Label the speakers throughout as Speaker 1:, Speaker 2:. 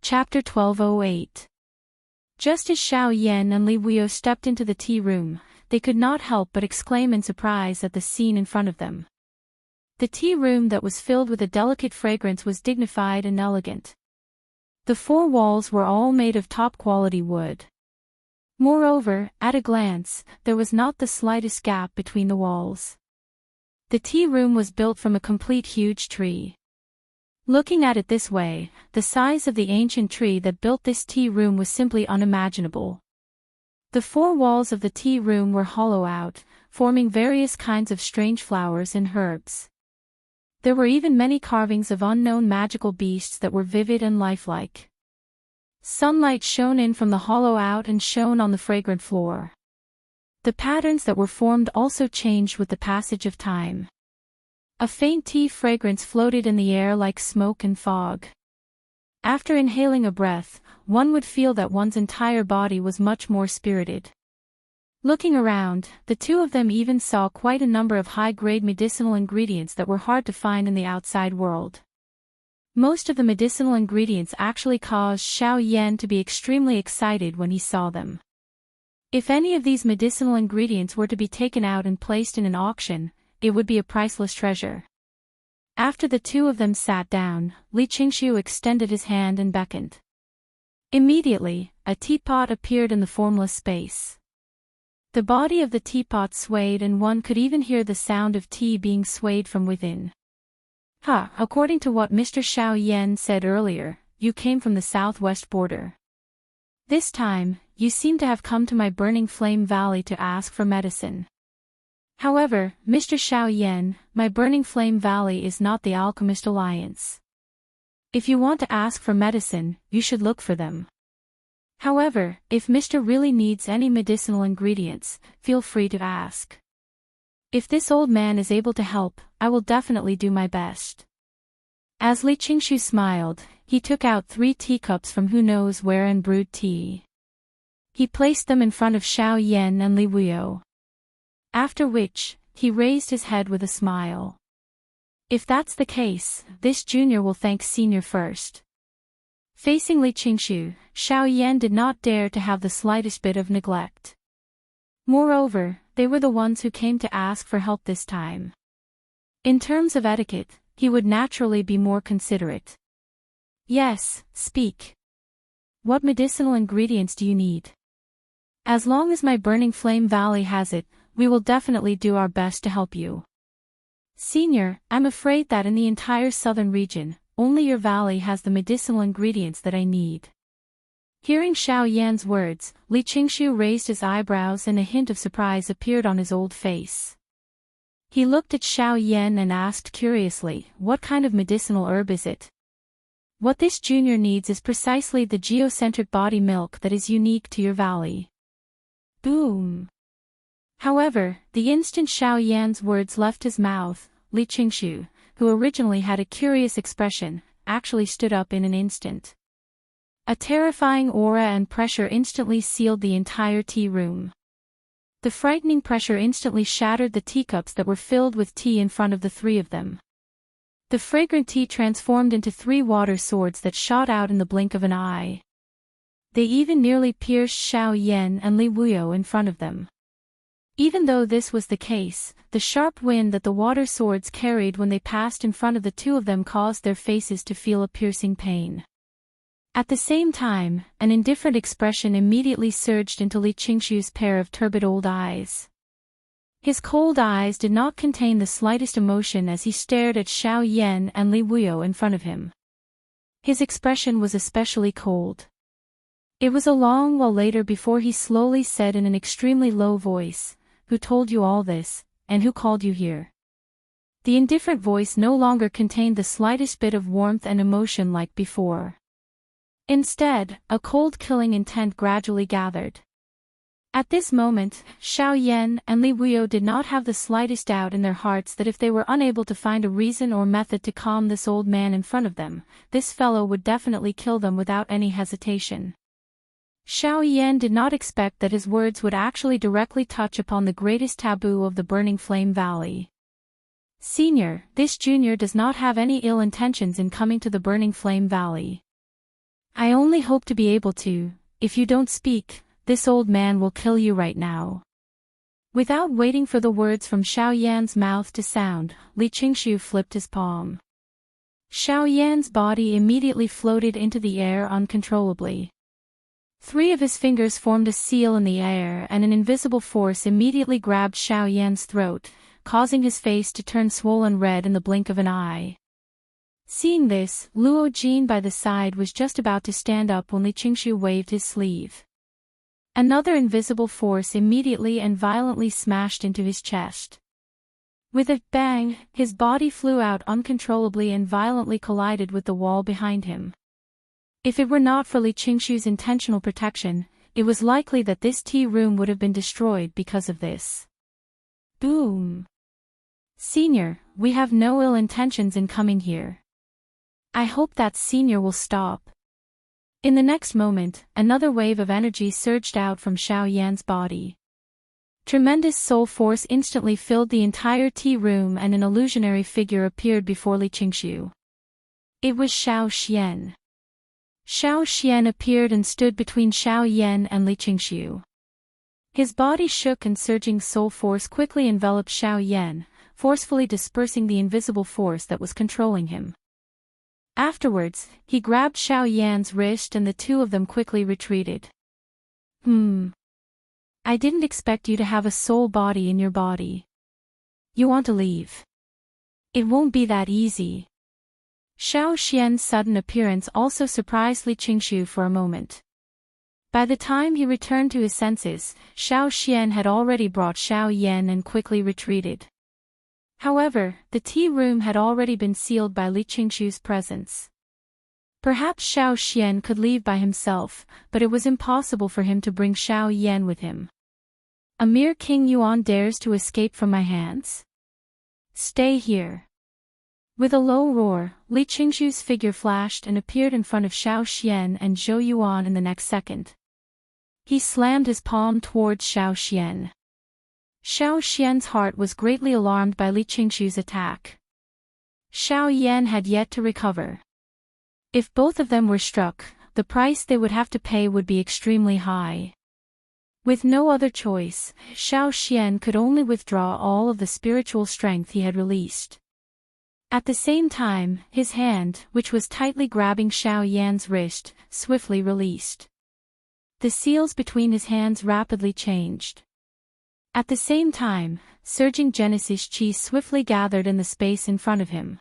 Speaker 1: Chapter 1208. Just as Xiao Yan and Li Wuyo stepped into the tea room, they could not help but exclaim in surprise at the scene in front of them. The tea room that was filled with a delicate fragrance was dignified and elegant. The four walls were all made of top-quality wood. Moreover, at a glance, there was not the slightest gap between the walls. The tea room was built from a complete huge tree. Looking at it this way, the size of the ancient tree that built this tea room was simply unimaginable. The four walls of the tea room were hollow out, forming various kinds of strange flowers and herbs. There were even many carvings of unknown magical beasts that were vivid and lifelike. Sunlight shone in from the hollow out and shone on the fragrant floor. The patterns that were formed also changed with the passage of time. A faint tea fragrance floated in the air like smoke and fog. After inhaling a breath, one would feel that one's entire body was much more spirited. Looking around, the two of them even saw quite a number of high-grade medicinal ingredients that were hard to find in the outside world. Most of the medicinal ingredients actually caused Xiao Yan to be extremely excited when he saw them. If any of these medicinal ingredients were to be taken out and placed in an auction, it would be a priceless treasure. After the two of them sat down, Li Qingshu extended his hand and beckoned. Immediately, a teapot appeared in the formless space. The body of the teapot swayed and one could even hear the sound of tea being swayed from within. According to what Mr. Xiao Yan said earlier, you came from the southwest border. This time, you seem to have come to my Burning Flame Valley to ask for medicine. However, Mr. Xiao Yan, my Burning Flame Valley is not the Alchemist Alliance. If you want to ask for medicine, you should look for them. However, if Mr. really needs any medicinal ingredients, feel free to ask. If this old man is able to help, I will definitely do my best. As Li Qingshu smiled, he took out 3 teacups from who knows where and brewed tea. He placed them in front of Xiao Yan and Li Wuyo. After which, he raised his head with a smile. If that's the case, this junior will thank senior first. Facing Li Qingshu, Xiao Yan did not dare to have the slightest bit of neglect. Moreover, they were the ones who came to ask for help this time. In terms of etiquette, he would naturally be more considerate. Yes, speak. What medicinal ingredients do you need? As long as my Burning Flame Valley has it, we will definitely do our best to help you. Senior, I'm afraid that in the entire southern region, only your valley has the medicinal ingredients that I need. Hearing Xiao Yan's words, Li Qingshu raised his eyebrows and a hint of surprise appeared on his old face. He looked at Xiao Yan and asked curiously, what kind of medicinal herb is it? What this junior needs is precisely the geocentric body milk that is unique to your valley. Boom. However, the instant Xiao Yan's words left his mouth, Li Qingshu, who originally had a curious expression, actually stood up in an instant. A terrifying aura and pressure instantly sealed the entire tea room. The frightening pressure instantly shattered the teacups that were filled with tea in front of the 3 of them. The fragrant tea transformed into 3 water swords that shot out in the blink of an eye. They even nearly pierced Xiao Yan and Li Wuyo in front of them. Even though this was the case, the sharp wind that the water swords carried when they passed in front of the 2 of them caused their faces to feel a piercing pain. At the same time, an indifferent expression immediately surged into Li Qingshu's pair of turbid old eyes. His cold eyes did not contain the slightest emotion as he stared at Xiao Yan and Li Wuyo in front of him. His expression was especially cold. It was a long while later before he slowly said in an extremely low voice, "Who told you all this, and who called you here?" The indifferent voice no longer contained the slightest bit of warmth and emotion like before. Instead, a cold killing intent gradually gathered. At this moment, Xiao Yan and Li Wuyo did not have the slightest doubt in their hearts that if they were unable to find a reason or method to calm this old man in front of them, this fellow would definitely kill them without any hesitation. Xiao Yan did not expect that his words would actually directly touch upon the greatest taboo of the Burning Flame Valley. Senior, this junior does not have any ill intentions in coming to the Burning Flame Valley. I only only hope to be able to. If you don't speak, this old man will kill you right now." Without waiting for the words from Xiao Yan's mouth to sound, Li Qingshu flipped his palm. Xiao Yan's body immediately floated into the air uncontrollably. 3 of his fingers formed a seal in the air, and an invisible force immediately grabbed Xiao Yan's throat, causing his face to turn swollen red in the blink of an eye. Seeing this, Luo Jin by the side was just about to stand up when Li Qingshu waved his sleeve. Another invisible force immediately and violently smashed into his chest. With a bang, his body flew out uncontrollably and violently collided with the wall behind him. If it were not for Li Qingshu's intentional protection, it was likely that this tea room would have been destroyed because of this. Boom! "Senior, we have no ill intentions in coming here. I hope that Senior will stop." In the next moment, another wave of energy surged out from Xiao Yan's body. Tremendous soul force instantly filled the entire tea room and an illusionary figure appeared before Li Qingshu. It was Xiao Xian. Xiao Xian appeared and stood between Xiao Yan and Li Qingshu. His body shook and surging soul force quickly enveloped Xiao Yan, forcefully dispersing the invisible force that was controlling him. Afterwards, he grabbed Xiao Yan's wrist and the 2 of them quickly retreated. I didn't expect you to have a soul body in your body. You want to leave? It won't be that easy." Xiao Xian's sudden appearance also surprised Li Qingshu for a moment. By the time he returned to his senses, Xiao Xian had already brought Xiao Yan and quickly retreated. However, the tea room had already been sealed by Li Qingshu's presence. Perhaps Xiao Xian could leave by himself, but it was impossible for him to bring Xiao Yan with him. "A mere King Yuan dares to escape from my hands? Stay here." With a low roar, Li Qingshu's figure flashed and appeared in front of Xiao Xian and Zhou Yuan in the next second. He slammed his palm towards Xiao Xian. Xiao Xian's heart was greatly alarmed by Li Qingshu's attack. Xiao Yan had yet to recover. If both of them were struck, the price they would have to pay would be extremely high. With no other choice, Xiao Xian could only withdraw all of the spiritual strength he had released. At the same time, his hand, which was tightly grabbing Xiao Yan's wrist, swiftly released. The seals between his hands rapidly changed. At the same time, surging Genesis Chi swiftly gathered in the space in front of him.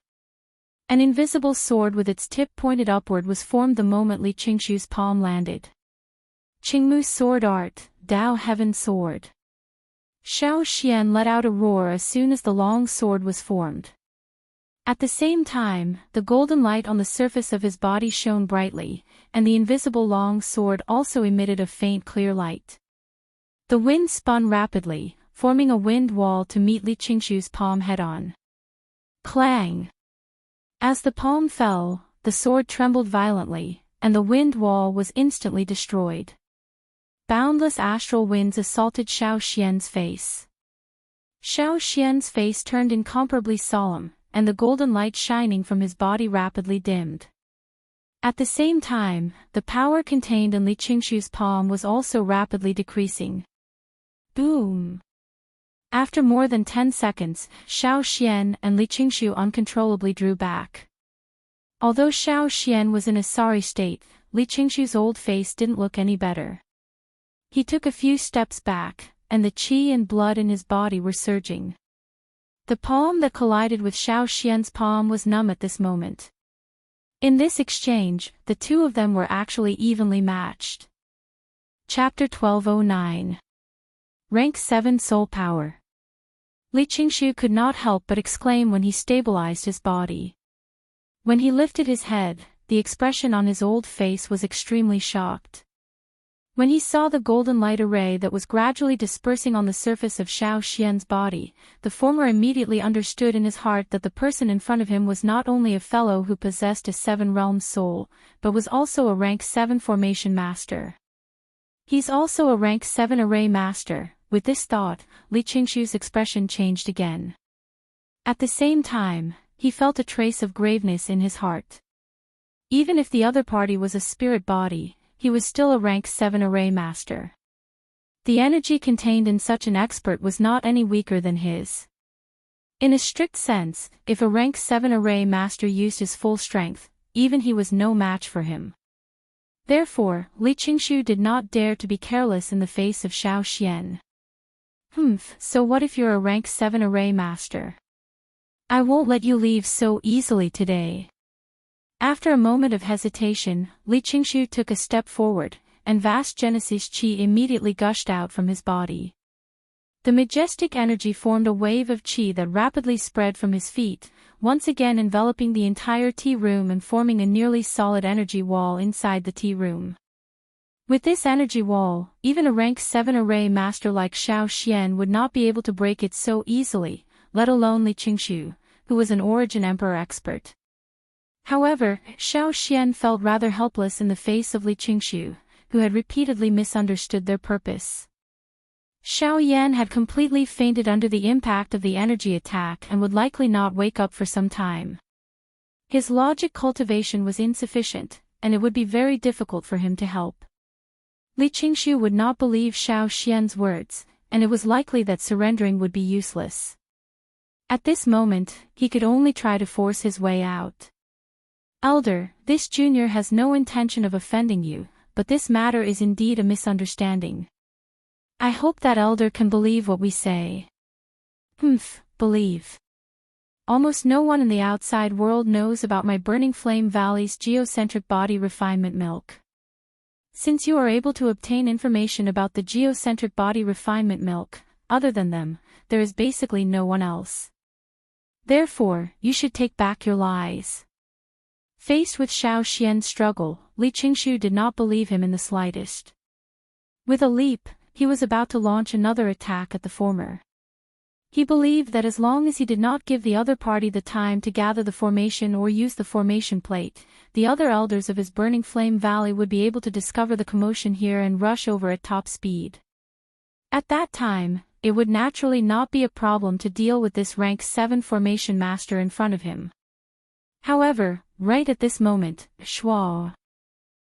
Speaker 1: An invisible sword with its tip pointed upward was formed the moment Li Qingshu's palm landed. Qingmu Sword Art, Dao Heaven Sword. Xiao Xian let out a roar as soon as the long sword was formed. At the same time, the golden light on the surface of his body shone brightly, and the invisible long sword also emitted a faint clear light. The wind spun rapidly, forming a wind wall to meet Li Qingshu's palm head-on. Clang! As the palm fell, the sword trembled violently, and the wind wall was instantly destroyed. Boundless astral winds assaulted Xiao Xian's face. Xiao Xian's face turned incomparably solemn, and the golden light shining from his body rapidly dimmed. At the same time, the power contained in Li Qingshu's palm was also rapidly decreasing. Boom! After more than 10 seconds, Xiao Xian and Li Qingshu uncontrollably drew back. Although Xiao Xian was in a sorry state, Li Qingshu's old face didn't look any better. He took a few steps back, and the qi and blood in his body were surging. The palm that collided with Xiao Xian's palm was numb at this moment. In this exchange, the 2 of them were actually evenly matched. Chapter 1209. Rank 7 Soul Power. Li Qingshu could not help but exclaim when he stabilized his body. When he lifted his head, the expression on his old face was extremely shocked. When he saw the golden light array that was gradually dispersing on the surface of Xiao Xian's body, the former immediately understood in his heart that the person in front of him was not only a fellow who possessed a 7-realm soul, but was also a rank 7 formation master. He's also a rank 7 array master. With this thought, Li Qingshu's expression changed again. At the same time, he felt a trace of graveness in his heart. Even if the other party was a spirit body, he was still a rank 7 array master. The energy contained in such an expert was not any weaker than his. In a strict sense, if a rank 7 array master used his full strength, even he was no match for him. Therefore, Li Qingshu did not dare to be careless in the face of Xiao Xian. So what if you're a rank 7 array master? I won't let you leave so easily today. After a moment of hesitation, Li Qingshu took a step forward, and vast Genesis Qi immediately gushed out from his body. The majestic energy formed a wave of qi that rapidly spread from his feet, once again enveloping the entire tea room and forming a nearly solid energy wall inside the tea room. With this energy wall, even a rank 7 array master like Xiao Xian would not be able to break it so easily, let alone Li Qingshu, who was an Origin Emperor expert. However, Xiao Xian felt rather helpless in the face of Li Qingshu, who had repeatedly misunderstood their purpose. Xiao Yan had completely fainted under the impact of the energy attack and would likely not wake up for some time. His logic cultivation was insufficient, and it would be very difficult for him to help. Li Qingshu would not believe Xiao Xian's words, and it was likely that surrendering would be useless. At this moment, he could only try to force his way out. Elder, this junior has no intention of offending you, but this matter is indeed a misunderstanding. I hope that elder can believe what we say. Believe. Almost no one in the outside world knows about my Burning Flame Valley's geocentric body refinement milk. Since you are able to obtain information about the geocentric body refinement milk, other than them, there is basically no one else. Therefore, you should take back your lies. Faced with Xiao Xian's struggle, Li Qingshu did not believe him in the slightest. With a leap, he was about to launch another attack at the former. He believed that as long as he did not give the other party the time to gather the formation or use the formation plate, the other elders of his Burning Flame Valley would be able to discover the commotion here and rush over at top speed. At that time, it would naturally not be a problem to deal with this rank 7 formation master in front of him. However, right at this moment, Shua.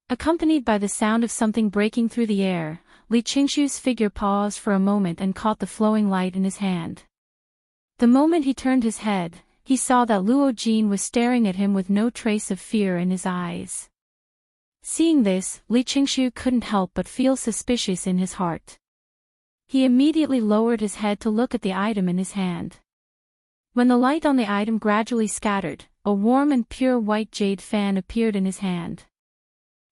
Speaker 1: Accompanied by the sound of something breaking through the air, Li Qingshu's figure paused for a moment and caught the flowing light in his hand. The moment he turned his head, he saw that Luo Jin was staring at him with no trace of fear in his eyes. Seeing this, Li Qingshu couldn't help but feel suspicious in his heart. He immediately lowered his head to look at the item in his hand. When the light on the item gradually scattered, a warm and pure white jade fan appeared in his hand.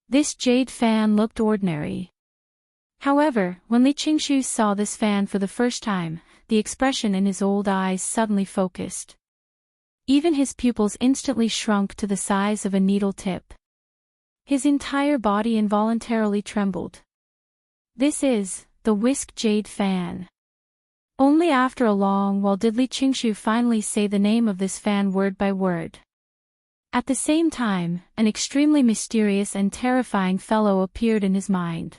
Speaker 1: This jade fan looked ordinary. However, when Li Qingshu saw this fan for the first time, the expression in his old eyes suddenly focused. Even his pupils instantly shrunk to the size of a needle tip. His entire body involuntarily trembled. This is the whisk jade fan. Only after a long while did Li Qingshu finally say the name of this fan word by word. At the same time, an extremely mysterious and terrifying fellow appeared in his mind.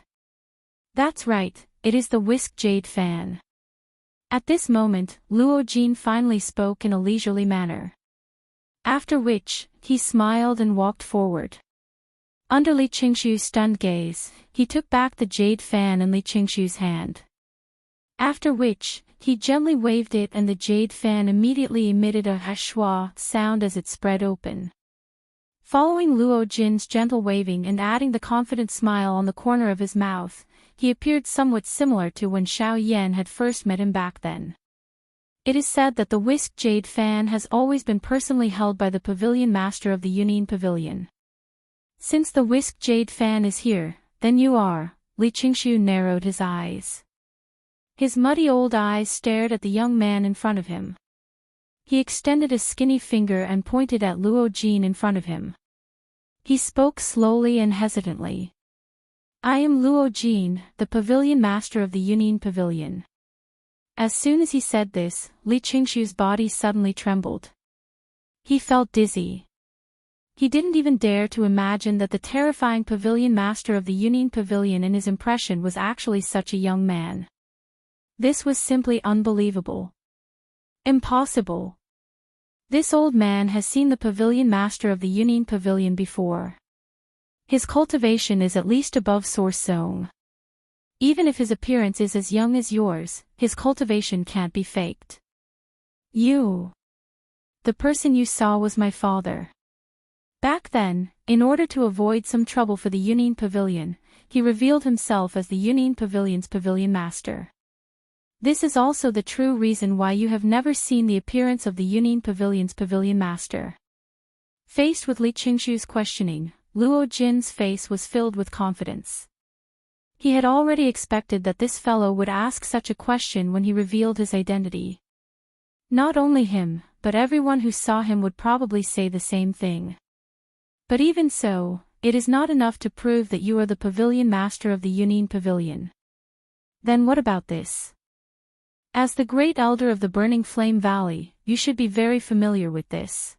Speaker 1: That's right, it is the whisk jade fan. At this moment, Luo Jin finally spoke in a leisurely manner. After which, he smiled and walked forward. Under Li Qingshu's stunned gaze, he took back the jade fan in Li Qingshu's hand. After which, he gently waved it and the jade fan immediately emitted a hashua sound as it spread open. Following Luo Jin's gentle waving and adding the confident smile on the corner of his mouth, he appeared somewhat similar to when Xiao Yan had first met him back then. It is said that the whisk jade fan has always been personally held by the pavilion master of the Union Pavilion. Since the whisk jade fan is here, then you are, Li Qingshu narrowed his eyes. His muddy old eyes stared at the young man in front of him. He extended a skinny finger and pointed at Luo Jin in front of him. He spoke slowly and hesitantly. I am Luo Jin, the pavilion master of the Union Pavilion. As soon as he said this, Li Qingshu's body suddenly trembled. He felt dizzy. He didn't even dare to imagine that the terrifying pavilion master of the Union Pavilion in his impression was actually such a young man. This was simply unbelievable. Impossible. This old man has seen the pavilion master of the Union Pavilion before. His cultivation is at least above source zone. Even if his appearance is as young as yours, his cultivation can't be faked. The person you saw was my father. Back then, in order to avoid some trouble for the Union Pavilion, he revealed himself as the Union Pavilion's pavilion master. This is also the true reason why you have never seen the appearance of the Union Pavilion's pavilion master. Faced with Li Qingshu's questioning, Luo Jin's face was filled with confidence. He had already expected that this fellow would ask such a question when he revealed his identity. Not only him, but everyone who saw him would probably say the same thing. But even so, it is not enough to prove that you are the pavilion master of the Union Pavilion. Then what about this? As the great elder of the Burning Flame Valley, you should be very familiar with this.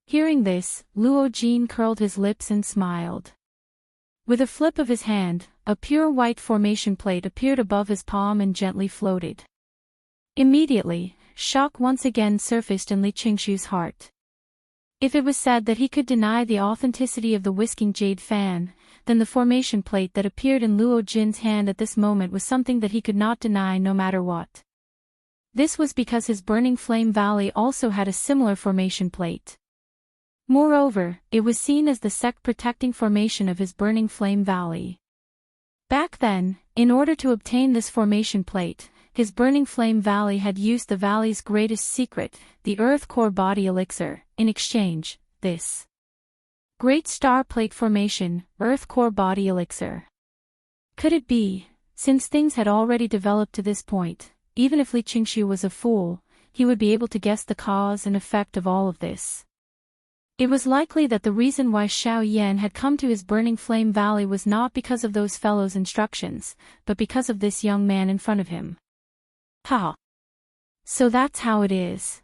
Speaker 1: Hearing this, Luo Jin curled his lips and smiled. With a flip of his hand, a pure white formation plate appeared above his palm and gently floated. Immediately, shock once again surfaced in Li Qingshu's heart. If it was said that he could deny the authenticity of the whisking jade fan, then the formation plate that appeared in Luo Jin's hand at this moment was something that he could not deny no matter what. This was because his Burning Flame Valley also had a similar formation plate. Moreover, it was seen as the sect-protecting formation of his Burning Flame Valley. Back then, in order to obtain this formation plate, his Burning Flame Valley had used the valley's greatest secret, the Earth Core Body Elixir. In exchange, this Great Star Plate Formation, Earth Core Body Elixir. Could it be, since things had already developed to this point, even if Li Qingshu was a fool, he would be able to guess the cause and effect of all of this? It was likely that the reason why Xiao Yan had come to his Burning Flame Valley was not because of those fellows' instructions, but because of this young man in front of him. Ha! So that's how it is.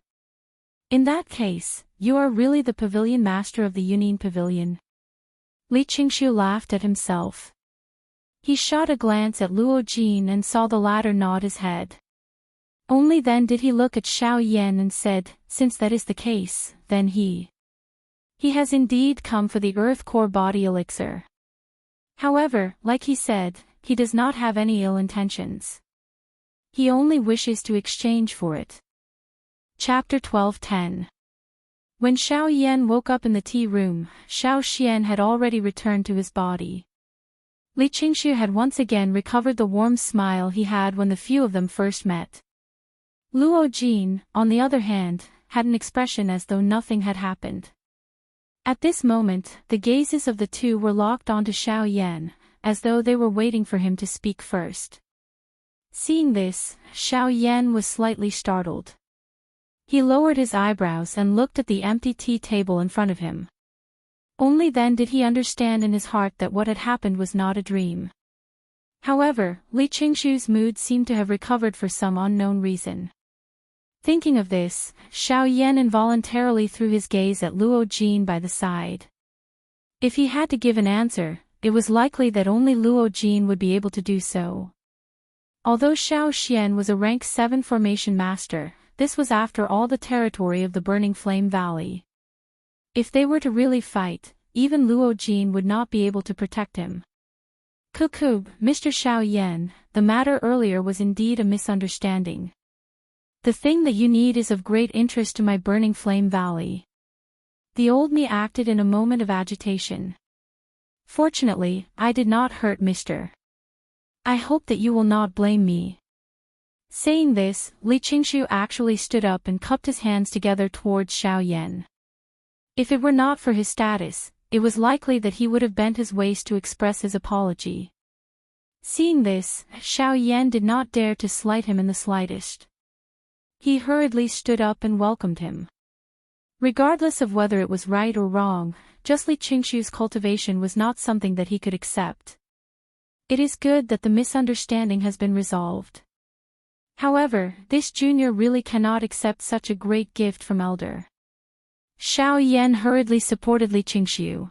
Speaker 1: In that case, you are really the pavilion master of the Union Pavilion. Li Qingshu laughed at himself. He shot a glance at Luo Jin and saw the latter nod his head. Only then did he look at Xiao Yan and said, since that is the case, then he has indeed come for the Earth Core Body Elixir. However, like he said, he does not have any ill intentions. He only wishes to exchange for it. Chapter 12:10. When Xiao Yan woke up in the tea room, Xiao Xian had already returned to his body. Li Qingshu had once again recovered the warm smile he had when the few of them first met. Luo Jin, on the other hand, had an expression as though nothing had happened. At this moment, the gazes of the two were locked onto Xiao Yan, as though they were waiting for him to speak first. Seeing this, Xiao Yan was slightly startled. He lowered his eyebrows and looked at the empty tea table in front of him. Only then did he understand in his heart that what had happened was not a dream. However, Li Qingshu's mood seemed to have recovered for some unknown reason. Thinking of this, Xiao Yan involuntarily threw his gaze at Luo Jin by the side. If he had to give an answer, it was likely that only Luo Jin would be able to do so. Although Xiao Xian was a rank 7 formation master, this was after all the territory of the Burning Flame Valley. If they were to really fight, even Luo Jin would not be able to protect him. Cuckoo, Mr. Xiao Yan, the matter earlier was indeed a misunderstanding. The thing that you need is of great interest to my Burning Flame Valley. The old me acted in a moment of agitation. Fortunately, I did not hurt Mr. I hope that you will not blame me. Saying this, Li Qingshu actually stood up and cupped his hands together towards Xiao Yan. If it were not for his status, it was likely that he would have bent his waist to express his apology. Seeing this, Xiao Yan did not dare to slight him in the slightest. He hurriedly stood up and welcomed him. Regardless of whether it was right or wrong, just Li Qingshu's cultivation was not something that he could accept. It is good that the misunderstanding has been resolved. However, this junior really cannot accept such a great gift from elder. Xiao Yan hurriedly supported Li Qingshu.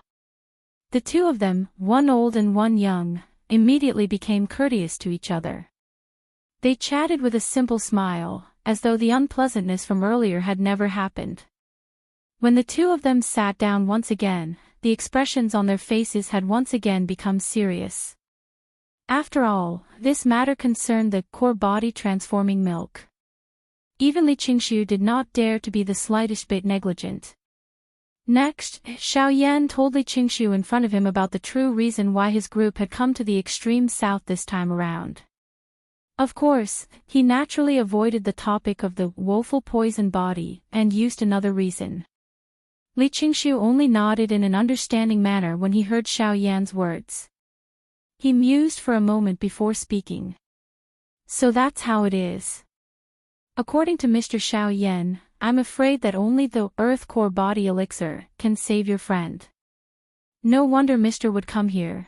Speaker 1: The two of them, one old and one young, immediately became courteous to each other. They chatted with a simple smile, as though the unpleasantness from earlier had never happened. When the two of them sat down once again, the expressions on their faces had once again become serious. After all, this matter concerned the core body transforming milk. Even Li Qingshu did not dare to be the slightest bit negligent. Next, Xiao Yan told Li Qingshu in front of him about the true reason why his group had come to the extreme south this time around. Of course, he naturally avoided the topic of the woeful poison body and used another reason. Li Qingshu only nodded in an understanding manner when he heard Xiao Yan's words. He mused for a moment before speaking. So that's how it is. According to Mr. Xiao Yan, I'm afraid that only the Earth Core Body Elixir can save your friend. No wonder Mr. would come here.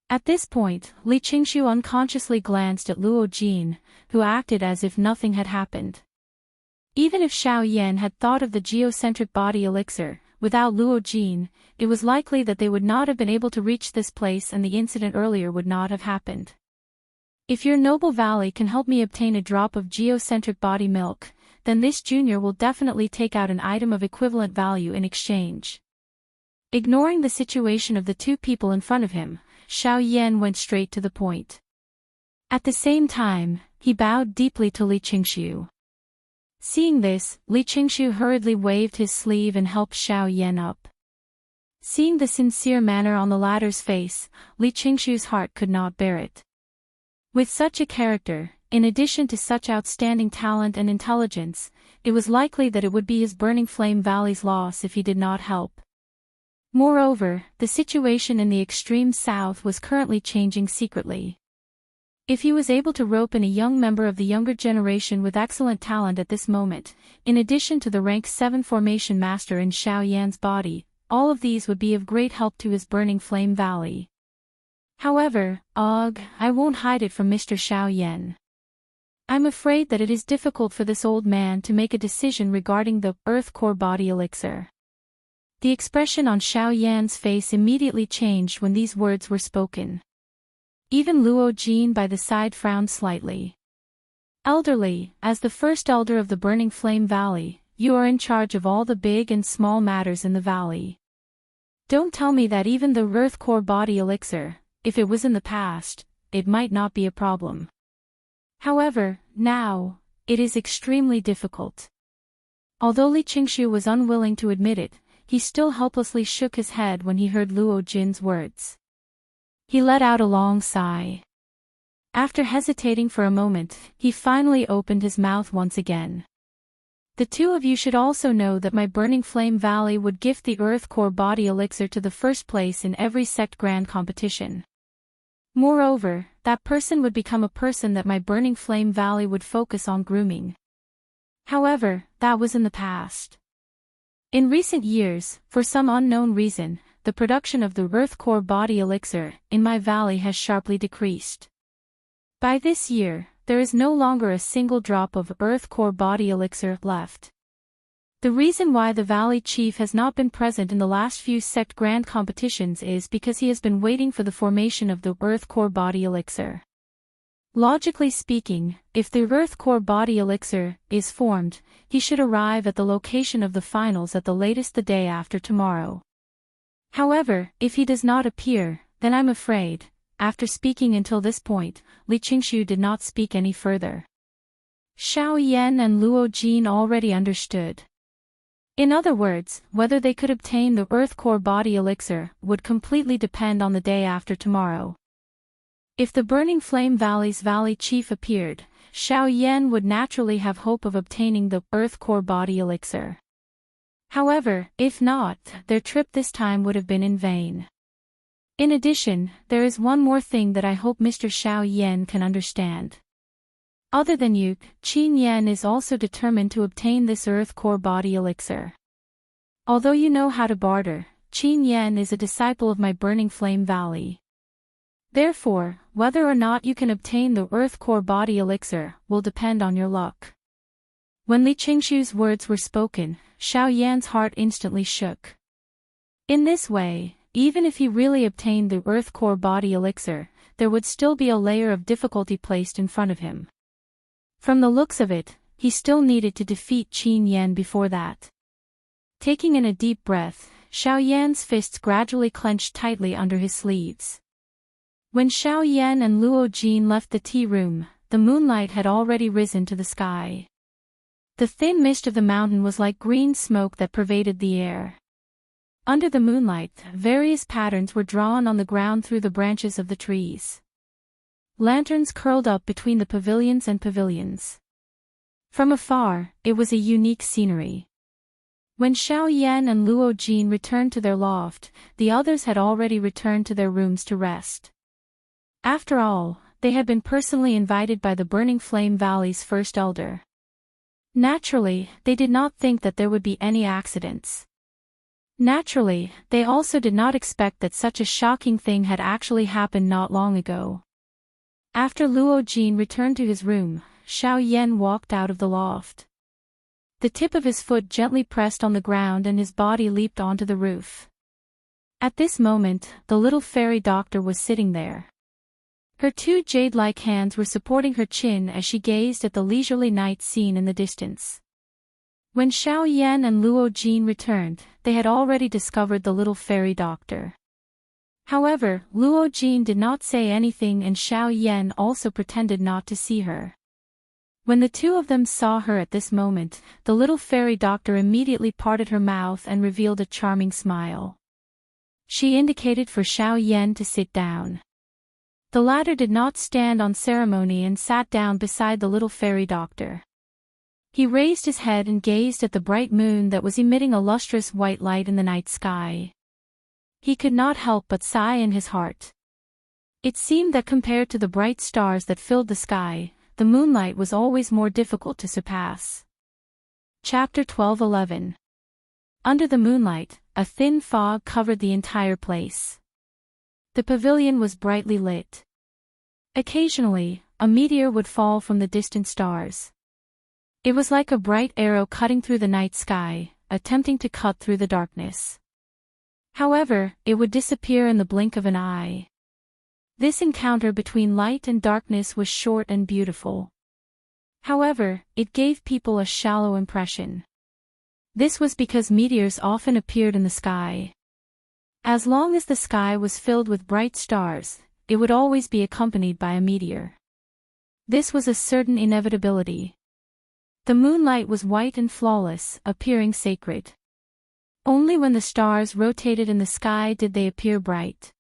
Speaker 1: At this point, Li Qingshu unconsciously glanced at Luo Jin, who acted as if nothing had happened. Even if Xiao Yan had thought of the geocentric body elixir, without Luo Jin, it was likely that they would not have been able to reach this place and the incident earlier would not have happened. If your noble valley can help me obtain a drop of geocentric body milk, then this junior will definitely take out an item of equivalent value in exchange. Ignoring the situation of the two people in front of him, Xiao Yan went straight to the point. At the same time, he bowed deeply to Li Qingshu. Seeing this, Li Qingshu hurriedly waved his sleeve and helped Xiao Yan up. Seeing the sincere manner on the latter's face, Li Qingshu's heart could not bear it. With such a character, in addition to such outstanding talent and intelligence, it was likely that it would be his Burning Flame Valley's loss if he did not help. Moreover, the situation in the extreme south was currently changing secretly. If he was able to rope in a young member of the younger generation with excellent talent at this moment, in addition to the rank 7 formation master in Xiao Yan's body, all of these would be of great help to his Burning Flame Valley. However, I won't hide it from Mr. Xiao Yan. I'm afraid that it is difficult for this old man to make a decision regarding the Earth Core Body Elixir. The expression on Xiao Yan's face immediately changed when these words were spoken. Even Luo Jin by the side frowned slightly. Elderly, as the first elder of the Burning Flame Valley, you are in charge of all the big and small matters in the valley. Don't tell me that even the Earth Core Body Elixir, if it was in the past, it might not be a problem. However, now, it is extremely difficult. Although Li Qingshu was unwilling to admit it, he still helplessly shook his head when he heard Luo Jin's words. He let out a long sigh. After hesitating for a moment, he finally opened his mouth once again. The two of you should also know that my Burning Flame Valley would gift the Earth Core Body Elixir to the first place in every sect grand competition. Moreover, that person would become a person that my Burning Flame Valley would focus on grooming. However, that was in the past. In recent years, for some unknown reason, the production of the Earth Core Body Elixir in my valley has sharply decreased. By this year, there is no longer a single drop of Earth Core Body Elixir left. The reason why the Valley Chief has not been present in the last few sect grand competitions is because he has been waiting for the formation of the Earth Core Body Elixir. Logically speaking, if the Earth Core Body Elixir is formed, he should arrive at the location of the finals at the latest the day after tomorrow. Luohowever, if he does not appear, then I'm afraid, after speaking until this point, Li Qingshu did not speak any further. Xiao Yan and Luo Jin already understood. In other words, whether they could obtain the Earth Core Body Elixir would completely depend on the day after tomorrow. If the Burning Flame Valley's Valley Chief appeared, Xiao Yan would naturally have hope of obtaining the Earth Core Body Elixir. However, if not, their trip this time would have been in vain. In addition, there is one more thing that I hope Mr. Xiao Yan can understand. Other than you, Qin Yan is also determined to obtain this Earth Core Body Elixir. Although you know how to barter, Qin Yan is a disciple of my Burning Flame Valley. Therefore, whether or not you can obtain the Earth Core Body Elixir will depend on your luck. When Li Qingshu's words were spoken, Xiao Yan's heart instantly shook. In this way, even if he really obtained the Earth Core Body Elixir, there would still be a layer of difficulty placed in front of him. From the looks of it, he still needed to defeat Qin Yan before that. Taking in a deep breath, Xiao Yan's fists gradually clenched tightly under his sleeves. When Xiao Yan and Luo Jin left the tea room, the moonlight had already risen to the sky. The thin mist of the mountain was like green smoke that pervaded the air. Under the moonlight, various patterns were drawn on the ground through the branches of the trees. Lanterns curled up between the pavilions and pavilions. From afar, it was a unique scenery. When Xiao Yan and Luo Jin returned to their loft, the others had already returned to their rooms to rest. After all, they had been personally invited by the Burning Flame Valley's first elder. Naturally, they did not think that there would be any accidents. Naturally, they also did not expect that such a shocking thing had actually happened not long ago. After Luo Jin returned to his room, Xiao Yan walked out of the loft. The tip of his foot gently pressed on the ground and his body leaped onto the roof. At this moment, the little fairy doctor was sitting there. Her two jade-like hands were supporting her chin as she gazed at the leisurely night scene in the distance. When Xiao Yan and Luo Jin returned, they had already discovered the little fairy doctor. However, Luo Jin did not say anything and Xiao Yan also pretended not to see her. When the two of them saw her at this moment, the little fairy doctor immediately parted her mouth and revealed a charming smile. She indicated for Xiao Yan to sit down. The latter did not stand on ceremony and sat down beside the little fairy doctor. He raised his head and gazed at the bright moon that was emitting a lustrous white light in the night sky. He could not help but sigh in his heart. It seemed that compared to the bright stars that filled the sky, the moonlight was always more difficult to surpass. Chapter 12:11. Under the moonlight, a thin fog covered the entire place. The pavilion was brightly lit. Occasionally, a meteor would fall from the distant stars. It was like a bright arrow cutting through the night sky, attempting to cut through the darkness. However, it would disappear in the blink of an eye. This encounter between light and darkness was short and beautiful. However, it gave people a shallow impression. This was because meteors often appeared in the sky. As long as the sky was filled with bright stars, it would always be accompanied by a meteor. This was a certain inevitability. The moonlight was white and flawless, appearing sacred. Only when the stars rotated in the sky did they appear bright.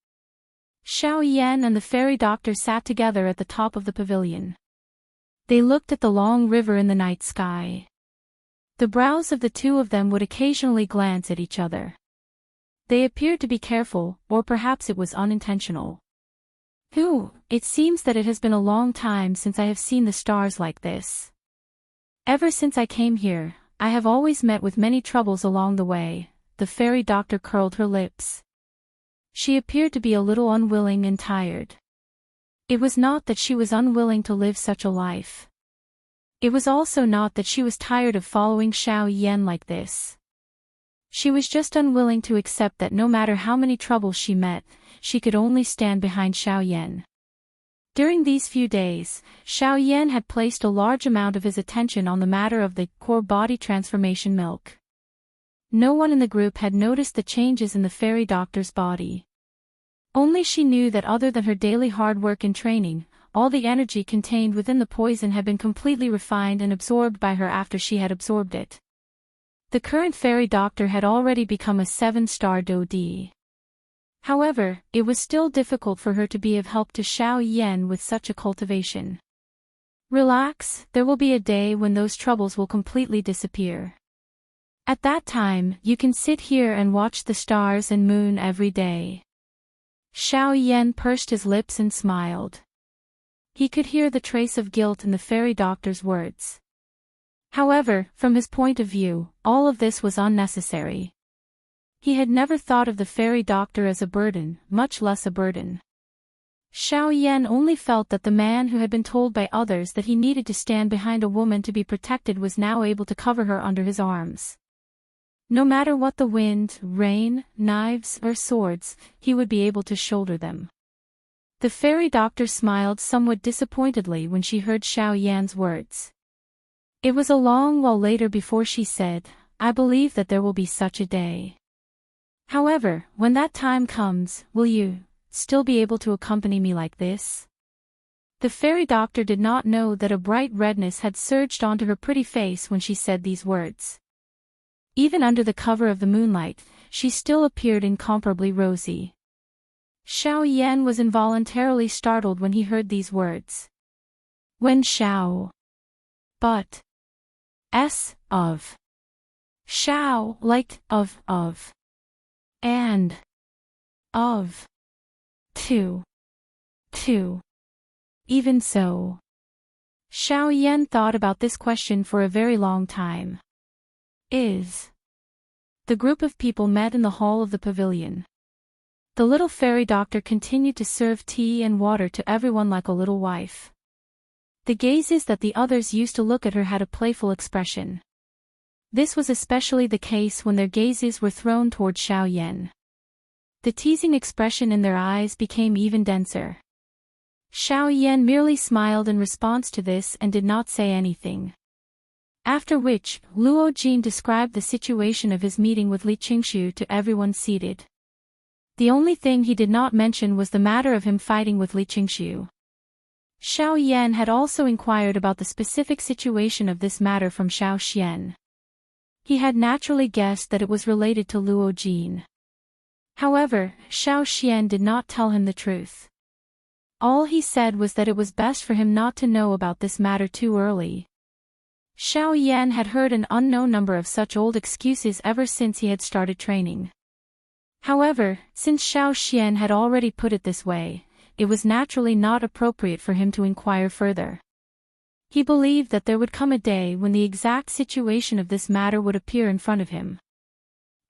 Speaker 1: Xiao Yan and the fairy doctor sat together at the top of the pavilion. They looked at the long river in the night sky. The brows of the two of them would occasionally glance at each other. They appeared to be careful, or perhaps it was unintentional. It seems that it has been a long time since I have seen the stars like this. Ever since I came here, I have always met with many troubles along the way. The fairy doctor curled her lips. She appeared to be a little unwilling and tired. It was not that she was unwilling to live such a life. It was also not that she was tired of following Xiao Yan like this. She was just unwilling to accept that no matter how many troubles she met, she could only stand behind Xiao Yan. During these few days, Xiao Yan had placed a large amount of his attention on the matter of the core body transformation milk. No one in the group had noticed the changes in the fairy doctor's body. Only she knew that other than her daily hard work and training, all the energy contained within the poison had been completely refined and absorbed by her after she had absorbed it. The current fairy doctor had already become a 7-star Dodi. However, it was still difficult for her to be of help to Xiao Yan with such a cultivation. Relax, there will be a day when those troubles will completely disappear. At that time, you can sit here and watch the stars and moon every day. Xiao Yan pursed his lips and smiled. He could hear the trace of guilt in the fairy doctor's words. However, from his point of view, all of this was unnecessary. He had never thought of the fairy doctor as a burden, much less a burden. Xiao Yan only felt that the man who had been told by others that he needed to stand behind a woman to be protected was now able to cover her under his arms. No matter what the wind, rain, knives, or swords, he would be able to shoulder them. The fairy doctor smiled somewhat disappointedly when she heard Xiao Yan's words. It was a long while later before she said, I believe that there will be such a day. However, when that time comes, will you still be able to accompany me like this? The fairy doctor did not know that a bright redness had surged onto her pretty face when she said these words. Even under the cover of the moonlight, she still appeared incomparably rosy. Xiao Yan was involuntarily startled when he heard these words. When Xiao. But. Of. Xiao, like, of. And. Of. To. Even so. Xiao Yan thought about this question for a very long time. The group of people met in the hall of the pavilion. The little fairy doctor continued to serve tea and water to everyone like a little wife. The gazes that the others used to look at her had a playful expression. This was especially the case when their gazes were thrown toward Xiao Yan. The teasing expression in their eyes became even denser. Xiao Yan merely smiled in response to this and did not say anything. After which, Luo Jin described the situation of his meeting with Li Qingshu to everyone seated. The only thing he did not mention was the matter of him fighting with Li Qingshu. Xiao Yan had also inquired about the specific situation of this matter from Xiao Xian. He had naturally guessed that it was related to Luo Jin. However, Xiao Xian did not tell him the truth. All he said was that it was best for him not to know about this matter too early. Xiao Yan had heard an unknown number of such old excuses ever since he had started training. However, since Xiao Xian had already put it this way, it was naturally not appropriate for him to inquire further. He believed that there would come a day when the exact situation of this matter would appear in front of him.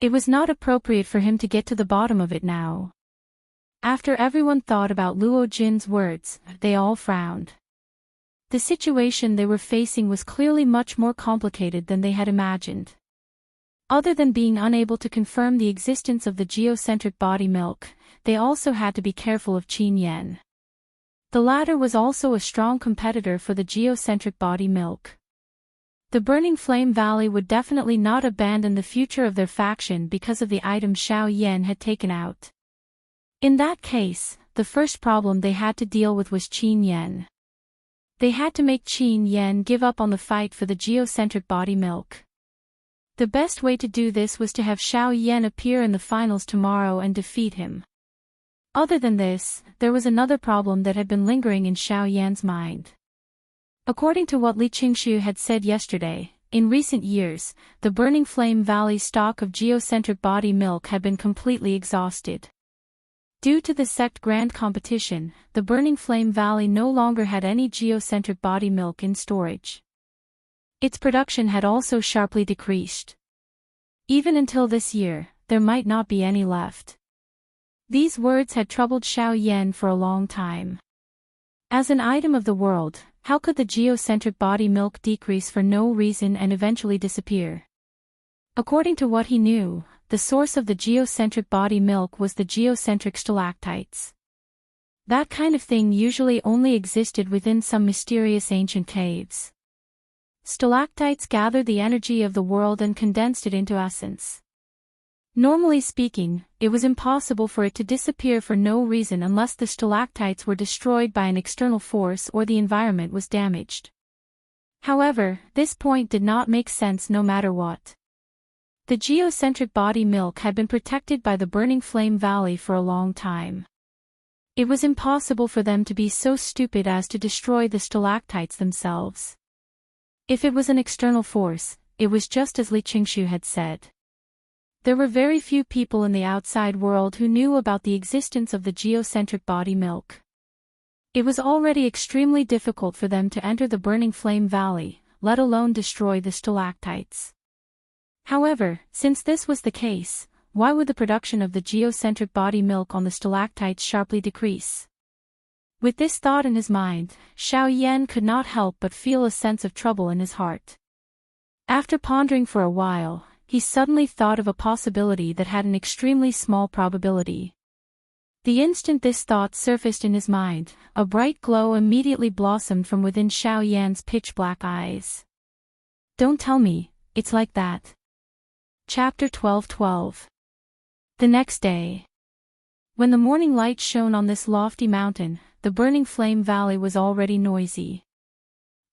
Speaker 1: It was not appropriate for him to get to the bottom of it now. After everyone thought about Luo Jin's words, they all frowned. The situation they were facing was clearly much more complicated than they had imagined. Other than being unable to confirm the existence of the geocentric body milk, they also had to be careful of Qin Yan. The latter was also a strong competitor for the geocentric body milk. The Burning Flame Valley would definitely not abandon the future of their faction because of the item Xiao Yan had taken out. In that case, the first problem they had to deal with was Qin Yan. They had to make Qin Yan give up on the fight for the geocentric body milk. The best way to do this was to have Xiao Yan appear in the finals tomorrow and defeat him. Other than this, there was another problem that had been lingering in Xiao Yan's mind. According to what Li Qingshu had said yesterday, in recent years, the Burning Flame Valley stock of geocentric body milk had been completely exhausted. Due to the sect grand competition, the Burning Flame Valley no longer had any geocentric body milk in storage. Its production had also sharply decreased. Even until this year, there might not be any left. These words had troubled Xiao Yan for a long time. As an item of the world, how could the geocentric body milk decrease for no reason and eventually disappear? According to what he knew, the source of the geocentric body milk was the geocentric stalactites. That kind of thing usually only existed within some mysterious ancient caves. Stalactites gathered the energy of the world and condensed it into essence. Normally speaking, it was impossible for it to disappear for no reason unless the stalactites were destroyed by an external force or the environment was damaged. However, this point did not make sense no matter what. The geocentric body milk had been protected by the Burning Flame Valley for a long time. It was impossible for them to be so stupid as to destroy the stalactites themselves. If it was an external force, it was just as Li Qingshu had said. There were very few people in the outside world who knew about the existence of the geocentric body milk. It was already extremely difficult for them to enter the Burning Flame Valley, let alone destroy the stalactites. However, since this was the case, why would the production of the geocentric body milk on the stalactites sharply decrease? With this thought in his mind, Xiao Yan could not help but feel a sense of trouble in his heart. After pondering for a while, he suddenly thought of a possibility that had an extremely small probability. The instant this thought surfaced in his mind, a bright glow immediately blossomed from within Xiao Yan's pitch-black eyes. "Don't tell me, it's like that." Chapter 12:12. The next day. When the morning light shone on this lofty mountain, the burning flame valley was already noisy.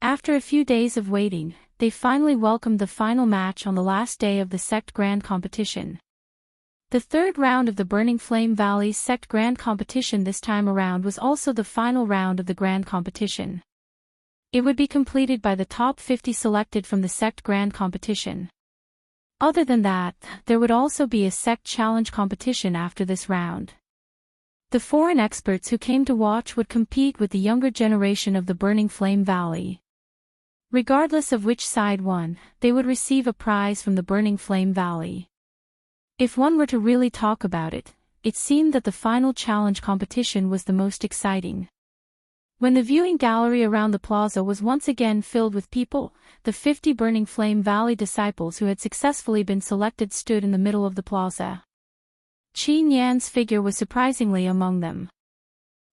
Speaker 1: After a few days of waiting, they finally welcomed the final match on the last day of the Sect Grand Competition. The third round of the Burning Flame Valley's Sect Grand Competition this time around was also the final round of the Grand Competition. It would be completed by the top 50 selected from the Sect Grand Competition. Other than that, there would also be a Sect Challenge competition after this round. The foreign experts who came to watch would compete with the younger generation of the Burning Flame Valley. Regardless of which side won, they would receive a prize from the Burning Flame Valley. If one were to really talk about it, it seemed that the final challenge competition was the most exciting. When the viewing gallery around the plaza was once again filled with people, the 50 Burning Flame Valley disciples who had successfully been selected stood in the middle of the plaza. Qin Yan's figure was surprisingly among them.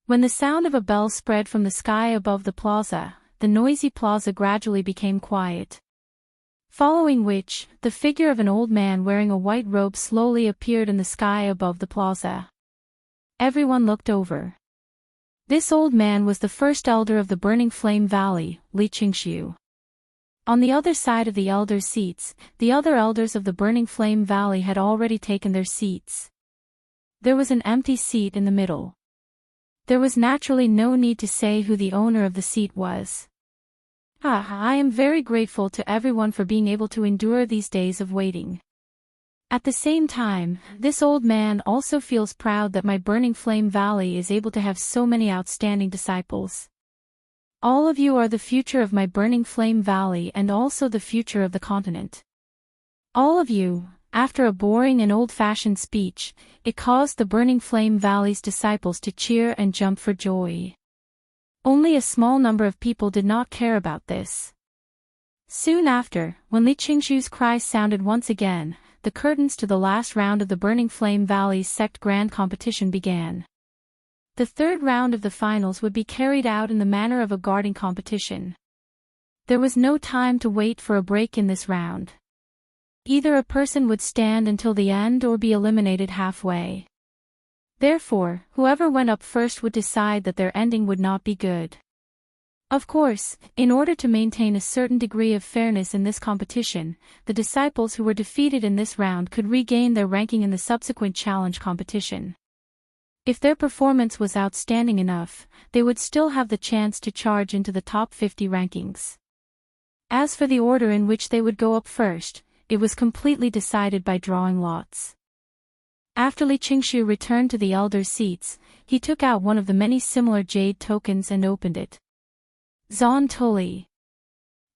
Speaker 1: When the sound of a bell spread from the sky above the plaza, the noisy plaza gradually became quiet. Following which, the figure of an old man wearing a white robe slowly appeared in the sky above the plaza. Everyone looked over. This old man was the first elder of the Burning Flame Valley, Li Qingxiu. On the other side of the elders' seats, the other elders of the Burning Flame Valley had already taken their seats. There was an empty seat in the middle. There was naturally no need to say who the owner of the seat was. I am very grateful to everyone for being able to endure these days of waiting. At the same time, this old man also feels proud that my Burning Flame Valley is able to have so many outstanding disciples. All of you are the future of my Burning Flame Valley and also the future of the continent. All of you. After a boring and old-fashioned speech, it caused the Burning Flame Valley's disciples to cheer and jump for joy. Only a small number of people did not care about this. Soon after, when Li Qingxiu's cries sounded once again, the curtains to the last round of the Burning Flame Valley's Sect Grand Competition began. The third round of the finals would be carried out in the manner of a guarding competition. There was no time to wait for a break in this round. Either a person would stand until the end or be eliminated halfway. Therefore, whoever went up first would decide that their ending would not be good. Of course, in order to maintain a certain degree of fairness in this competition, the disciples who were defeated in this round could regain their ranking in the subsequent challenge competition. If their performance was outstanding enough, they would still have the chance to charge into the top 50 rankings. As for the order in which they would go up first, it was completely decided by drawing lots. After Li Qingxiu returned to the elders' seats, he took out one of the many similar jade tokens and opened it. Zon Toli.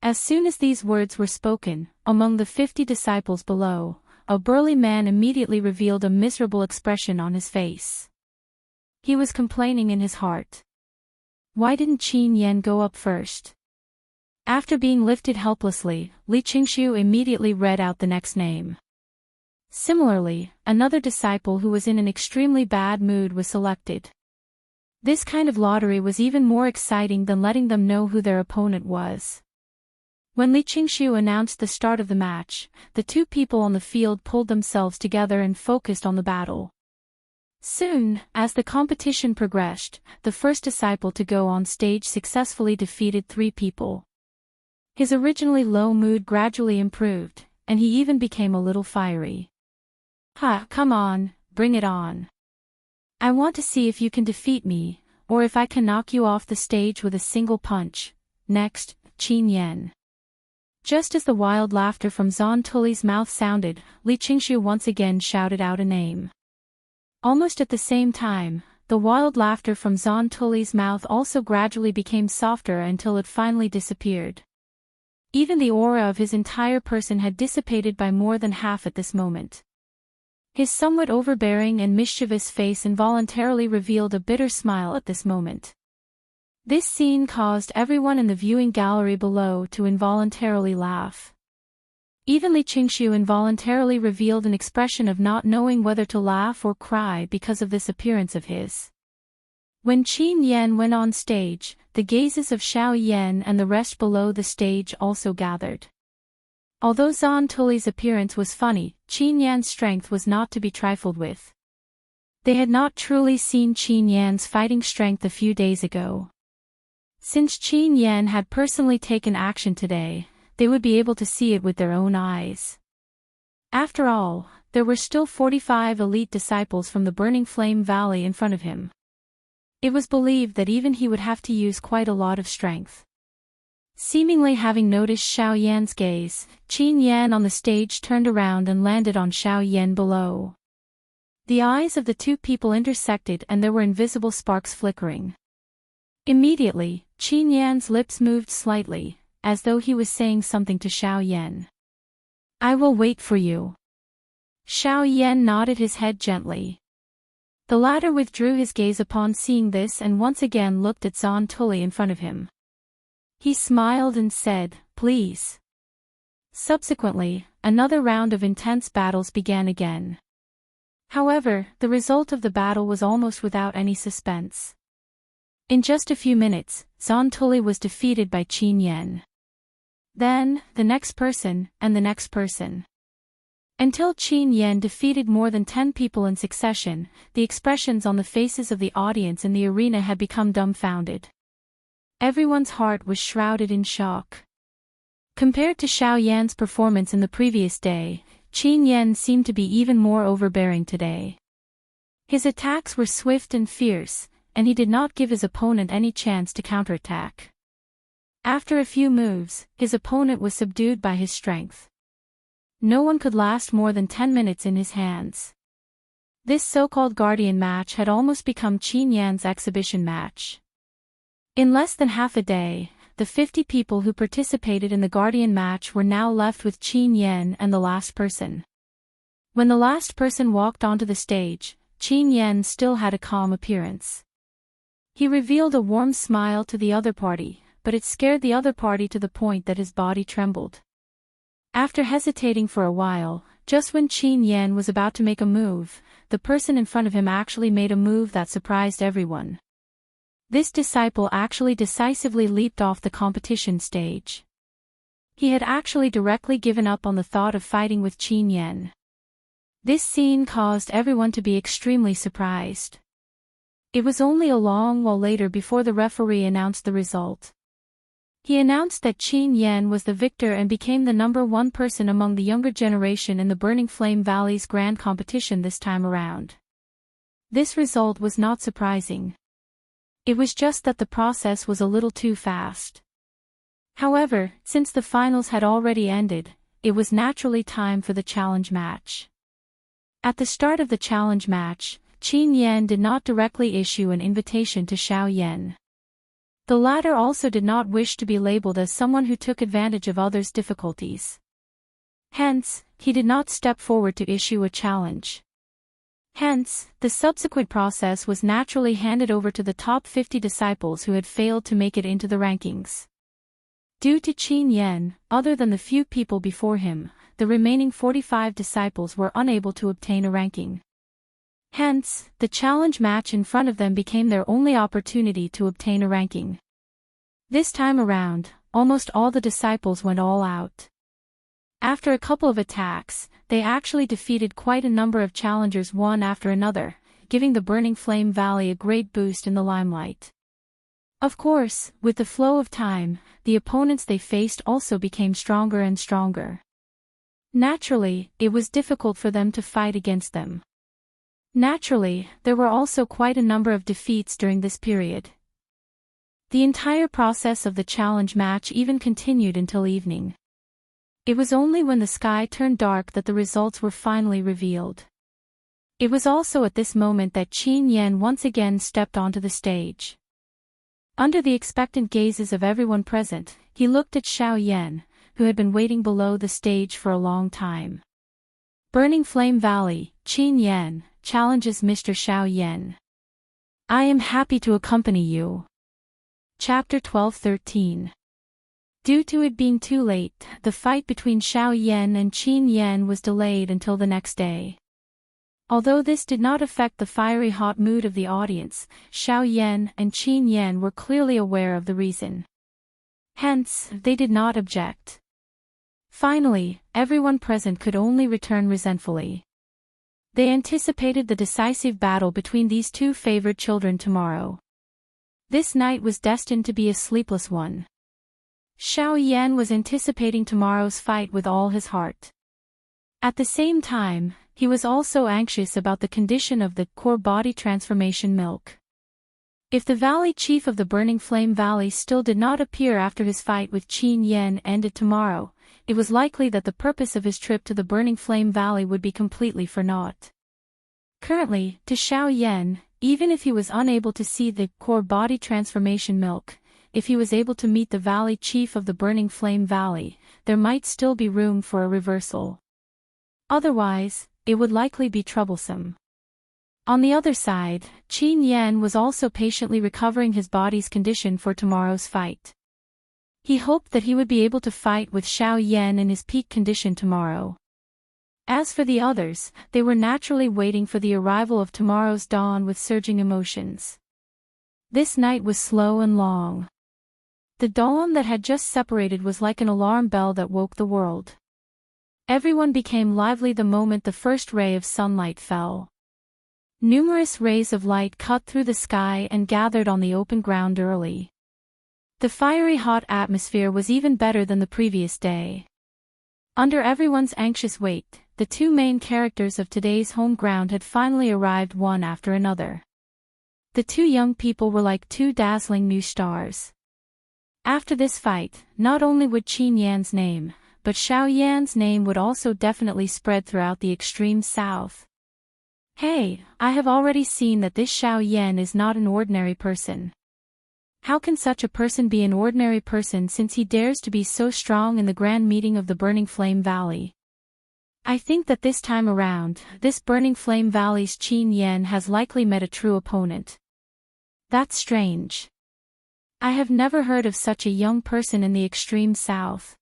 Speaker 1: As soon as these words were spoken, among the 50 disciples below, a burly man immediately revealed a miserable expression on his face. He was complaining in his heart. Why didn't Qin Yan go up first? After being lifted helplessly, Li Qingxiu immediately read out the next name. Similarly, another disciple who was in an extremely bad mood was selected. This kind of lottery was even more exciting than letting them know who their opponent was. When Li Qingxiu announced the start of the match, the two people on the field pulled themselves together and focused on the battle. Soon, as the competition progressed, the first disciple to go on stage successfully defeated 3 people. His originally low mood gradually improved, and he even became a little fiery. Come on, bring it on. I want to see if you can defeat me, or if I can knock you off the stage with a single punch. Next, Qin Yan. Just as the wild laughter from Zon Tuli's mouth sounded, Li Qingxiu once again shouted out a name. Almost at the same time, the wild laughter from Zon Tuli's mouth also gradually became softer until it finally disappeared. Even the aura of his entire person had dissipated by more than half at this moment. His somewhat overbearing and mischievous face involuntarily revealed a bitter smile at this moment. This scene caused everyone in the viewing gallery below to involuntarily laugh. Even Li Qingxiu involuntarily revealed an expression of not knowing whether to laugh or cry because of this appearance of his. When Qin Yan went on stage, the gazes of Xiao Yan and the rest below the stage also gathered. Although Zhan Tuli's appearance was funny, Qin Yan's strength was not to be trifled with. They had not truly seen Qin Yan's fighting strength a few days ago. Since Qin Yan had personally taken action today, they would be able to see it with their own eyes. After all, there were still 45 elite disciples from the Burning Flame Valley in front of him. It was believed that even he would have to use quite a lot of strength. Seemingly having noticed Xiao Yan's gaze, Qin Yan on the stage turned around and landed on Xiao Yan below. The eyes of the two people intersected and there were invisible sparks flickering. Immediately, Qin Yan's lips moved slightly, as though he was saying something to Xiao Yan. "I will wait for you." Xiao Yan nodded his head gently. The latter withdrew his gaze upon seeing this and once again looked at Zhan Tuli in front of him. He smiled and said, "Please." Subsequently, another round of intense battles began again. However, the result of the battle was almost without any suspense. In just a few minutes, Zhan Tuli was defeated by Qin Yan. Then, the next person, and the next person. Until Qin Yan defeated more than 10 people in succession, the expressions on the faces of the audience in the arena had become dumbfounded. Everyone's heart was shrouded in shock. Compared to Xiao Yan's performance in the previous day, Qin Yan seemed to be even more overbearing today. His attacks were swift and fierce, and he did not give his opponent any chance to counterattack. After a few moves, his opponent was subdued by his strength. No one could last more than 10 minutes in his hands. This so-called Guardian match had almost become Qin Yan's exhibition match. In less than half a day, the 50 people who participated in the Guardian match were now left with Qin Yan and the last person. When the last person walked onto the stage, Qin Yan still had a calm appearance. He revealed a warm smile to the other party, but it scared the other party to the point that his body trembled. After hesitating for a while, just when Qin Yan was about to make a move, the person in front of him actually made a move that surprised everyone. This disciple actually decisively leaped off the competition stage. He had actually directly given up on the thought of fighting with Qin Yan. This scene caused everyone to be extremely surprised. It was only a long while later before the referee announced the result. He announced that Qin Yan was the victor and became the #1 person among the younger generation in the Burning Flame Valley's grand competition this time around. This result was not surprising. It was just that the process was a little too fast. However, since the finals had already ended, it was naturally time for the challenge match. At the start of the challenge match, Qin Yan did not directly issue an invitation to Xiao Yan. The latter also did not wish to be labeled as someone who took advantage of others' difficulties. Hence, he did not step forward to issue a challenge. Hence, the subsequent process was naturally handed over to the top 50 disciples who had failed to make it into the rankings. Due to Qin Yan, other than the few people before him, the remaining 45 disciples were unable to obtain a ranking. Hence, the challenge match in front of them became their only opportunity to obtain a ranking. This time around, almost all the disciples went all out. After a couple of attacks, they actually defeated quite a number of challengers one after another, giving the Burning Flame Valley a great boost in the limelight. Of course, with the flow of time, the opponents they faced also became stronger and stronger. Naturally, it was difficult for them to fight against them. Naturally, there were also quite a number of defeats during this period. The entire process of the challenge match even continued until evening. It was only when the sky turned dark that the results were finally revealed. It was also at this moment that Qin Yan once again stepped onto the stage. Under the expectant gazes of everyone present, he looked at Xiao Yan, who had been waiting below the stage for a long time. Burning Flame Valley, Qin Yan challenges Mr. Xiao Yan. I am happy to accompany you. Chapter 12-13. Due to it being too late, the fight between Xiao Yan and Qin Yan was delayed until the next day. Although this did not affect the fiery hot mood of the audience, Xiao Yan and Qin Yan were clearly aware of the reason. Hence, they did not object. Finally, everyone present could only return resentfully. They anticipated the decisive battle between these two favored children tomorrow. This night was destined to be a sleepless one. Xiao Yan was anticipating tomorrow's fight with all his heart. At the same time, he was also anxious about the condition of the core body transformation milk. If the valley chief of the Burning Flame Valley still did not appear after his fight with Qin Yan ended tomorrow, it was likely that the purpose of his trip to the Burning Flame Valley would be completely for naught. Currently, to Xiao Yan, even if he was unable to see the core body transformation milk, if he was able to meet the valley chief of the Burning Flame Valley, there might still be room for a reversal. Otherwise, it would likely be troublesome. On the other side, Qin Yan was also patiently recovering his body's condition for tomorrow's fight. He hoped that he would be able to fight with Xiao Yan in his peak condition tomorrow. As for the others, they were naturally waiting for the arrival of tomorrow's dawn with surging emotions. This night was slow and long. The dawn that had just separated was like an alarm bell that woke the world. Everyone became lively the moment the first ray of sunlight fell. Numerous rays of light cut through the sky and gathered on the open ground early. The fiery hot atmosphere was even better than the previous day. Under everyone's anxious wait, the two main characters of today's home ground had finally arrived one after another. The two young people were like two dazzling new stars. After this fight, not only would Qin Yan's name, but Xiao Yan's name would also definitely spread throughout the extreme south. Hey, I have already seen that this Xiao Yan is not an ordinary person. How can such a person be an ordinary person since he dares to be so strong in the grand meeting of the Burning Flame Valley? I think that this time around, this Burning Flame Valley's Qin Yan has likely met a true opponent. That's strange. I have never heard of such a young person in the extreme south.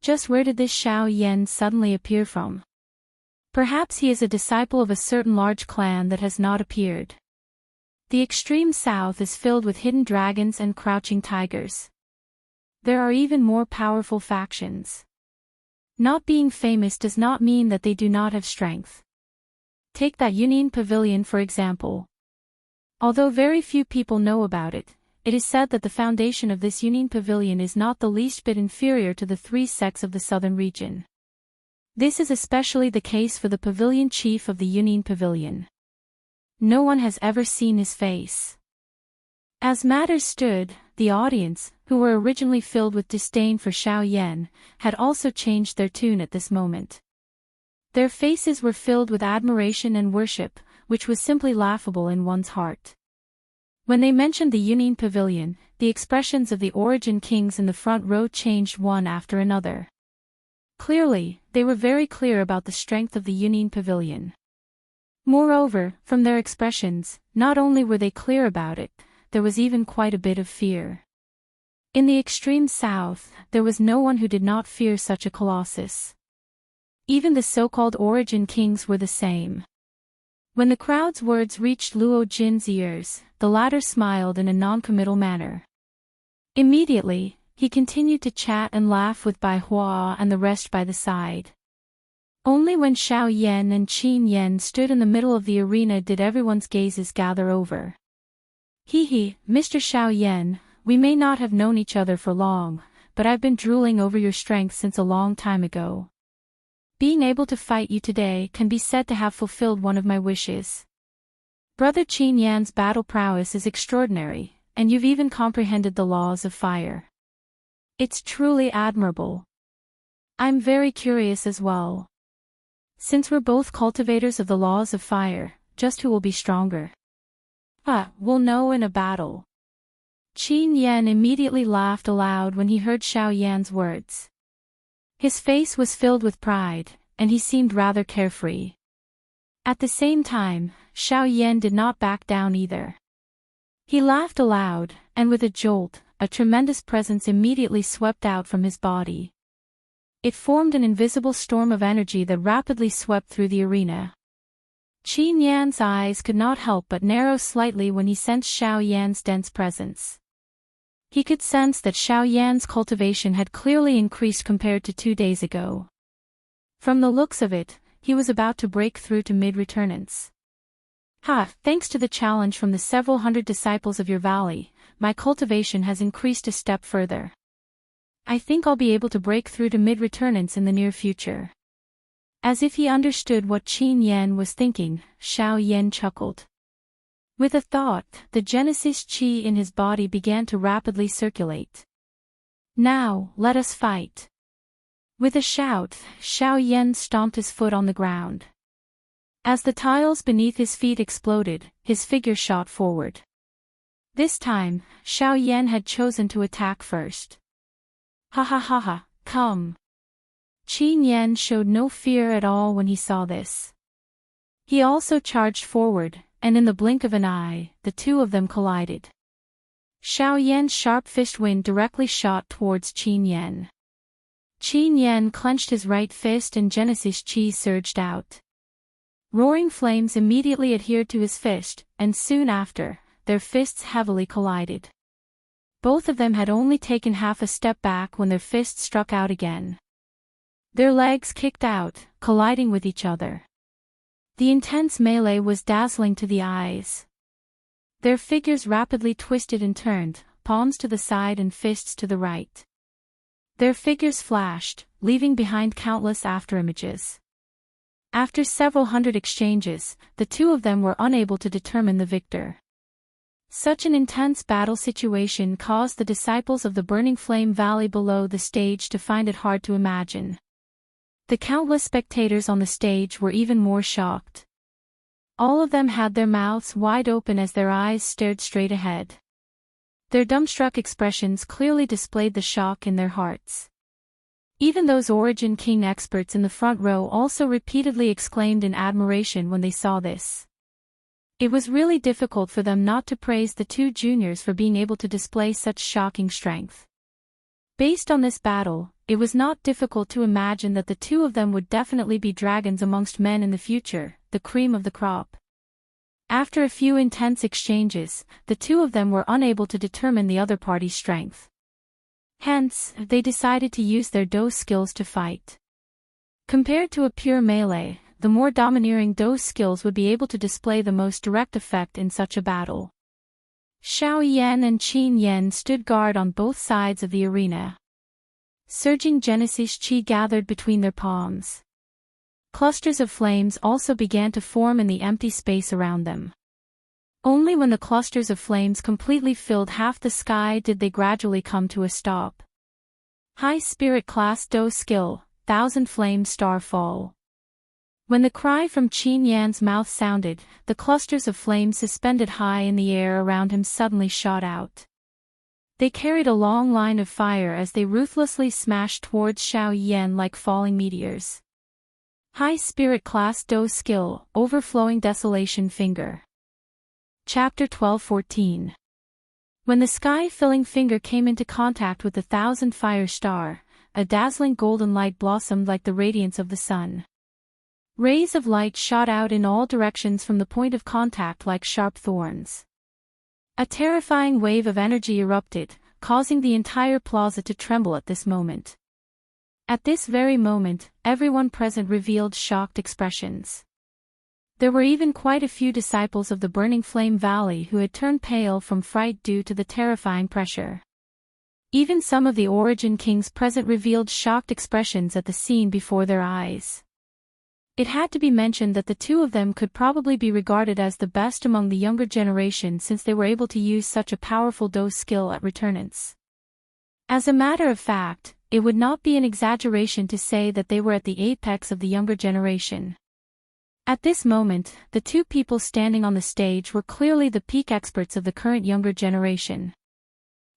Speaker 1: Just where did this Xiao Yan suddenly appear from? Perhaps he is a disciple of a certain large clan that has not appeared. The extreme south is filled with hidden dragons and crouching tigers. There are even more powerful factions. Not being famous does not mean that they do not have strength. Take that Union Pavilion for example. Although very few people know about it, it is said that the foundation of this Union Pavilion is not the least bit inferior to the three sects of the southern region. This is especially the case for the pavilion chief of the Union Pavilion. No one has ever seen his face. As matters stood, the audience, who were originally filled with disdain for Xiao Yan, had also changed their tune at this moment. Their faces were filled with admiration and worship, which was simply laughable in one's heart. When they mentioned the Union Pavilion, the expressions of the Origin Kings in the front row changed one after another. Clearly, they were very clear about the strength of the Union Pavilion. Moreover, from their expressions, not only were they clear about it, there was even quite a bit of fear. In the extreme south, there was no one who did not fear such a colossus. Even the so-called Origin Kings were the same. When the crowd's words reached Luo Jin's ears, the latter smiled in a non-committal manner. Immediately, he continued to chat and laugh with Bai Hua and the rest by the side. Only when Xiao Yan and Qin Yan stood in the middle of the arena did everyone's gazes gather over. Mr. Xiao Yan, we may not have known each other for long, but I've been drooling over your strength since a long time ago. Being able to fight you today can be said to have fulfilled one of my wishes. Brother Qin Yan's battle prowess is extraordinary, and you've even comprehended the laws of fire. It's truly admirable. I'm very curious as well. Since we're both cultivators of the laws of fire, just who will be stronger? We'll know in a battle. Qin Yan immediately laughed aloud when he heard Xiao Yan's words. His face was filled with pride, and he seemed rather carefree. At the same time, Xiao Yan did not back down either. He laughed aloud, and with a jolt, a tremendous presence immediately swept out from his body. It formed an invisible storm of energy that rapidly swept through the arena. Qin Yan's eyes could not help but narrow slightly when he sensed Xiao Yan's dense presence. He could sense that Xiao Yan's cultivation had clearly increased compared to 2 days ago. From the looks of it, he was about to break through to mid-returnance. Thanks to the challenge from the several hundred disciples of your valley, my cultivation has increased a step further. I think I'll be able to break through to mid-returnance in the near future. As if he understood what Qin Yan was thinking, Xiao Yan chuckled. With a thought, the Genesis Qi in his body began to rapidly circulate. Now, let us fight. With a shout, Xiao Yan stomped his foot on the ground. As the tiles beneath his feet exploded, his figure shot forward. This time, Xiao Yan had chosen to attack first. Ha, come. Qin Yan showed no fear at all when he saw this. He also charged forward, and in the blink of an eye, the two of them collided. Xiao Yan's sharp fist wind directly shot towards Qin Yan. Qin Yan clenched his right fist and Genesis Qi surged out. Roaring flames immediately adhered to his fist, and soon after, their fists heavily collided. Both of them had only taken half a step back when their fists struck out again. Their legs kicked out, colliding with each other. The intense melee was dazzling to the eyes. Their figures rapidly twisted and turned, palms to the side and fists to the right. Their figures flashed, leaving behind countless afterimages. After several hundred exchanges, the two of them were unable to determine the victor. Such an intense battle situation caused the disciples of the Burning Flame Valley below the stage to find it hard to imagine. The countless spectators on the stage were even more shocked. All of them had their mouths wide open as their eyes stared straight ahead. Their dumbstruck expressions clearly displayed the shock in their hearts. Even those Origin King experts in the front row also repeatedly exclaimed in admiration when they saw this. It was really difficult for them not to praise the two juniors for being able to display such shocking strength. Based on this battle, it was not difficult to imagine that the two of them would definitely be dragons amongst men in the future, the cream of the crop. After a few intense exchanges, the two of them were unable to determine the other party's strength. Hence, they decided to use their dose skills to fight. Compared to a pure melee, the more domineering dose skills would be able to display the most direct effect in such a battle. Xiao Yan and Qin Yan stood guard on both sides of the arena. Surging Genesis Qi gathered between their palms. Clusters of flames also began to form in the empty space around them. Only when the clusters of flames completely filled half the sky did they gradually come to a stop. High Spirit Class Dose Skill, 1000 Flame Star Fall. When the cry from Qin Yan's mouth sounded, the clusters of flames suspended high in the air around him suddenly shot out. They carried a long line of fire as they ruthlessly smashed towards Xiao Yan like falling meteors. High Spirit Class Dose Skill, Overflowing Desolation Finger. Chapter 12-14. When the sky-filling finger came into contact with the 1000 fire star, a dazzling golden light blossomed like the radiance of the sun. Rays of light shot out in all directions from the point of contact like sharp thorns. A terrifying wave of energy erupted, causing the entire plaza to tremble at this moment. At this very moment, everyone present revealed shocked expressions. There were even quite a few disciples of the Burning Flame Valley who had turned pale from fright due to the terrifying pressure. Even some of the Origin Kings present revealed shocked expressions at the scene before their eyes. It had to be mentioned that the two of them could probably be regarded as the best among the younger generation since they were able to use such a powerful dose skill at returnance. As a matter of fact, it would not be an exaggeration to say that they were at the apex of the younger generation. At this moment, the two people standing on the stage were clearly the peak experts of the current younger generation.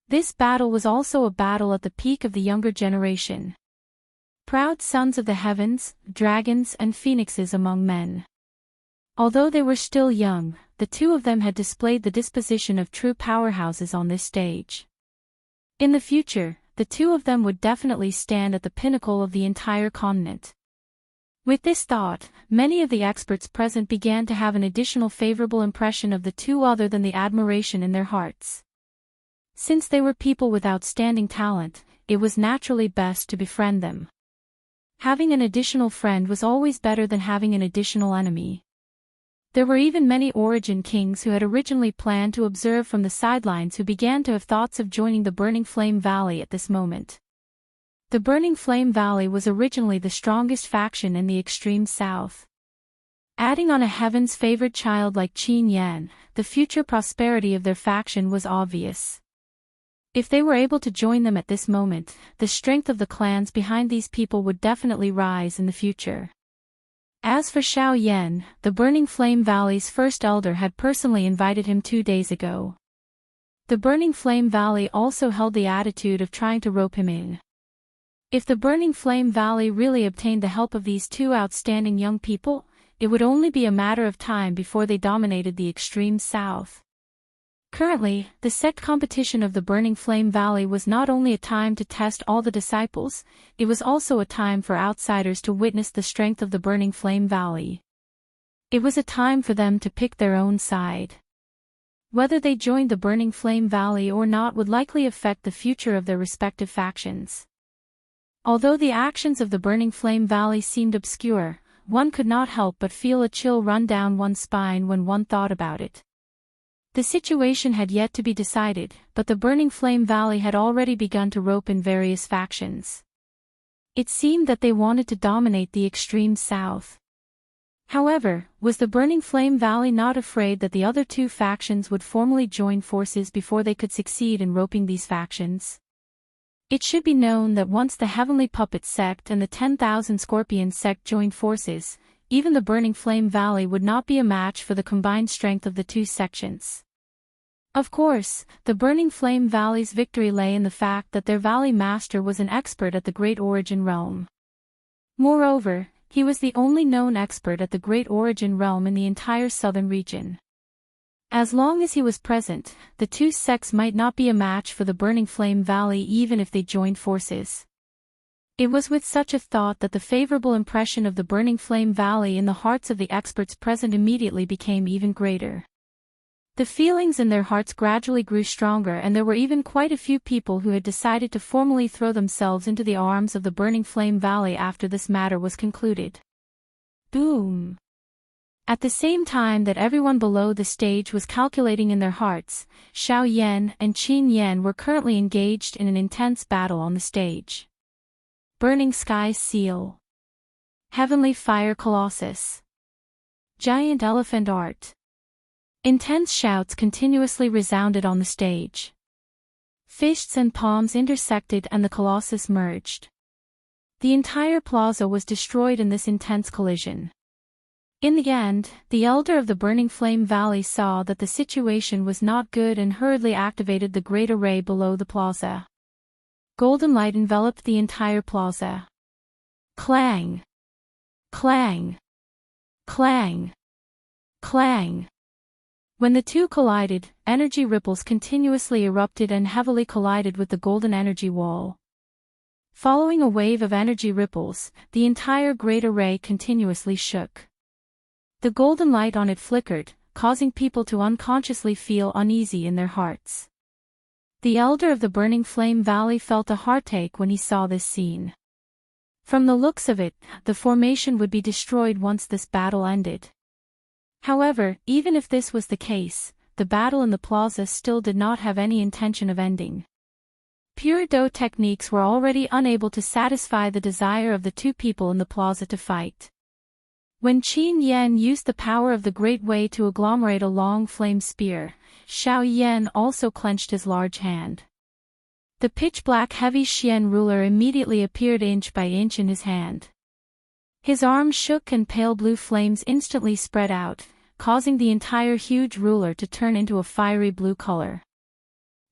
Speaker 1: This battle was also a battle at the peak of the younger generation. Proud sons of the heavens, dragons and phoenixes among men. Although they were still young, the two of them had displayed the disposition of true powerhouses on this stage. In the future, the two of them would definitely stand at the pinnacle of the entire continent. With this thought, many of the experts present began to have an additional favorable impression of the two other than the admiration in their hearts. Since they were people with outstanding talent, it was naturally best to befriend them. Having an additional friend was always better than having an additional enemy. There were even many Origin kings who had originally planned to observe from the sidelines who began to have thoughts of joining the Burning Flame Valley at this moment. The Burning Flame Valley was originally the strongest faction in the extreme south. Adding on a heaven's favored child like Qin Yan, the future prosperity of their faction was obvious. If they were able to join them at this moment, the strength of the clans behind these people would definitely rise in the future. As for Xiao Yan, the Burning Flame Valley's first elder had personally invited him 2 days ago. The Burning Flame Valley also held the attitude of trying to rope him in. If the Burning Flame Valley really obtained the help of these two outstanding young people, it would only be a matter of time before they dominated the extreme south. Currently, the sect competition of the Burning Flame Valley was not only a time to test all the disciples, it was also a time for outsiders to witness the strength of the Burning Flame Valley. It was a time for them to pick their own side. Whether they joined the Burning Flame Valley or not would likely affect the future of their respective factions. Although the actions of the Burning Flame Valley seemed obscure, one could not help but feel a chill run down one's spine when one thought about it. The situation had yet to be decided, but the Burning Flame Valley had already begun to rope in various factions. It seemed that they wanted to dominate the extreme south. However, was the Burning Flame Valley not afraid that the other two factions would formally join forces before they could succeed in roping these factions? It should be known that once the Heavenly Puppet sect and the 10,000 Scorpion sect joined forces, even the Burning Flame Valley would not be a match for the combined strength of the two sections. Of course, the Burning Flame Valley's victory lay in the fact that their Valley Master was an expert at the Great Origin Realm. Moreover, he was the only known expert at the Great Origin Realm in the entire southern region. As long as he was present, the two sects might not be a match for the Burning Flame Valley even if they joined forces. It was with such a thought that the favorable impression of the Burning Flame Valley in the hearts of the experts present immediately became even greater. The feelings in their hearts gradually grew stronger, and there were even quite a few people who had decided to formally throw themselves into the arms of the Burning Flame Valley after this matter was concluded. Boom! At the same time that everyone below the stage was calculating in their hearts, Xiao Yan and Qin Yan were currently engaged in an intense battle on the stage. Burning Sky Seal. Heavenly Fire Colossus. Giant Elephant Art. Intense shouts continuously resounded on the stage. Fists and palms intersected and the Colossus merged. The entire plaza was destroyed in this intense collision. In the end, the elder of the Burning Flame Valley saw that the situation was not good and hurriedly activated the great array below the plaza. Golden light enveloped the entire plaza. Clang! Clang! Clang! Clang! When the two collided, energy ripples continuously erupted and heavily collided with the golden energy wall. Following a wave of energy ripples, the entire great array continuously shook. The golden light on it flickered, causing people to unconsciously feel uneasy in their hearts. The elder of the Burning Flame Valley felt a heartache when he saw this scene. From the looks of it, the formation would be destroyed once this battle ended. However, even if this was the case, the battle in the plaza still did not have any intention of ending. Pure Do techniques were already unable to satisfy the desire of the two people in the plaza to fight. When Qin Yan used the power of the Great Way to agglomerate a long flame spear, Xiao Yan also clenched his large hand. The pitch-black heavy Xian ruler immediately appeared inch by inch in his hand. His arms shook and pale blue flames instantly spread out, causing the entire huge ruler to turn into a fiery blue color.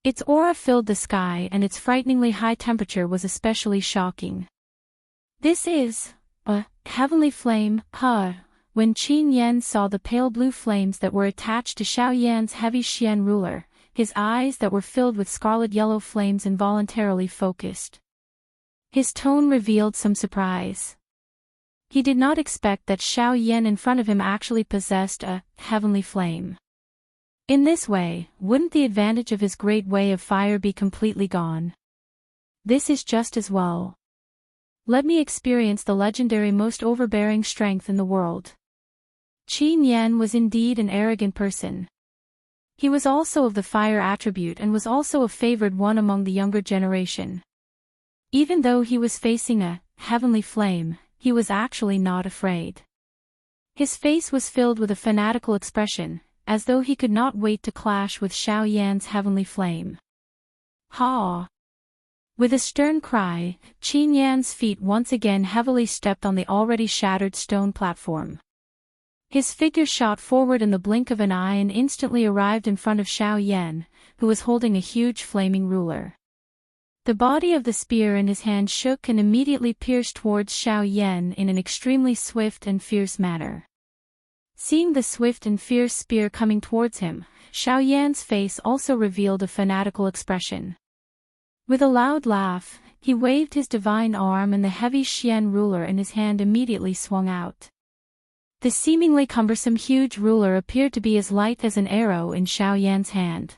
Speaker 1: Its aura filled the sky and its frighteningly high temperature was especially shocking. This is a heavenly flame, huh? When Qin Yan saw the pale blue flames that were attached to Xiao Yan's heavy Xian ruler, his eyes that were filled with scarlet-yellow flames involuntarily focused. His tone revealed some surprise. He did not expect that Xiao Yan in front of him actually possessed a heavenly flame. In this way, wouldn't the advantage of his great way of fire be completely gone? This is just as well. Let me experience the legendary most overbearing strength in the world. Qin Yan was indeed an arrogant person. He was also of the fire attribute and was also a favored one among the younger generation. Even though he was facing a heavenly flame, he was actually not afraid. His face was filled with a fanatical expression, as though he could not wait to clash with Xiao Yan's heavenly flame. Ha! With a stern cry, Qin Yan's feet once again heavily stepped on the already shattered stone platform. His figure shot forward in the blink of an eye and instantly arrived in front of Xiao Yan, who was holding a huge flaming ruler. The body of the spear in his hand shook and immediately pierced towards Xiao Yan in an extremely swift and fierce manner. Seeing the swift and fierce spear coming towards him, Xiao Yan's face also revealed a fanatical expression. With a loud laugh, he waved his divine arm and the heavy Xian ruler in his hand immediately swung out. The seemingly cumbersome huge ruler appeared to be as light as an arrow in Xiao Yan's hand.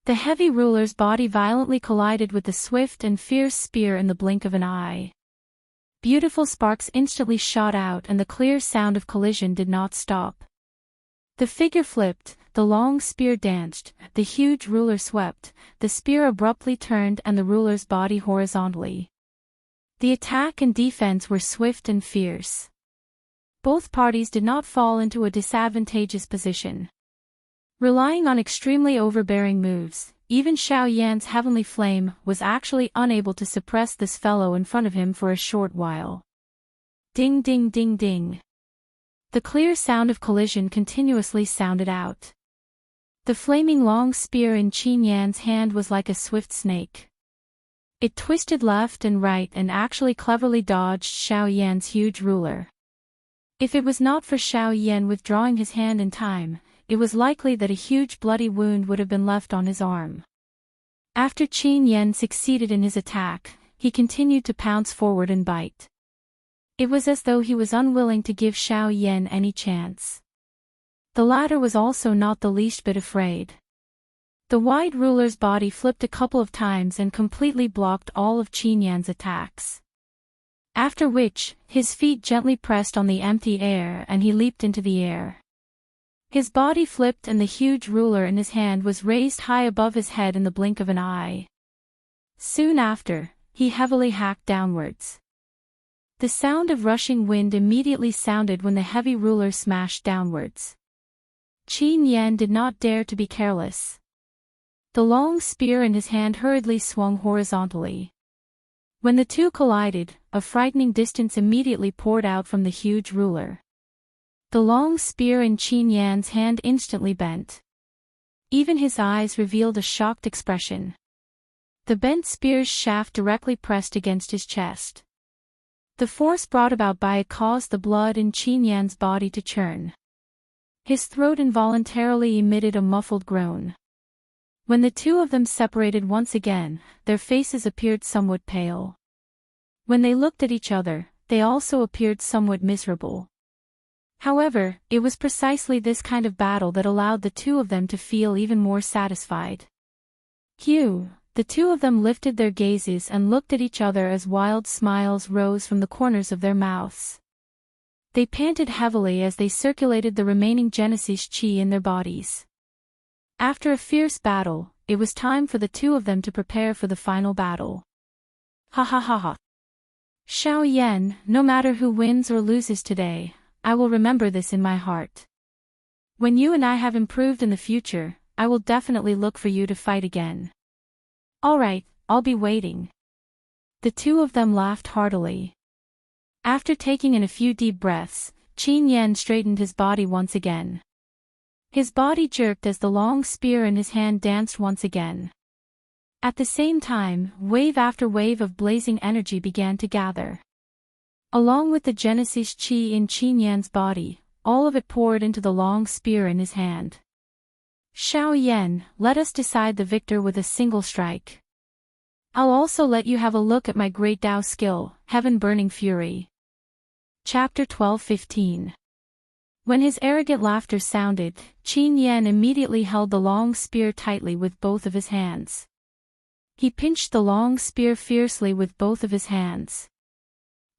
Speaker 1: The heavy ruler's body violently collided with the swift and fierce spear in the blink of an eye. Beautiful sparks instantly shot out and the clear sound of collision did not stop. The figure flipped, the long spear danced, the huge ruler swept, the spear abruptly turned and the ruler's body horizontally. The attack and defense were swift and fierce. Both parties did not fall into a disadvantageous position. Relying on extremely overbearing moves, even Xiao Yan's heavenly flame was actually unable to suppress this fellow in front of him for a short while. Ding ding ding ding. The clear sound of collision continuously sounded out. The flaming long spear in Qin Yan's hand was like a swift snake. It twisted left and right and actually cleverly dodged Xiao Yan's huge ruler. If it was not for Xiao Yan withdrawing his hand in time, it was likely that a huge bloody wound would have been left on his arm. After Qin Yan succeeded in his attack, he continued to pounce forward and bite. It was as though he was unwilling to give Xiao Yan any chance. The latter was also not the least bit afraid. The wide ruler's body flipped a couple of times and completely blocked all of Qin Yan's attacks. After which, his feet gently pressed on the empty air and he leaped into the air. His body flipped and the huge ruler in his hand was raised high above his head in the blink of an eye. Soon after, he heavily hacked downwards. The sound of rushing wind immediately sounded when the heavy ruler smashed downwards. Qin Yan did not dare to be careless. The long spear in his hand hurriedly swung horizontally. When the two collided, a frightening distance immediately poured out from the huge ruler. The long spear in Qin Yan's hand instantly bent. Even his eyes revealed a shocked expression. The bent spear's shaft directly pressed against his chest. The force brought about by it caused the blood in Qin Yan's body to churn. His throat involuntarily emitted a muffled groan. When the two of them separated once again, their faces appeared somewhat pale. When they looked at each other, they also appeared somewhat miserable. However, it was precisely this kind of battle that allowed the two of them to feel even more satisfied. The two of them lifted their gazes and looked at each other as wild smiles rose from the corners of their mouths. They panted heavily as they circulated the remaining Genesis chi in their bodies. After a fierce battle, it was time for the two of them to prepare for the final battle. Ha ha ha ha. Xiao Yan, no matter who wins or loses today, I will remember this in my heart. When you and I have improved in the future, I will definitely look for you to fight again. Alright, I'll be waiting. The two of them laughed heartily. After taking in a few deep breaths, Qin Yan straightened his body once again. His body jerked as the long spear in his hand danced once again. At the same time, wave after wave of blazing energy began to gather. Along with the Genesis chi in Qin Yan's body, all of it poured into the long spear in his hand. Xiao Yan, let us decide the victor with a single strike. I'll also let you have a look at my great Dao skill, Heaven Burning Fury. Chapter 12-15. When his arrogant laughter sounded, Qin Yan immediately held the long spear tightly with both of his hands. He pinched the long spear fiercely with both of his hands.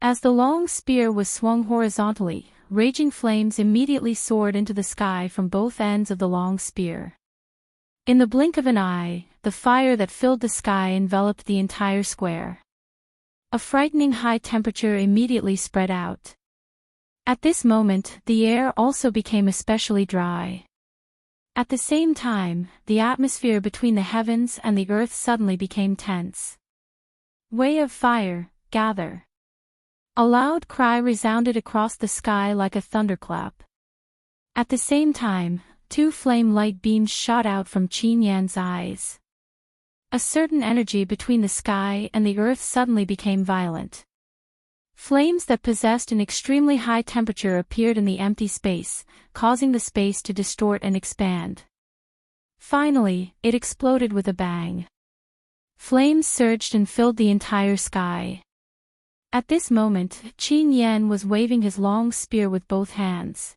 Speaker 1: As the long spear was swung horizontally, raging flames immediately soared into the sky from both ends of the long spear. In the blink of an eye, the fire that filled the sky enveloped the entire square. A frightening high temperature immediately spread out. At this moment, the air also became especially dry. At the same time, the atmosphere between the heavens and the earth suddenly became tense. Way of fire, gather. A loud cry resounded across the sky like a thunderclap. At the same time, two flame light beams shot out from Qin Yan's eyes. A certain energy between the sky and the earth suddenly became violent. Flames that possessed an extremely high temperature appeared in the empty space, causing the space to distort and expand. Finally, it exploded with a bang. Flames surged and filled the entire sky. At this moment, Qin Yan was waving his long spear with both hands.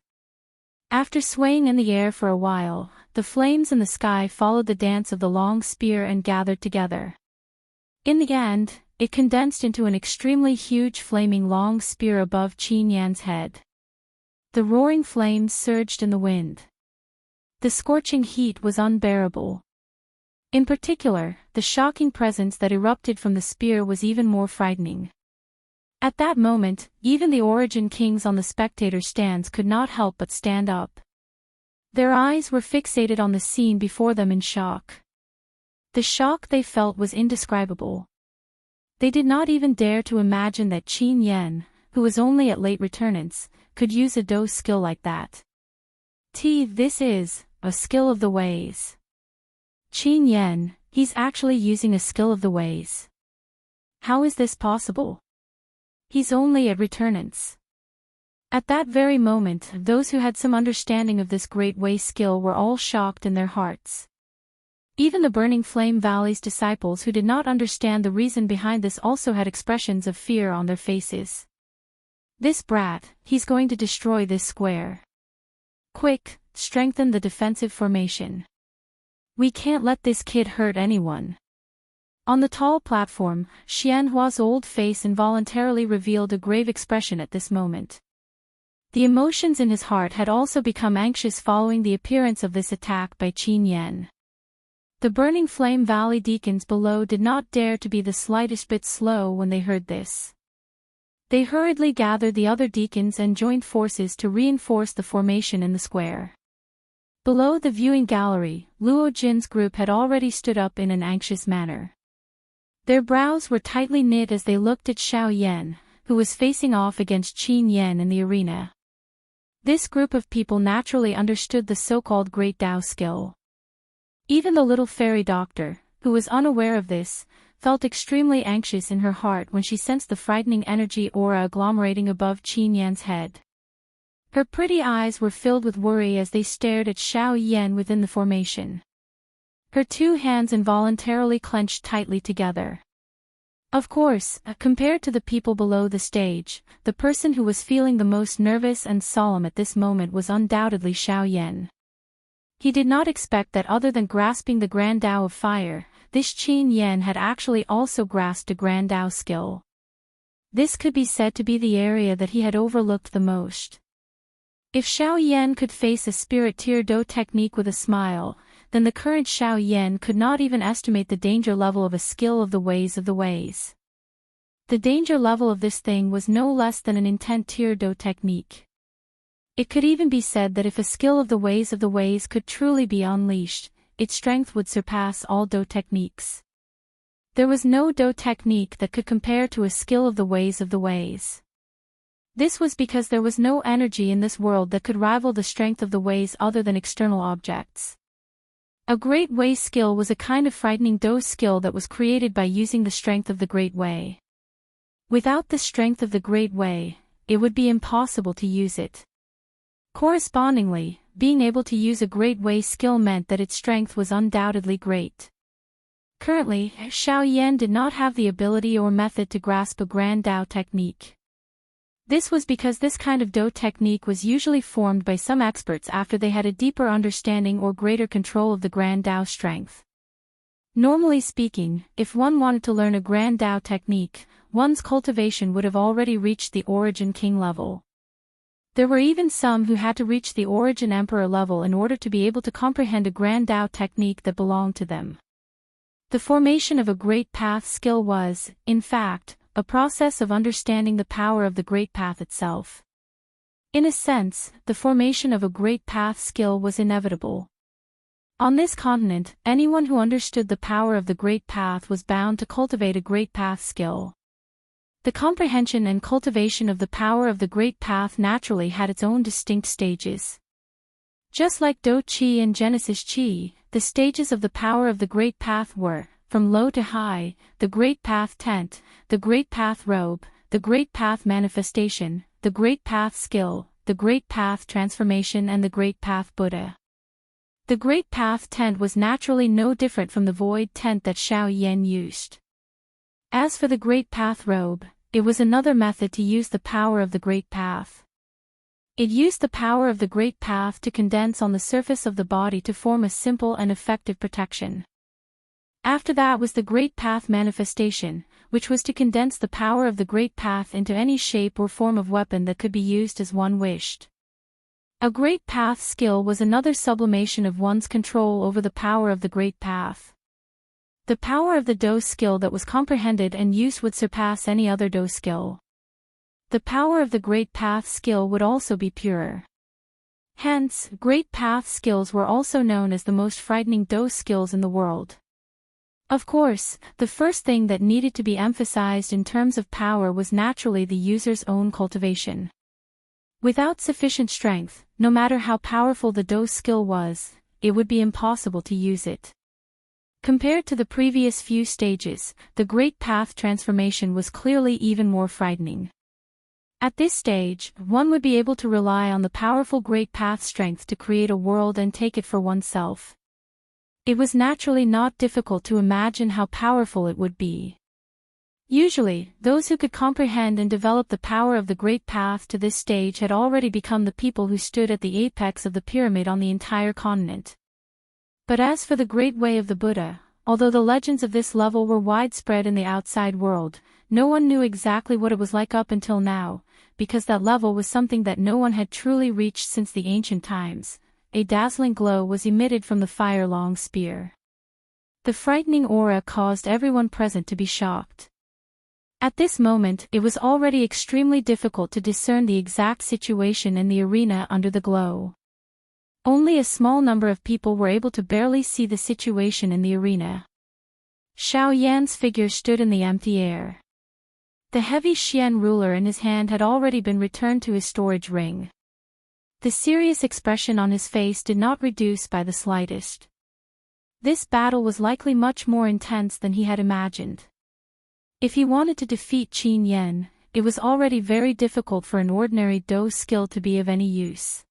Speaker 1: After swaying in the air for a while, the flames in the sky followed the dance of the long spear and gathered together. In the end, it condensed into an extremely huge flaming long spear above Qin Yan's head. The roaring flames surged in the wind. The scorching heat was unbearable. In particular, the shocking presence that erupted from the spear was even more frightening. At that moment, even the Origin Kings on the spectator stands could not help but stand up. Their eyes were fixated on the scene before them in shock. The shock they felt was indescribable. They did not even dare to imagine that Qin Yan, who was only at late returnance, could use a Do skill like that. This is a skill of the ways. Qin Yan, he's actually using a skill of the ways. How is this possible? He's only at returnance. At that very moment, those who had some understanding of this great way skill were all shocked in their hearts. Even the Burning Flame Valley's disciples who did not understand the reason behind this also had expressions of fear on their faces. This brat, he's going to destroy this square. Quick, strengthen the defensive formation. We can't let this kid hurt anyone. On the tall platform, Xianhua's old face involuntarily revealed a grave expression at this moment. The emotions in his heart had also become anxious following the appearance of this attack by Qin Yan. The Burning Flame Valley deacons below did not dare to be the slightest bit slow when they heard this. They hurriedly gathered the other deacons and joined forces to reinforce the formation in the square. Below the viewing gallery, Luo Jin's group had already stood up in an anxious manner. Their brows were tightly knit as they looked at Xiao Yan, who was facing off against Qin Yan in the arena. This group of people naturally understood the so-called Great Tao skill. Even the little fairy doctor, who was unaware of this, felt extremely anxious in her heart when she sensed the frightening energy aura agglomerating above Qin Yan's head. Her pretty eyes were filled with worry as they stared at Xiao Yan within the formation. Her two hands involuntarily clenched tightly together. Of course, compared to the people below the stage, the person who was feeling the most nervous and solemn at this moment was undoubtedly Xiao Yan. He did not expect that other than grasping the Grand Tao of Fire, this Qin Yan had actually also grasped a Grand Tao skill. This could be said to be the area that he had overlooked the most. If Xiao Yan could face a spirit tier Do technique with a smile, then the current Xiao Yan could not even estimate the danger level of a skill of the ways of the ways. The danger level of this thing was no less than an intent tier Do technique. It could even be said that if a skill of the ways could truly be unleashed, its strength would surpass all Do techniques. There was no Do technique that could compare to a skill of the ways. This was because there was no energy in this world that could rival the strength of the ways other than external objects. A Great Way skill was a kind of frightening Do skill that was created by using the strength of the Great Way. Without the strength of the Great Way, it would be impossible to use it. Correspondingly, being able to use a Great Way skill meant that its strength was undoubtedly great. Currently, Xiao Yan did not have the ability or method to grasp a Grand Tao technique. This was because this kind of Do technique was usually formed by some experts after they had a deeper understanding or greater control of the Grand Dao strength. Normally speaking, if one wanted to learn a Grand Dao technique, one's cultivation would have already reached the Origin King level. There were even some who had to reach the Origin Emperor level in order to be able to comprehend a Grand Dao technique that belonged to them. The formation of a Great Path skill was, in fact, a process of understanding the power of the Great Path itself. In a sense, the formation of a Great Path skill was inevitable. On this continent, anyone who understood the power of the Great Path was bound to cultivate a Great Path skill. The comprehension and cultivation of the power of the Great Path naturally had its own distinct stages. Just like Do Qi and Genesis Qi, the stages of the power of the Great Path were, from low to high, the Great Path Tent, the Great Path Robe, the Great Path Manifestation, the Great Path Skill, the Great Path Transformation and the Great Path Buddha. The Great Path Tent was naturally no different from the Void Tent that Xiao Yan used. As for the Great Path Robe, it was another method to use the power of the Great Path. It used the power of the Great Path to condense on the surface of the body to form a simple and effective protection. After that was the Great Path Manifestation, which was to condense the power of the Great Path into any shape or form of weapon that could be used as one wished. A Great Path skill was another sublimation of one's control over the power of the Great Path. The power of the Do skill that was comprehended and used would surpass any other Do skill. The power of the Great Path skill would also be purer. Hence, Great Path skills were also known as the most frightening Do skills in the world. Of course, the first thing that needed to be emphasized in terms of power was naturally the user's own cultivation. Without sufficient strength, no matter how powerful the Do skill was, it would be impossible to use it. Compared to the previous few stages, the Great Path Transformation was clearly even more frightening. At this stage, one would be able to rely on the powerful Great Path strength to create a world and take it for oneself. It was naturally not difficult to imagine how powerful it would be. Usually, those who could comprehend and develop the power of the Great Path to this stage had already become the people who stood at the apex of the pyramid on the entire continent. But as for the Great Way of the Buddha, although the legends of this level were widespread in the outside world, no one knew exactly what it was like up until now, because that level was something that no one had truly reached since the ancient times. A dazzling glow was emitted from the fire-long spear. The frightening aura caused everyone present to be shocked. At this moment, it was already extremely difficult to discern the exact situation in the arena under the glow. Only a small number of people were able to barely see the situation in the arena. Xiao Yan's figure stood in the empty air. The heavy Xian ruler in his hand had already been returned to his storage ring. The serious expression on his face did not reduce by the slightest. This battle was likely much more intense than he had imagined. If he wanted to defeat Qin Yan, it was already very difficult for an ordinary Do skill to be of any use.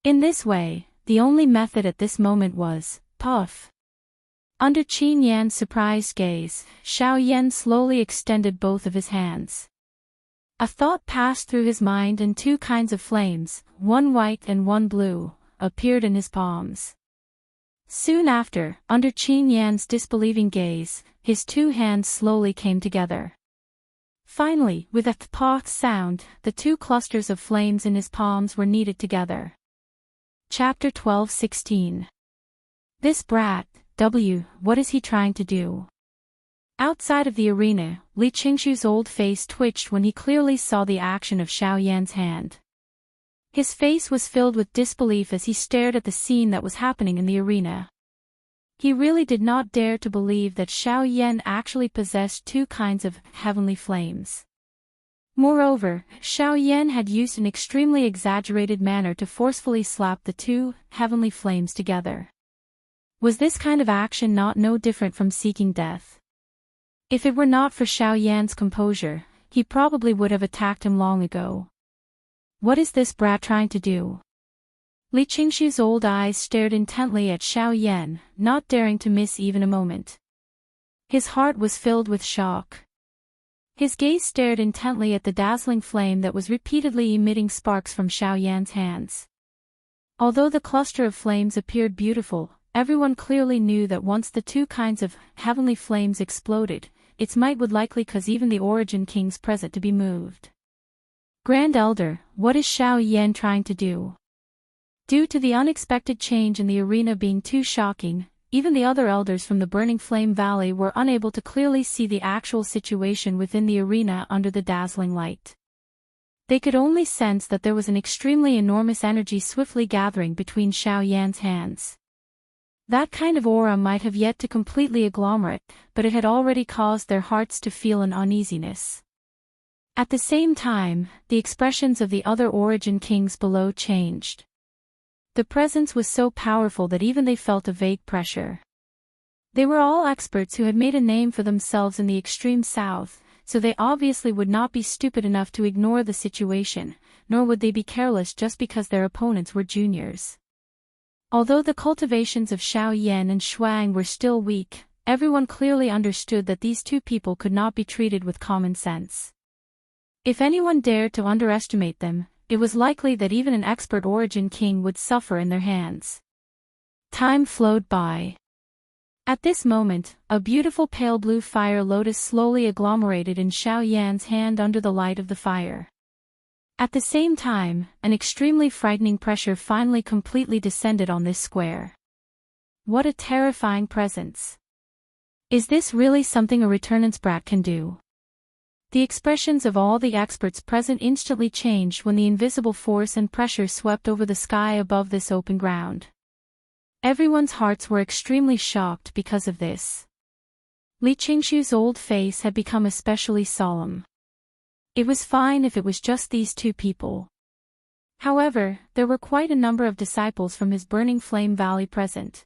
Speaker 1: In this way, the only method at this moment was, puff. Under Qin Yan's surprised gaze, Xiao Yan slowly extended both of his hands. A thought passed through his mind and two kinds of flames, one white and one blue, appeared in his palms. Soon after, under Qin Yan's disbelieving gaze, his two hands slowly came together. Finally, with a thpoth sound, the two clusters of flames in his palms were kneaded together. Chapter 12:16. This brat, what is he trying to do? Outside of the arena, Li Qingshu's old face twitched when he clearly saw the action of Xiao Yan's hand. His face was filled with disbelief as he stared at the scene that was happening in the arena. He really did not dare to believe that Xiao Yan actually possessed two kinds of heavenly flames. Moreover, Xiao Yan had used an extremely exaggerated manner to forcefully slap the two heavenly flames together. Was this kind of action not no different from seeking death? If it were not for Xiao Yan's composure, he probably would have attacked him long ago. What is this brat trying to do? Li Qingshu's old eyes stared intently at Xiao Yan, not daring to miss even a moment. His heart was filled with shock. His gaze stared intently at the dazzling flame that was repeatedly emitting sparks from Xiao Yan's hands. Although the cluster of flames appeared beautiful, everyone clearly knew that once the two kinds of heavenly flames exploded, its might would likely cause even the Origin Kings present to be moved. Grand Elder, what is Xiao Yan trying to do? Due to the unexpected change in the arena being too shocking, even the other elders from the Burning Flame Valley were unable to clearly see the actual situation within the arena under the dazzling light. They could only sense that there was an extremely enormous energy swiftly gathering between Xiao Yan's hands. That kind of aura might have yet to completely agglomerate, but it had already caused their hearts to feel an uneasiness. At the same time, the expressions of the other Origin Kings below changed. The presence was so powerful that even they felt a vague pressure. They were all experts who had made a name for themselves in the extreme south, so they obviously would not be stupid enough to ignore the situation, nor would they be careless just because their opponents were juniors. Although the cultivations of Xiao Yan and Shuang were still weak, everyone clearly understood that these two people could not be treated with common sense. If anyone dared to underestimate them, it was likely that even an expert Origin King would suffer in their hands. Time flowed by. At this moment, a beautiful pale blue fire lotus slowly agglomerated in Xiao Yan's hand under the light of the fire. At the same time, an extremely frightening pressure finally completely descended on this square. What a terrifying presence. Is this really something a returnance brat can do? The expressions of all the experts present instantly changed when the invisible force and pressure swept over the sky above this open ground. Everyone's hearts were extremely shocked because of this. Li Qingshu's old face had become especially solemn. It was fine if it was just these two people. However, there were quite a number of disciples from his Burning Flame Valley present.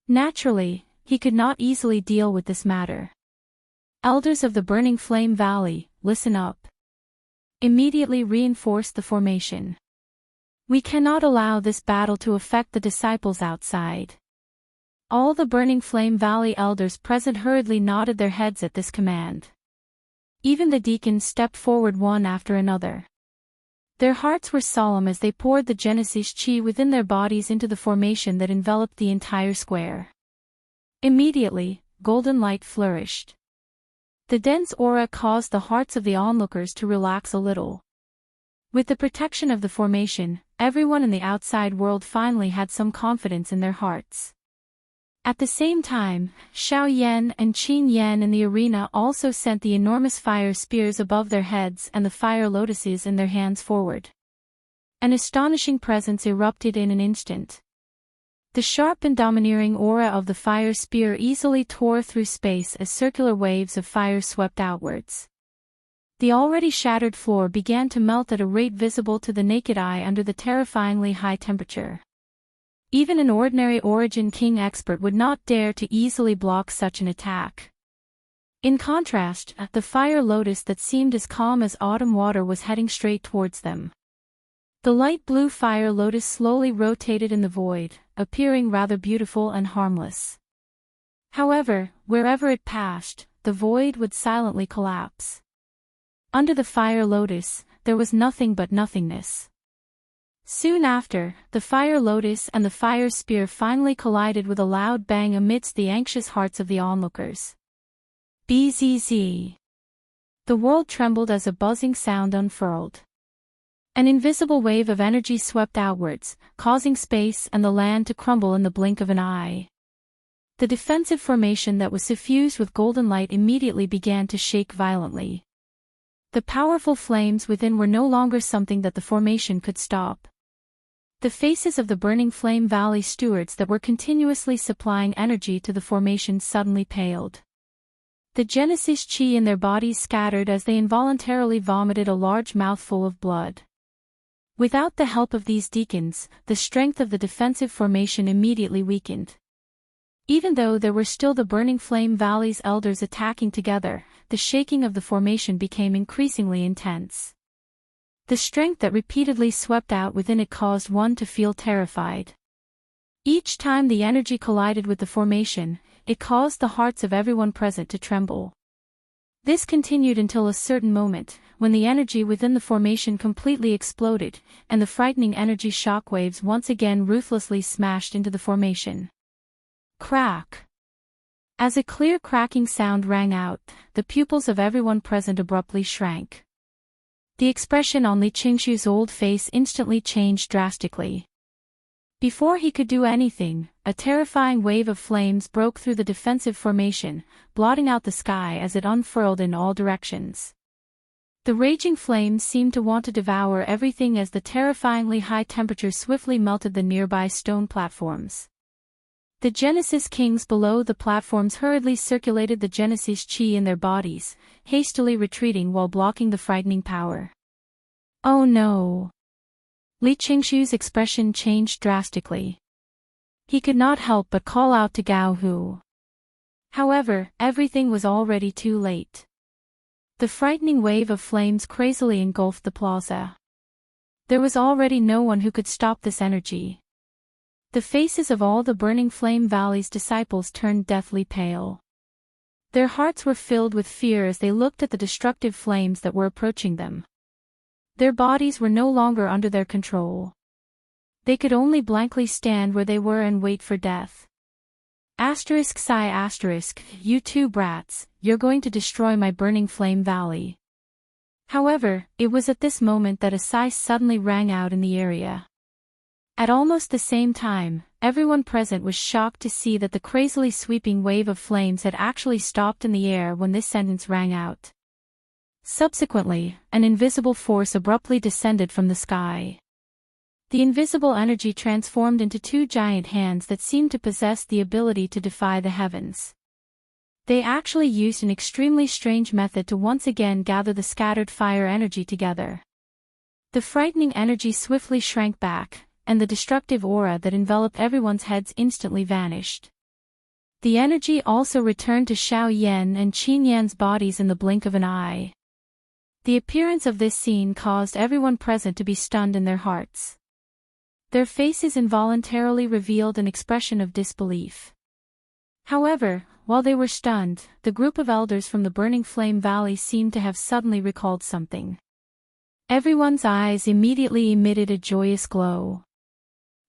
Speaker 1: Naturally, he could not easily deal with this matter. Elders of the Burning Flame Valley, listen up. Immediately reinforce the formation. We cannot allow this battle to affect the disciples outside. All the Burning Flame Valley elders present hurriedly nodded their heads at this command. Even the deacons stepped forward one after another. Their hearts were solemn as they poured the Genesis Chi within their bodies into the formation that enveloped the entire square. Immediately, golden light flourished. The dense aura caused the hearts of the onlookers to relax a little. With the protection of the formation, everyone in the outside world finally had some confidence in their hearts. At the same time, Xiao Yan and Qin Yan in the arena also sent the enormous fire spears above their heads and the fire lotuses in their hands forward. An astonishing presence erupted in an instant. The sharp and domineering aura of the fire spear easily tore through space as circular waves of fire swept outwards. The already shattered floor began to melt at a rate visible to the naked eye under the terrifyingly high temperature. Even an ordinary Origin King expert would not dare to easily block such an attack. In contrast, the fire lotus that seemed as calm as autumn water was heading straight towards them. The light blue fire lotus slowly rotated in the void, appearing rather beautiful and harmless. However, wherever it passed, the void would silently collapse. Under the fire lotus, there was nothing but nothingness. Soon after, the fire lotus and the fire spear finally collided with a loud bang amidst the anxious hearts of the onlookers. Bzz. The world trembled as a buzzing sound unfurled. An invisible wave of energy swept outwards, causing space and the land to crumble in the blink of an eye. The defensive formation that was suffused with golden light immediately began to shake violently. The powerful flames within were no longer something that the formation could stop. The faces of the Burning Flame Valley stewards that were continuously supplying energy to the formation suddenly paled. The Genesis Chi in their bodies scattered as they involuntarily vomited a large mouthful of blood. Without the help of these deacons, the strength of the defensive formation immediately weakened. Even though there were still the Burning Flame Valley's elders attacking together, the shaking of the formation became increasingly intense. The strength that repeatedly swept out within it caused one to feel terrified. Each time the energy collided with the formation, it caused the hearts of everyone present to tremble. This continued until a certain moment, when the energy within the formation completely exploded, and the frightening energy shockwaves once again ruthlessly smashed into the formation. Crack! As a clear cracking sound rang out, the pupils of everyone present abruptly shrank. The expression on Li Qingshu's old face instantly changed drastically. Before he could do anything, a terrifying wave of flames broke through the defensive formation, blotting out the sky as it unfurled in all directions. The raging flames seemed to want to devour everything as the terrifyingly high temperature swiftly melted the nearby stone platforms. The Genesis kings below the platforms hurriedly circulated the Genesis chi in their bodies, hastily retreating while blocking the frightening power. Oh no! Li Qingshu's expression changed drastically. He could not help but call out to Gao Hu. However, everything was already too late. The frightening wave of flames crazily engulfed the plaza. There was already no one who could stop this energy. The faces of all the Burning Flame Valley's disciples turned deathly pale. Their hearts were filled with fear as they looked at the destructive flames that were approaching them. Their bodies were no longer under their control. They could only blankly stand where they were and wait for death. ****, you two brats, you're going to destroy my Burning Flame Valley. However, it was at this moment that a sigh suddenly rang out in the area. At almost the same time, everyone present was shocked to see that the crazily sweeping wave of flames had actually stopped in the air when this sentence rang out. Subsequently, an invisible force abruptly descended from the sky. The invisible energy transformed into two giant hands that seemed to possess the ability to defy the heavens. They actually used an extremely strange method to once again gather the scattered fire energy together. The frightening energy swiftly shrank back, and the destructive aura that enveloped everyone's heads instantly vanished. The energy also returned to Xiao Yan and Qin Yan's bodies in the blink of an eye. The appearance of this scene caused everyone present to be stunned in their hearts. Their faces involuntarily revealed an expression of disbelief. However, while they were stunned, the group of elders from the Burning Flame Valley seemed to have suddenly recalled something. Everyone's eyes immediately emitted a joyous glow.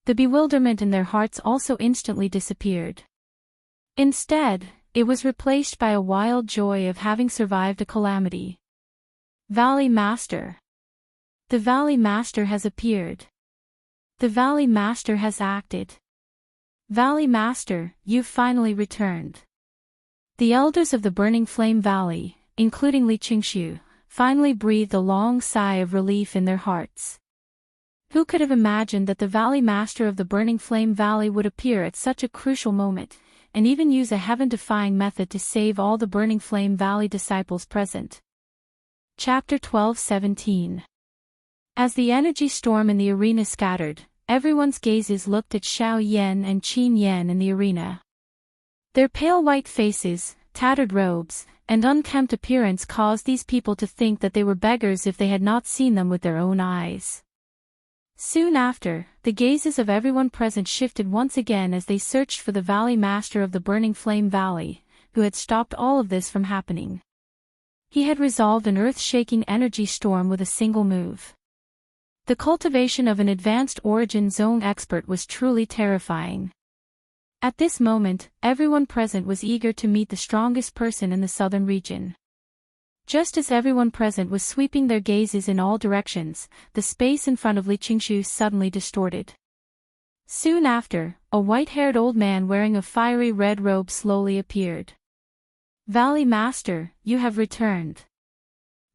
Speaker 1: The bewilderment in their hearts also instantly disappeared. Instead, it was replaced by a wild joy of having survived a calamity. Valley Master. The Valley Master has appeared. The Valley Master has acted. Valley Master, you've finally returned. The elders of the Burning Flame Valley, including Li Qingshu, finally breathed a long sigh of relief in their hearts. Who could have imagined that the Valley Master of the Burning Flame Valley would appear at such a crucial moment, and even use a heaven-defying method to save all the Burning Flame Valley disciples present? Chapter 12:17. As the energy storm in the arena scattered, everyone's gazes looked at Xiao Yan and Qin Yan in the arena. Their pale white faces, tattered robes, and unkempt appearance caused these people to think that they were beggars if they had not seen them with their own eyes. Soon after, the gazes of everyone present shifted once again as they searched for the Valley Master of the Burning Flame Valley, who had stopped all of this from happening. He had resolved an earth-shaking energy storm with a single move. The cultivation of an advanced origin zone expert was truly terrifying. At this moment, everyone present was eager to meet the strongest person in the southern region. Just as everyone present was sweeping their gazes in all directions, the space in front of Li Qingshu suddenly distorted. Soon after, a white-haired old man wearing a fiery red robe slowly appeared. Valley Master, you have returned.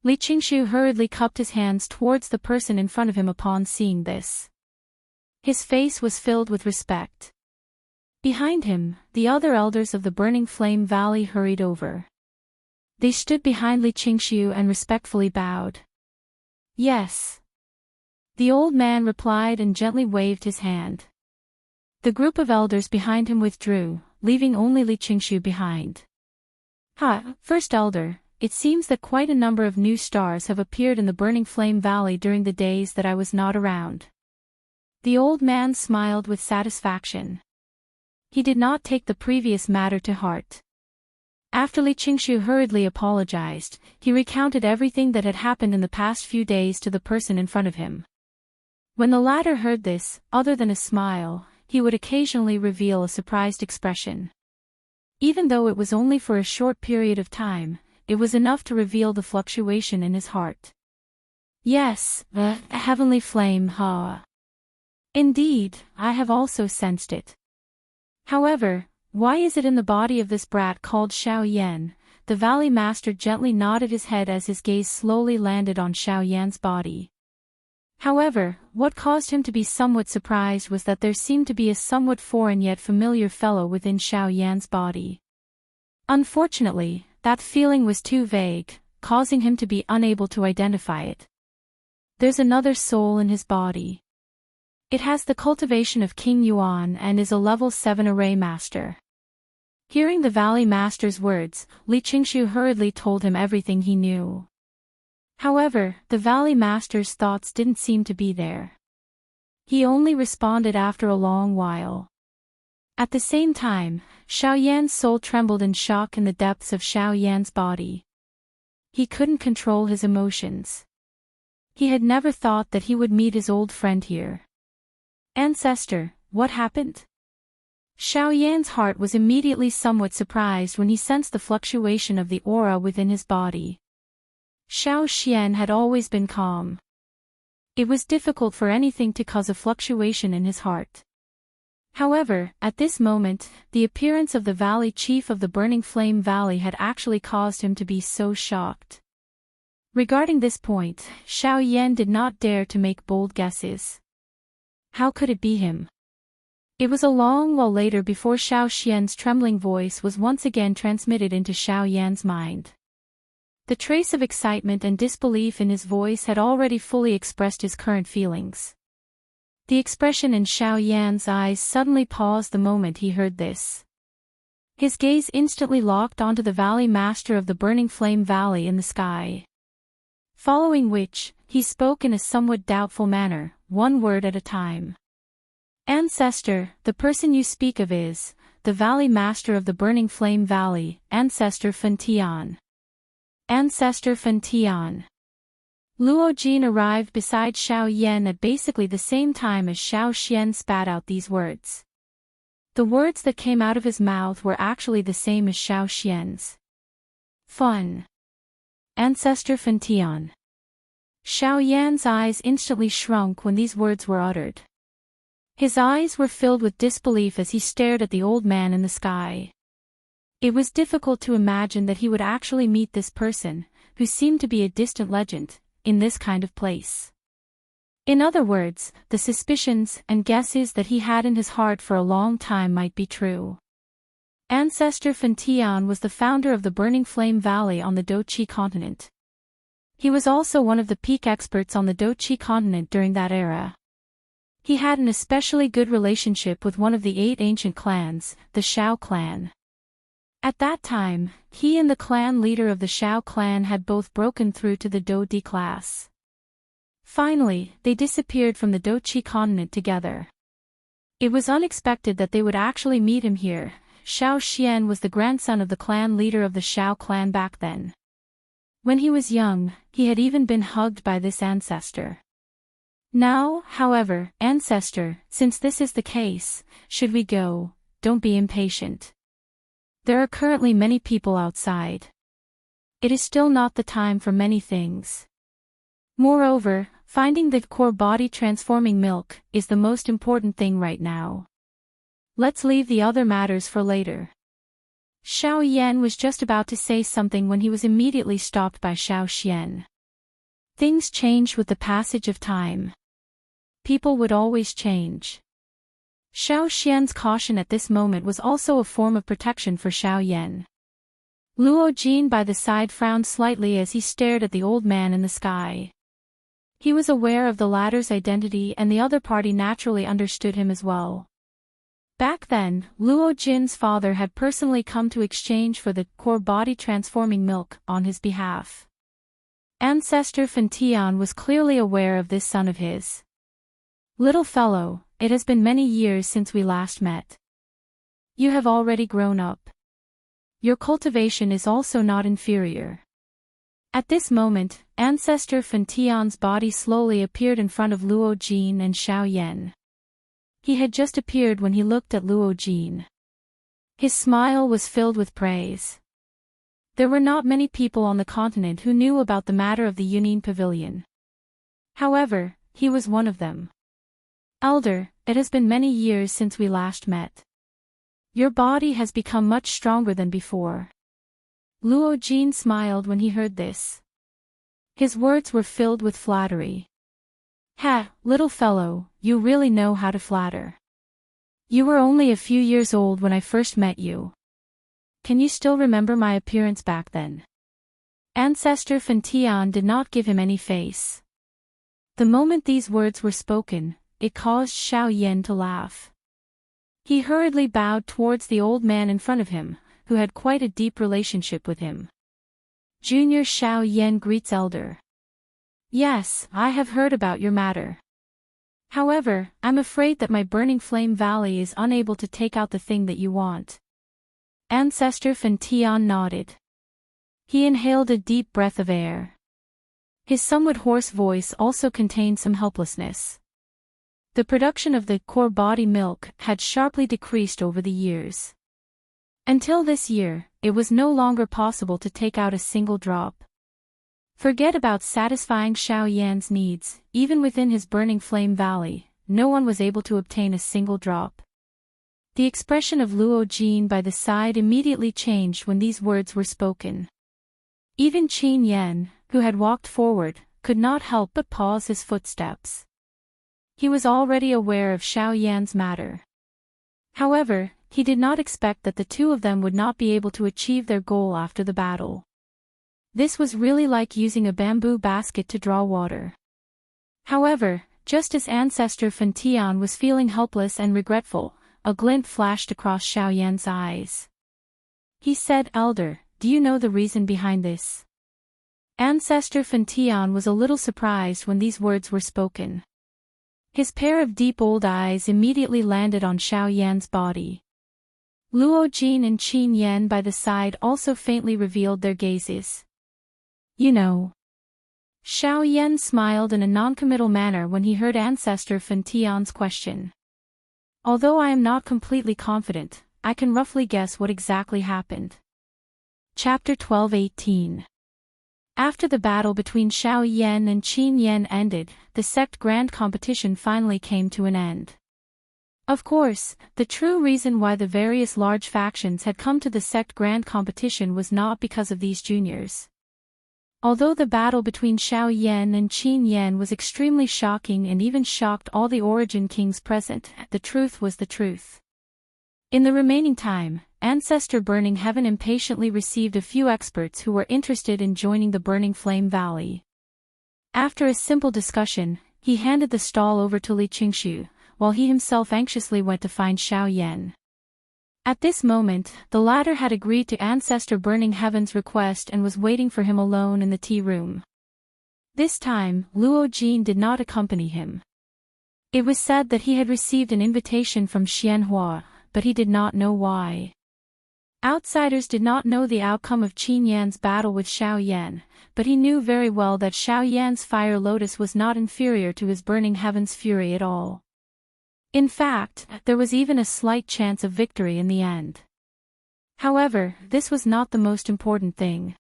Speaker 1: Li Qingshu hurriedly cupped his hands towards the person in front of him upon seeing this. His face was filled with respect. Behind him, the other elders of the Burning Flame Valley hurried over. They stood behind Li Qingshu and respectfully bowed. Yes. The old man replied and gently waved his hand. The group of elders behind him withdrew, leaving only Li Qingshu behind. First Elder, it seems that quite a number of new stars have appeared in the Burning Flame Valley during the days that I was not around. The old man smiled with satisfaction. He did not take the previous matter to heart. After Li Qingshu hurriedly apologized, he recounted everything that had happened in the past few days to the person in front of him. When the latter heard this, other than a smile, he would occasionally reveal a surprised expression. Even though it was only for a short period of time, it was enough to reveal the fluctuation in his heart. Yes, the heavenly flame, ha. Indeed, I have also sensed it. However, why is it in the body of this brat called Xiao Yan? The Valley Master gently nodded his head as his gaze slowly landed on Xiao Yan's body. However, what caused him to be somewhat surprised was that there seemed to be a somewhat foreign yet familiar fellow within Xiao Yan's body. Unfortunately, that feeling was too vague, causing him to be unable to identify it. There's another soul in his body. It has the cultivation of King Yuan and is a level 7 array master. Hearing the Valley Master's words, Li Qingshu hurriedly told him everything he knew. However, the Valley Master's thoughts didn't seem to be there. He only responded after a long while. At the same time, Xiao Yan's soul trembled in shock in the depths of Xiao Yan's body. He couldn't control his emotions. He had never thought that he would meet his old friend here. Ancestor, what happened? Xiao Yan's heart was immediately somewhat surprised when he sensed the fluctuation of the aura within his body. Xiao Xian had always been calm. It was difficult for anything to cause a fluctuation in his heart. However, at this moment, the appearance of the Valley Chief of the Burning Flame Valley had actually caused him to be so shocked. Regarding this point, Xiao Yan did not dare to make bold guesses. How could it be him? It was a long while later before Xiao Xian's trembling voice was once again transmitted into Xiao Yan's mind. The trace of excitement and disbelief in his voice had already fully expressed his current feelings. The expression in Xiao Yan's eyes suddenly paused the moment he heard this. His gaze instantly locked onto the Valley Master of the Burning Flame Valley in the sky. Following which, he spoke in a somewhat doubtful manner, one word at a time. Ancestor, the person you speak of is, the Valley Master of the Burning Flame Valley, Ancestor Fan Tian. Ancestor Fan Tian. Luo Jin arrived beside Xiao Yan at basically the same time as Xiao Xian spat out these words. The words that came out of his mouth were actually the same as Xiao Xian's. Fun. Ancestor Fan Tian. Xiao Yan's eyes instantly shrunk when these words were uttered. His eyes were filled with disbelief as he stared at the old man in the sky. It was difficult to imagine that he would actually meet this person, who seemed to be a distant legend, in this kind of place. In other words, the suspicions and guesses that he had in his heart for a long time might be true. Ancestor Fan Tian was the founder of the Burning Flame Valley on the Doqi continent. He was also one of the peak experts on the Doqi continent during that era. He had an especially good relationship with one of the 8 ancient clans, the Shao clan. At that time, he and the clan leader of the Shao clan had both broken through to the Do-Di class. Finally, they disappeared from the Doqi continent together. It was unexpected that they would actually meet him here. Xiao Xian was the grandson of the clan leader of the Shao clan back then. When he was young, he had even been hugged by this ancestor. Now, however, ancestor, since this is the case, should we go? Don't be impatient. There are currently many people outside. It is still not the time for many things. Moreover, finding the core body transforming milk is the most important thing right now. Let's leave the other matters for later. Xiao Yan was just about to say something when he was immediately stopped by Xiao Xian. Things changed with the passage of time. People would always change. Xiao Xian's caution at this moment was also a form of protection for Xiao Yan. Luo Jin by the side frowned slightly as he stared at the old man in the sky. He was aware of the latter's identity and the other party naturally understood him as well. Back then, Luo Jin's father had personally come to exchange for the core body transforming milk on his behalf. Ancestor Fan Tian was clearly aware of this son of his. Little fellow, it has been many years since we last met. You have already grown up. Your cultivation is also not inferior. At this moment, Ancestor Fantian's body slowly appeared in front of Luo Jin and Xiao Yan. He had just appeared when he looked at Luo Jin. His smile was filled with praise. There were not many people on the continent who knew about the matter of the Yunin Pavilion. However, he was one of them. Elder, it has been many years since we last met. Your body has become much stronger than before. Luo Jin smiled when he heard this. His words were filled with flattery. Ha, little fellow, you really know how to flatter. You were only a few years old when I first met you. Can you still remember my appearance back then? Ancestor Fantian did not give him any face. The moment these words were spoken, it caused Xiao Yan to laugh. He hurriedly bowed towards the old man in front of him, who had quite a deep relationship with him. Junior Xiao Yan greets elder. Yes, I have heard about your matter. However, I'm afraid that my burning flame valley is unable to take out the thing that you want. Ancestor Fantian nodded. He inhaled a deep breath of air. His somewhat hoarse voice also contained some helplessness. The production of the core body milk had sharply decreased over the years. Until this year, it was no longer possible to take out a single drop. Forget about satisfying Xiao Yan's needs, even within his burning flame valley, no one was able to obtain a single drop. The expression of Luo Jin by the side immediately changed when these words were spoken. Even Qin Yan, who had walked forward, could not help but pause his footsteps. He was already aware of Xiao Yan's matter. However, he did not expect that the two of them would not be able to achieve their goal after the battle. This was really like using a bamboo basket to draw water. However, just as Ancestor Fantian was feeling helpless and regretful, a glint flashed across Xiao Yan's eyes. He said, Elder, do you know the reason behind this? Ancestor Fantian was a little surprised when these words were spoken. His pair of deep old eyes immediately landed on Xiao Yan's body. Luo Jin and Qin Yan by the side also faintly revealed their gazes. You know. Xiao Yan smiled in a noncommittal manner when he heard Ancestor Fantian's question. Although I am not completely confident, I can roughly guess what exactly happened. Chapter 12:18. After the battle between Xiao Yan and Qin Yan ended, the sect grand competition finally came to an end. Of course, the true reason why the various large factions had come to the sect grand competition was not because of these juniors. Although the battle between Xiao Yan and Qin Yan was extremely shocking and even shocked all the Origin Kings present, the truth was the truth. In the remaining time, Ancestor Burning Heaven impatiently received a few experts who were interested in joining the Burning Flame Valley. After a simple discussion, he handed the stall over to Li Qingshu, while he himself anxiously went to find Xiao Yan. At this moment, the latter had agreed to Ancestor Burning Heaven's request and was waiting for him alone in the tea room. This time, Luo Jin did not accompany him. It was said that he had received an invitation from Xianhua, but he did not know why. Outsiders did not know the outcome of Qin Yan's battle with Xiao Yan, but he knew very well that Xiao Yan's fire lotus was not inferior to his Burning Heaven's fury at all. In fact, there was even a slight chance of victory in the end. However, this was not the most important thing.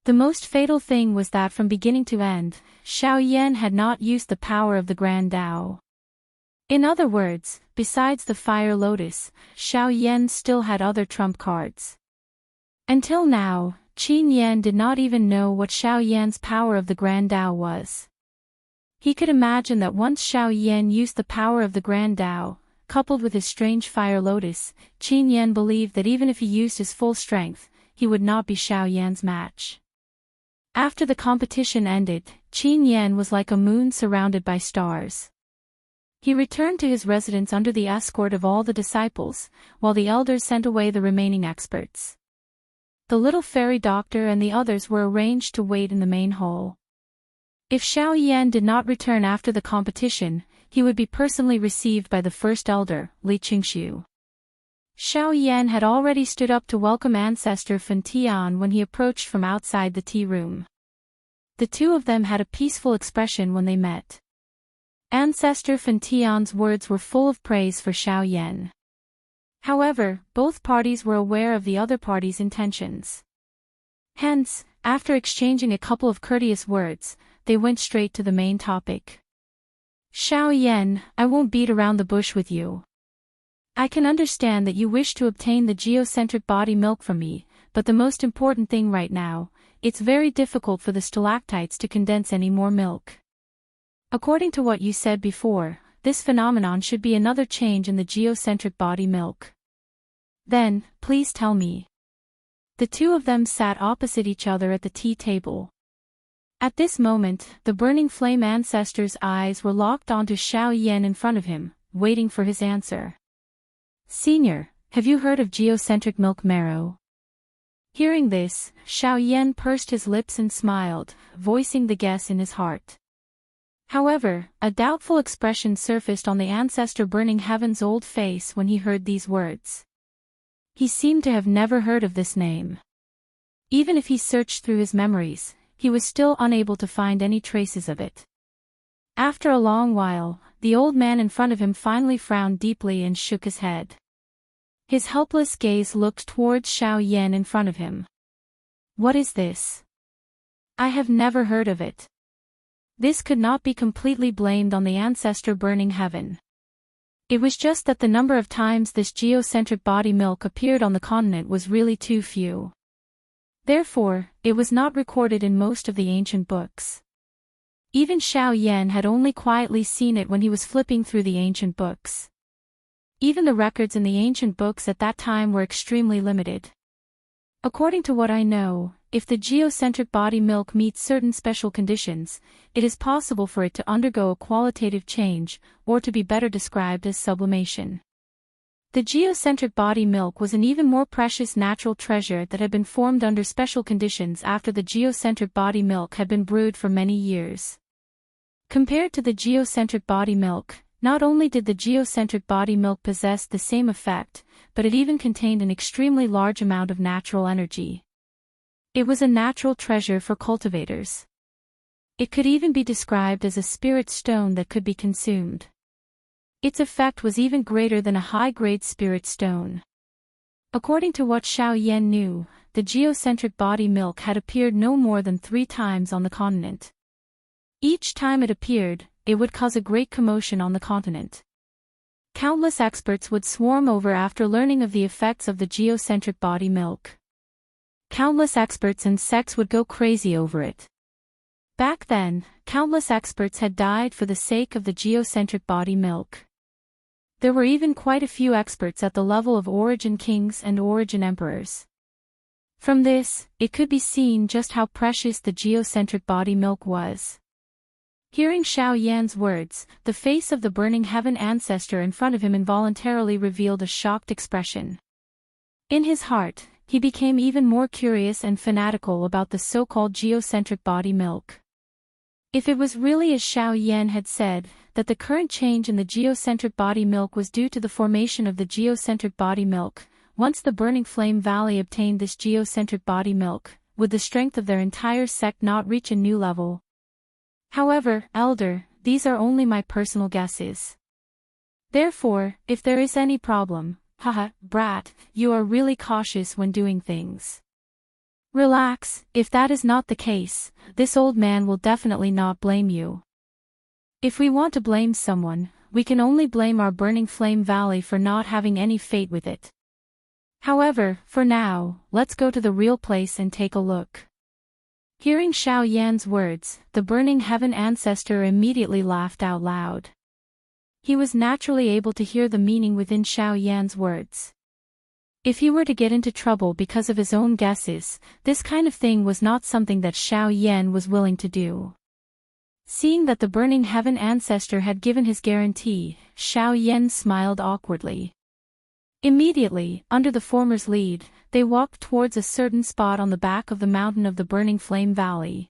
Speaker 1: The most fatal thing was that from beginning to end, Xiao Yan had not used the power of the Grand Tao. In other words, besides the fire lotus, Xiao Yan still had other trump cards. Until now, Qin Yan did not even know what Xiao Yan's power of the Grand Tao was. He could imagine that once Xiao Yan used the power of the Grand Tao, coupled with his strange fire lotus, Qin Yan believed that even if he used his full strength, he would not be Xiao Yan's match. After the competition ended, Qin Yan was like a moon surrounded by stars. He returned to his residence under the escort of all the disciples, while the elders sent away the remaining experts. The little fairy doctor and the others were arranged to wait in the main hall. If Xiao Yan did not return after the competition, he would be personally received by the first elder, Li Qingshu. Xiao Yan had already stood up to welcome Ancestor Fan Tian when he approached from outside the tea room. The two of them had a peaceful expression when they met. Ancestor Fan Tian's words were full of praise for Xiao Yan. However, both parties were aware of the other party's intentions. Hence, after exchanging a couple of courteous words, they went straight to the main topic. Xiao Yan, I won't beat around the bush with you. I can understand that you wish to obtain the geocentric body milk from me, but the most important thing right now, it's very difficult for the stalactites to condense any more milk. According to what you said before, this phenomenon should be another change in the geocentric body milk. Then, please tell me. The two of them sat opposite each other at the tea table. At this moment, the burning flame ancestor's eyes were locked onto Xiao Yan in front of him, waiting for his answer. Senior, have you heard of geocentric milk marrow? Hearing this, Xiao Yan pursed his lips and smiled, voicing the guess in his heart. However, a doubtful expression surfaced on the ancestor burning heaven's old face when he heard these words. He seemed to have never heard of this name. Even if he searched through his memories, he was still unable to find any traces of it. After a long while, the old man in front of him finally frowned deeply and shook his head. His helpless gaze looked towards Xiao Yan in front of him. What is this? I have never heard of it. This could not be completely blamed on the ancestor burning heaven. It was just that the number of times this geocentric body milk appeared on the continent was really too few. Therefore, it was not recorded in most of the ancient books. Even Xiao Yan had only quietly seen it when he was flipping through the ancient books. Even the records in the ancient books at that time were extremely limited. According to what I know, if the geocentric body milk meets certain special conditions, it is possible for it to undergo a qualitative change, or to be better described as sublimation. The geocentric body milk was an even more precious natural treasure that had been formed under special conditions after the geocentric body milk had been brewed for many years. Compared to the geocentric body milk, not only did the geocentric body milk possess the same effect, but it even contained an extremely large amount of natural energy. It was a natural treasure for cultivators. It could even be described as a spirit stone that could be consumed. Its effect was even greater than a high-grade spirit stone. According to what Xiao Yan knew, the geocentric body milk had appeared no more than 3 times on the continent. Each time it appeared, it would cause a great commotion on the continent. Countless experts would swarm over after learning of the effects of the geocentric body milk. Countless experts and sects would go crazy over it. Back then, countless experts had died for the sake of the geocentric body milk. There were even quite a few experts at the level of origin kings and origin emperors. From this, it could be seen just how precious the geocentric body milk was. Hearing Xiao Yan's words, the face of the burning heaven ancestor in front of him involuntarily revealed a shocked expression. In his heart, he became even more curious and fanatical about the so-called geocentric body milk. If it was really as Xiao Yan had said, that the current change in the geocentric body milk was due to the formation of the geocentric body milk, once the Burning Flame Valley obtained this geocentric body milk, would the strength of their entire sect not reach a new level? However, Elder, these are only my personal guesses. Therefore, if there is any problem, haha, brat, you are really cautious when doing things. Relax, if that is not the case, this old man will definitely not blame you. If we want to blame someone, we can only blame our Burning Flame Valley for not having any fate with it. However, for now, let's go to the real place and take a look. Hearing Xiao Yan's words, the burning heaven ancestor immediately laughed out loud. He was naturally able to hear the meaning within Xiao Yan's words. If he were to get into trouble because of his own guesses, this kind of thing was not something that Xiao Yan was willing to do. Seeing that the burning heaven ancestor had given his guarantee, Xiao Yan smiled awkwardly. Immediately, under the former's lead, they walked towards a certain spot on the back of the mountain of the Burning Flame Valley.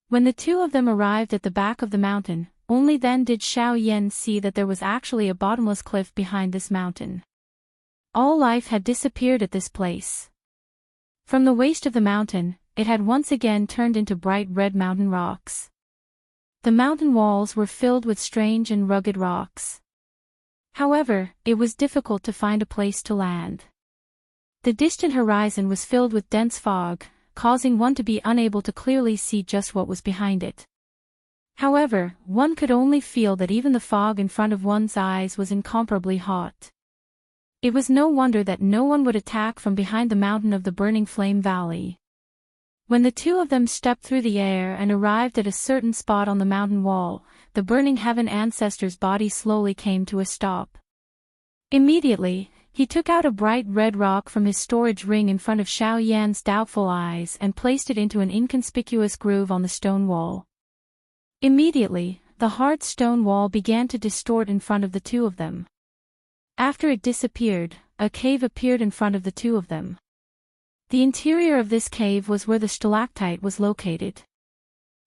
Speaker 1: When the two of them arrived at the back of the mountain, only then did Xiao Yan see that there was actually a bottomless cliff behind this mountain. All life had disappeared at this place. From the waist of the mountain, it had once again turned into bright red mountain rocks. The mountain walls were filled with strange and rugged rocks. However, it was difficult to find a place to land. The distant horizon was filled with dense fog, causing one to be unable to clearly see just what was behind it. However, one could only feel that even the fog in front of one's eyes was incomparably hot. It was no wonder that no one would attack from behind the mountain of the burning flame valley. When the two of them stepped through the air and arrived at a certain spot on the mountain wall, the burning heaven ancestor's body slowly came to a stop. Immediately, he took out a bright red rock from his storage ring in front of Xiao Yan's doubtful eyes and placed it into an inconspicuous groove on the stone wall. Immediately, the hard stone wall began to distort in front of the two of them. After it disappeared, a cave appeared in front of the two of them. The interior of this cave was where the stalactite was located.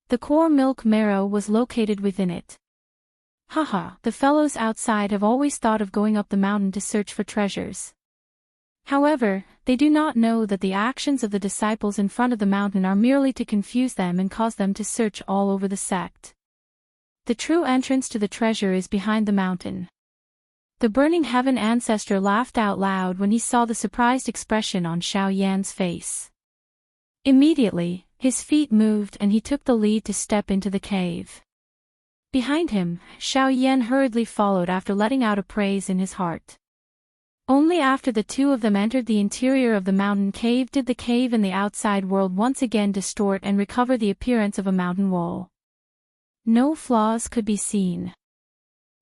Speaker 1: The core milk marrow was located within it. Haha, the fellows outside have always thought of going up the mountain to search for treasures. However, they do not know that the actions of the disciples in front of the mountain are merely to confuse them and cause them to search all over the sect. The true entrance to the treasure is behind the mountain. The burning heaven ancestor laughed out loud when he saw the surprised expression on Xiao Yan's face. Immediately, his feet moved and he took the lead to step into the cave. Behind him, Xiao Yan hurriedly followed after letting out a praise in his heart. Only after the two of them entered the interior of the mountain cave did the cave and the outside world once again distort and recover the appearance of a mountain wall. No flaws could be seen.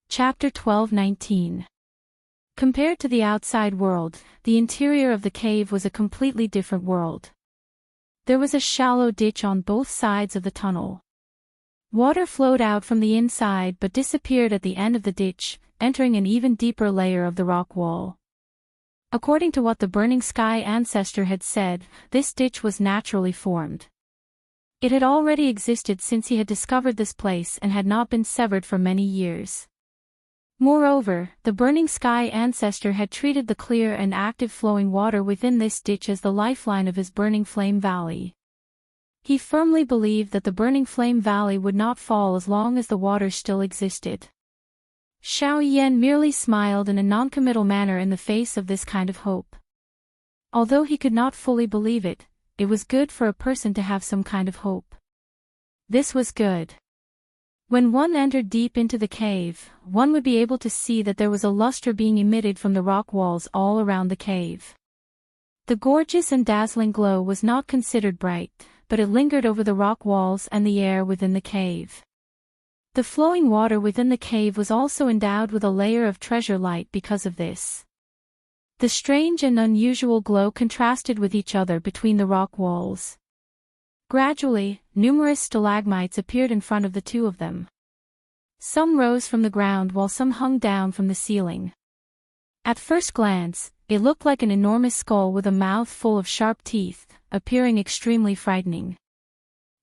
Speaker 1: Chapter 12:19. Compared to the outside world, the interior of the cave was a completely different world. There was a shallow ditch on both sides of the tunnel. Water flowed out from the inside but disappeared at the end of the ditch, entering an even deeper layer of the rock wall. According to what the burning sky ancestor had said, this ditch was naturally formed. It had already existed since he had discovered this place and had not been severed for many years. Moreover, the burning sky ancestor had treated the clear and active flowing water within this ditch as the lifeline of his burning flame valley. He firmly believed that the burning flame valley would not fall as long as the water still existed. Xiao Yan merely smiled in a noncommittal manner in the face of this kind of hope. Although he could not fully believe it, it was good for a person to have some kind of hope. This was good. When one entered deep into the cave, one would be able to see that there was a luster being emitted from the rock walls all around the cave. The gorgeous and dazzling glow was not considered bright, but it lingered over the rock walls and the air within the cave. The flowing water within the cave was also endowed with a layer of treasure light because of this. The strange and unusual glow contrasted with each other between the rock walls. Gradually, numerous stalagmites appeared in front of the two of them. Some rose from the ground while some hung down from the ceiling. At first glance, it looked like an enormous skull with a mouth full of sharp teeth, appearing extremely frightening.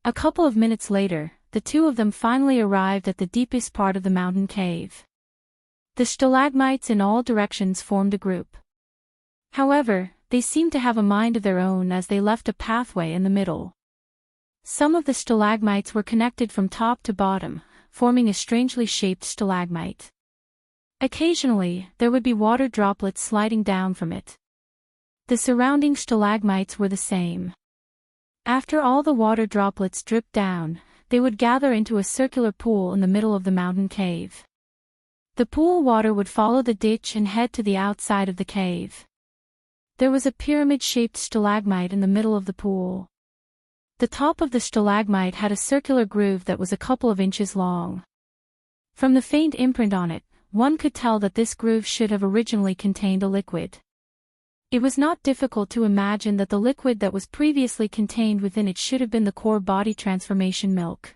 Speaker 1: A couple of minutes later, the two of them finally arrived at the deepest part of the mountain cave. The stalagmites in all directions formed a group. However, they seemed to have a mind of their own as they left a pathway in the middle. Some of the stalagmites were connected from top to bottom, forming a strangely shaped stalagmite. Occasionally, there would be water droplets sliding down from it. The surrounding stalagmites were the same. After all the water droplets dripped down, they would gather into a circular pool in the middle of the mountain cave. The pool water would follow the ditch and head to the outside of the cave. There was a pyramid-shaped stalagmite in the middle of the pool. The top of the stalagmite had a circular groove that was a couple of inches long. From the faint imprint on it, one could tell that this groove should have originally contained a liquid. It was not difficult to imagine that the liquid that was previously contained within it should have been the core body transformation milk.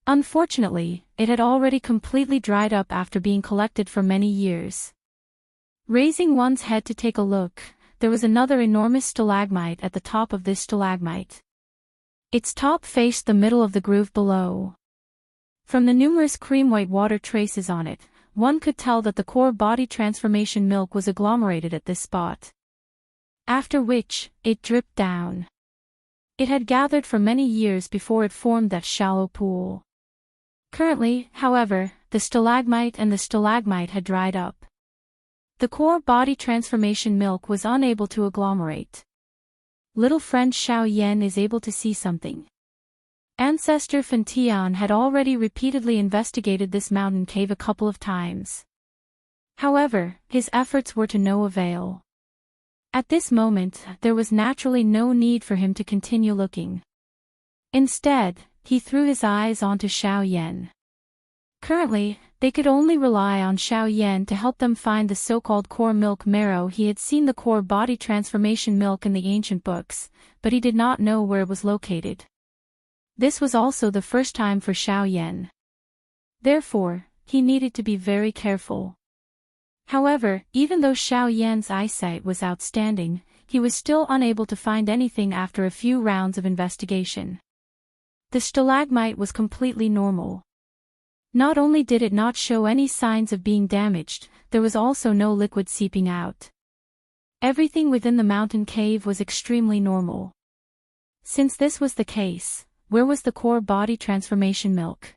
Speaker 1: Unfortunately, it had already completely dried up after being collected for many years. Raising one's head to take a look, there was another enormous stalagmite at the top of this stalagmite. Its top faced the middle of the groove below. From the numerous cream-white water traces on it, one could tell that the core body transformation milk was agglomerated at this spot. After which, it dripped down. It had gathered for many years before it formed that shallow pool. Currently, however, the stalagmite and the stalagmite had dried up. The core body transformation milk was unable to agglomerate. Little friend Xiao Yan is able to see something. Ancestor Fantian had already repeatedly investigated this mountain cave a couple of times. However, his efforts were to no avail. At this moment, there was naturally no need for him to continue looking. Instead, he threw his eyes onto Xiao Yan. Currently, they could only rely on Xiao Yan to help them find the so-called core milk marrow. He had seen the core body transformation milk in the ancient books, but he did not know where it was located. This was also the first time for Xiao Yan. Therefore, he needed to be very careful. However, even though Xiao Yan's eyesight was outstanding, he was still unable to find anything after a few rounds of investigation. The stalagmite was completely normal. Not only did it not show any signs of being damaged, there was also no liquid seeping out. Everything within the mountain cave was extremely normal. Since this was the case, where was the core body transformation milk?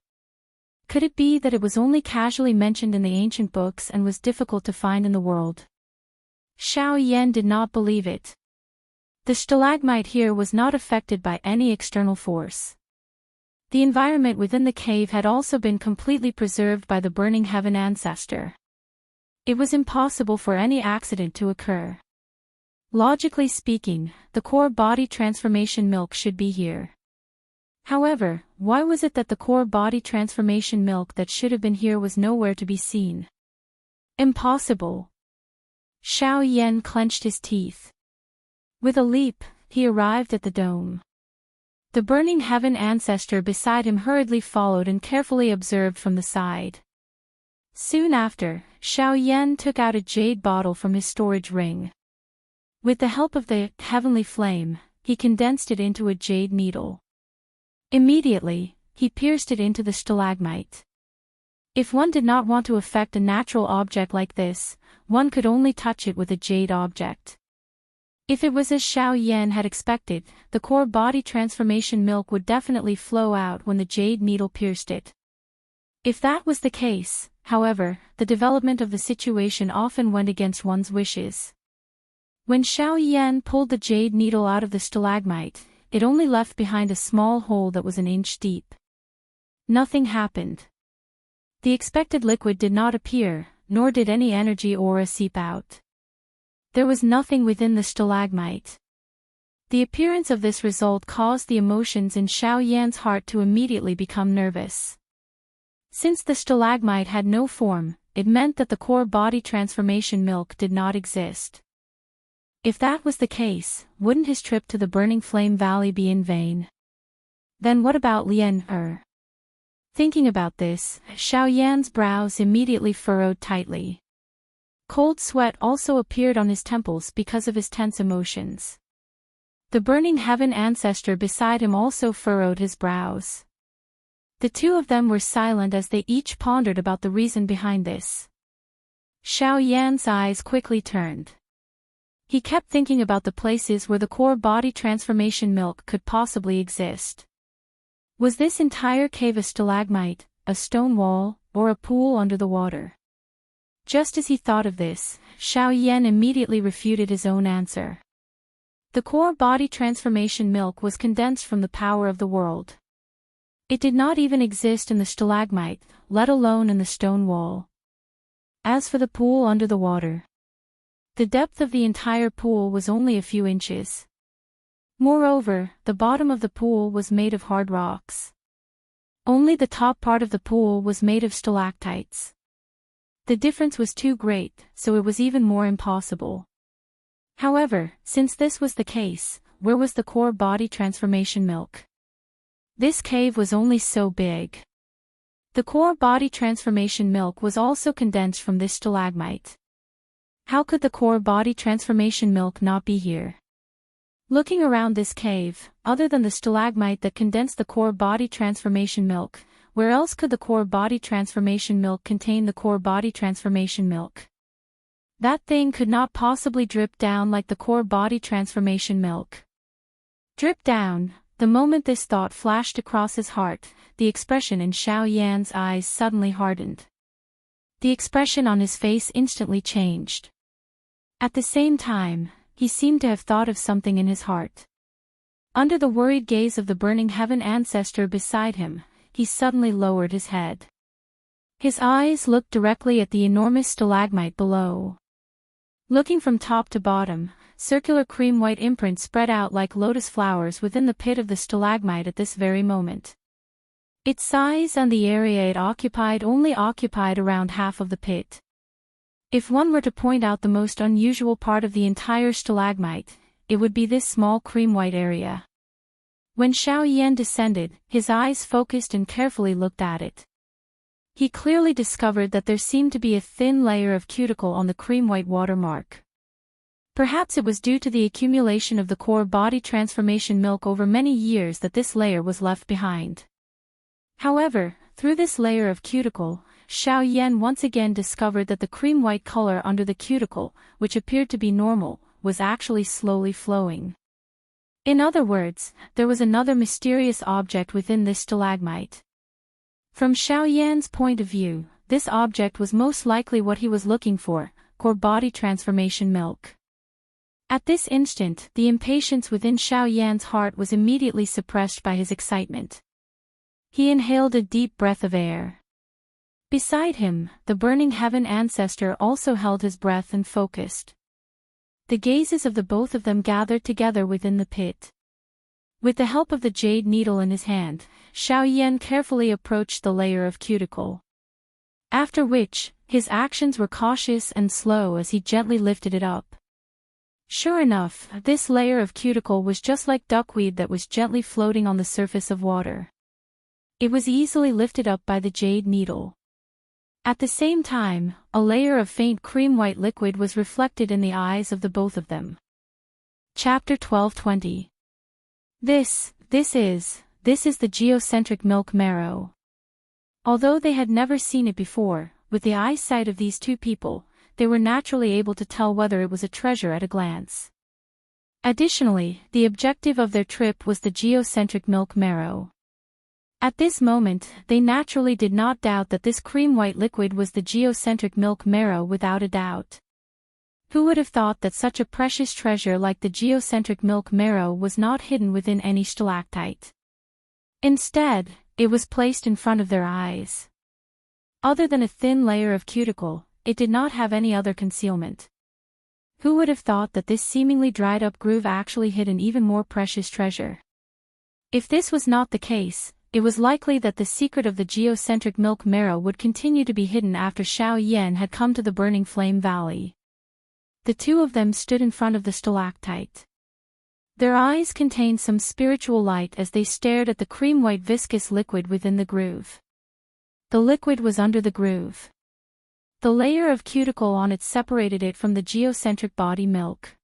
Speaker 1: Could it be that it was only casually mentioned in the ancient books and was difficult to find in the world? Xiao Yan did not believe it. The stalagmite here was not affected by any external force. The environment within the cave had also been completely preserved by the burning heaven ancestor. It was impossible for any accident to occur. Logically speaking, the core body transformation milk should be here. However, why was it that the core body transformation milk that should have been here was nowhere to be seen? Impossible. Xiao Yan clenched his teeth. With a leap, he arrived at the dome. The burning heaven ancestor beside him hurriedly followed and carefully observed from the side. Soon after, Xiao Yan took out a jade bottle from his storage ring. With the help of the heavenly flame, he condensed it into a jade needle. Immediately, he pierced it into the stalagmite. If one did not want to affect a natural object like this, one could only touch it with a jade object. If it was as Xiao Yan had expected, the core body transformation milk would definitely flow out when the jade needle pierced it. If that was the case, however, the development of the situation often went against one's wishes. When Xiao Yan pulled the jade needle out of the stalagmite, it only left behind a small hole that was an inch deep. Nothing happened. The expected liquid did not appear, nor did any energy aura seep out. There was nothing within the stalagmite. The appearance of this result caused the emotions in Xiao Yan's heart to immediately become nervous. Since the stalagmite had no form, it meant that the core body transformation milk did not exist. If that was the case, wouldn't his trip to the Burning Flame Valley be in vain? Then what about Lian Er? Thinking about this, Xiao Yan's brows immediately furrowed tightly. Cold sweat also appeared on his temples because of his tense emotions. The burning heaven ancestor beside him also furrowed his brows. The two of them were silent as they each pondered about the reason behind this. Xiao Yan's eyes quickly turned. He kept thinking about the places where the core body transformation milk could possibly exist. Was this entire cave a stalagmite, a stone wall, or a pool under the water? Just as he thought of this, Xiao Yan immediately refuted his own answer. The core body transformation milk was condensed from the power of the world. It did not even exist in the stalagmite, let alone in the stone wall. As for the pool under the water, the depth of the entire pool was only a few inches. Moreover, the bottom of the pool was made of hard rocks. Only the top part of the pool was made of stalactites. The difference was too great, so it was even more impossible. However, since this was the case, where was the core body transformation milk? This cave was only so big. The core body transformation milk was also condensed from this stalagmite. How could the core body transformation milk not be here? Looking around this cave, other than the stalagmite that condensed the core body transformation milk, where else could the core body transformation milk contain the core body transformation milk? That thing could not possibly drip down like the core body transformation milk. Drip down. The moment this thought flashed across his heart, the expression in Xiao Yan's eyes suddenly hardened. The expression on his face instantly changed. At the same time, he seemed to have thought of something in his heart. Under the worried gaze of the burning heaven ancestor beside him, he suddenly lowered his head. His eyes looked directly at the enormous stalagmite below. Looking from top to bottom, circular cream-white imprints spread out like lotus flowers within the pit of the stalagmite at this very moment. Its size and the area it occupied only occupied around half of the pit. If one were to point out the most unusual part of the entire stalagmite, it would be this small cream-white area. When Xiao Yan descended, his eyes focused and carefully looked at it. He clearly discovered that there seemed to be a thin layer of cuticle on the cream-white watermark. Perhaps it was due to the accumulation of the core body transformation milk over many years that this layer was left behind. However, through this layer of cuticle, Xiao Yan once again discovered that the cream-white color under the cuticle, which appeared to be normal, was actually slowly flowing. In other words, there was another mysterious object within this stalagmite. From Xiao Yan's point of view, this object was most likely what he was looking for, core body transformation milk. At this instant, the impatience within Xiao Yan's heart was immediately suppressed by his excitement. He inhaled a deep breath of air. Beside him, the burning heaven ancestor also held his breath and focused. The gazes of the both of them gathered together within the pit. With the help of the jade needle in his hand, Xiao Yan carefully approached the layer of cuticle. After which, his actions were cautious and slow as he gently lifted it up. Sure enough, this layer of cuticle was just like duckweed that was gently floating on the surface of water. It was easily lifted up by the jade needle. At the same time, a layer of faint cream-white liquid was reflected in the eyes of the both of them. Chapter 12:20. This is the geocentric milk marrow. Although they had never seen it before, with the eyesight of these two people, they were naturally able to tell whether it was a treasure at a glance. Additionally, the objective of their trip was the geocentric milk marrow. At this moment, they naturally did not doubt that this cream-white liquid was the geocentric milk marrow without a doubt. Who would have thought that such a precious treasure like the geocentric milk marrow was not hidden within any stalactite? Instead, it was placed in front of their eyes. Other than a thin layer of cuticle, it did not have any other concealment. Who would have thought that this seemingly dried-up groove actually hid an even more precious treasure? If this was not the case, it was likely that the secret of the geocentric milk marrow would continue to be hidden after Xiao Yan had come to the Burning Flame Valley. The two of them stood in front of the stalactite. Their eyes contained some spiritual light as they stared at the cream-white viscous liquid within the groove. The liquid was under the groove. The layer of cuticle on it separated it from the geocentric body milk.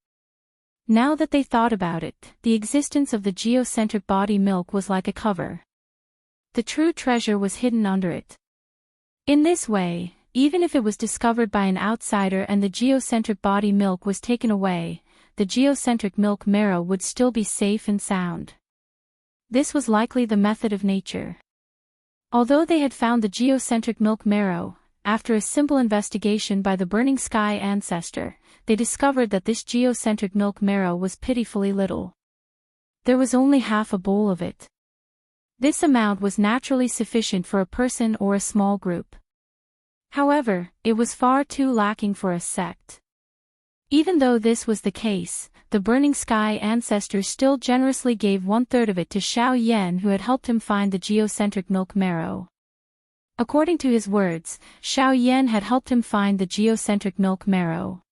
Speaker 1: Now that they thought about it, the existence of the geocentric body milk was like a cover. The true treasure was hidden under it. In this way, even if it was discovered by an outsider and the geocentric body milk was taken away, the geocentric milk marrow would still be safe and sound. This was likely the method of nature. Although they had found the geocentric milk marrow, after a simple investigation by the Burning Sky ancestor, they discovered that this geocentric milk marrow was pitifully little. There was only half a bowl of it. This amount was naturally sufficient for a person or a small group. However, it was far too lacking for a sect. Even though this was the case, the Burning Sky ancestor still generously gave 1/3 of it to Xiao Yan, who had helped him find the geocentric milk marrow. According to his words, Xiao Yan had helped him find the geocentric milk marrow.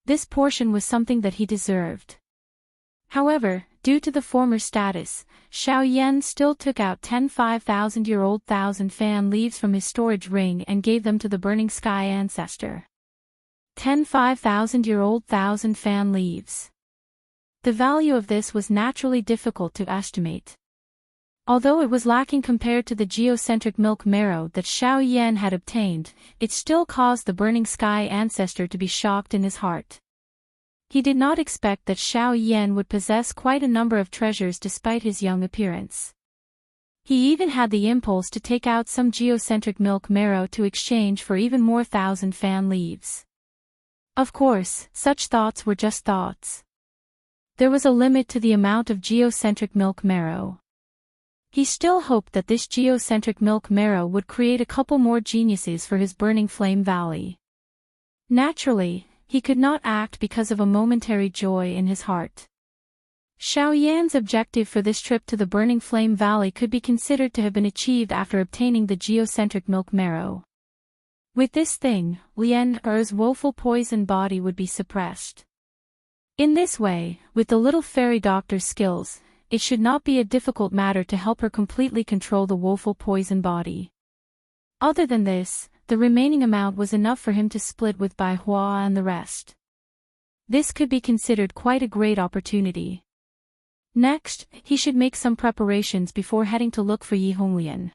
Speaker 1: This portion was something that he deserved. However, due to the former status, Xiao Yan still took out 10 5,000-year-old thousand fan leaves from his storage ring and gave them to the Burning Sky ancestor. 10 5,000-year-old thousand fan leaves. The value of this was naturally difficult to estimate. Although it was lacking compared to the geocentric milk marrow that Xiao Yan had obtained, it still caused the burning sky ancestor to be shocked in his heart. He did not expect that Xiao Yan would possess quite a number of treasures despite his young appearance. He even had the impulse to take out some geocentric milk marrow to exchange for even more thousand fan leaves. Of course, such thoughts were just thoughts. There was a limit to the amount of geocentric milk marrow. He still hoped that this geocentric milk marrow would create a couple more geniuses for his Burning Flame Valley. Naturally, he could not act because of a momentary joy in his heart. Xiao Yan's objective for this trip to the Burning Flame Valley could be considered to have been achieved after obtaining the geocentric milk marrow. With this thing, Lian Er's woeful poison body would be suppressed. In this way, with the little fairy doctor's skills, it should not be a difficult matter to help her completely control the woeful poison body. Other than this, the remaining amount was enough for him to split with Bai Hua and the rest. This could be considered quite a great opportunity. Next, he should make some preparations before heading to look for Yi Honglian.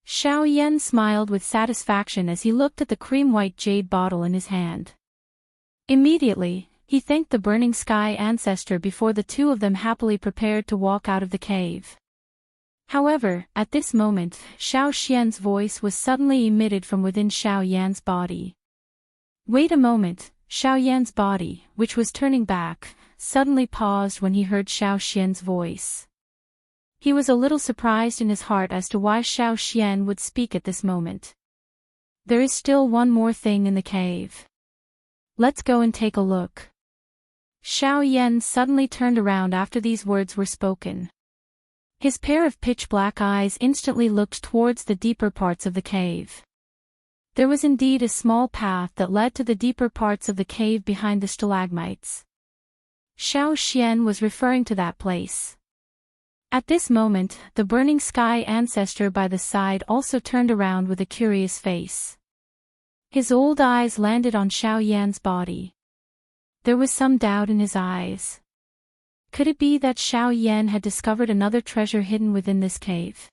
Speaker 1: Xiao Yan smiled with satisfaction as he looked at the cream-white jade bottle in his hand. Immediately, he thanked the burning sky ancestor before the two of them happily prepared to walk out of the cave. However, at this moment, Xiao Xian's voice was suddenly emitted from within Xiao Yan's body. Wait a moment, Xiao Yan's body, which was turning back, suddenly paused when he heard Xiao Xian's voice. He was a little surprised in his heart as to why Xiao Xian would speak at this moment. There is still one more thing in the cave. Let's go and take a look. Xiao Yan suddenly turned around after these words were spoken. His pair of pitch-black eyes instantly looked towards the deeper parts of the cave. There was indeed a small path that led to the deeper parts of the cave behind the stalagmites. Xiao Xian was referring to that place. At this moment, the burning sky ancestor by the side also turned around with a curious face. His old eyes landed on Xiao Yan's body. There was some doubt in his eyes. Could it be that Xiao Yan had discovered another treasure hidden within this cave?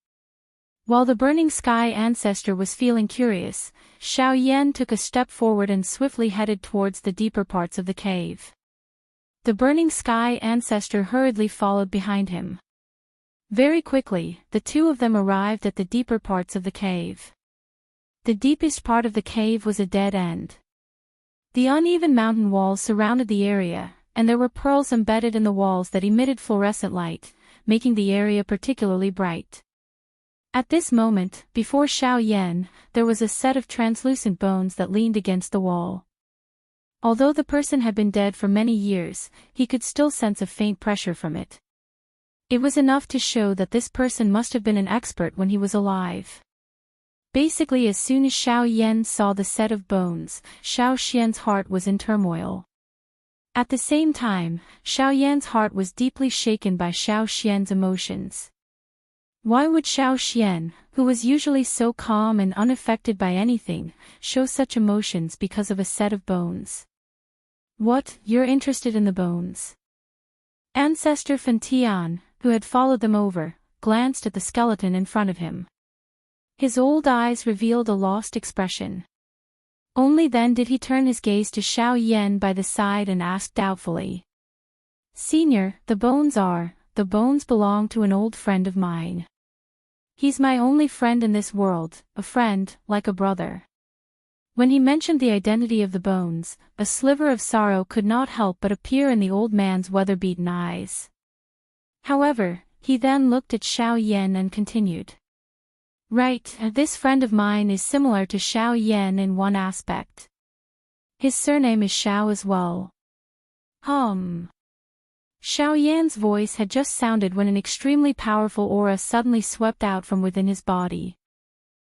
Speaker 1: While the burning sky ancestor was feeling curious, Xiao Yan took a step forward and swiftly headed towards the deeper parts of the cave. The burning sky ancestor hurriedly followed behind him. Very quickly, the two of them arrived at the deeper parts of the cave. The deepest part of the cave was a dead end. The uneven mountain walls surrounded the area, and there were pearls embedded in the walls that emitted fluorescent light, making the area particularly bright. At this moment, before Xiao Yan, there was a set of translucent bones that leaned against the wall. Although the person had been dead for many years, he could still sense a faint pressure from it. It was enough to show that this person must have been an expert when he was alive. Basically, as soon as Xiao Yan saw the set of bones, Xiao Xian's heart was in turmoil. At the same time, Xiao Yan's heart was deeply shaken by Xiao Xian's emotions. Why would Xiao Xian, who was usually so calm and unaffected by anything, show such emotions because of a set of bones? What, you're interested in the bones? Ancestor Fantian, who had followed them over, glanced at the skeleton in front of him. His old eyes revealed a lost expression. Only then did he turn his gaze to Xiao Yan by the side and asked doubtfully. Senior, the bones belong to an old friend of mine. He's my only friend in this world, a friend, like a brother. When he mentioned the identity of the bones, a sliver of sorrow could not help but appear in the old man's weather-beaten eyes. However, he then looked at Xiao Yan and continued. Right, this friend of mine is similar to Xiao Yan in one aspect. His surname is Xiao as well. Xiao Yan's voice had just sounded when an extremely powerful aura suddenly swept out from within his body.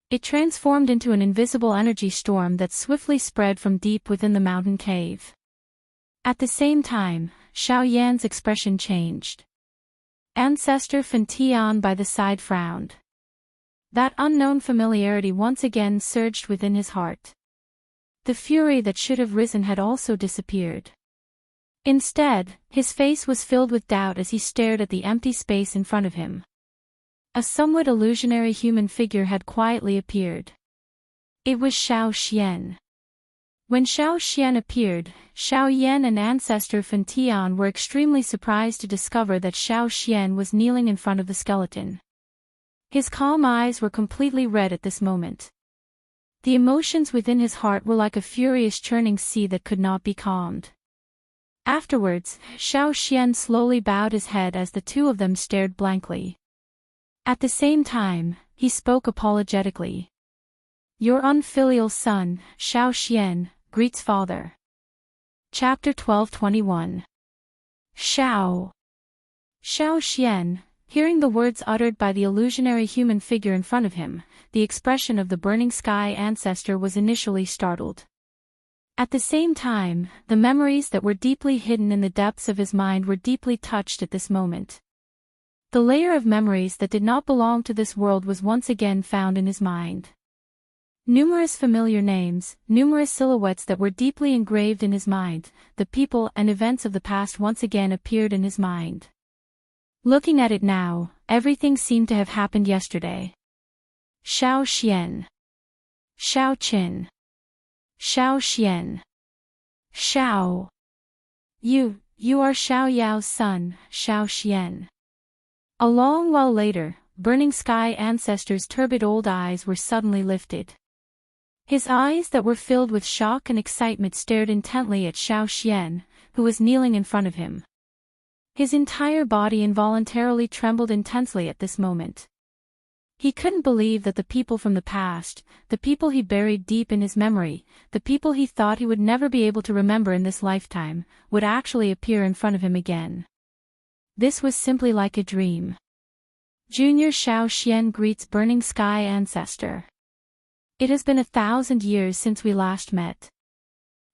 Speaker 1: It transformed into an invisible energy storm that swiftly spread from deep within the mountain cave. At the same time, Xiao Yan's expression changed. Ancestor Fantian by the side frowned. That unknown familiarity once again surged within his heart. The fury that should have risen had also disappeared. Instead, his face was filled with doubt as he stared at the empty space in front of him. A somewhat illusionary human figure had quietly appeared. It was Xiao Xian. When Xiao Xian appeared, Xiao Yan and ancestor Fan Tian were extremely surprised to discover that Xiao Xian was kneeling in front of the skeleton. His calm eyes were completely red at this moment. The emotions within his heart were like a furious churning sea that could not be calmed. Afterwards, Xiao Xian slowly bowed his head as the two of them stared blankly. At the same time, he spoke apologetically. Your unfilial son, Xiao Xian, greets father. Chapter 12:21. Xiao Xian, hearing the words uttered by the illusionary human figure in front of him, the expression of the burning sky ancestor was initially startled. At the same time, the memories that were deeply hidden in the depths of his mind were deeply touched at this moment. The layer of memories that did not belong to this world was once again found in his mind. Numerous familiar names, numerous silhouettes that were deeply engraved in his mind, the people and events of the past once again appeared in his mind. Looking at it now, everything seemed to have happened yesterday. Xiao Xian. Xiao Qin. Xiao Xian. Xiao. You are Xiao Yao's son, Xiao Xian. A long while later, burning sky ancestor's turbid old eyes were suddenly lifted. His eyes that were filled with shock and excitement stared intently at Xiao Xian, who was kneeling in front of him. His entire body involuntarily trembled intensely at this moment. He couldn't believe that the people from the past, the people he buried deep in his memory, the people he thought he would never be able to remember in this lifetime, would actually appear in front of him again. This was simply like a dream. Junior Xiao Xian greets burning sky ancestor. It has been 1,000 years since we last met.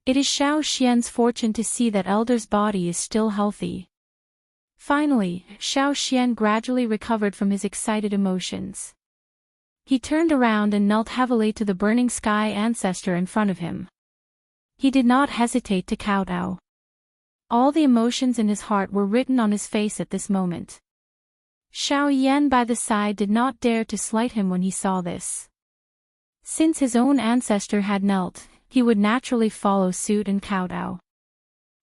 Speaker 1: It is Xiao Xian's fortune to see that elder's body is still healthy. Finally, Xiao Xian gradually recovered from his excited emotions. He turned around and knelt heavily to the burning sky ancestor in front of him. He did not hesitate to kowtow. All the emotions in his heart were written on his face at this moment. Xiao Yan by the side did not dare to slight him when he saw this. Since his own ancestor had knelt, he would naturally follow suit and kowtow.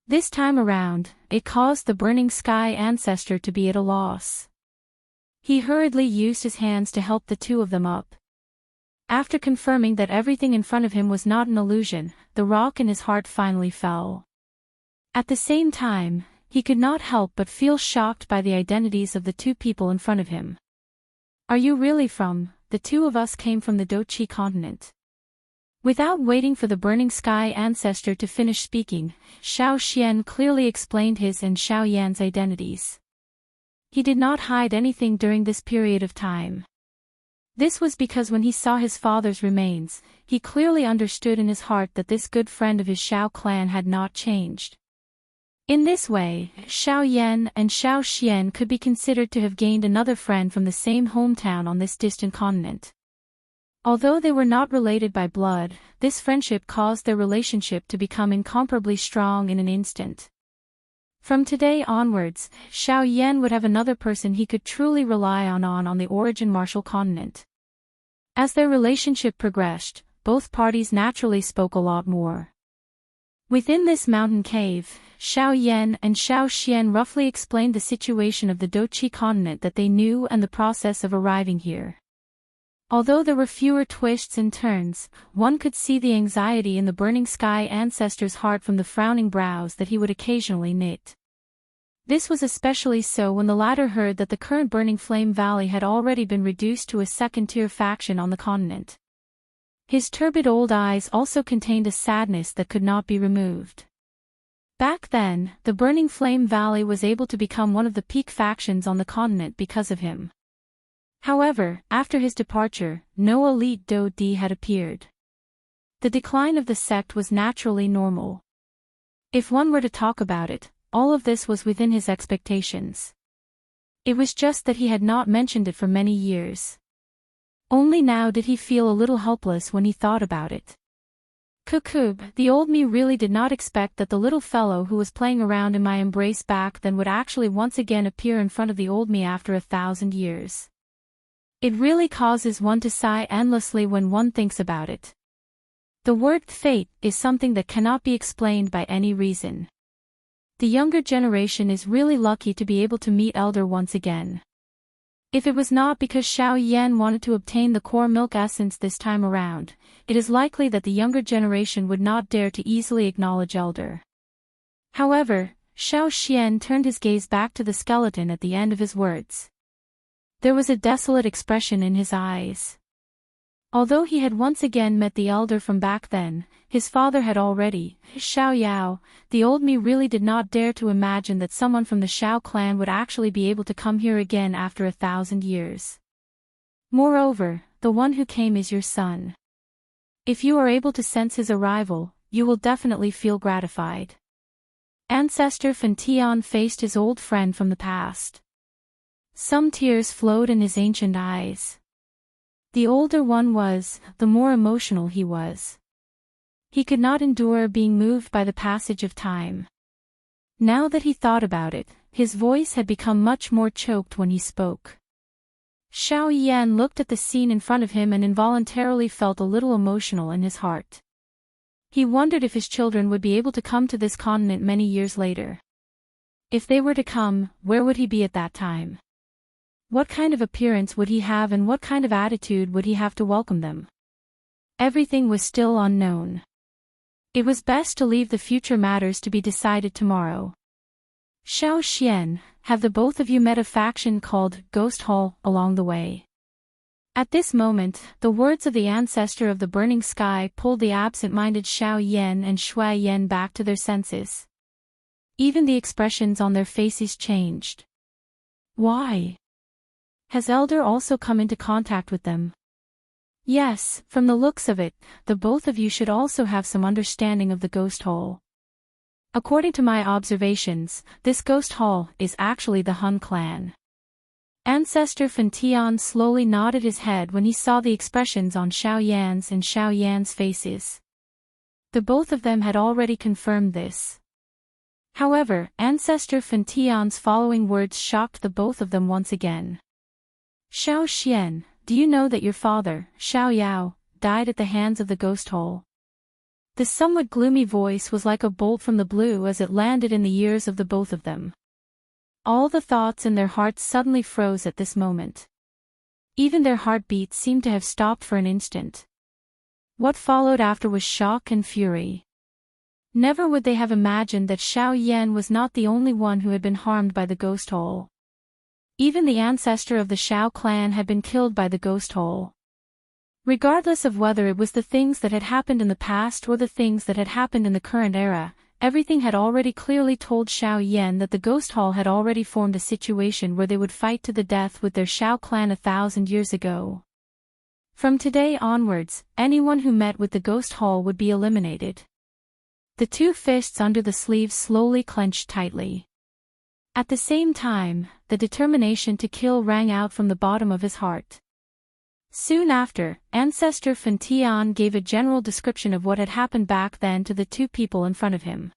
Speaker 1: This time around, it caused the burning sky ancestor to be at a loss. He hurriedly used his hands to help the two of them up. After confirming that everything in front of him was not an illusion, the rock in his heart finally fell. At the same time, he could not help but feel shocked by the identities of the two people in front of him. Are you really from? The two of us came from the Doqi continent. Without waiting for the burning sky ancestor to finish speaking, Xiao Xian clearly explained his and Xiao Yan's identities. He did not hide anything during this period of time. This was because when he saw his father's remains, he clearly understood in his heart that this good friend of his Xiao clan had not changed. In this way, Xiao Yan and Xiao Xian could be considered to have gained another friend from the same hometown on this distant continent. Although they were not related by blood, this friendship caused their relationship to become incomparably strong in an instant. From today onwards, Xiao Yan would have another person he could truly rely on the origin martial continent. As their relationship progressed, both parties naturally spoke a lot more. Within this mountain cave, Xiao Yan and Xiao Xian roughly explained the situation of the Doqi continent that they knew and the process of arriving here. Although there were fewer twists and turns, one could see the anxiety in the burning sky ancestor's heart from the frowning brows that he would occasionally knit. This was especially so when the latter heard that the current Burning Flame Valley had already been reduced to a second-tier faction on the continent. His turbid old eyes also contained a sadness that could not be removed. Back then, the Burning Flame Valley was able to become one of the peak factions on the continent because of him. However, after his departure, no elite Do-Di had appeared. The decline of the sect was naturally normal. If one were to talk about it, all of this was within his expectations. It was just that he had not mentioned it for many years. Only now did he feel a little helpless when he thought about it. Kukub, the old me really did not expect that the little fellow who was playing around in my embrace back then would actually once again appear in front of the old me after 1,000 years. It really causes one to sigh endlessly when one thinks about it. The word fate is something that cannot be explained by any reason. The younger generation is really lucky to be able to meet Elder once again. If it was not because Xiao Yan wanted to obtain the core milk essence this time around, it is likely that the younger generation would not dare to easily acknowledge Elder. However, Xiao Xian turned his gaze back to the skeleton at the end of his words. There was a desolate expression in his eyes. Although he had once again met the Elder from back then, his father had already, Xiao Yao, the old me really did not dare to imagine that someone from the Xiao clan would actually be able to come here again after 1,000 years. Moreover, the one who came is your son. If you are able to sense his arrival, you will definitely feel gratified. Ancestor Fan Tian faced his old friend from the past. Some tears flowed in his ancient eyes. The older one was, the more emotional he was. He could not endure being moved by the passage of time. Now that he thought about it, his voice had become much more choked when he spoke. Xiao Yan looked at the scene in front of him and involuntarily felt a little emotional in his heart. He wondered if his children would be able to come to this continent many years later. If they were to come, where would he be at that time? What kind of appearance would he have and what kind of attitude would he have to welcome them? Everything was still unknown. It was best to leave the future matters to be decided tomorrow. Xiao Xian, have the both of you met a faction called Ghost Hall along the way? At this moment, the words of the ancestor of the burning sky pulled the absent-minded Xiao Yan and Shui Yan back to their senses. Even the expressions on their faces changed. Why? Has Elder also come into contact with them? Yes, from the looks of it, the both of you should also have some understanding of the Ghost Hall. According to my observations, this Ghost Hall is actually the Hun clan. Ancestor Fan Tian slowly nodded his head when he saw the expressions on Xiao Yan's and Xiao Yan's faces. The both of them had already confirmed this. However, Ancestor Fan Tian's following words shocked the both of them once again. Xiao Xian, do you know that your father, Xiao Yao, died at the hands of the Ghost Hole? The somewhat gloomy voice was like a bolt from the blue as it landed in the ears of the both of them. All the thoughts in their hearts suddenly froze at this moment. Even their heartbeats seemed to have stopped for an instant. What followed after was shock and fury. Never would they have imagined that Xiao Yan was not the only one who had been harmed by the Ghost Hole. Even the ancestor of the Xiao clan had been killed by the Ghost Hole. Regardless of whether it was the things that had happened in the past or the things that had happened in the current era, everything had already clearly told Xiao Yan that the Ghost Hall had already formed a situation where they would fight to the death with their Xiao clan 1,000 years ago. From today onwards, anyone who met with the Ghost Hall would be eliminated. The two fists under the sleeves slowly clenched tightly. At the same time, the determination to kill rang out from the bottom of his heart. Soon after, Ancestor Fan Tian gave a general description of what had happened back then to the two people in front of him.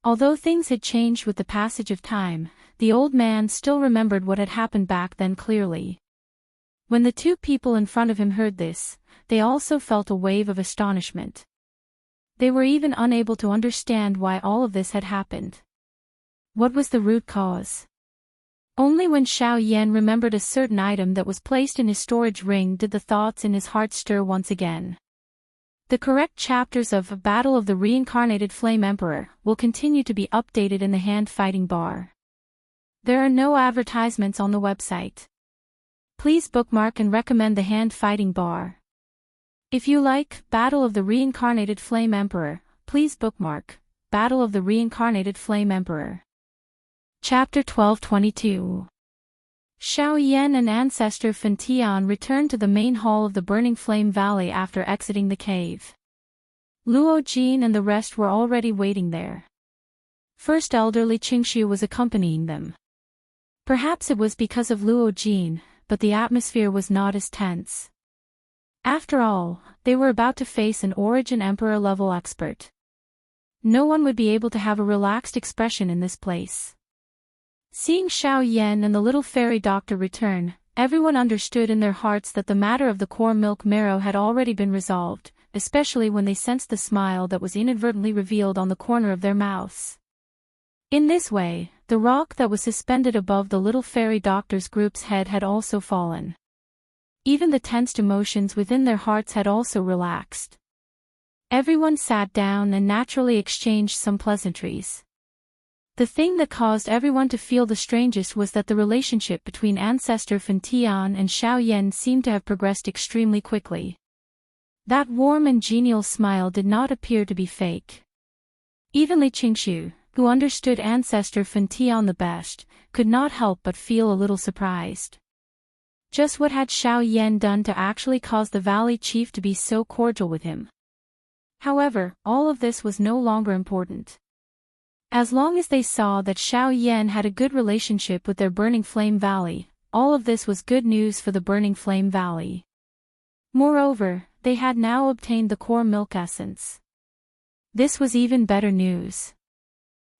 Speaker 1: Although things had changed with the passage of time, the old man still remembered what had happened back then clearly. When the two people in front of him heard this, they also felt a wave of astonishment. They were even unable to understand why all of this had happened. What was the root cause? Only when Xiao Yan remembered a certain item that was placed in his storage ring did the thoughts in his heart stir once again. The correct chapters of Battle of the Reincarnated Flame Emperor will continue to be updated in the hand fighting bar. There are no advertisements on the website. Please bookmark and recommend the hand fighting bar. If you like Battle of the Reincarnated Flame Emperor, please bookmark Battle of the Reincarnated Flame Emperor. Chapter 1222. Xiao Yan and Ancestor Fan Tian returned to the main hall of the Burning Flame Valley after exiting the cave. Luo Jin and the rest were already waiting there. First elderly Qingxu was accompanying them. Perhaps it was because of Luo Jin, but the atmosphere was not as tense. After all, they were about to face an Origin Emperor-level expert. No one would be able to have a relaxed expression in this place. Seeing Xiao Yan and the little fairy doctor return, everyone understood in their hearts that the matter of the core milk marrow had already been resolved, especially when they sensed the smile that was inadvertently revealed on the corner of their mouths. In this way, the rock that was suspended above the little fairy doctor's group's head had also fallen. Even the tensed emotions within their hearts had also relaxed. Everyone sat down and naturally exchanged some pleasantries. The thing that caused everyone to feel the strangest was that the relationship between Ancestor Fan Tian and Xiao Yan seemed to have progressed extremely quickly. That warm and genial smile did not appear to be fake. Even Li Qingxu, who understood Ancestor Fan Tian the best, could not help but feel a little surprised. Just what had Xiao Yan done to actually cause the valley chief to be so cordial with him? However, all of this was no longer important. As long as they saw that Xiao Yan had a good relationship with their Burning Flame Valley, all of this was good news for the Burning Flame Valley. Moreover, they had now obtained the core milk essence. This was even better news.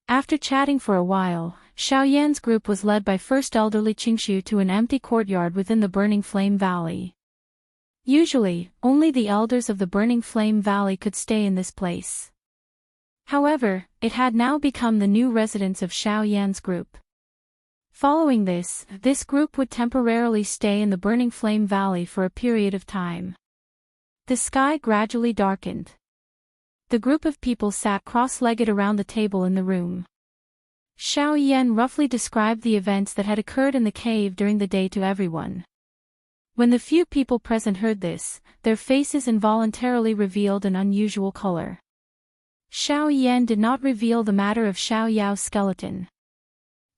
Speaker 1: After chatting for a while, Xiao Yan's group was led by First Elder Li Qingxu to an empty courtyard within the Burning Flame Valley. Usually, only the elders of the Burning Flame Valley could stay in this place. However, it had now become the new residence of Xiao Yan's group. Following this group would temporarily stay in the Burning Flame Valley for a period of time. The sky gradually darkened. The group of people sat cross-legged around the table in the room. Xiao Yan roughly described the events that had occurred in the cave during the day to everyone. When the few people present heard this, their faces involuntarily revealed an unusual color. Xiao Yan did not reveal the matter of Xiao Yao's skeleton.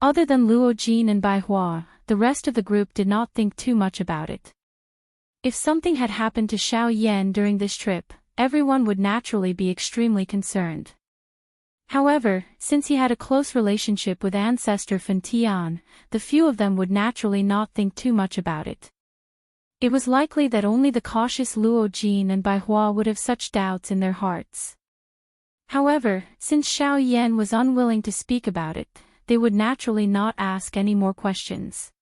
Speaker 1: Other than Luo Jin and Bai Hua, the rest of the group did not think too much about it. If something had happened to Xiao Yan during this trip, everyone would naturally be extremely concerned. However, since he had a close relationship with Ancestor Fan Tian, the few of them would naturally not think too much about it. It was likely that only the cautious Luo Jin and Bai Hua would have such doubts in their hearts. However, since Xiao Yan was unwilling to speak about it, they would naturally not ask any more questions.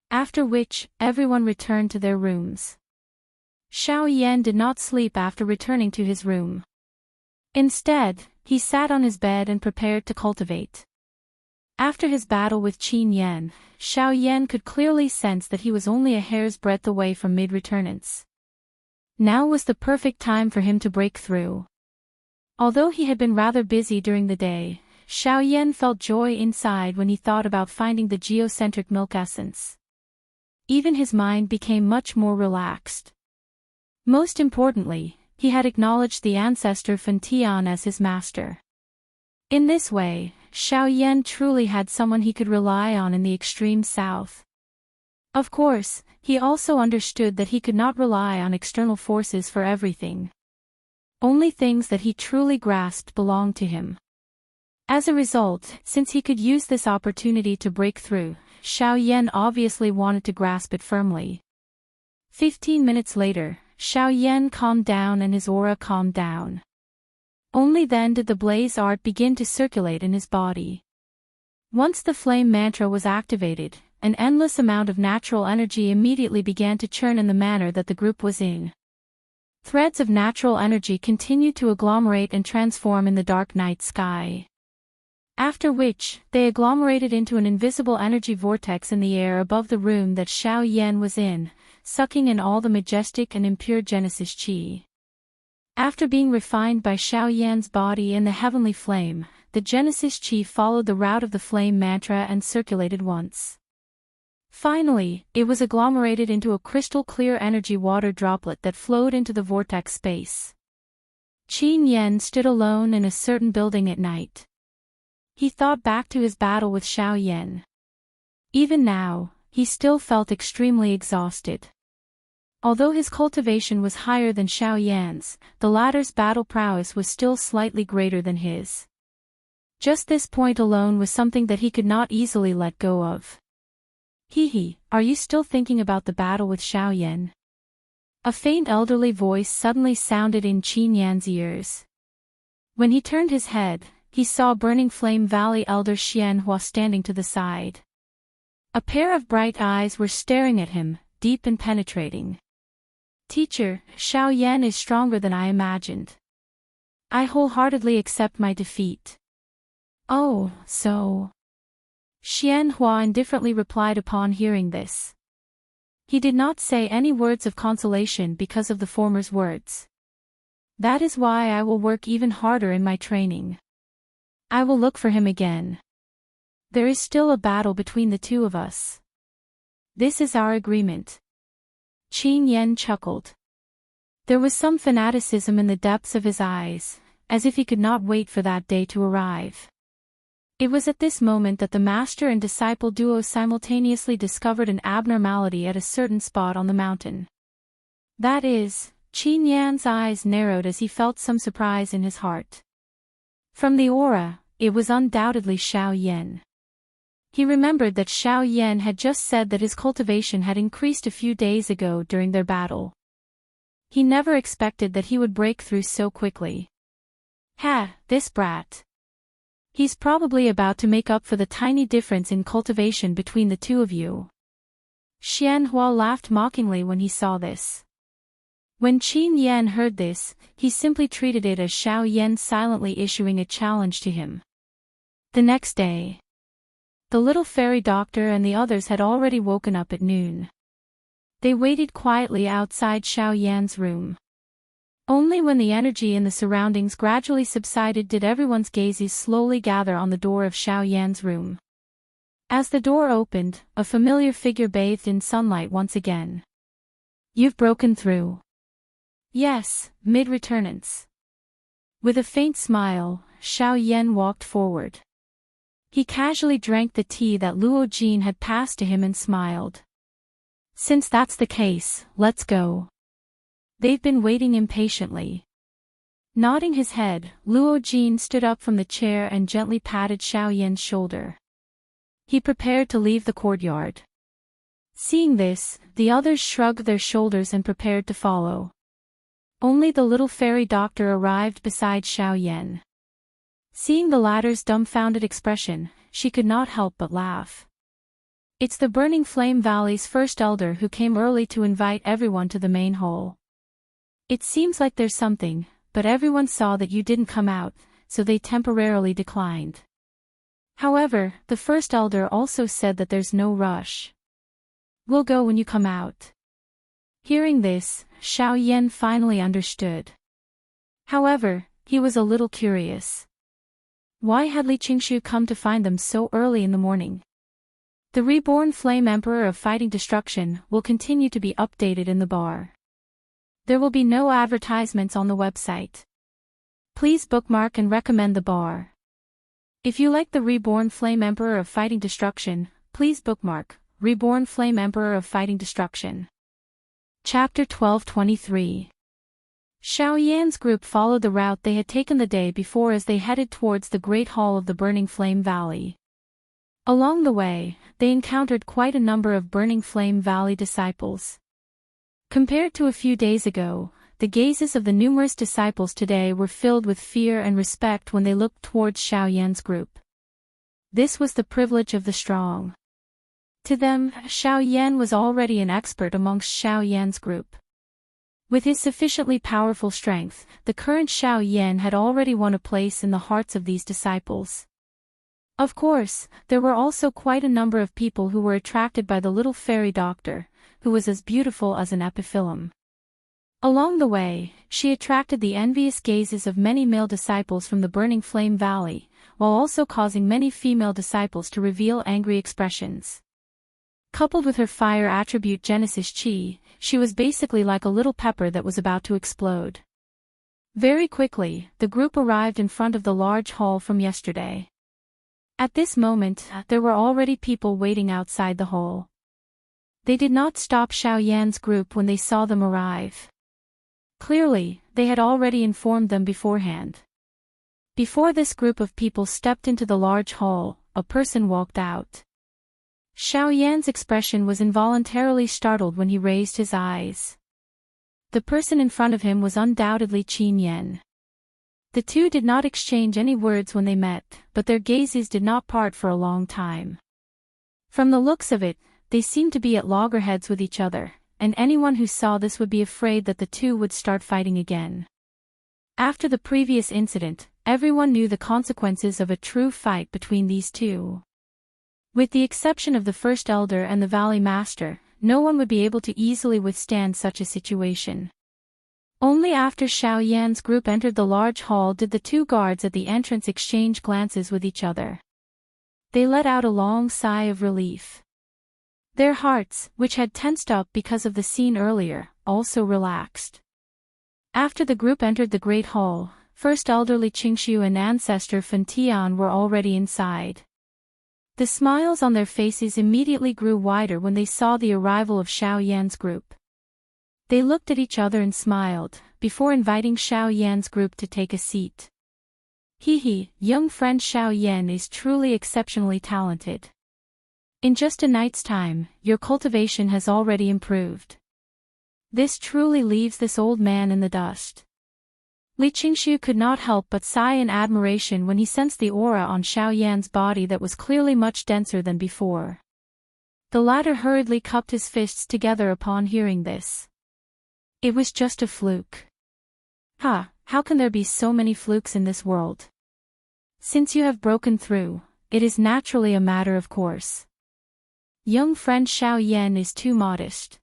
Speaker 1: After which, everyone returned to their rooms. Xiao Yan did not sleep after returning to his room. Instead, he sat on his bed and prepared to cultivate. After his battle with Qin Yan, Xiao Yan could clearly sense that he was only a hair's breadth away from mid-returnance. Now was the perfect time for him to break through. Although he had been rather busy during the day, Xiao Yan felt joy inside when he thought about finding the geocentric milk essence. Even his mind became much more relaxed. Most importantly, he had acknowledged the Ancestor Fan Tian as his master. In this way, Xiao Yan truly had someone he could rely on in the extreme south. Of course, he also understood that he could not rely on external forces for everything. Only things that he truly grasped belonged to him. As a result, since he could use this opportunity to break through, Xiao Yan obviously wanted to grasp it firmly. 15 minutes later, Xiao Yan calmed down and his aura calmed down. Only then did the blaze art begin to circulate in his body. Once the flame mantra was activated, an endless amount of natural energy immediately began to churn in the manner that the group was in. Threads of natural energy continued to agglomerate and transform in the dark night sky. After which, they agglomerated into an invisible energy vortex in the air above the room that Xiao Yan was in, sucking in all the majestic and impure Genesis Qi. After being refined by Xiao Yan's body in the heavenly flame, the Genesis Qi followed the route of the flame mantra and circulated once. Finally, it was agglomerated into a crystal-clear energy water droplet that flowed into the vortex space. Qin Yan stood alone in a certain building at night. He thought back to his battle with Xiao Yan. Even now, he still felt extremely exhausted. Although his cultivation was higher than Xiao Yan's, the latter's battle prowess was still slightly greater than his. Just this point alone was something that he could not easily let go of. Are you still thinking about the battle with Xiao Yan? A faint elderly voice suddenly sounded in Qin Yan's ears. When he turned his head, he saw Burning Flame Valley Elder Xian Hua standing to the side. A pair of bright eyes were staring at him, deep and penetrating. Teacher, Xiao Yan is stronger than I imagined. I wholeheartedly accept my defeat. Oh, so. Xian Hua indifferently replied upon hearing this. He did not say any words of consolation because of the former's words. That is why I will work even harder in my training. I will look for him again. There is still a battle between the two of us. This is our agreement. Qin Yen chuckled. There was some fanaticism in the depths of his eyes, as if he could not wait for that day to arrive. It was at this moment that the master and disciple duo simultaneously discovered an abnormality at a certain spot on the mountain. That is, Qin Yan's eyes narrowed as he felt some surprise in his heart. From the aura, it was undoubtedly Xiao Yan. He remembered that Xiao Yan had just said that his cultivation had increased a few days ago during their battle. He never expected that he would break through so quickly. This brat. He's probably about to make up for the tiny difference in cultivation between the two of you. Xian Hua laughed mockingly when he saw this. When Qin Yan heard this, he simply treated it as Xiao Yan silently issuing a challenge to him. The next day, the little fairy doctor and the others had already woken up at noon. They waited quietly outside Xiao Yan's room. Only when the energy in the surroundings gradually subsided did everyone's gazes slowly gather on the door of Xiao Yan's room. As the door opened, a familiar figure bathed in sunlight once again. You've broken through. Yes, mid-returnance. With a faint smile, Xiao Yan walked forward. He casually drank the tea that Luo Jin had passed to him and smiled. Since that's the case, let's go. They've been waiting impatiently. Nodding his head, Luo Jin stood up from the chair and gently patted Xiao Yan's shoulder. He prepared to leave the courtyard. Seeing this, the others shrugged their shoulders and prepared to follow. Only the little fairy doctor arrived beside Xiao Yan. Seeing the latter's dumbfounded expression, she could not help but laugh. It's the Burning Flame Valley's first elder who came early to invite everyone to the main hall. It seems like there's something, but everyone saw that you didn't come out, so they temporarily declined. However, the first elder also said that there's no rush. We'll go when you come out. Hearing this, Xiao Yan finally understood. However, he was a little curious. Why had Li Qingshu come to find them so early in the morning? The reborn Flame Emperor of Fighting Destruction will continue to be updated in the bar. There will be no advertisements on the website. Please bookmark and recommend the bar. If you like the reborn Flame Emperor of Fighting Destruction, please bookmark Reborn Flame Emperor of Fighting Destruction. Chapter 1223. Xiao Yan's group followed the route they had taken the day before as they headed towards the Great Hall of the Burning Flame Valley. Along the way, they encountered quite a number of Burning Flame Valley disciples. Compared to a few days ago, the gazes of the numerous disciples today were filled with fear and respect when they looked towards Xiao Yan's group. This was the privilege of the strong. To them, Xiao Yan was already an expert amongst Xiao Yan's group. With his sufficiently powerful strength, the current Xiao Yan had already won a place in the hearts of these disciples. Of course, there were also quite a number of people who were attracted by the little fairy doctor, who was as beautiful as an epiphyllum. Along the way, she attracted the envious gazes of many male disciples from the Burning Flame Valley, while also causing many female disciples to reveal angry expressions. Coupled with her fire attribute Genesis Chi, she was basically like a little pepper that was about to explode. Very quickly, the group arrived in front of the large hall from yesterday. At this moment, there were already people waiting outside the hall. They did not stop Xiao Yan's group when they saw them arrive. Clearly, they had already informed them beforehand. Before this group of people stepped into the large hall, a person walked out. Xiao Yan's expression was involuntarily startled when he raised his eyes. The person in front of him was undoubtedly Qin Yan. The two did not exchange any words when they met, but their gazes did not part for a long time. From the looks of it, they seemed to be at loggerheads with each other, and anyone who saw this would be afraid that the two would start fighting again. After the previous incident, everyone knew the consequences of a true fight between these two. With the exception of the First Elder and the Valley Master, no one would be able to easily withstand such a situation. Only after Xiao Yan's group entered the large hall did the two guards at the entrance exchange glances with each other. They let out a long sigh of relief. Their hearts, which had tensed up because of the scene earlier, also relaxed. After the group entered the Great Hall, First Elderly Qingxiu and Ancestor Fen Tian were already inside. The smiles on their faces immediately grew wider when they saw the arrival of Xiao Yan's group. They looked at each other and smiled, before inviting Xiao Yan's group to take a seat. Hee, young friend Xiao Yan is truly exceptionally talented. In just a night's time, your cultivation has already improved. This truly leaves this old man in the dust. Li Qingxiu could not help but sigh in admiration when he sensed the aura on Xiao Yan's body that was clearly much denser than before. The latter hurriedly cupped his fists together upon hearing this. It was just a fluke. How can there be so many flukes in this world? Since you have broken through, it is naturally a matter of course. Young friend Xiao Yan is too modest.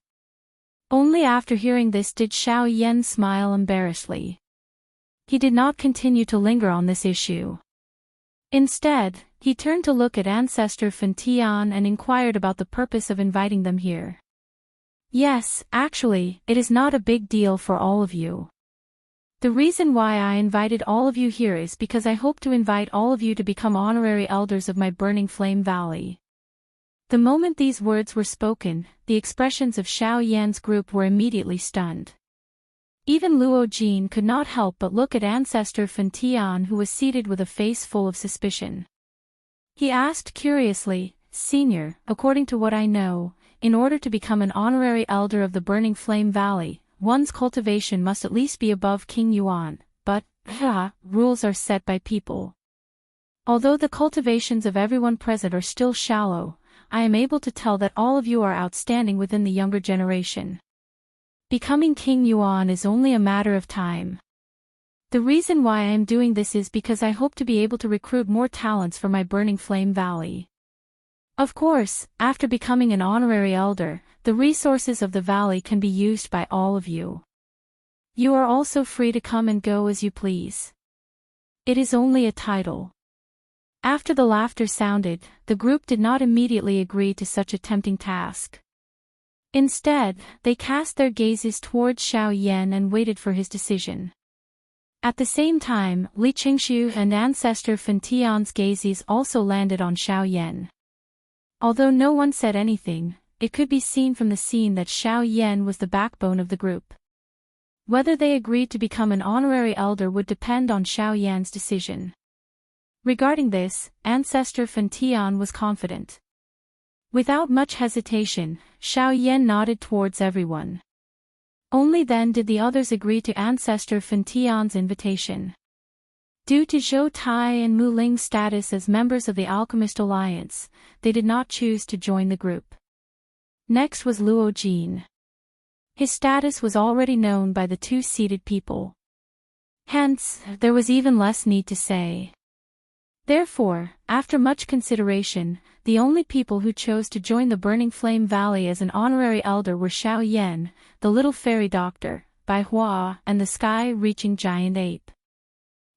Speaker 1: Only after hearing this did Xiao Yan smile embarrassedly. He did not continue to linger on this issue. Instead, he turned to look at Ancestor Fen Tian and inquired about the purpose of inviting them here. Yes, actually, it is not a big deal for all of you. The reason why I invited all of you here is because I hope to invite all of you to become honorary elders of my Burning Flame Valley. The moment these words were spoken, the expressions of Xiao Yan's group were immediately stunned. Even Luo Jin could not help but look at Ancestor Fen Tian, who was seated with a face full of suspicion. He asked curiously, Senior, according to what I know, in order to become an honorary elder of the Burning Flame Valley, one's cultivation must at least be above King Yuan, but, rules are set by people. Although the cultivations of everyone present are still shallow, I am able to tell that all of you are outstanding within the younger generation. Becoming King Yuan is only a matter of time. The reason why I am doing this is because I hope to be able to recruit more talents for my Burning Flame Valley. Of course, after becoming an honorary elder, the resources of the valley can be used by all of you. You are also free to come and go as you please. It is only a title. After the laughter sounded, the group did not immediately agree to such a tempting task. Instead, they cast their gazes towards Xiao Yan and waited for his decision. At the same time, Li Qingxiu and Ancestor Fen Tian's gazes also landed on Xiao Yan. Although no one said anything, it could be seen from the scene that Xiao Yan was the backbone of the group. Whether they agreed to become an honorary elder would depend on Xiao Yan's decision. Regarding this, Ancestor Fen Tian was confident. Without much hesitation, Xiao Yan nodded towards everyone. Only then did the others agree to Ancestor Fen Tian's invitation. Due to Zhou Tai and Mu Ling's status as members of the Alchemist Alliance, they did not choose to join the group. Next was Luo Jin. His status was already known by the two seated people. Hence, there was even less need to say. Therefore, after much consideration, the only people who chose to join the Burning Flame Valley as an honorary elder were Xiao Yan, the Little Fairy Doctor, Bai Hua, and the Sky-Reaching Giant Ape.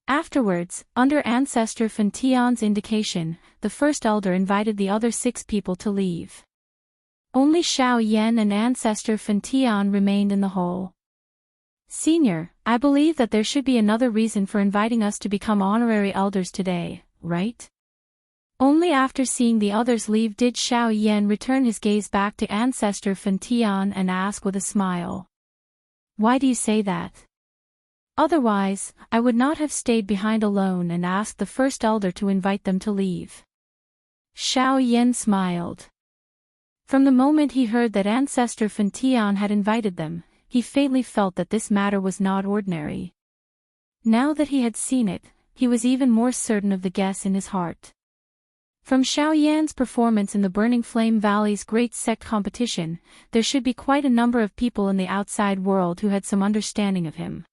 Speaker 1: Afterwards, under Ancestor Fen Tian's indication, the first elder invited the other 6 people to leave. Only Xiao Yan and Ancestor Fen Tian remained in the hall. Senior, I believe that there should be another reason for inviting us to become honorary elders today, right? Only after seeing the others leave did Xiao Yan return his gaze back to Ancestor Fen Tian and ask with a smile. Why do you say that? Otherwise, I would not have stayed behind alone and asked the first elder to invite them to leave. Xiao Yan smiled. From the moment he heard that Ancestor Fen Tian had invited them, he faintly felt that this matter was not ordinary. Now that he had seen it, he was even more certain of the guess in his heart. From Xiaoyan's performance in the Burning Flame Valley's Great Sect competition, there should be quite a number of people in the outside world who had some understanding of him.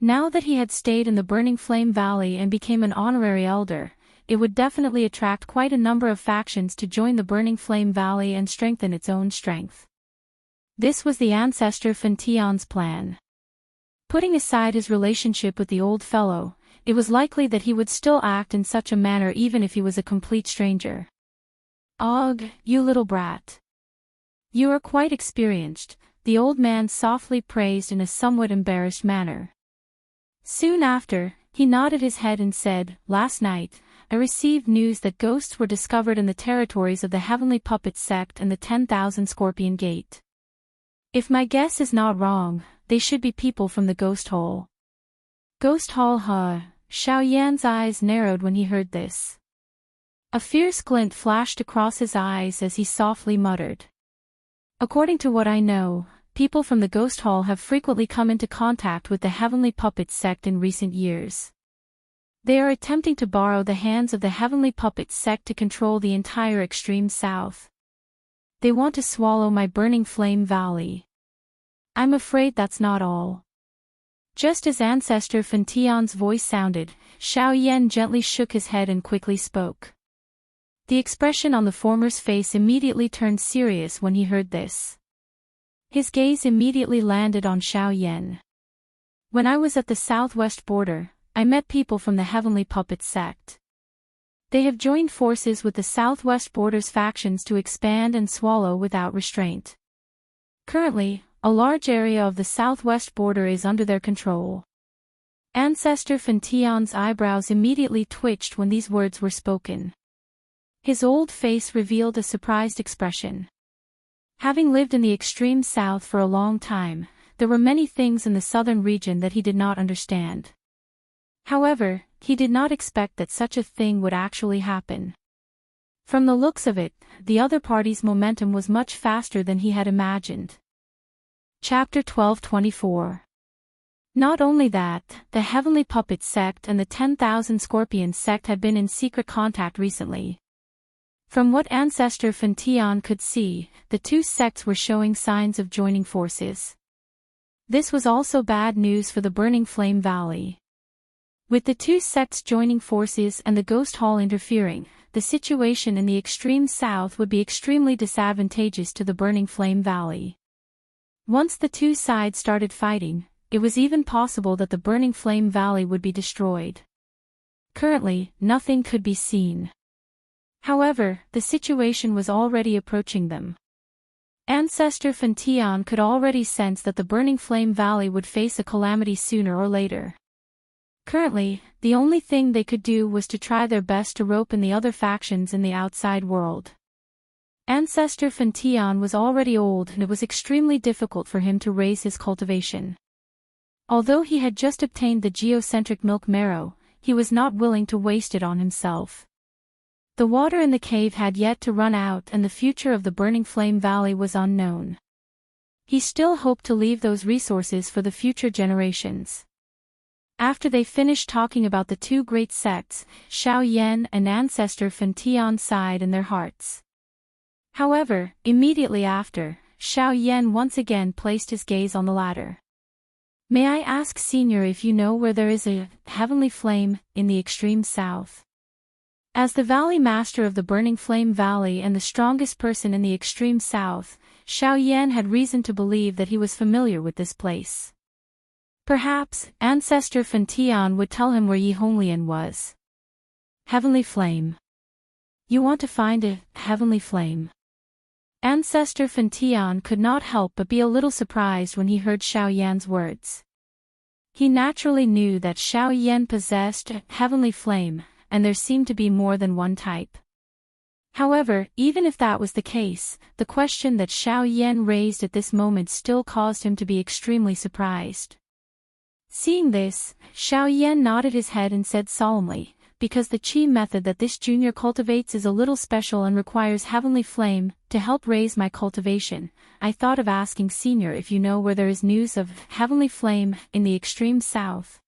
Speaker 1: Now that he had stayed in the Burning Flame Valley and became an honorary elder, it would definitely attract quite a number of factions to join the Burning Flame Valley and strengthen its own strength. This was the ancestor Fentian's plan. Putting aside his relationship with the old fellow, it was likely that he would still act in such a manner even if he was a complete stranger. "Ugh, you little brat. You are quite experienced," the old man softly praised in a somewhat embarrassed manner. Soon after, he nodded his head and said, "Last night, I received news that ghosts were discovered in the territories of the Heavenly Puppet Sect and the 10,000 Scorpion Gate. If my guess is not wrong, they should be people from the Ghost Hall." "Ghost Hall, huh?" Xiaoyan's eyes narrowed when he heard this. A fierce glint flashed across his eyes as he softly muttered. "According to what I know, people from the Ghost Hall have frequently come into contact with the Heavenly Puppet Sect in recent years. They are attempting to borrow the hands of the Heavenly Puppet Sect to control the entire extreme south. They want to swallow my Burning Flame Valley. I'm afraid that's not all." Just as Ancestor Fentian's voice sounded, Xiaoyan gently shook his head and quickly spoke. The expression on the former's face immediately turned serious when he heard this. His gaze immediately landed on Xiaoyan. "When I was at the southwest border, I met people from the Heavenly Puppet Sect. They have joined forces with the southwest border's factions to expand and swallow without restraint. Currently, a large area of the southwest border is under their control." Ancestor Fentian's eyebrows immediately twitched when these words were spoken. His old face revealed a surprised expression. Having lived in the extreme south for a long time, there were many things in the southern region that he did not understand. However, he did not expect that such a thing would actually happen. From the looks of it, the other party's momentum was much faster than he had imagined. Chapter 12:24. Not only that, the Heavenly Puppet Sect and the 10,000 Scorpion Sect had been in secret contact recently. From what Ancestor Fentian could see, the two sects were showing signs of joining forces. This was also bad news for the Burning Flame Valley. With the two sects joining forces and the Ghost Hall interfering, the situation in the extreme south would be extremely disadvantageous to the Burning Flame Valley. Once the two sides started fighting, it was even possible that the Burning Flame Valley would be destroyed. Currently, nothing could be seen. However, the situation was already approaching them. Ancestor Fentian could already sense that the Burning Flame Valley would face a calamity sooner or later. Currently, the only thing they could do was to try their best to rope in the other factions in the outside world. Ancestor Fentian was already old and it was extremely difficult for him to raise his cultivation. Although he had just obtained the geocentric milk marrow, he was not willing to waste it on himself. The water in the cave had yet to run out and the future of the Burning Flame Valley was unknown. He still hoped to leave those resources for the future generations. After they finished talking about the two great sects, Xiaoyan and Ancestor Fentian sighed in their hearts. However, immediately after, Xiaoyan once again placed his gaze on the latter. "May I ask, Senior, if you know where there is a heavenly flame in the extreme south?" As the Valley Master of the Burning Flame Valley and the strongest person in the extreme south, Xiaoyan had reason to believe that he was familiar with this place. Perhaps, Ancestor Fentian would tell him where Yi Honglian was. Heavenly flame. You want to find a heavenly flame? Ancestor Fentian could not help but be a little surprised when he heard Xiaoyan's words. He naturally knew that Xiaoyan possessed a heavenly flame, and there seemed to be more than one type. However, even if that was the case, the question that Xiaoyan raised at this moment still caused him to be extremely surprised. Seeing this, Xiaoyan nodded his head and said solemnly, "Because the qi method that this junior cultivates is a little special and requires heavenly flame to help raise my cultivation, I thought of asking Senior if you know where there is news of heavenly flame in the extreme south."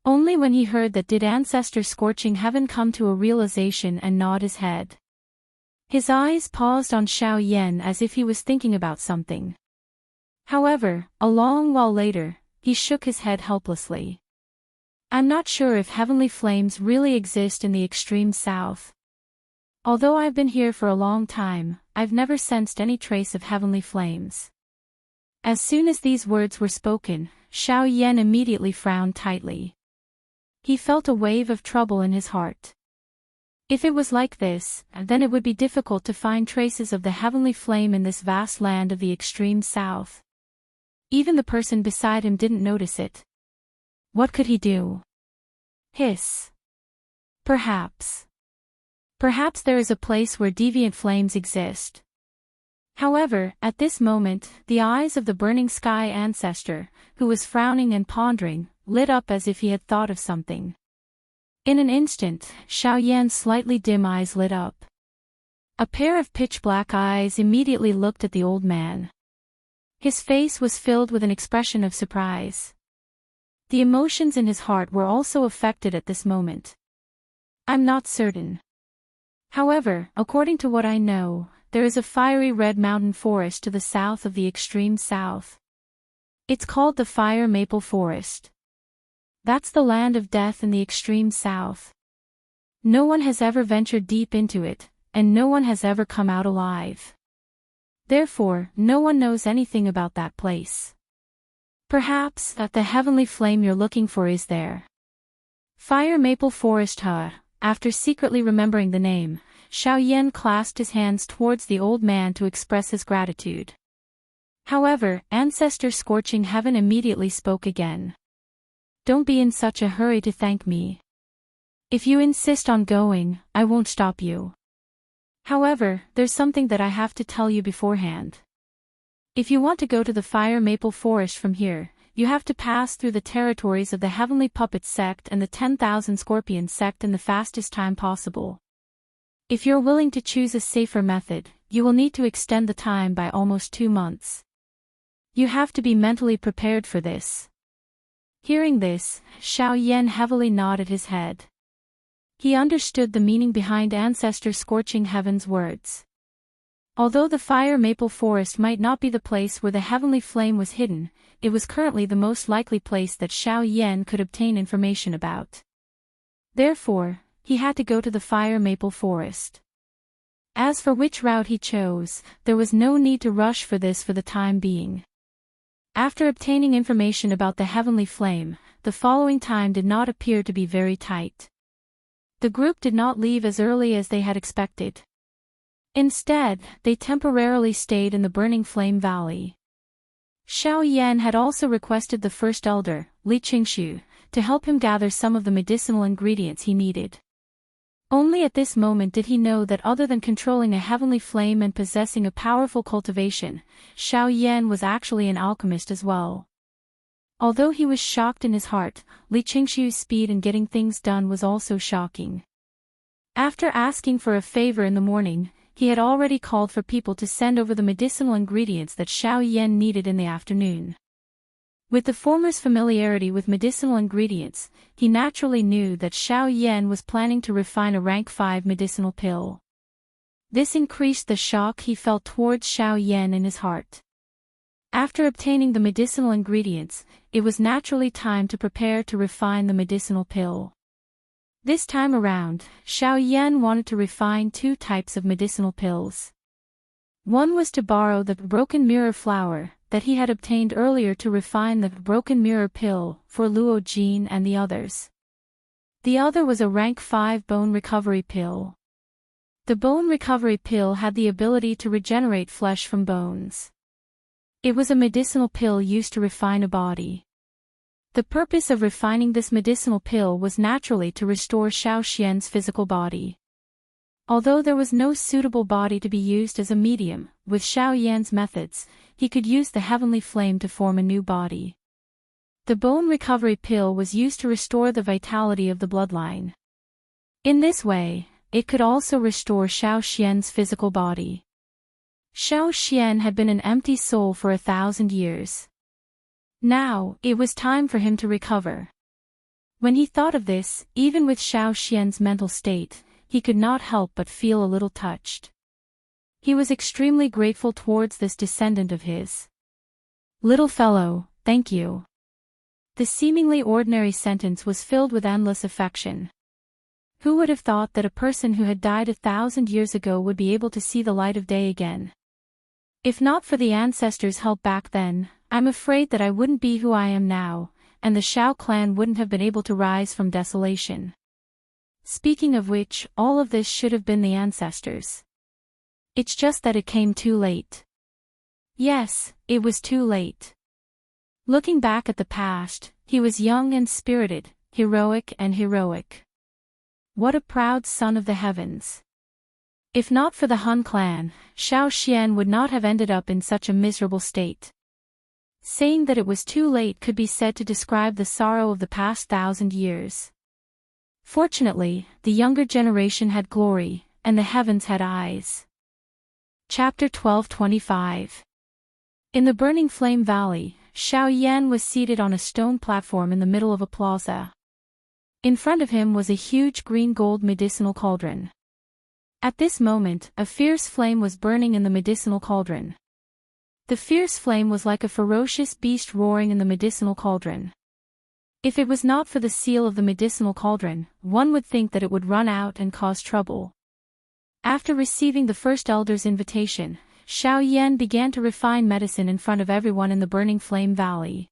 Speaker 1: Only when he heard that did Ancestor Scorching Heaven come to a realization and nod his head. His eyes paused on Xiao Yan as if he was thinking about something. However, a long while later, he shook his head helplessly. I'm not sure if heavenly flames really exist in the extreme south. Although I've been here for a long time, I've never sensed any trace of heavenly flames. As soon as these words were spoken, Xiao Yan immediately frowned tightly. He felt a wave of trouble in his heart. If it was like this, then it would be difficult to find traces of the heavenly flame in this vast land of the extreme south. Even the person beside him didn't notice it. What could he do? Hiss. Perhaps there is a place where deviant flames exist. However, at this moment, the eyes of the burning sky ancestor, who was frowning and pondering, lit up as if he had thought of something. In an instant, Xiao Yan's slightly dim eyes lit up. A pair of pitch-black eyes immediately looked at the old man. His face was filled with an expression of surprise. The emotions in his heart were also affected at this moment. I'm not certain. However, according to what I know, there is a fiery red mountain forest to the south of the extreme south. It's called the Fire Maple Forest. That's the land of death in the extreme south. No one has ever ventured deep into it, and no one has ever come out alive. Therefore, no one knows anything about that place. Perhaps that the heavenly flame you're looking for is there. Fire Maple Forest, huh? After secretly remembering the name, Xiao Yan clasped his hands towards the old man to express his gratitude. However, Ancestor Scorching Heaven immediately spoke again. Don't be in such a hurry to thank me. If you insist on going, I won't stop you. However, there's something that I have to tell you beforehand. If you want to go to the Fire Maple Forest from here, you have to pass through the territories of the Heavenly Puppet Sect and the 10,000 Scorpion Sect in the fastest time possible. If you're willing to choose a safer method, you will need to extend the time by almost 2 months. You have to be mentally prepared for this. Hearing this, Xiao Yan heavily nodded his head. He understood the meaning behind Ancestor Scorching Heaven's words. Although the Fire Maple Forest might not be the place where the heavenly flame was hidden, it was currently the most likely place that Xiao Yan could obtain information about. Therefore, he had to go to the Fire Maple Forest. As for which route he chose, there was no need to rush for this for the time being. After obtaining information about the heavenly flame, the following time did not appear to be very tight. The group did not leave as early as they had expected. Instead, they temporarily stayed in the Burning Flame Valley. Xiao Yan had also requested the First Elder, Li Qingshu, to help him gather some of the medicinal ingredients he needed. Only at this moment did he know that other than controlling a heavenly flame and possessing a powerful cultivation, Xiao Yan was actually an alchemist as well. Although he was shocked in his heart, Li Qingshu's speed in getting things done was also shocking. After asking for a favor in the morning, he had already called for people to send over the medicinal ingredients that Xiao Yan needed in the afternoon. With the former's familiarity with medicinal ingredients, he naturally knew that Xiao Yan was planning to refine a rank 5 medicinal pill. This increased the shock he felt towards Xiao Yan in his heart. After obtaining the medicinal ingredients, it was naturally time to prepare to refine the medicinal pill. This time around, Xiao Yan wanted to refine 2 types of medicinal pills. One was to borrow the broken mirror flower that he had obtained earlier to refine the broken mirror pill for Luo Jin and the others. The other was a rank 5 bone recovery pill. The bone recovery pill had the ability to regenerate flesh from bones. It was a medicinal pill used to refine a body. The purpose of refining this medicinal pill was naturally to restore Xiao Xian's physical body. Although there was no suitable body to be used as a medium, with Xiao Yan's methods, he could use the heavenly flame to form a new body. The bone recovery pill was used to restore the vitality of the bloodline. In this way, it could also restore Xiao Xian's physical body. Xiao Xian had been an empty soul for 1,000 years. Now, it was time for him to recover. When he thought of this, even with Xiao Xian's mental state, he could not help but feel a little touched. He was extremely grateful towards this descendant of his. "Little fellow, thank you." The seemingly ordinary sentence was filled with endless affection. Who would have thought that a person who had died 1,000 years ago would be able to see the light of day again? If not for the ancestors' help back then, I'm afraid that I wouldn't be who I am now, and the Xiao clan wouldn't have been able to rise from desolation. Speaking of which, all of this should have been the ancestors. It's just that it came too late. Yes, it was too late. Looking back at the past, he was young and spirited, heroic and heroic. What a proud son of the heavens. If not for the Hun clan, Xiao Xian would not have ended up in such a miserable state. Saying that it was too late could be said to describe the sorrow of the past 1,000 years. Fortunately, the younger generation had glory, and the heavens had eyes. Chapter 12:25. In the burning flame valley, Xiao Yan was seated on a stone platform in the middle of a plaza. In front of him was a huge green-gold medicinal cauldron. At this moment, a fierce flame was burning in the medicinal cauldron. The fierce flame was like a ferocious beast roaring in the medicinal cauldron. If it was not for the seal of the medicinal cauldron, one would think that it would run out and cause trouble. After receiving the first elder's invitation, Xiao Yan began to refine medicine in front of everyone in the burning flame valley.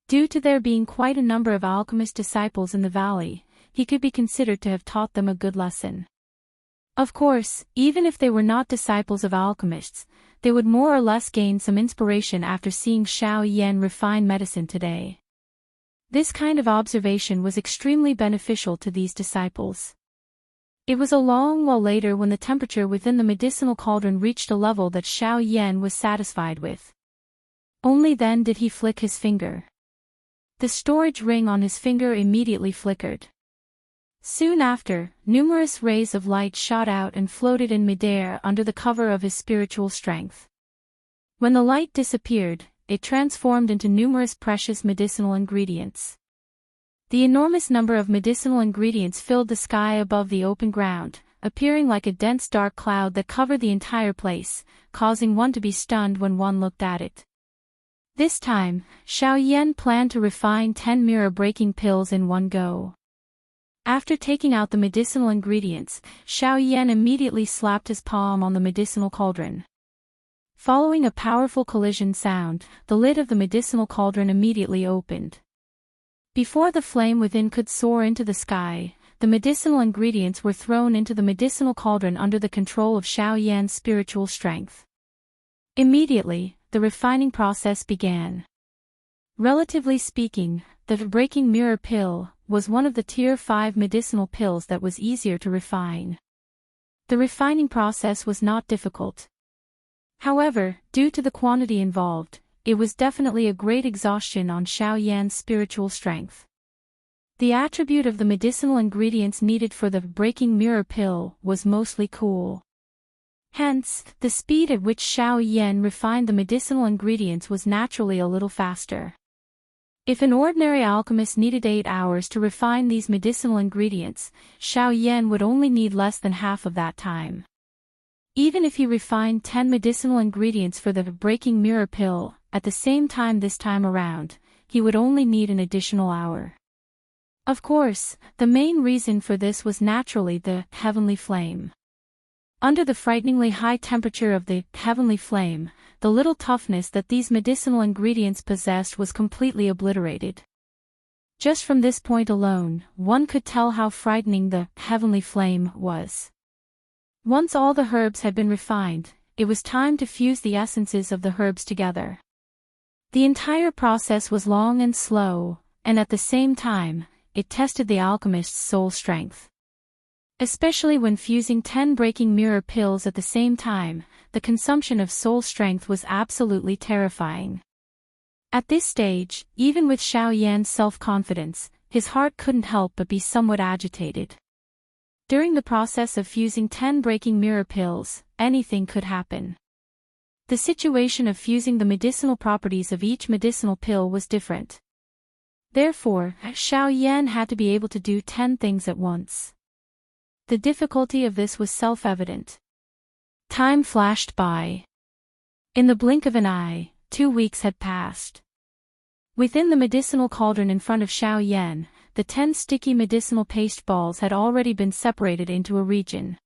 Speaker 1: Due to there being quite a number of alchemist disciples in the valley, he could be considered to have taught them a good lesson. Of course, even if they were not disciples of alchemists, they would more or less gain some inspiration after seeing Xiao Yan refine medicine today. This kind of observation was extremely beneficial to these disciples. It was a long while later when the temperature within the medicinal cauldron reached a level that Xiao Yan was satisfied with. Only then did he flick his finger. The storage ring on his finger immediately flickered. Soon after, numerous rays of light shot out and floated in midair under the cover of his spiritual strength. When the light disappeared, it transformed into numerous precious medicinal ingredients. The enormous number of medicinal ingredients filled the sky above the open ground, appearing like a dense dark cloud that covered the entire place, causing one to be stunned when one looked at it. This time, Xiao Yan planned to refine 10 mirror-breaking pills in one go. After taking out the medicinal ingredients, Xiao Yan immediately slapped his palm on the medicinal cauldron. Following a powerful collision sound, the lid of the medicinal cauldron immediately opened. Before the flame within could soar into the sky, the medicinal ingredients were thrown into the medicinal cauldron under the control of Xiao Yan's spiritual strength. Immediately, the refining process began. Relatively speaking, the breaking mirror pill was one of the tier 5 medicinal pills that was easier to refine. The refining process was not difficult. However, due to the quantity involved, it was definitely a great exhaustion on Xiao Yan's spiritual strength. The attribute of the medicinal ingredients needed for the breaking mirror pill was mostly cool. Hence, the speed at which Xiao Yan refined the medicinal ingredients was naturally a little faster. If an ordinary alchemist needed 8 hours to refine these medicinal ingredients, Xiao Yan would only need less than half of that time. Even if he refined 10 medicinal ingredients for the breaking mirror pill, at the same time this time around, he would only need an additional hour. Of course, the main reason for this was naturally the heavenly flame. Under the frighteningly high temperature of the heavenly flame, the little toughness that these medicinal ingredients possessed was completely obliterated. Just from this point alone, one could tell how frightening the heavenly flame was. Once all the herbs had been refined, it was time to fuse the essences of the herbs together. The entire process was long and slow, and at the same time, it tested the alchemist's soul strength. Especially when fusing 10 breaking mirror pills at the same time, the consumption of soul strength was absolutely terrifying. At this stage, even with Xiao Yan's self-confidence, his heart couldn't help but be somewhat agitated. During the process of fusing 10 breaking mirror pills, anything could happen. The situation of fusing the medicinal properties of each medicinal pill was different. Therefore, Xiao Yan had to be able to do 10 things at once. The difficulty of this was self-evident. Time flashed by. In the blink of an eye, 2 weeks had passed. Within the medicinal cauldron in front of Xiao Yan, the 10 sticky medicinal paste balls had already been separated into a region.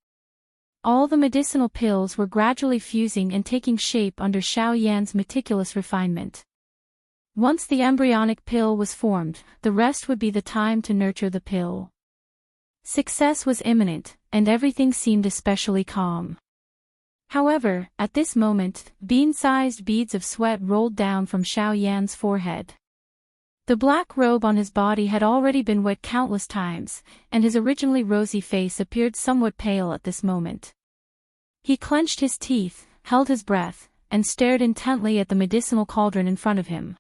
Speaker 1: All the medicinal pills were gradually fusing and taking shape under Xiao Yan's meticulous refinement. Once the embryonic pill was formed, the rest would be the time to nurture the pill. Success was imminent, and everything seemed especially calm. However, at this moment, bean-sized beads of sweat rolled down from Xiao Yan's forehead. The black robe on his body had already been wet countless times, and his originally rosy face appeared somewhat pale at this moment. He clenched his teeth, held his breath, and stared intently at the medicinal cauldron in front of him.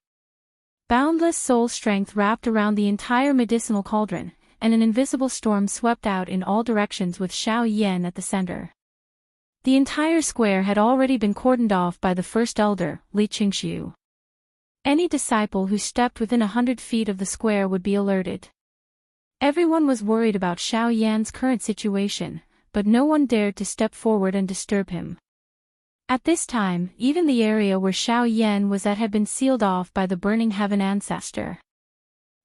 Speaker 1: Boundless soul strength wrapped around the entire medicinal cauldron, and an invisible storm swept out in all directions with Xiao Yan at the center. The entire square had already been cordoned off by the first elder, Li Qingxiu. Any disciple who stepped within 100 feet of the square would be alerted. Everyone was worried about Xiao Yan's current situation, but no one dared to step forward and disturb him. At this time, even the area where Xiao Yan was at had been sealed off by the burning heaven ancestor.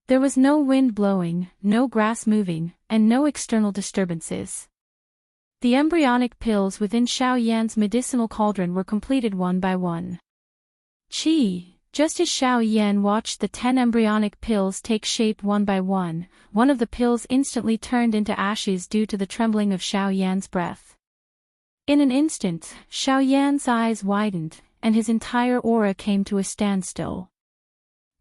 Speaker 1: There was no wind blowing, no grass moving, and no external disturbances. The embryonic pills within Xiao Yan's medicinal cauldron were completed one by one. Just as Xiao Yan watched the 10 embryonic pills take shape one by one of the pills instantly turned into ashes due to the trembling of Xiao Yan's breath. In an instant, Xiao Yan's eyes widened, and his entire aura came to a standstill.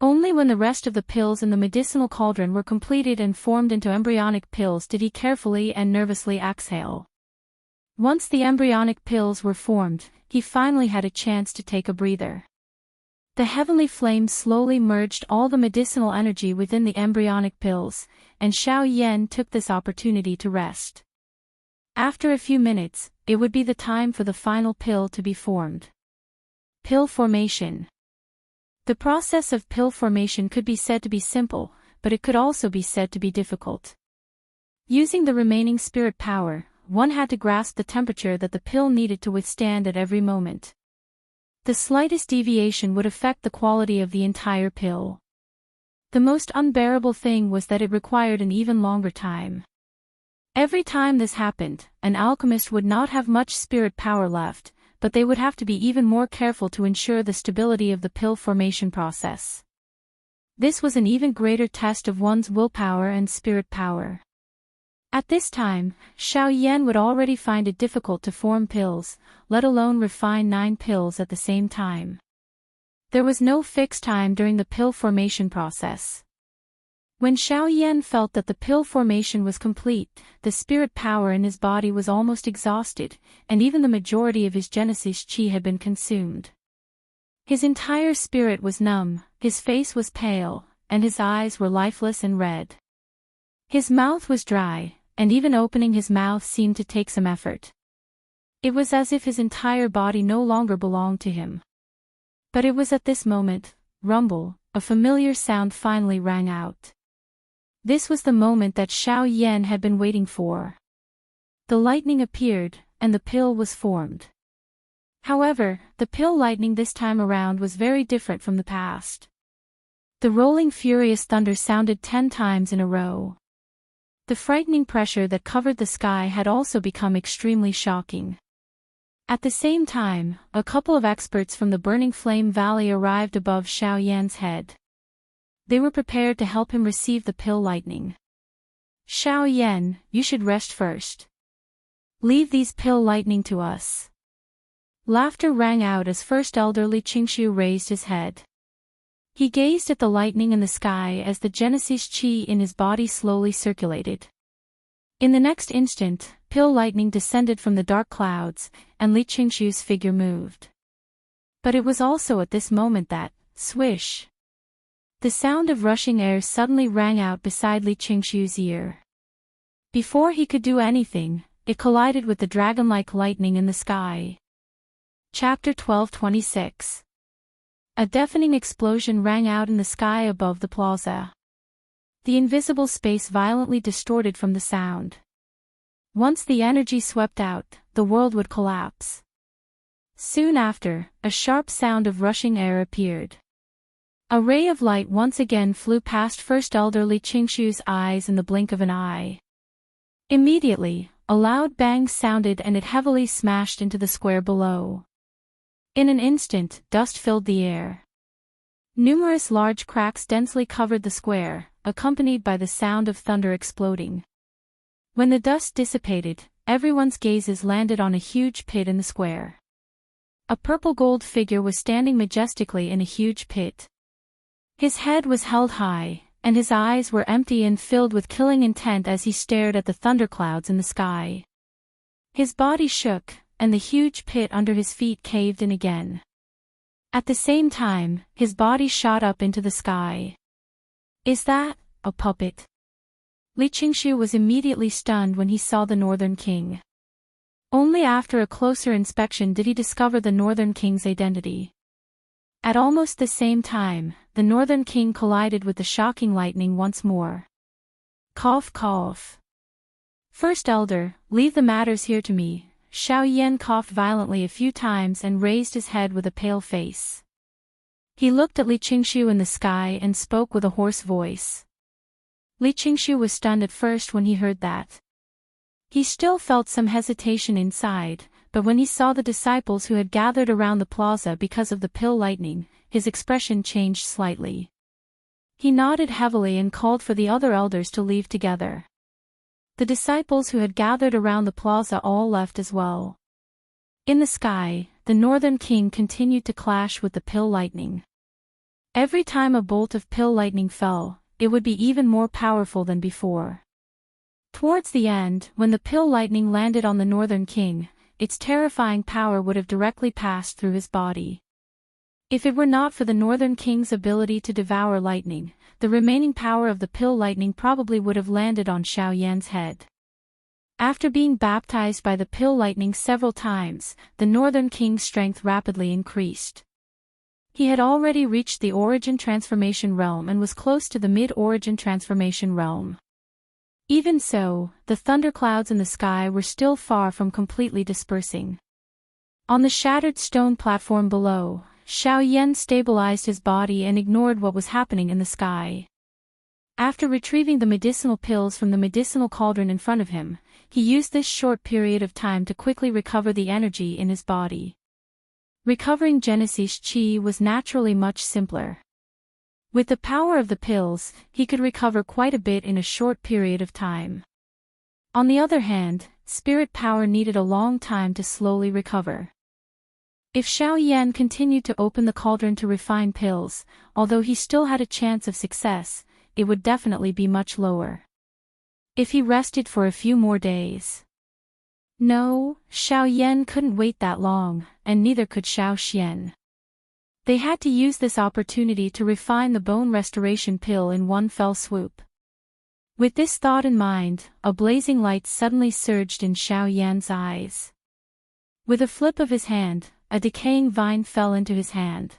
Speaker 1: Only when the rest of the pills in the medicinal cauldron were completed and formed into embryonic pills did he carefully and nervously exhale. Once the embryonic pills were formed, he finally had a chance to take a breather. The heavenly flame slowly merged all the medicinal energy within the embryonic pills, and Xiao Yan took this opportunity to rest. After a few minutes, it would be the time for the final pill to be formed. Pill formation. The process of pill formation could be said to be simple, but it could also be said to be difficult. Using the remaining spirit power, one had to grasp the temperature that the pill needed to withstand at every moment. The slightest deviation would affect the quality of the entire pill. The most unbearable thing was that it required an even longer time. Every time this happened, an alchemist would not have much spirit power left, but they would have to be even more careful to ensure the stability of the pill formation process. This was an even greater test of one's willpower and spirit power. At this time, Xiao Yan would already find it difficult to form pills, let alone refine 9 pills at the same time. There was no fixed time during the pill formation process. When Xiao Yan felt that the pill formation was complete, the spirit power in his body was almost exhausted, and even the majority of his Genesis Qi had been consumed. His entire spirit was numb, his face was pale, and his eyes were lifeless and red. His mouth was dry, and even opening his mouth seemed to take some effort. It was as if his entire body no longer belonged to him. But it was at this moment, rumble, a familiar sound finally rang out. This was the moment that Xiao Yan had been waiting for. The lightning appeared, and the pill was formed. However, the pill lightning this time around was very different from the past. The rolling furious thunder sounded 10 times in a row. The frightening pressure that covered the sky had also become extremely shocking. At the same time, a couple of experts from the Burning Flame Valley arrived above Xiao Yan's head. They were prepared to help him receive the pill lightning. Xiao Yan, you should rest first. Leave these pill lightning to us. Laughter rang out as First Elder Li Qingxiu raised his head. He gazed at the lightning in the sky as the Genesis Qi in his body slowly circulated. In the next instant, pill lightning descended from the dark clouds, and Li Qingxiu's figure moved. But it was also at this moment that, swish! The sound of rushing air suddenly rang out beside Li Qingxiu's ear. Before he could do anything, it collided with the dragon-like lightning in the sky. Chapter 1226. A deafening explosion rang out in the sky above the plaza. The invisible space violently distorted from the sound. Once the energy swept out, the world would collapse. Soon after, a sharp sound of rushing air appeared. A ray of light once again flew past First Elder Li Qingshu's eyes in the blink of an eye. Immediately, a loud bang sounded and it heavily smashed into the square below. In an instant, dust filled the air. Numerous large cracks densely covered the square, accompanied by the sound of thunder exploding. When the dust dissipated, everyone's gazes landed on a huge pit in the square. A purple-gold figure was standing majestically in a huge pit. His head was held high, and his eyes were empty and filled with killing intent as he stared at the thunderclouds in the sky. His body shook, and the huge pit under his feet caved in again. At the same time, his body shot up into the sky. "Is that a puppet?" Li Qingshu was immediately stunned when he saw the Northern King. Only after a closer inspection did he discover the Northern King's identity. At almost the same time, the Northern King collided with the shocking lightning once more. Cough cough. "First Elder, leave the matters here to me." Xiao Yan coughed violently a few times and raised his head with a pale face. He looked at Li Qingshu in the sky and spoke with a hoarse voice. Li Qingshu was stunned at first when he heard that. He still felt some hesitation inside, but when he saw the disciples who had gathered around the plaza because of the pill lightning, his expression changed slightly. He nodded heavily and called for the other elders to leave together. The disciples who had gathered around the plaza all left as well. In the sky, the Northern King continued to clash with the pill lightning. Every time a bolt of pill lightning fell, it would be even more powerful than before. Towards the end, when the pill lightning landed on the Northern King, its terrifying power would have directly passed through his body. If it were not for the Northern King's ability to devour lightning, the remaining power of the pill lightning probably would have landed on Xiao Yan's head. After being baptized by the pill lightning several times, the Northern King's strength rapidly increased. He had already reached the Origin Transformation Realm and was close to the Mid-Origin Transformation Realm. Even so, the thunderclouds in the sky were still far from completely dispersing. On the shattered stone platform below, Xiao Yan stabilized his body and ignored what was happening in the sky. After retrieving the medicinal pills from the medicinal cauldron in front of him, he used this short period of time to quickly recover the energy in his body. Recovering Genesis Qi was naturally much simpler. With the power of the pills, he could recover quite a bit in a short period of time. On the other hand, spirit power needed a long time to slowly recover. If Xiao Yan continued to open the cauldron to refine pills, although he still had a chance of success, it would definitely be much lower. If he rested for a few more days. No, Xiao Yan couldn't wait that long, and neither could Xiao Xian. They had to use this opportunity to refine the bone restoration pill in one fell swoop. With this thought in mind, a blazing light suddenly surged in Xiao Yan's eyes. With a flip of his hand, a decaying vine fell into his hand.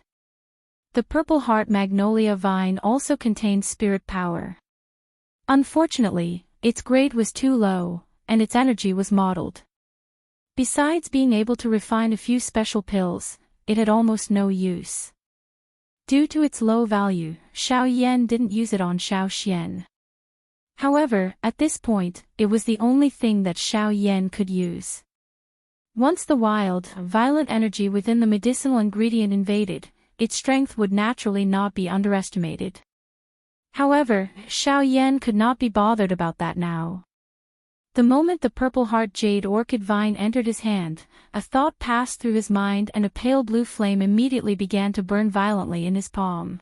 Speaker 1: The Purple Heart Magnolia vine also contained spirit power. Unfortunately, its grade was too low, and its energy was mottled. Besides being able to refine a few special pills, it had almost no use. Due to its low value, Xiao Yan didn't use it on Xiao Xian. However, at this point, it was the only thing that Xiao Yan could use. Once the wild, violent energy within the medicinal ingredient invaded, its strength would naturally not be underestimated. However, Xiao Yan could not be bothered about that now. The moment the Purple Heart Jade Orchid Vine entered his hand, a thought passed through his mind and a pale blue flame immediately began to burn violently in his palm.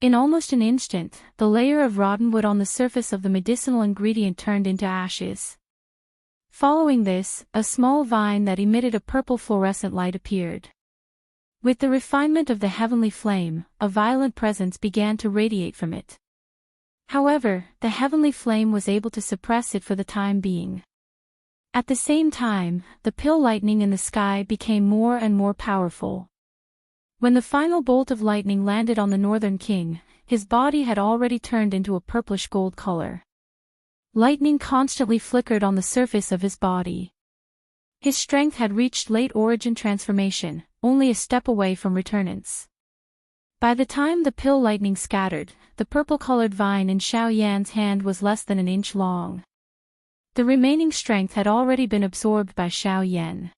Speaker 1: In almost an instant, the layer of rotten wood on the surface of the medicinal ingredient turned into ashes. Following this, a small vine that emitted a purple fluorescent light appeared. With the refinement of the heavenly flame, a violent presence began to radiate from it. However, the heavenly flame was able to suppress it for the time being. At the same time, the pill lightning in the sky became more and more powerful. When the final bolt of lightning landed on the Northern King, his body had already turned into a purplish gold color. Lightning constantly flickered on the surface of his body. His strength had reached late origin transformation, only a step away from returnance. By the time the pill lightning scattered, the purple-colored vine in Xiao Yan's hand was less than an inch long. The remaining strength had already been absorbed by Xiao Yan.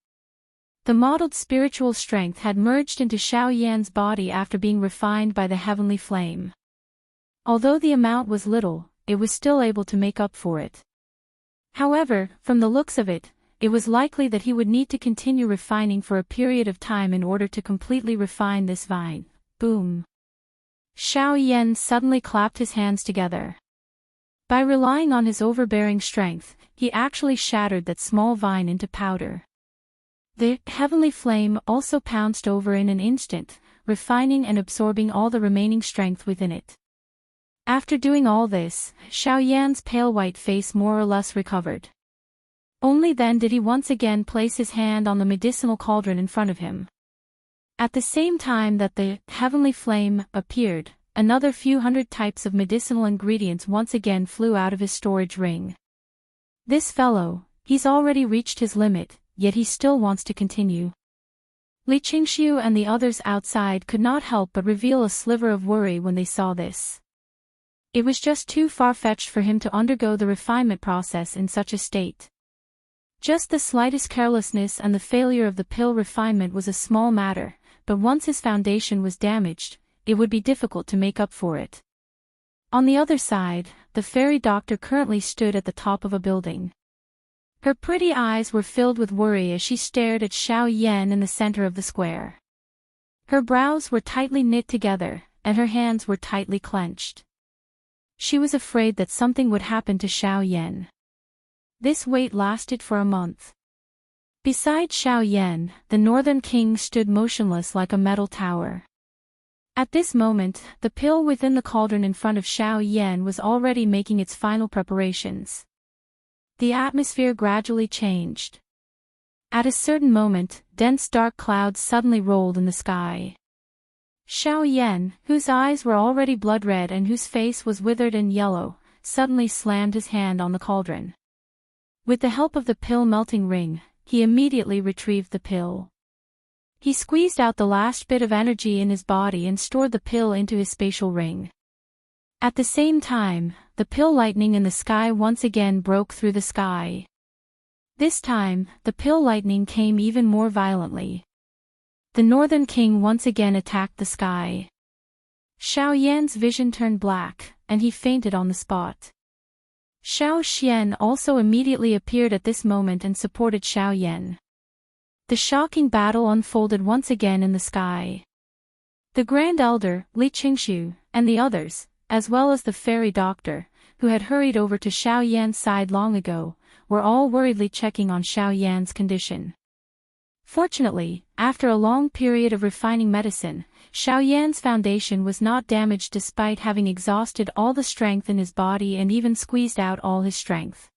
Speaker 1: The mottled spiritual strength had merged into Xiao Yan's body after being refined by the heavenly flame. Although the amount was little, it was still able to make up for it. However, from the looks of it, it was likely that he would need to continue refining for a period of time in order to completely refine this vine. Boom. Xiao Yan suddenly clapped his hands together. By relying on his overbearing strength, he actually shattered that small vine into powder. The heavenly flame also pounced over in an instant, refining and absorbing all the remaining strength within it. After doing all this, Xiao Yan's pale white face more or less recovered. Only then did he once again place his hand on the medicinal cauldron in front of him. At the same time that the heavenly flame appeared, another few hundred types of medicinal ingredients once again flew out of his storage ring. This fellow, he's already reached his limit, yet he still wants to continue. Li Qingxiu and the others outside could not help but reveal a sliver of worry when they saw this. It was just too far-fetched for him to undergo the refinement process in such a state. Just the slightest carelessness and the failure of the pill refinement was a small matter, but once his foundation was damaged, it would be difficult to make up for it. On the other side, the fairy doctor currently stood at the top of a building. Her pretty eyes were filled with worry as she stared at Xiao Yan in the center of the square. Her brows were tightly knit together, and her hands were tightly clenched. She was afraid that something would happen to Xiao Yan. This wait lasted for a month. Beside Xiao Yan, the Northern King stood motionless like a metal tower. At this moment, the pill within the cauldron in front of Xiao Yan was already making its final preparations. The atmosphere gradually changed. At a certain moment, dense dark clouds suddenly rolled in the sky. Xiao Yan, whose eyes were already blood-red and whose face was withered and yellow, suddenly slammed his hand on the cauldron. With the help of the pill melting ring, he immediately retrieved the pill. He squeezed out the last bit of energy in his body and stored the pill into his spatial ring. At the same time, the pill lightning in the sky once again broke through the sky. This time, the pill lightning came even more violently. The Northern King once again attacked the sky. Xiao Yan's vision turned black, and he fainted on the spot. Xiao Xian also immediately appeared at this moment and supported Xiao Yan. The shocking battle unfolded once again in the sky. The Grand Elder, Li Qingxiu, and the others, as well as the fairy doctor, who had hurried over to Xiao Yan's side long ago, were all worriedly checking on Xiao Yan's condition. Fortunately, after a long period of refining medicine, Xiao Yan's foundation was not damaged despite having exhausted all the strength in his body and even squeezed out all his strength.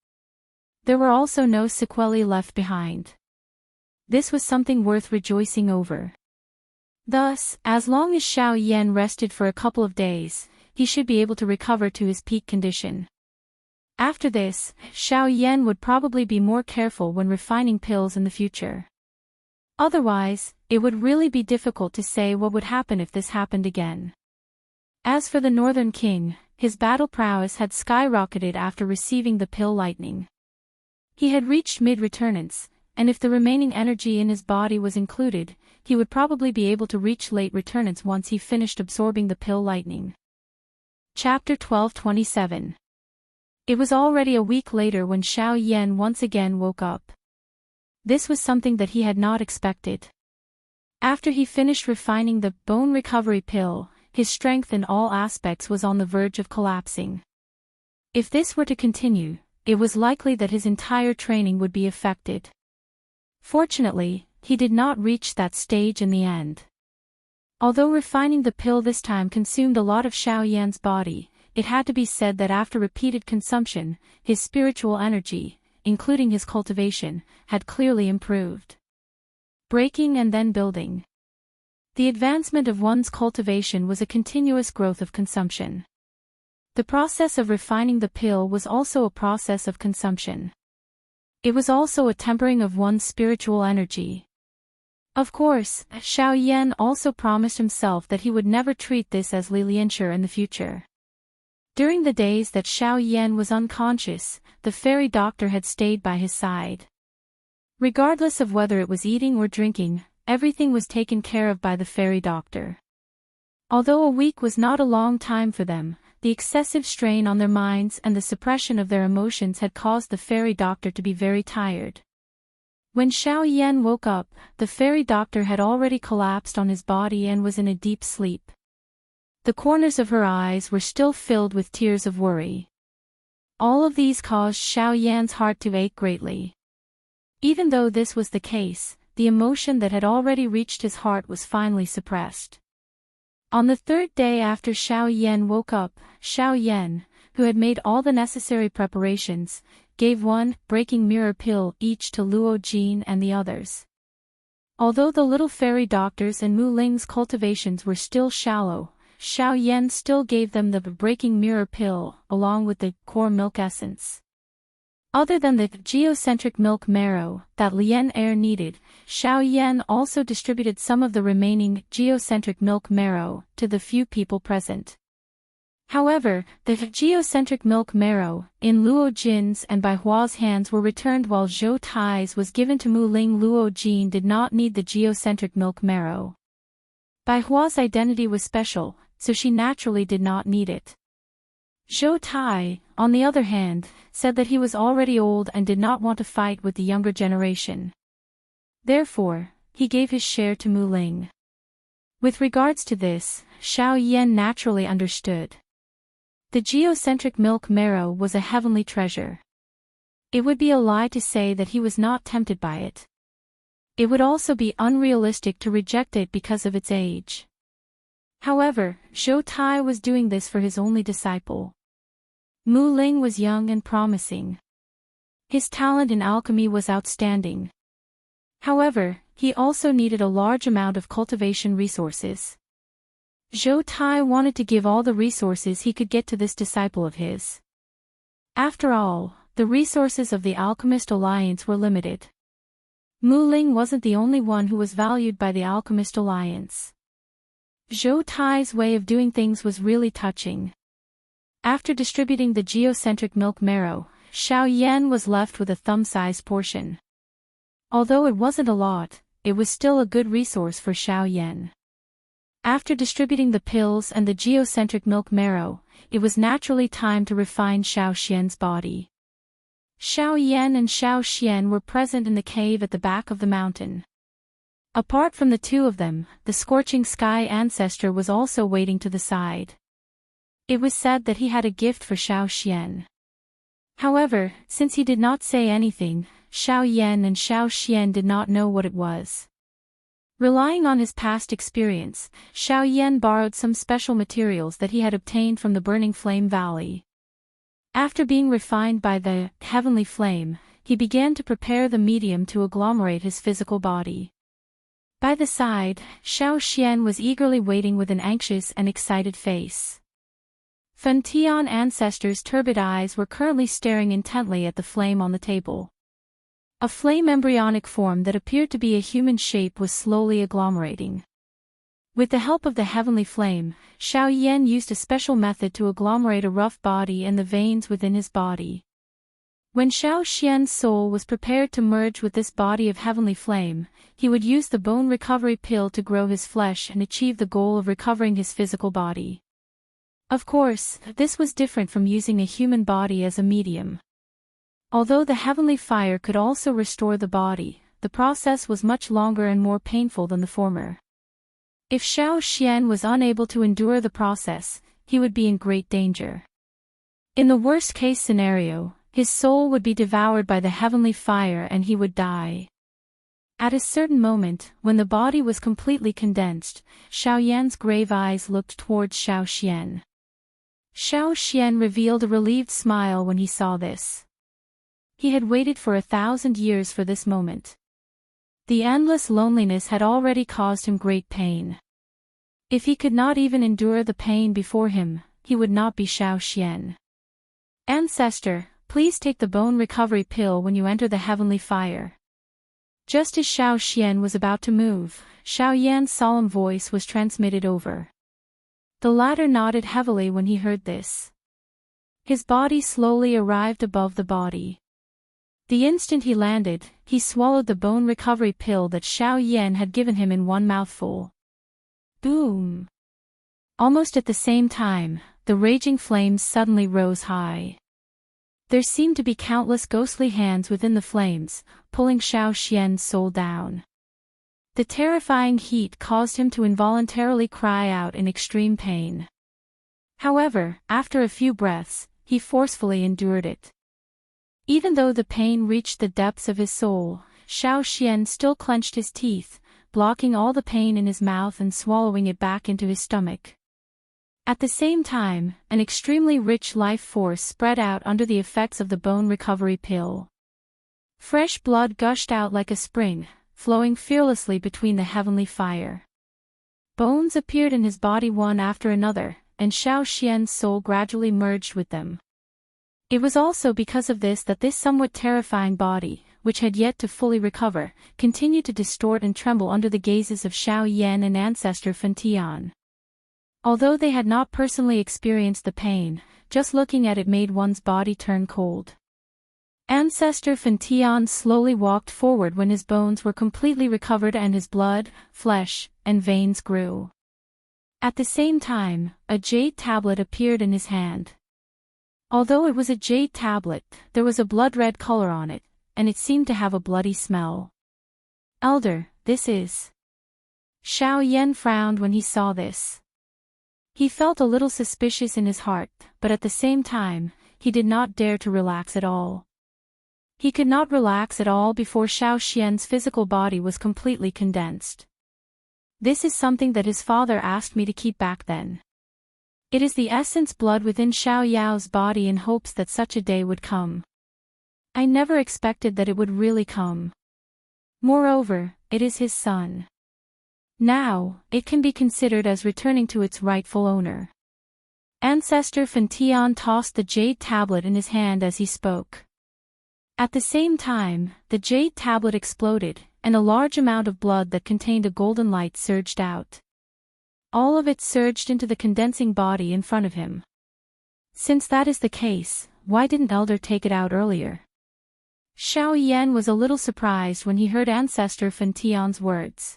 Speaker 1: There were also no sequelae left behind. This was something worth rejoicing over. Thus, as long as Xiao Yan rested for a couple of days, he should be able to recover to his peak condition. After this, Xiao Yan would probably be more careful when refining pills in the future. Otherwise, it would really be difficult to say what would happen if this happened again. As for the Northern King, his battle prowess had skyrocketed after receiving the pill lightning. He had reached mid-returnance, and if the remaining energy in his body was included, he would probably be able to reach late returnance once he finished absorbing the pill lightning. Chapter 12:27. It was already a week later when Xiao Yan once again woke up. This was something that he had not expected. After he finished refining the bone recovery pill, his strength in all aspects was on the verge of collapsing. If this were to continue, it was likely that his entire training would be affected. Fortunately, he did not reach that stage in the end. Although refining the pill this time consumed a lot of Xiao Yan's body, it had to be said that after repeated consumption, his spiritual energy, including his cultivation, had clearly improved. Breaking and then building. The advancement of one's cultivation was a continuous growth of consumption. The process of refining the pill was also a process of consumption. It was also a tempering of one's spiritual energy. Of course, Xiao Yan also promised himself that he would never treat this as Lilianshire in the future. During the days that Xiao Yan was unconscious, the fairy doctor had stayed by his side. Regardless of whether it was eating or drinking, everything was taken care of by the fairy doctor. Although a week was not a long time for them, the excessive strain on their minds and the suppression of their emotions had caused the fairy doctor to be very tired. When Xiao Yan woke up, the fairy doctor had already collapsed on his body and was in a deep sleep. The corners of her eyes were still filled with tears of worry. All of these caused Xiao Yan's heart to ache greatly. Even though this was the case, the emotion that had already reached his heart was finally suppressed. On the third day after Xiao Yan woke up, Xiao Yan, who had made all the necessary preparations, gave one breaking mirror pill each to Luo Jin and the others. Although the little fairy doctors and Mu Ling's cultivations were still shallow, Xiao Yan still gave them the breaking mirror pill, along with the core milk essence. Other than the geocentric milk marrow that Lian Er needed, Xiao Yan also distributed some of the remaining geocentric milk marrow to the few people present. However, the geocentric milk marrow, in Luo Jin's and Bai Hua's hands were returned while Zhou Tai's was given to Mu Ling. Luo Jin did not need the geocentric milk marrow. Bai Hua's identity was special, so she naturally did not need it. Zhou Tai, on the other hand, said that he was already old and did not want to fight with the younger generation. Therefore, he gave his share to Mu Ling. With regards to this, Xiao Yan naturally understood. The geocentric milk marrow was a heavenly treasure. It would be a lie to say that he was not tempted by it. It would also be unrealistic to reject it because of its age. However, Zhou Tai was doing this for his only disciple. Mu Ling was young and promising. His talent in alchemy was outstanding. However, he also needed a large amount of cultivation resources. Zhou Tai wanted to give all the resources he could get to this disciple of his. After all, the resources of the Alchemist Alliance were limited. Mu Ling wasn't the only one who was valued by the Alchemist Alliance. Zhou Tai's way of doing things was really touching. After distributing the geocentric milk marrow, Xiao Yan was left with a thumb-sized portion. Although it wasn't a lot, it was still a good resource for Xiao Yan. After distributing the pills and the geocentric milk marrow, it was naturally time to refine Xiao Xian's body. Xiao Yan and Xiao Xian were present in the cave at the back of the mountain. Apart from the two of them, the scorching sky ancestor was also waiting to the side. It was said that he had a gift for Xiao Xian. However, since he did not say anything, Xiao Yan and Xiao Xian did not know what it was. Relying on his past experience, Xiao Yan borrowed some special materials that he had obtained from the Burning Flame Valley. After being refined by the heavenly flame, he began to prepare the medium to agglomerate his physical body. By the side, Xiao Xian was eagerly waiting with an anxious and excited face. Fen Tian ancestors' turbid eyes were currently staring intently at the flame on the table. A flame embryonic form that appeared to be a human shape was slowly agglomerating. With the help of the heavenly flame, Xiao Yan used a special method to agglomerate a rough body and the veins within his body. When Xiao Xian's soul was prepared to merge with this body of heavenly flame, he would use the bone recovery pill to grow his flesh and achieve the goal of recovering his physical body. Of course, this was different from using a human body as a medium. Although the heavenly fire could also restore the body, the process was much longer and more painful than the former. If Xiao Xian was unable to endure the process, he would be in great danger. In the worst-case scenario, his soul would be devoured by the heavenly fire and he would die. At a certain moment, when the body was completely condensed, Xiao Yan's grave eyes looked towards Xiao Xian. Xiao Xian revealed a relieved smile when he saw this. He had waited for 1,000 years for this moment. The endless loneliness had already caused him great pain. If he could not even endure the pain before him, he would not be Xiao Xian. Ancestor, please take the bone recovery pill when you enter the heavenly fire. Just as Xiao Xian was about to move, Xiao Yan's solemn voice was transmitted over. The latter nodded heavily when he heard this. His body slowly arrived above the body. The instant he landed, he swallowed the bone recovery pill that Xiao Yan had given him in one mouthful. Boom! Almost at the same time, the raging flames suddenly rose high. There seemed to be countless ghostly hands within the flames, pulling Xiao Xian's soul down. The terrifying heat caused him to involuntarily cry out in extreme pain. However, after a few breaths, he forcefully endured it. Even though the pain reached the depths of his soul, Xiao Xian still clenched his teeth, blocking all the pain in his mouth and swallowing it back into his stomach. At the same time, an extremely rich life force spread out under the effects of the bone recovery pill. Fresh blood gushed out like a spring, flowing fearlessly between the heavenly fire. Bones appeared in his body one after another, and Xiao Xian's soul gradually merged with them. It was also because of this that this somewhat terrifying body, which had yet to fully recover, continued to distort and tremble under the gazes of Xiao Yan and ancestor Fentian. Although they had not personally experienced the pain, just looking at it made one's body turn cold. Ancestor Fentian slowly walked forward when his bones were completely recovered and his blood, flesh, and veins grew. At the same time, a jade tablet appeared in his hand. Although it was a jade tablet, there was a blood-red color on it, and it seemed to have a bloody smell. Elder, this is... Xiao Yan frowned when he saw this. He felt a little suspicious in his heart, but at the same time, he did not dare to relax at all. He could not relax at all before Xiao Xian's physical body was completely condensed. This is something that his father asked me to keep back then. It is the essence blood within Xiao Yao's body in hopes that such a day would come. I never expected that it would really come. Moreover, it is his son. Now, it can be considered as returning to its rightful owner. Ancestor Fentian tossed the jade tablet in his hand as he spoke. At the same time, the jade tablet exploded, and a large amount of blood that contained a golden light surged out. All of it surged into the condensing body in front of him. Since that is the case, why didn't Elder take it out earlier? Xiao Yan was a little surprised when he heard Ancestor Fentian's words.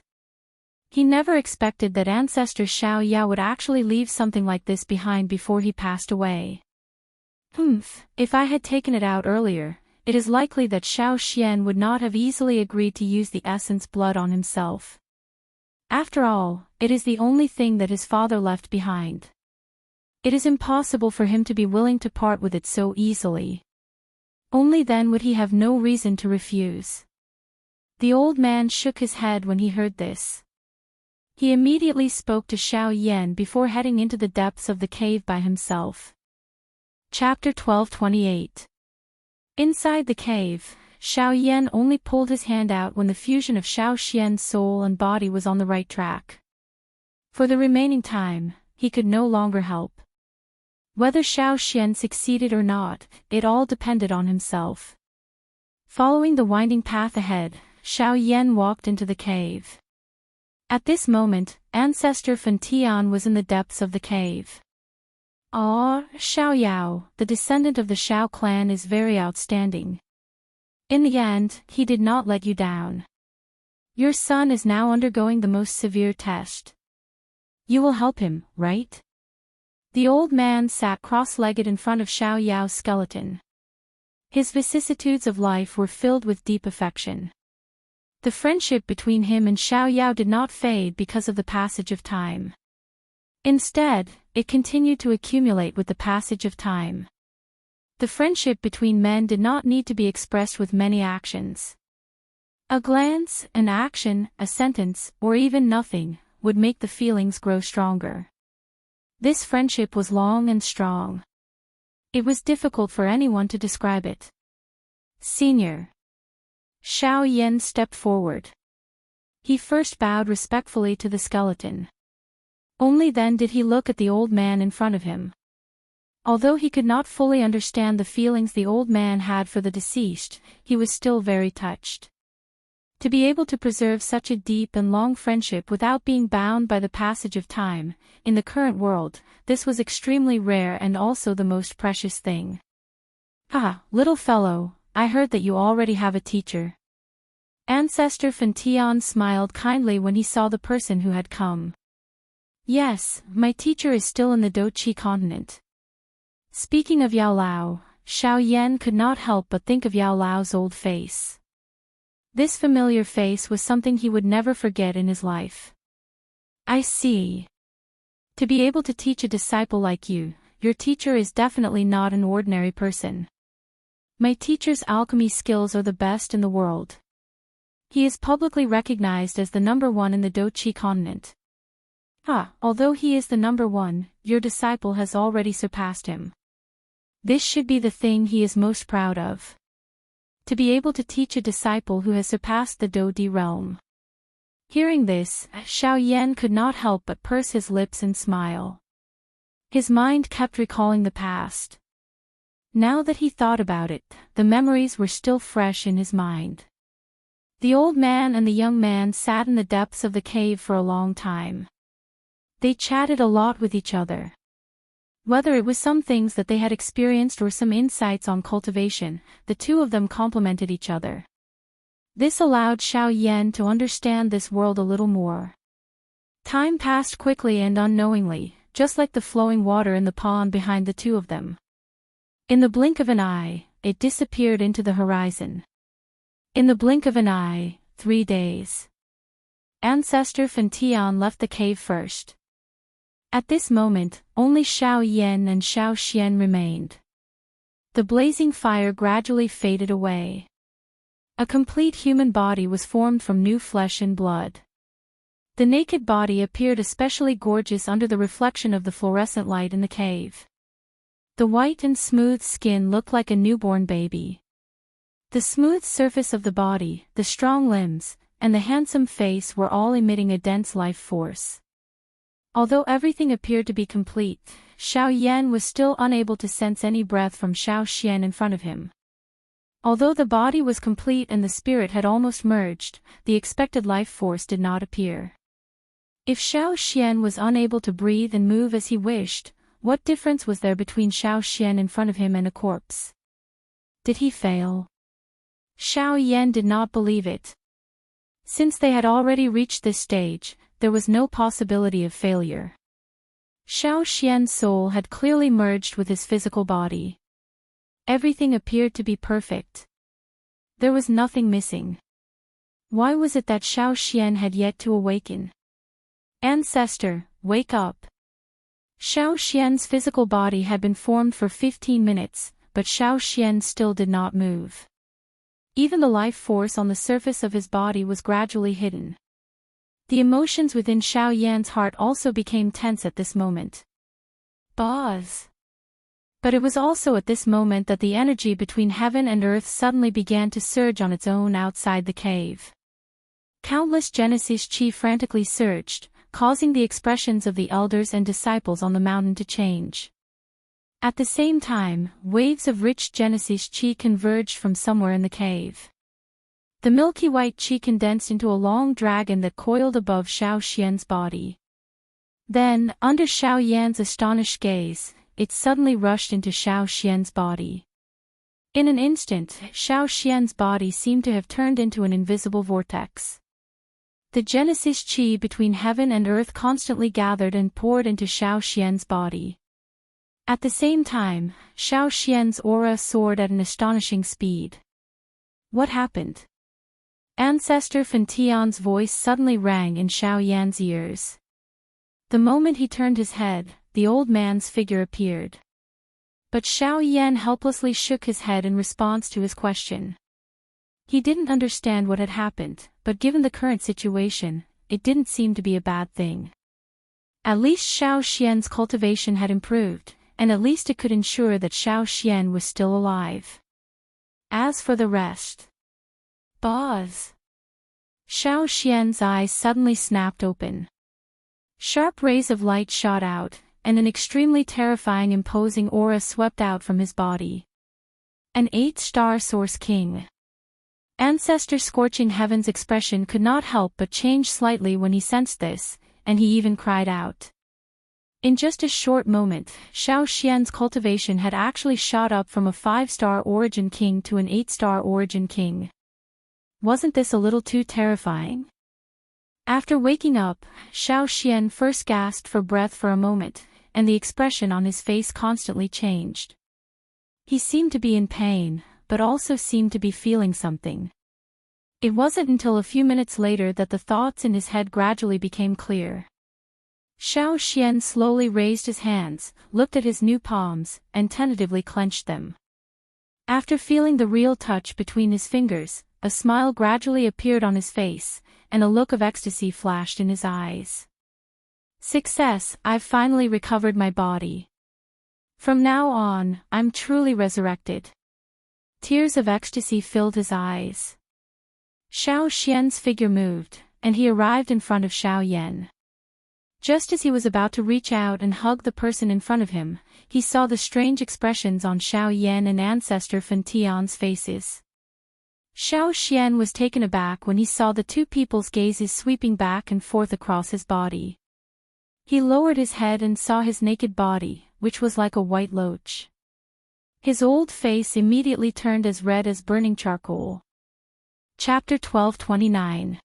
Speaker 1: He never expected that Ancestor Xiao Yao would actually leave something like this behind before he passed away. If I had taken it out earlier, it is likely that Xiao Xian would not have easily agreed to use the essence blood on himself. After all, it is the only thing that his father left behind. It is impossible for him to be willing to part with it so easily. Only then would he have no reason to refuse. The old man shook his head when he heard this. He immediately spoke to Xiao Yan before heading into the depths of the cave by himself. Chapter 12:28. Inside the cave, Xiao Yan only pulled his hand out when the fusion of Xiao Xian's soul and body was on the right track. For the remaining time, he could no longer help. Whether Xiao Xian succeeded or not, it all depended on himself. Following the winding path ahead, Xiao Yan walked into the cave. At this moment, Ancestor Fentian was in the depths of the cave. Ah, Xiao Yao, the descendant of the Xiao clan is very outstanding. In the end, he did not let you down. Your son is now undergoing the most severe test. You will help him, right? The old man sat cross-legged in front of Xiao Yao's skeleton. His vicissitudes of life were filled with deep affection. The friendship between him and Xiao Yao did not fade because of the passage of time. Instead, it continued to accumulate with the passage of time. The friendship between men did not need to be expressed with many actions. A glance, an action, a sentence, or even nothing, would make the feelings grow stronger. This friendship was long and strong. It was difficult for anyone to describe it. Senior. Xiao Yan stepped forward. He first bowed respectfully to the skeleton. Only then did he look at the old man in front of him. Although he could not fully understand the feelings the old man had for the deceased, he was still very touched. To be able to preserve such a deep and long friendship without being bound by the passage of time, in the current world, this was extremely rare and also the most precious thing. "Ah, little fellow, I heard that you already have a teacher." Ancestor Fantion smiled kindly when he saw the person who had come. "Yes, my teacher is still in the Dochi continent." Speaking of Yao Lao, Xiao Yan could not help but think of Yao Lao's old face. This familiar face was something he would never forget in his life. "I see. To be able to teach a disciple like you, your teacher is definitely not an ordinary person. My teacher's alchemy skills are the best in the world. He is publicly recognized as the #1 in the Dochi continent. Although he is the #1, your disciple has already surpassed him. This should be the thing he is most proud of. To be able to teach a disciple who has surpassed the Do-Di realm." Hearing this, Xiao Yan could not help but purse his lips and smile. His mind kept recalling the past. Now that he thought about it, the memories were still fresh in his mind. The old man and the young man sat in the depths of the cave for a long time. They chatted a lot with each other. Whether it was some things that they had experienced or some insights on cultivation, the two of them complemented each other. This allowed Xiao Yan to understand this world a little more. Time passed quickly and unknowingly, just like the flowing water in the pond behind the two of them. In the blink of an eye, it disappeared into the horizon. In the blink of an eye, 3 days. Ancestor Fantion left the cave first. At this moment, only Xiao Yan and Xiao Xian remained. The blazing fire gradually faded away. A complete human body was formed from new flesh and blood. The naked body appeared especially gorgeous under the reflection of the fluorescent light in the cave. The white and smooth skin looked like a newborn baby. The smooth surface of the body, the strong limbs, and the handsome face were all emitting a dense life force. Although everything appeared to be complete, Xiao Yan was still unable to sense any breath from Xiao Xian in front of him. Although the body was complete and the spirit had almost merged, the expected life force did not appear. If Xiao Xian was unable to breathe and move as he wished, what difference was there between Xiao Xian in front of him and a corpse? Did he fail? Xiao Yan did not believe it. Since they had already reached this stage, there was no possibility of failure. Xiao Xian's soul had clearly merged with his physical body. Everything appeared to be perfect. There was nothing missing. Why was it that Xiao Xian had yet to awaken? "Ancestor, wake up." Xiao Xian's physical body had been formed for 15 minutes, but Xiao Xian still did not move. Even the life force on the surface of his body was gradually hidden. The emotions within Xiao Yan's heart also became tense at this moment. Pause. But it was also at this moment that the energy between heaven and earth suddenly began to surge on its own outside the cave. Countless Genesis chi frantically surged, causing the expressions of the elders and disciples on the mountain to change. At the same time, waves of rich Genesis chi converged from somewhere in the cave. The milky white chi condensed into a long dragon that coiled above Xiao Xian's body. Then, under Xiao Yan's astonished gaze, it suddenly rushed into Xiao Xian's body. In an instant, Xiao Xian's body seemed to have turned into an invisible vortex. The Genesis chi between heaven and earth constantly gathered and poured into Xiao Xian's body. At the same time, Xiao Xian's aura soared at an astonishing speed. What happened? Ancestor Fantion's voice suddenly rang in Xiao Yan's ears. The moment he turned his head, the old man's figure appeared. But Xiao Yan helplessly shook his head in response to his question. He didn't understand what had happened, but given the current situation, it didn't seem to be a bad thing. At least Xiao Xian's cultivation had improved, and at least it could ensure that Xiao Xian was still alive. As for the rest... Pause. Xiao Xian's eyes suddenly snapped open. Sharp rays of light shot out, and an extremely terrifying imposing aura swept out from his body. An 8-star Source King. Ancestor Scorching Heaven's expression could not help but change slightly when he sensed this, and he even cried out. In just a short moment, Xiao Xian's cultivation had actually shot up from a 5-star Origin King to an 8-star Origin King. Wasn't this a little too terrifying? After waking up, Xiao Xian first gasped for breath for a moment, and the expression on his face constantly changed. He seemed to be in pain, but also seemed to be feeling something. It wasn't until a few minutes later that the thoughts in his head gradually became clear. Xiao Xian slowly raised his hands, looked at his new palms, and tentatively clenched them. After feeling the real touch between his fingers, a smile gradually appeared on his face, and a look of ecstasy flashed in his eyes. Success, I've finally recovered my body. From now on, I'm truly resurrected. Tears of ecstasy filled his eyes. Xiao Xian's figure moved, and he arrived in front of Xiao Yan. Just as he was about to reach out and hug the person in front of him, he saw the strange expressions on Xiao Yan and Ancestor Fan Tian's faces. Xiao Xian was taken aback when he saw the two people's gazes sweeping back and forth across his body. He lowered his head and saw his naked body, which was like a white loach. His old face immediately turned as red as burning charcoal. Chapter 1229.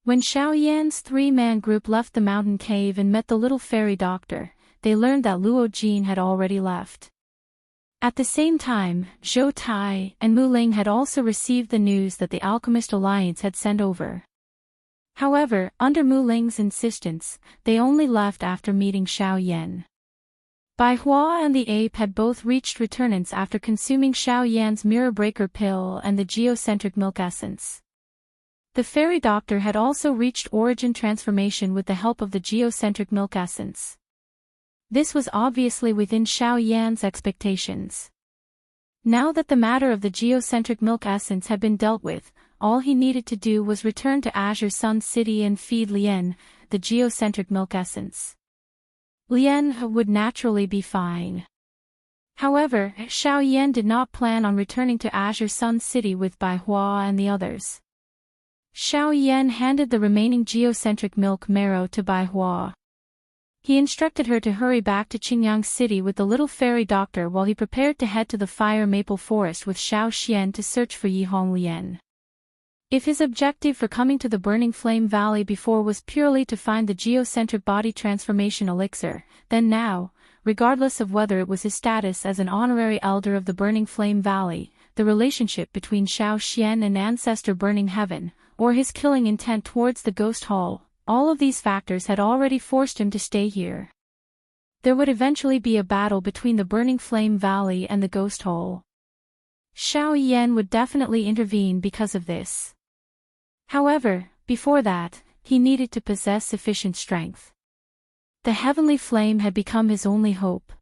Speaker 1: When Xiao Yan's 3-man group left the mountain cave and met the little fairy doctor, they learned that Luo Jin had already left. At the same time, Zhou Tai and Mu Ling had also received the news that the Alchemist Alliance had sent over. However, under Mu Ling's insistence, they only left after meeting Xiao Yan. Bai Hua and the ape had both reached returnance after consuming Xiao Yan's Mirror Breaker pill and the geocentric milk essence. The fairy doctor had also reached origin transformation with the help of the geocentric milk essence. This was obviously within Xiao Yan's expectations. Now that the matter of the geocentric milk essence had been dealt with, all he needed to do was return to Azure Sun City and feed Lian, the geocentric milk essence. Lian would naturally be fine. However, Xiao Yan did not plan on returning to Azure Sun City with Bai Hua and the others. Xiao Yan handed the remaining geocentric milk marrow to Bai Hua. He instructed her to hurry back to Qingyang City with the little fairy doctor while he prepared to head to the fire maple forest with Xiao Xian to search for Yihong Lian. If his objective for coming to the Burning Flame Valley before was purely to find the geocentric body transformation elixir, then now, regardless of whether it was his status as an honorary elder of the Burning Flame Valley, the relationship between Xiao Xian and Ancestor Burning Heaven, or his killing intent towards the Ghost Hall, all of these factors had already forced him to stay here. There would eventually be a battle between the Burning Flame Valley and the Ghost Hall. Xiao Yan would definitely intervene because of this. However, before that, he needed to possess sufficient strength. The heavenly flame had become his only hope.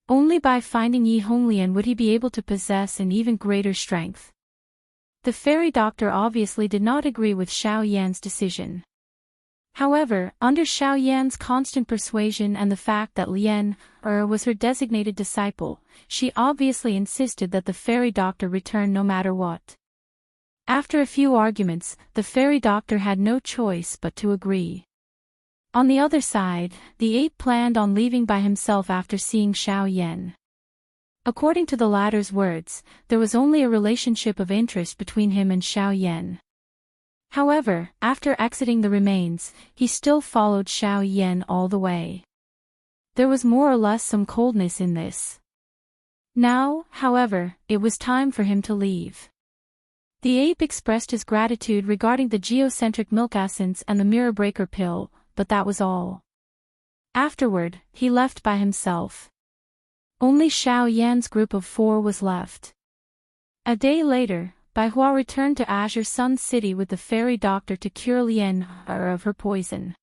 Speaker 1: Only by finding Yi Honglian would he be able to possess an even greater strength. The fairy doctor obviously did not agree with Xiao Yan's decision. However, under Xiao Yan's constant persuasion and the fact that Lian was her designated disciple, she obviously insisted that the fairy doctor return no matter what. After a few arguments, the fairy doctor had no choice but to agree. On the other side, the ape planned on leaving by himself after seeing Xiao Yan. According to the latter's words, there was only a relationship of interest between him and Xiao Yan. However, after exiting the remains, he still followed Xiao Yan all the way. There was more or less some coldness in this. Now, however, it was time for him to leave. The ape expressed his gratitude regarding the geocentric milk essence and the mirror breaker pill, but that was all. Afterward, he left by himself. Only Xiao Yan's group of 4 was left. A day later, Bai Hua returned to Azure Sun City with the fairy doctor to cure Lian of her poison.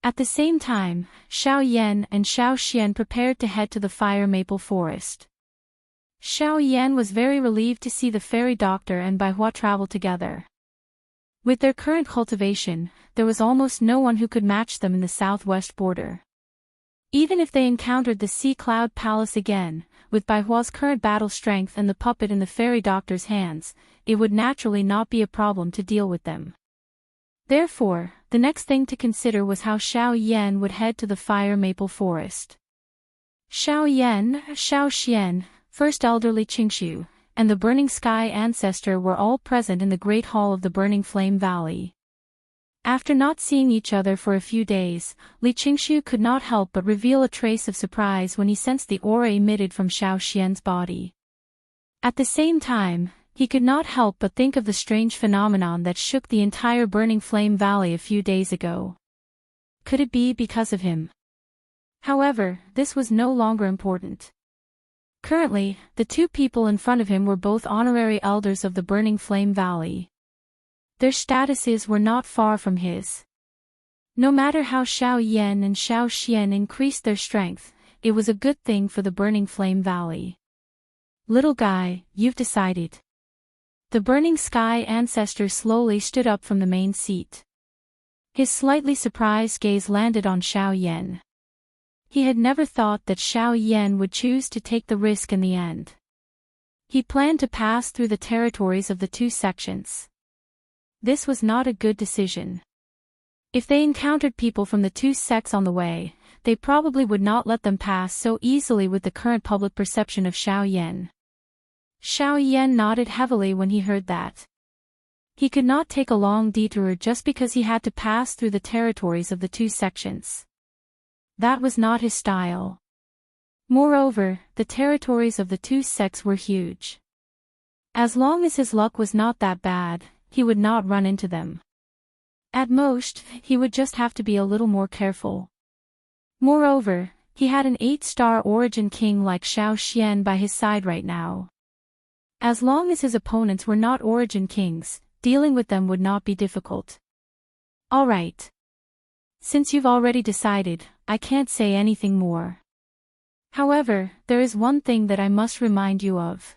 Speaker 1: At the same time, Xiao Yan and Xiao Xian prepared to head to the fire maple forest. Xiao Yan was very relieved to see the fairy doctor and Bai Hua travel together. With their current cultivation, there was almost no one who could match them in the southwest border. Even if they encountered the Sea Cloud Palace again, with Baihua's current battle strength and the puppet in the fairy doctor's hands, it would naturally not be a problem to deal with them. Therefore, the next thing to consider was how Xiao Yan would head to the Fire Maple Forest. Xiao Yan, Xiao Xian, First Elderly Qingshu, and the Burning Sky Ancestor were all present in the Great Hall of the Burning Flame Valley. After not seeing each other for a few days, Li Qingshu could not help but reveal a trace of surprise when he sensed the aura emitted from Xiao Xian's body. At the same time, he could not help but think of the strange phenomenon that shook the entire Burning Flame Valley a few days ago. Could it be because of him? However, this was no longer important. Currently, the two people in front of him were both honorary elders of the Burning Flame Valley. Their statuses were not far from his. No matter how Xiao Yan and Xiao Xian increased their strength, it was a good thing for the Burning Flame Valley. Little guy, you've decided. The Burning Sky Ancestor slowly stood up from the main seat. His slightly surprised gaze landed on Xiao Yan. He had never thought that Xiao Yan would choose to take the risk in the end. He planned to pass through the territories of the two sections. This was not a good decision. If they encountered people from the two sects on the way, they probably would not let them pass so easily with the current public perception of Xiao Yan. Xiao Yan nodded heavily when he heard that. He could not take a long detour just because he had to pass through the territories of the two sections. That was not his style. Moreover, the territories of the two sects were huge. As long as his luck was not that bad, he would not run into them. At most, he would just have to be a little more careful. Moreover, he had an 8-star origin king like Xiao Xian by his side right now. As long as his opponents were not origin kings, dealing with them would not be difficult. Alright. Since you've already decided, I can't say anything more. However, there is one thing that I must remind you of.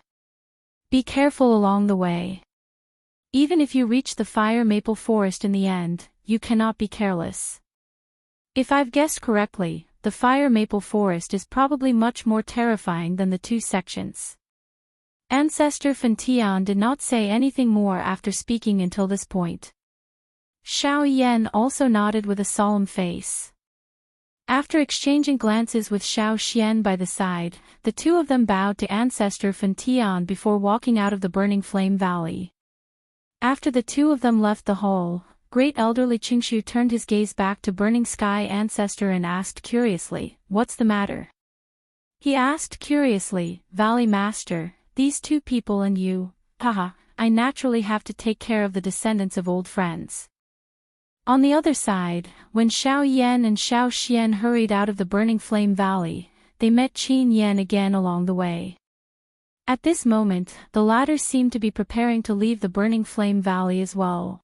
Speaker 1: Be careful along the way. Even if you reach the Fire Maple Forest in the end, you cannot be careless. If I've guessed correctly, the Fire Maple Forest is probably much more terrifying than the two sections. Ancestor Fantian did not say anything more after speaking until this point. Xiao Yan also nodded with a solemn face. After exchanging glances with Xiao Xian by the side, the two of them bowed to Ancestor Fantian before walking out of the Burning Flame Valley. After the two of them left the hall, Great Elderly Qingshu turned his gaze back to Burning Sky Ancestor and asked curiously, "What's the matter?" He asked curiously, "Valley Master, these two people and you, haha, I naturally have to take care of the descendants of old friends." On the other side, when Xiao Yan and Xiao Xian hurried out of the Burning Flame Valley, they met Qin Yan again along the way. At this moment, the latter seemed to be preparing to leave the Burning Flame Valley as well.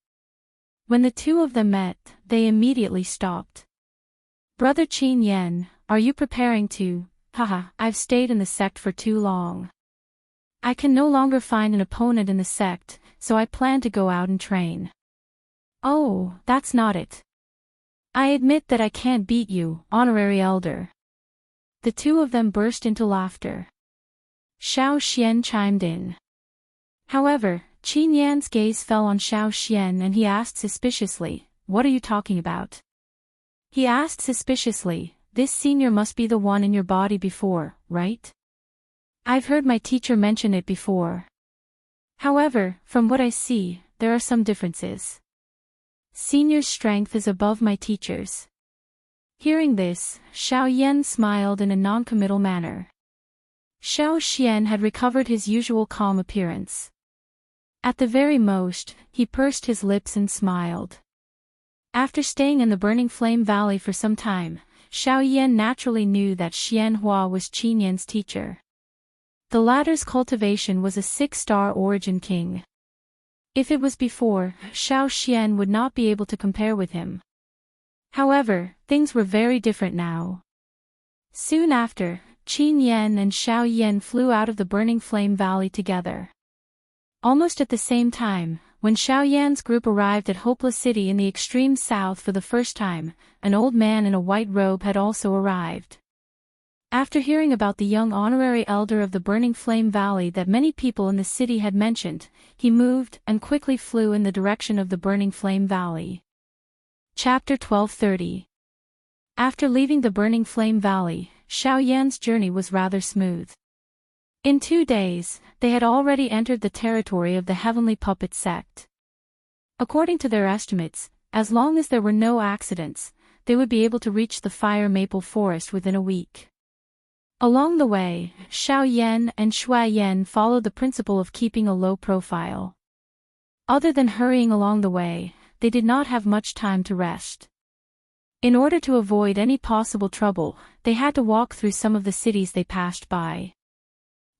Speaker 1: When the two of them met, they immediately stopped. "Brother Qin Yan, are you preparing to? Haha, I've stayed in the sect for too long. I can no longer find an opponent in the sect, so I plan to go out and train." "Oh, that's not it. I admit that I can't beat you, honorary elder." The two of them burst into laughter. Xiao Xian chimed in. However, Qin Yan's gaze fell on Xiao Xian and he asked suspiciously, "What are you talking about?" He asked suspiciously, "This senior must be the one in your body before, right? I've heard my teacher mention it before. However, from what I see, there are some differences. Senior's strength is above my teacher's." Hearing this, Xiao Yan smiled in a non-committal manner. Xiao Xian had recovered his usual calm appearance. At the very most, he pursed his lips and smiled. After staying in the Burning Flame Valley for some time, Xiao Yan naturally knew that Xian Hua was Qin Yan's teacher. The latter's cultivation was a 6-star origin king. If it was before, Xiao Xian would not be able to compare with him. However, things were very different now. Soon after, Qin Yan and Xiao Yan flew out of the Burning Flame Valley together. Almost at the same time, when Xiaoyan's group arrived at Hopeless City in the extreme south for the first time, an old man in a white robe had also arrived. After hearing about the young honorary elder of the Burning Flame Valley that many people in the city had mentioned, he moved and quickly flew in the direction of the Burning Flame Valley. Chapter 1230. After leaving the Burning Flame Valley, Xiaoyan's journey was rather smooth. In 2 days, they had already entered the territory of the Heavenly Puppet sect. According to their estimates, as long as there were no accidents, they would be able to reach the Fire Maple Forest within a week. Along the way, Xiaoyan and Shuaiyan followed the principle of keeping a low profile. Other than hurrying along the way, they did not have much time to rest. In order to avoid any possible trouble, they had to walk through some of the cities they passed by.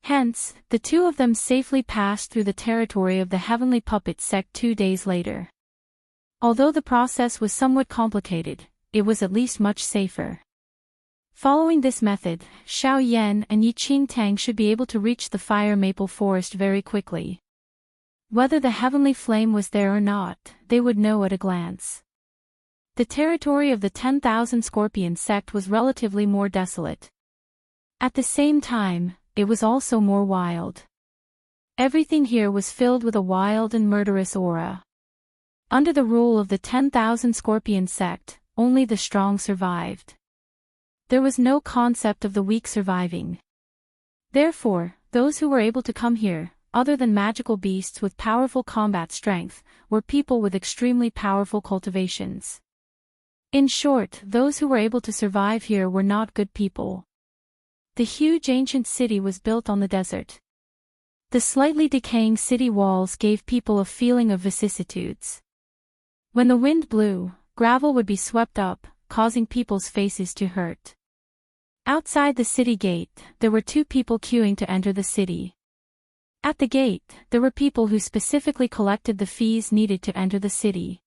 Speaker 1: Hence, the two of them safely passed through the territory of the Heavenly Puppet sect 2 days later. Although the process was somewhat complicated, it was at least much safer. Following this method, Xiaoyan and Yi Qingtang should be able to reach the Fire Maple Forest very quickly. Whether the Heavenly Flame was there or not, they would know at a glance. The territory of the 10,000 Scorpion sect was relatively more desolate. At the same time, it was also more wild. Everything here was filled with a wild and murderous aura. Under the rule of the 10,000 Scorpion sect, only the strong survived. There was no concept of the weak surviving. Therefore, those who were able to come here, other than magical beasts with powerful combat strength, were people with extremely powerful cultivations. In short, those who were able to survive here were not good people. The huge ancient city was built on the desert. The slightly decaying city walls gave people a feeling of vicissitudes. When the wind blew, gravel would be swept up, causing people's faces to hurt. Outside the city gate, there were 2 people queuing to enter the city. At the gate, there were people who specifically collected the fees needed to enter the city.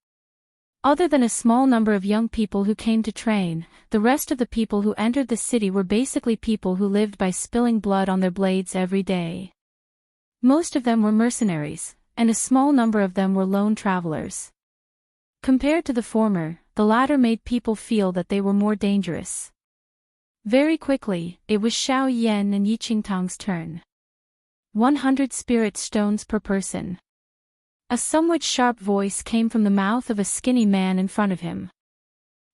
Speaker 1: Other than a small number of young people who came to train, the rest of the people who entered the city were basically people who lived by spilling blood on their blades every day. Most of them were mercenaries, and a small number of them were lone travelers. Compared to the former, the latter made people feel that they were more dangerous. Very quickly, it was Xiaoyan and Yi Qingtang's turn. 100 spirit stones per person. A somewhat sharp voice came from the mouth of a skinny man in front of him.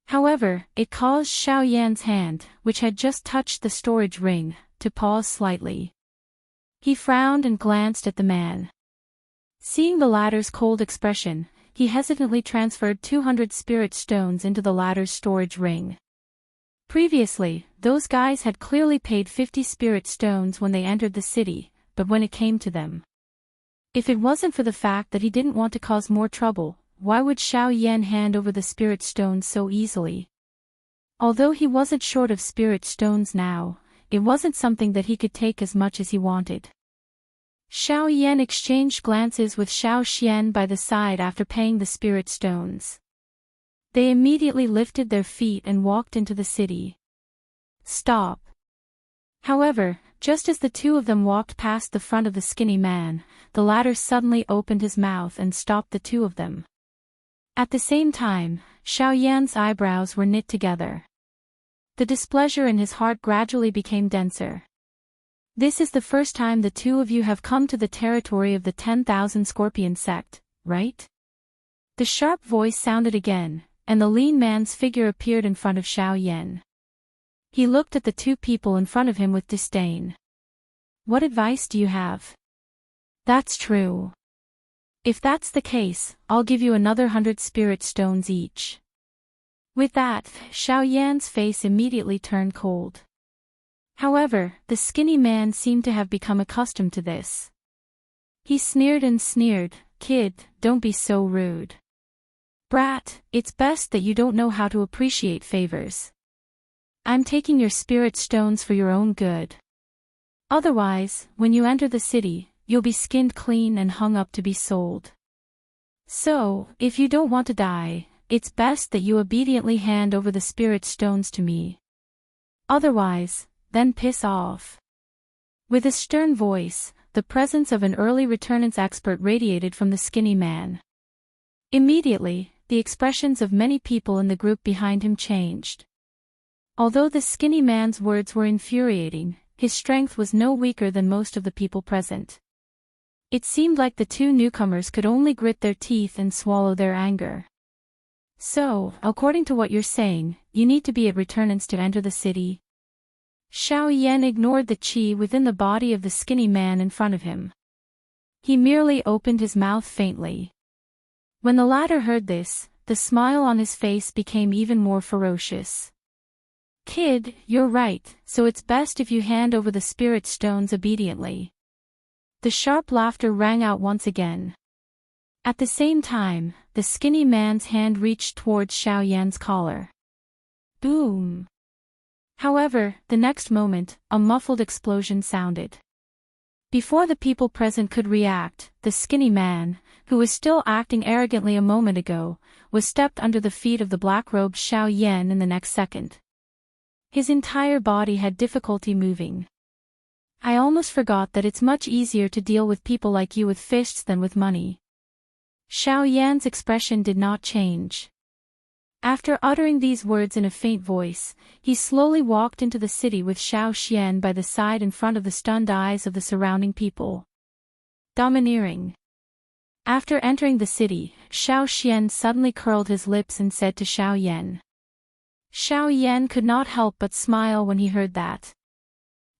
Speaker 1: However, it caused Xiaoyan's hand, which had just touched the storage ring, to pause slightly. He frowned and glanced at the man. Seeing the latter's cold expression, he hesitantly transferred 200 spirit stones into the latter's storage ring. Previously, those guys had clearly paid 50 spirit stones when they entered the city, but when it came to them. If it wasn't for the fact that he didn't want to cause more trouble, why would Xiaoyan hand over the spirit stones so easily? Although he wasn't short of spirit stones now, it wasn't something that he could take as much as he wanted. Xiaoyan exchanged glances with Xiao Xian by the side after paying the spirit stones. They immediately lifted their feet and walked into the city. Stop. However, just as the two of them walked past the front of the skinny man, the latter suddenly opened his mouth and stopped the two of them. At the same time, Xiaoyan's eyebrows were knit together. The displeasure in his heart gradually became denser. This is the first time the two of you have come to the territory of the 10,000 Scorpion sect, right? The sharp voice sounded again, and the lean man's figure appeared in front of Xiaoyan. He looked at the 2 people in front of him with disdain. What advice do you have? That's true. If that's the case, I'll give you another 100 spirit stones each. With that, Xiaoyan's face immediately turned cold. However, the skinny man seemed to have become accustomed to this. He sneered and sneered, "Kid, don't be so rude. Brat, it's best that you don't know how to appreciate favors. I'm taking your spirit stones for your own good. Otherwise, when you enter the city, you'll be skinned clean and hung up to be sold. So, if you don't want to die, it's best that you obediently hand over the spirit stones to me. Otherwise, then piss off." With a stern voice, the presence of an early returnance expert radiated from the skinny man. Immediately, the expressions of many people in the group behind him changed. Although the skinny man's words were infuriating, his strength was no weaker than most of the people present. It seemed like the two newcomers could only grit their teeth and swallow their anger. So, according to what you're saying, you need to be at returnance to enter the city? Xiao Yan ignored the qi within the body of the skinny man in front of him. He merely opened his mouth faintly. When the latter heard this, the smile on his face became even more ferocious. Kid, you're right, so it's best if you hand over the spirit stones obediently. The sharp laughter rang out once again. At the same time, the skinny man's hand reached towards Xiao Yan's collar. Boom! However, the next moment, a muffled explosion sounded. Before the people present could react, the skinny man, who was still acting arrogantly a moment ago, was stepped under the feet of the black-robed Xiao Yan in the next second. His entire body had difficulty moving. I almost forgot that it's much easier to deal with people like you with fists than with money. Xiao Yan's expression did not change. After uttering these words in a faint voice, he slowly walked into the city with Xiao Xian by the side in front of the stunned eyes of the surrounding people. Domineering. After entering the city, Xiao Xian suddenly curled his lips and said to Xiao Yan. Xiao Yan could not help but smile when he heard that.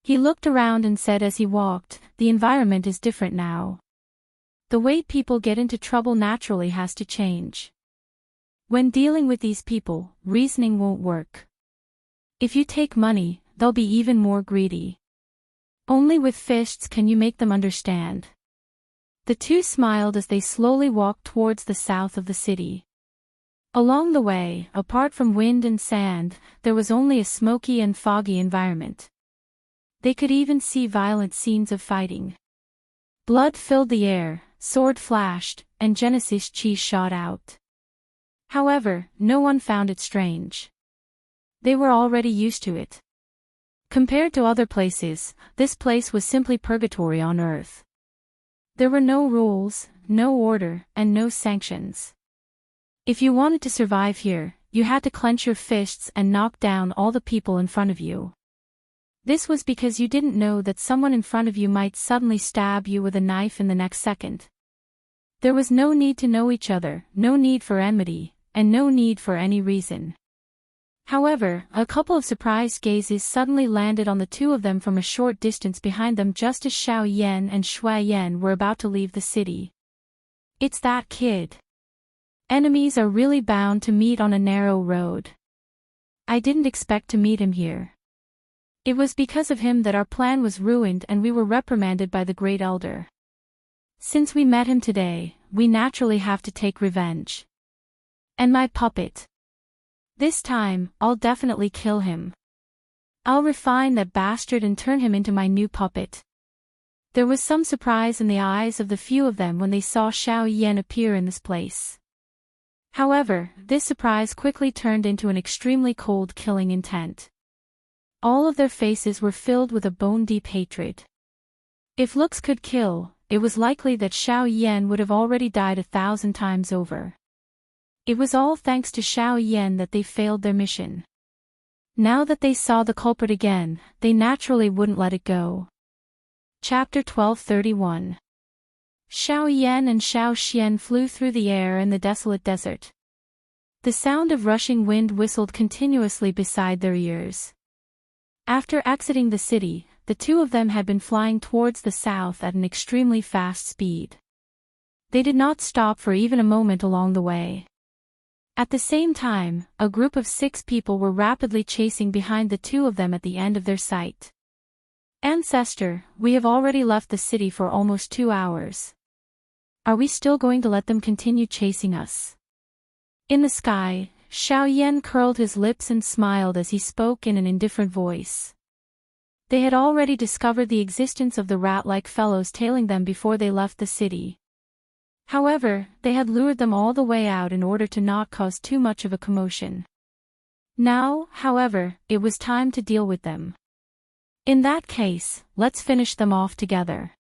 Speaker 1: He looked around and said as he walked, the environment is different now. The way people get into trouble naturally has to change. When dealing with these people, reasoning won't work. If you take money, they'll be even more greedy. Only with fists can you make them understand. The two smiled as they slowly walked towards the south of the city. Along the way, apart from wind and sand, there was only a smoky and foggy environment. They could even see violent scenes of fighting. Blood filled the air, sword flashed, and Genesis chi shot out. However, no one found it strange. They were already used to it. Compared to other places, this place was simply purgatory on earth. There were no rules, no order, and no sanctions. If you wanted to survive here, you had to clench your fists and knock down all the people in front of you. This was because you didn't know that someone in front of you might suddenly stab you with a knife in the next second. There was no need to know each other, no need for enmity, and no need for any reason. However, a couple of surprised gazes suddenly landed on the two of them from a short distance behind them just as Xiao Yan and Shui Yan were about to leave the city. It's that kid. Enemies are really bound to meet on a narrow road. I didn't expect to meet him here. It was because of him that our plan was ruined and we were reprimanded by the Great Elder. Since we met him today, we naturally have to take revenge. And my puppet. This time, I'll definitely kill him. I'll refine that bastard and turn him into my new puppet. There was some surprise in the eyes of the few of them when they saw Xiao Yan appear in this place. However, this surprise quickly turned into an extremely cold killing intent. All of their faces were filled with a bone-deep hatred. If looks could kill, it was likely that Xiao Yan would have already died 1,000 times over. It was all thanks to Xiao Yan that they failed their mission. Now that they saw the culprit again, they naturally wouldn't let it go. Chapter 1231. Xiao Yan and Xiao Xian flew through the air in the desolate desert. The sound of rushing wind whistled continuously beside their ears. After exiting the city, the two of them had been flying towards the south at an extremely fast speed. They did not stop for even a moment along the way. At the same time, a group of 6 people were rapidly chasing behind the two of them at the end of their sight. Ancestor, we have already left the city for almost 2 hours. Are we still going to let them continue chasing us? In the sky, Xiao Yan curled his lips and smiled as he spoke in an indifferent voice. They had already discovered the existence of the rat-like fellows tailing them before they left the city. However, they had lured them all the way out in order to not cause too much of a commotion. Now, however, it was time to deal with them. In that case, let's finish them off together.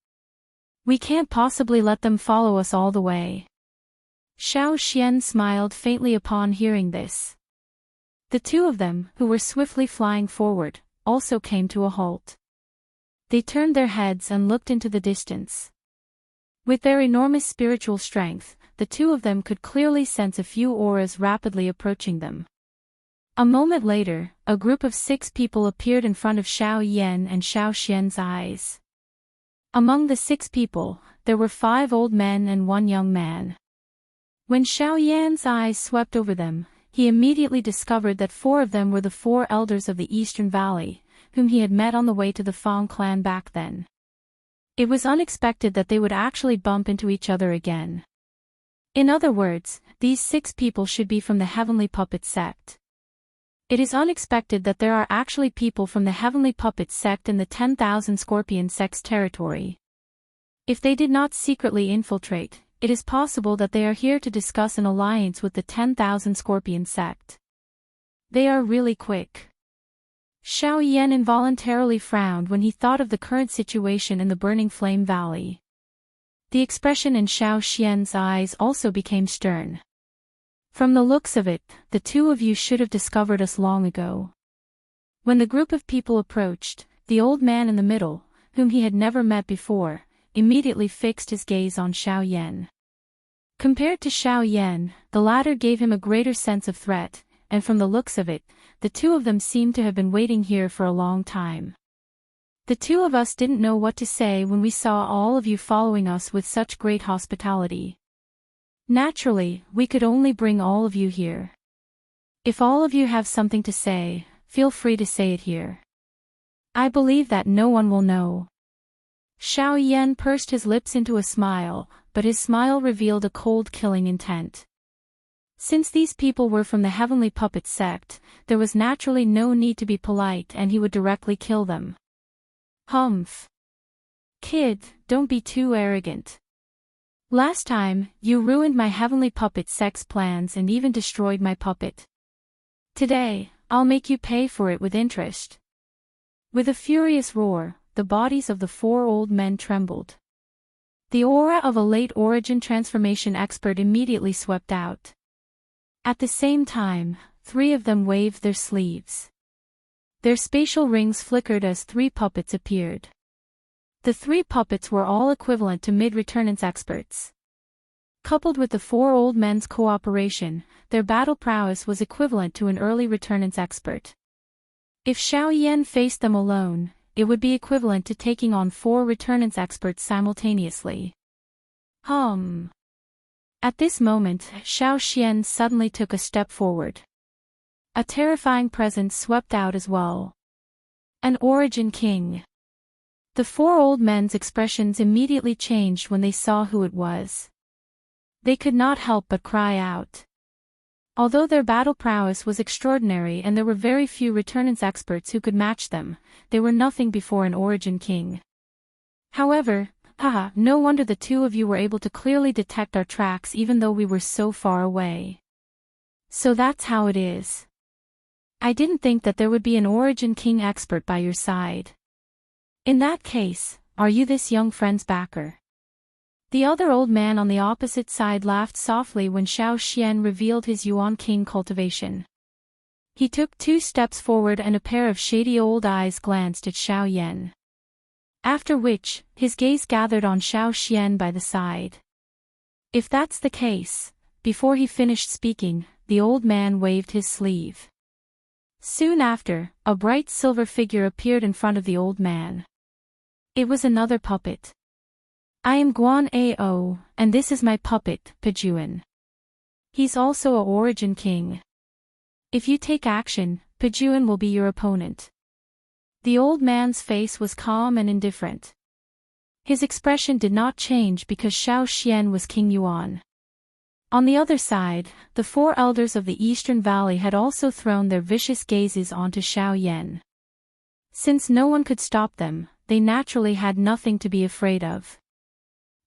Speaker 1: We can't possibly let them follow us all the way. Xiao Xian smiled faintly upon hearing this. The two of them, who were swiftly flying forward, also came to a halt. They turned their heads and looked into the distance. With their enormous spiritual strength, the two of them could clearly sense a few auras rapidly approaching them. A moment later, a group of 6 people appeared in front of Xiao Yan and Xiao Xian's eyes. Among the 6 people, there were 5 old men and 1 young man. When Xiao Yan's eyes swept over them, he immediately discovered that 4 of them were the 4 elders of the Eastern Valley, whom he had met on the way to the Fang clan back then. It was unexpected that they would actually bump into each other again. In other words, these 6 people should be from the Heavenly Puppet sect. It is unexpected that there are actually people from the Heavenly Puppet sect in the 10,000 Scorpion sect's territory. If they did not secretly infiltrate, it is possible that they are here to discuss an alliance with the 10,000 Scorpion sect. They are really quick. Xiao Yan involuntarily frowned when he thought of the current situation in the Burning Flame Valley. The expression in Xiao Xian's eyes also became stern. From the looks of it, the two of you should have discovered us long ago. When the group of people approached, the old man in the middle, whom he had never met before, immediately fixed his gaze on Xiao Yan. Compared to Xiao Yan, the latter gave him a greater sense of threat, and from the looks of it, the two of them seemed to have been waiting here for a long time. The two of us didn't know what to say when we saw all of you following us with such great hospitality. Naturally, we could only bring all of you here. If all of you have something to say, feel free to say it here. I believe that no one will know. Xiao Yan pursed his lips into a smile, but his smile revealed a cold killing intent. Since these people were from the Heavenly Puppet sect, there was naturally no need to be polite and he would directly kill them. Humph. Kid, don't be too arrogant. Last time, you ruined my Heavenly Puppet sect's plans and even destroyed my puppet. Today, I'll make you pay for it with interest. With a furious roar, the bodies of the 4 old men trembled. The aura of a late origin transformation expert immediately swept out. At the same time, 3 of them waved their sleeves. Their spatial rings flickered as 3 puppets appeared. The 3 puppets were all equivalent to mid-returnance experts. Coupled with the 4 old men's cooperation, their battle prowess was equivalent to an early returnance expert. If Xiao Yan faced them alone, it would be equivalent to taking on 4 returnance experts simultaneously. At this moment, Xiao Xian suddenly took a step forward. A terrifying presence swept out as well. An Origin King. The 4 old men's expressions immediately changed when they saw who it was. They could not help but cry out. Although their battle prowess was extraordinary and there were very few returnance experts who could match them, they were nothing before an Origin King. However, no wonder the 2 of you were able to clearly detect our tracks even though we were so far away. So that's how it is. I didn't think that there would be an Origin King expert by your side. In that case, are you this young friend's backer? The other old man on the opposite side laughed softly when Xiao Xian revealed his Yuan King cultivation. He took 2 steps forward and a pair of shady old eyes glanced at Xiao Yan. After which, his gaze gathered on Xiao Xian by the side. If that's the case, before he finished speaking, the old man waved his sleeve. Soon after, a bright silver figure appeared in front of the old man. It was another puppet. I am Guan Ao, and this is my puppet, Pejuan. He's also a Origin King. If you take action, Pejuan will be your opponent. The old man's face was calm and indifferent. His expression did not change because Xiao Xian was King Yuan. On the other side, the 4 elders of the Eastern Valley had also thrown their vicious gazes onto Xiao Yan. Since no one could stop them, they naturally had nothing to be afraid of.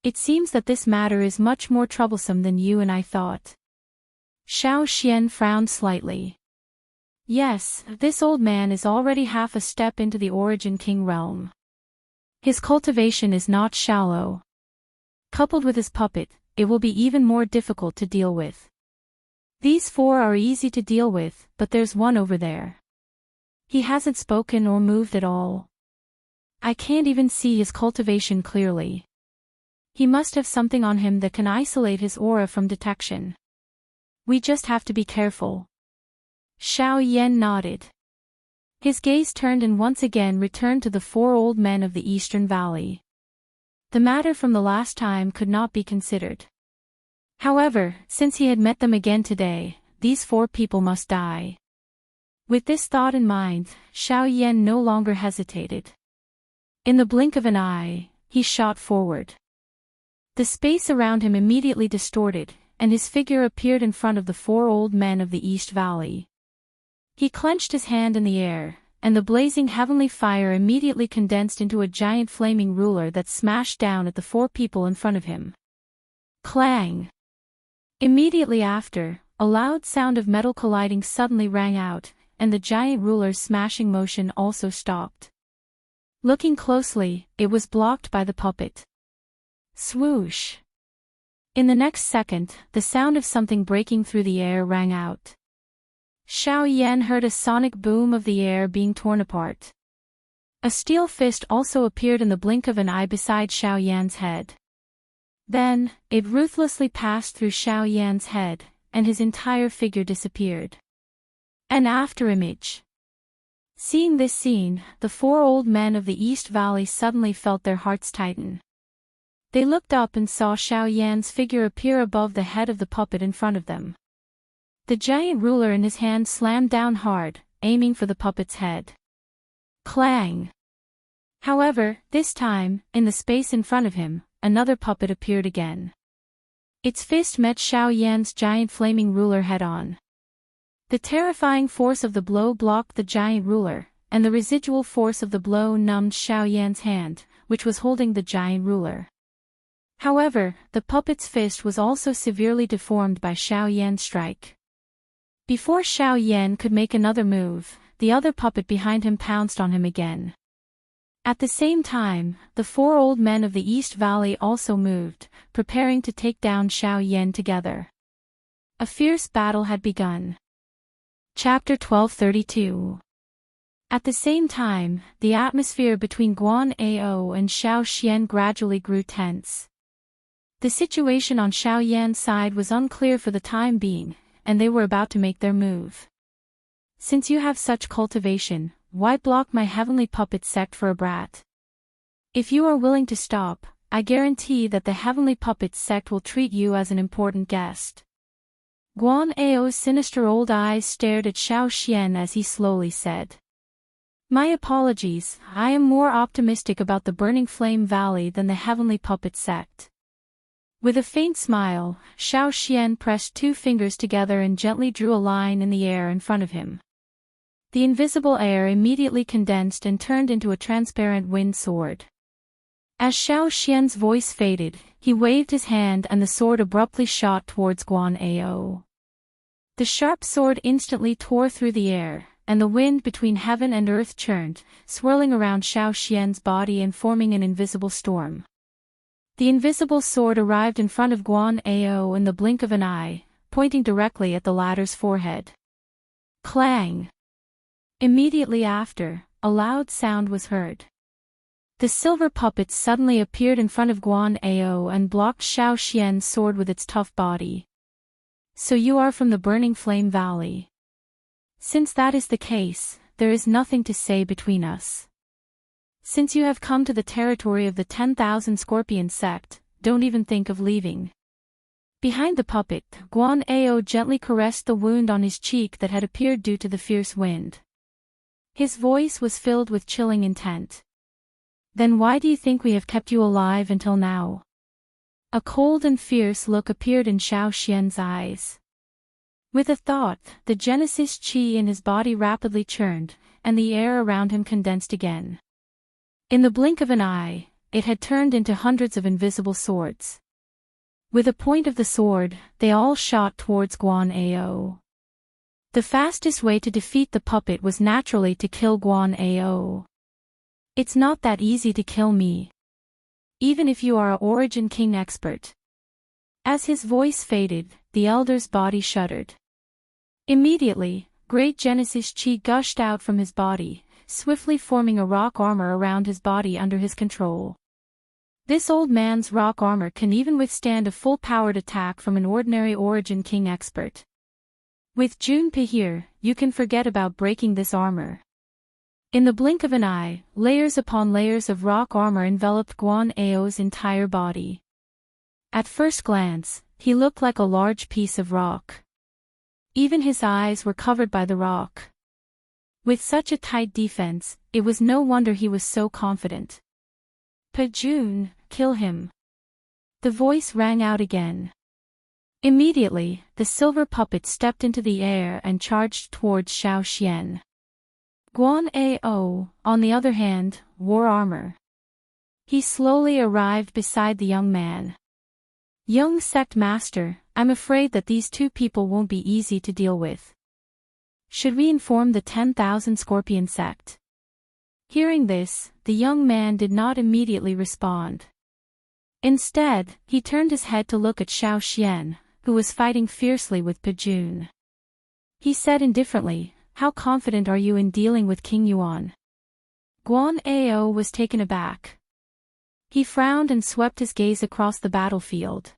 Speaker 1: It seems that this matter is much more troublesome than you and I thought. Xiao Xian frowned slightly. Yes, this old man is already half a step into the Origin King realm. His cultivation is not shallow. Coupled with his puppet, it will be even more difficult to deal with. These 4 are easy to deal with, but there's one over there. He hasn't spoken or moved at all. I can't even see his cultivation clearly. He must have something on him that can isolate his aura from detection. We just have to be careful. Xiao Yan nodded. His gaze turned and once again returned to the 4 old men of the Eastern Valley. The matter from the last time could not be considered. However, since he had met them again today, these 4 people must die. With this thought in mind, Xiao Yan no longer hesitated. In the blink of an eye, he shot forward. The space around him immediately distorted, and his figure appeared in front of the 4 old men of the East Valley. He clenched his hand in the air, and the blazing heavenly fire immediately condensed into a giant flaming ruler that smashed down at the 4 people in front of him. Clang! Immediately after, a loud sound of metal colliding suddenly rang out, and the giant ruler's smashing motion also stopped. Looking closely, it was blocked by the puppet. Swoosh! In the next second, the sound of something breaking through the air rang out. Xiao Yan heard a sonic boom of the air being torn apart. A steel fist also appeared in the blink of an eye beside Xiao Yan's head. Then, it ruthlessly passed through Xiao Yan's head, and his entire figure disappeared. An afterimage. Seeing this scene, the 4 old men of the East Valley suddenly felt their hearts tighten. They looked up and saw Xiao Yan's figure appear above the head of the puppet in front of them. The giant ruler in his hand slammed down hard, aiming for the puppet's head. Clang! However, this time, in the space in front of him, another puppet appeared again. Its fist met Xiao Yan's giant flaming ruler head-on. The terrifying force of the blow blocked the giant ruler, and the residual force of the blow numbed Xiao Yan's hand, which was holding the giant ruler. However, the puppet's fist was also severely deformed by Xiao Yan's strike. Before Xiao Yan could make another move, the other puppet behind him pounced on him again. At the same time, the 4 old men of the East Valley also moved, preparing to take down Xiao Yan together. A fierce battle had begun. Chapter 1232. At the same time, the atmosphere between Guan Ao and Xiao Xian gradually grew tense. The situation on Xiao Yan's side was unclear for the time being, and they were about to make their move. Since you have such cultivation, why block my heavenly puppet sect for a brat? If you are willing to stop, I guarantee that the heavenly puppet sect will treat you as an important guest. Guan Ao's sinister old eyes stared at Xiao Xian as he slowly said. My apologies, I am more optimistic about the Burning Flame Valley than the heavenly puppet sect. With a faint smile, Xiao Xian pressed 2 fingers together and gently drew a line in the air in front of him. The invisible air immediately condensed and turned into a transparent wind sword. As Xiao Xian's voice faded, he waved his hand and the sword abruptly shot towards Guan Ao. The sharp sword instantly tore through the air, and the wind between heaven and earth churned, swirling around Xiao Xian's body and forming an invisible storm. The invisible sword arrived in front of Guan Ao in the blink of an eye, pointing directly at the latter's forehead. Clang! Immediately after, a loud sound was heard. The silver puppet suddenly appeared in front of Guan Ao and blocked Xiao Xian's sword with its tough body. So you are from the Burning Flame Valley. Since that is the case, there is nothing to say between us. Since you have come to the territory of the 10,000 Scorpion sect, don't even think of leaving. Behind the puppet, Guan Ao gently caressed the wound on his cheek that had appeared due to the fierce wind. His voice was filled with chilling intent. Then why do you think we have kept you alive until now? A cold and fierce look appeared in Xiao Xian's eyes. With a thought, the Genesis Qi in his body rapidly churned, and the air around him condensed again. In the blink of an eye, it had turned into hundreds of invisible swords. With a point of the sword, they all shot towards Guan Ao. The fastest way to defeat the puppet was naturally to kill Guan Ao. It's not that easy to kill me. even if you are a Origin King expert. As his voice faded, the elder's body shuddered. Immediately, great Genesis chi gushed out from his body, swiftly forming a rock armor around his body under his control. This old man's rock armor can even withstand a full-powered attack from an ordinary Origin King expert. With Junpei here, you can forget about breaking this armor. In the blink of an eye, layers upon layers of rock armor enveloped Guan Ao's entire body. At first glance, he looked like a large piece of rock. Even his eyes were covered by the rock. With such a tight defense, it was no wonder he was so confident. Pejun, kill him. The voice rang out again. Immediately, the silver puppet stepped into the air and charged towards Xiao Xian. Guan Ao, on the other hand, wore armor. He slowly arrived beside the young man. Young sect master, I'm afraid that these two people won't be easy to deal with. Should we inform the 10,000 Scorpion sect? Hearing this, the young man did not immediately respond. Instead, he turned his head to look at Xiao Xian, who was fighting fiercely with Pejun. He said indifferently, how confident are you in dealing with King Yuan? Guan Ao was taken aback. He frowned and swept his gaze across the battlefield.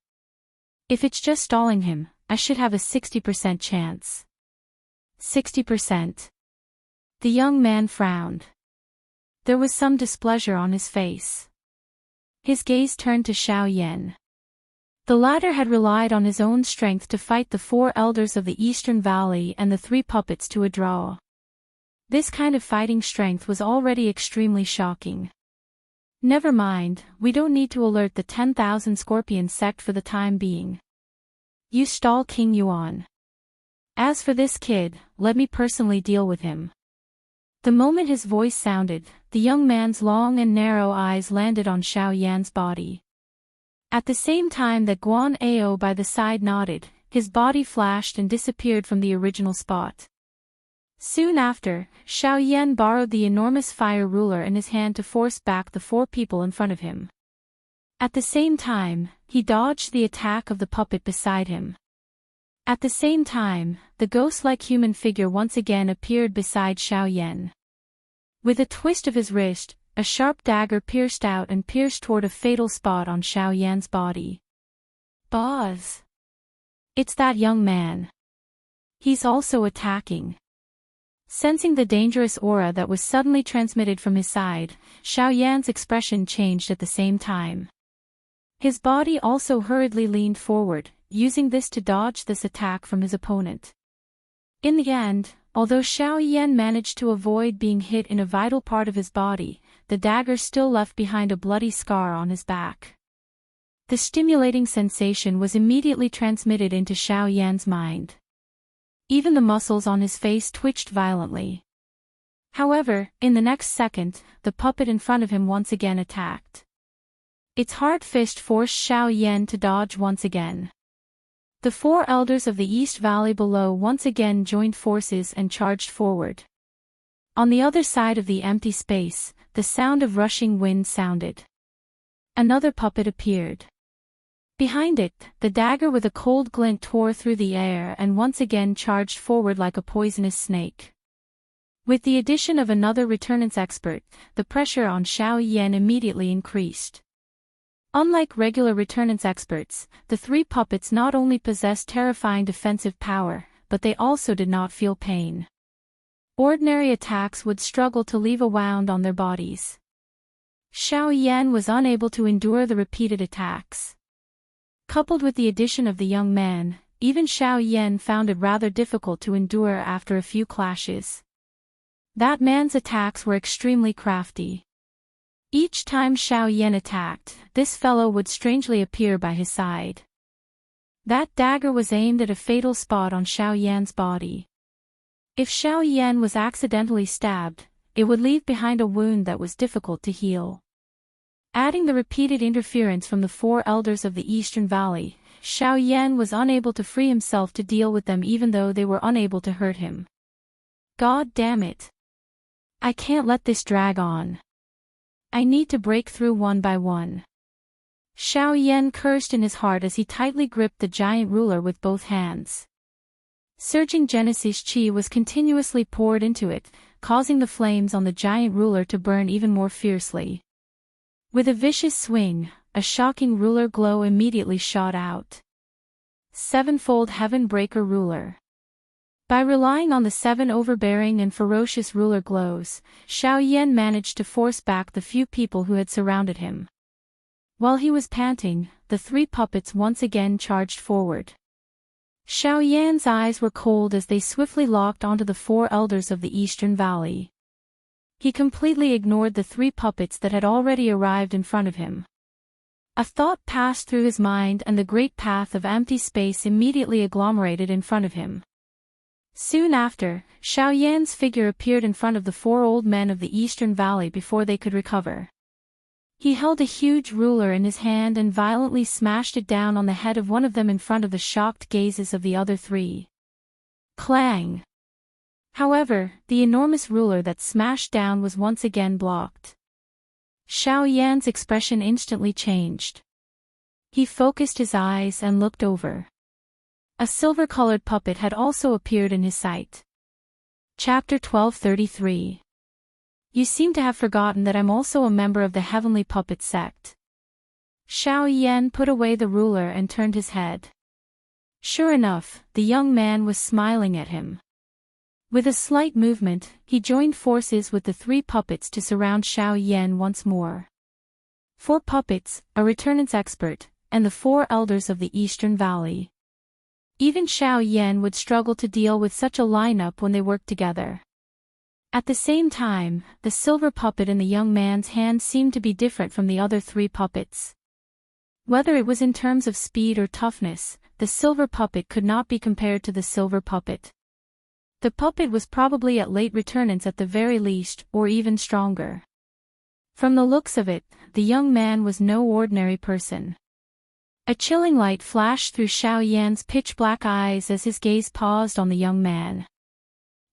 Speaker 1: If it's just stalling him, I should have a 60% chance. 60%. The young man frowned. There was some displeasure on his face. His gaze turned to Xiao Yan. The latter had relied on his own strength to fight the 4 elders of the Eastern Valley and the 3 puppets to a draw. This kind of fighting strength was already extremely shocking. Never mind, we don't need to alert the 10,000 Scorpion sect for the time being. You stall King Yuan. As for this kid, let me personally deal with him. The moment his voice sounded, the young man's long and narrow eyes landed on Xiao Yan's body. At the same time that Guan Ao by the side nodded, his body flashed and disappeared from the original spot. Soon after, Xiao Yan borrowed the enormous fire ruler in his hand to force back the 4 people in front of him. At the same time, he dodged the attack of the puppet beside him. At the same time, the ghost-like human figure once again appeared beside Xiao Yan. With a twist of his wrist, a sharp dagger pierced out and pierced toward a fatal spot on Xiao Yan's body. Boz! It's that young man. He's also attacking. Sensing the dangerous aura that was suddenly transmitted from his side, Xiao Yan's expression changed at the same time. His body also hurriedly leaned forward, using this to dodge this attack from his opponent. In the end, although Xiao Yan managed to avoid being hit in a vital part of his body, the dagger still left behind a bloody scar on his back. The stimulating sensation was immediately transmitted into Xiao Yan's mind. Even the muscles on his face twitched violently. However, in the next second, the puppet in front of him once again attacked. Its hard fist forced Xiao Yan to dodge once again. The 4 elders of the East Valley below once again joined forces and charged forward. On the other side of the empty space, the sound of rushing wind sounded. Another puppet appeared. Behind it, the dagger with a cold glint tore through the air and once again charged forward like a poisonous snake. With the addition of another returnance expert, the pressure on Xiao Yan immediately increased. Unlike regular returnance experts, the 3 puppets not only possessed terrifying defensive power, but they also did not feel pain. Ordinary attacks would struggle to leave a wound on their bodies. Xiao Yan was unable to endure the repeated attacks. Coupled with the addition of the young man, even Xiao Yan found it rather difficult to endure after a few clashes. That man's attacks were extremely crafty. Each time Xiao Yan attacked, this fellow would strangely appear by his side. That dagger was aimed at a fatal spot on Xiao Yan's body. If Xiao Yan was accidentally stabbed, it would leave behind a wound that was difficult to heal. Adding the repeated interference from the 4 elders of the Eastern Valley, Xiao Yan was unable to free himself to deal with them even though they were unable to hurt him. God damn it! I can't let this drag on. I need to break through one by one. Xiao Yan cursed in his heart as he tightly gripped the giant ruler with both hands. Surging Genesis chi was continuously poured into it, causing the flames on the giant ruler to burn even more fiercely. With a vicious swing, a shocking ruler glow immediately shot out. Sevenfold Heaven Breaker Ruler. By relying on the 7 overbearing and ferocious ruler glows, Xiao Yan managed to force back the few people who had surrounded him. While he was panting, the 3 puppets once again charged forward. Xiao Yan's eyes were cold as they swiftly locked onto the 4 elders of the Eastern Valley. He completely ignored the 3 puppets that had already arrived in front of him. A thought passed through his mind and the great path of empty space immediately agglomerated in front of him. Soon after, Xiao Yan's figure appeared in front of the 4 old men of the Eastern Valley before they could recover. He held a huge ruler in his hand and violently smashed it down on the head of one of them in front of the shocked gazes of the other 3. Clang! However, the enormous ruler that smashed down was once again blocked. Xiao Yan's expression instantly changed. He focused his eyes and looked over. A silver-colored puppet had also appeared in his sight. Chapter 1233. You seem to have forgotten that I'm also a member of the Heavenly Puppet sect. Xiao Yan put away the ruler and turned his head. Sure enough, the young man was smiling at him. With a slight movement, he joined forces with the 3 puppets to surround Xiao Yan once more. 4 puppets, a returnance expert, and the 4 elders of the Eastern Valley. Even Xiao Yan would struggle to deal with such a lineup when they worked together. At the same time, the silver puppet in the young man's hand seemed to be different from the other 3 puppets. Whether it was in terms of speed or toughness, the silver puppet could not be compared to the silver puppet. The puppet was probably at late returnance at the very least, or even stronger. From the looks of it, the young man was no ordinary person. A chilling light flashed through Xiao Yan's pitch-black eyes as his gaze paused on the young man.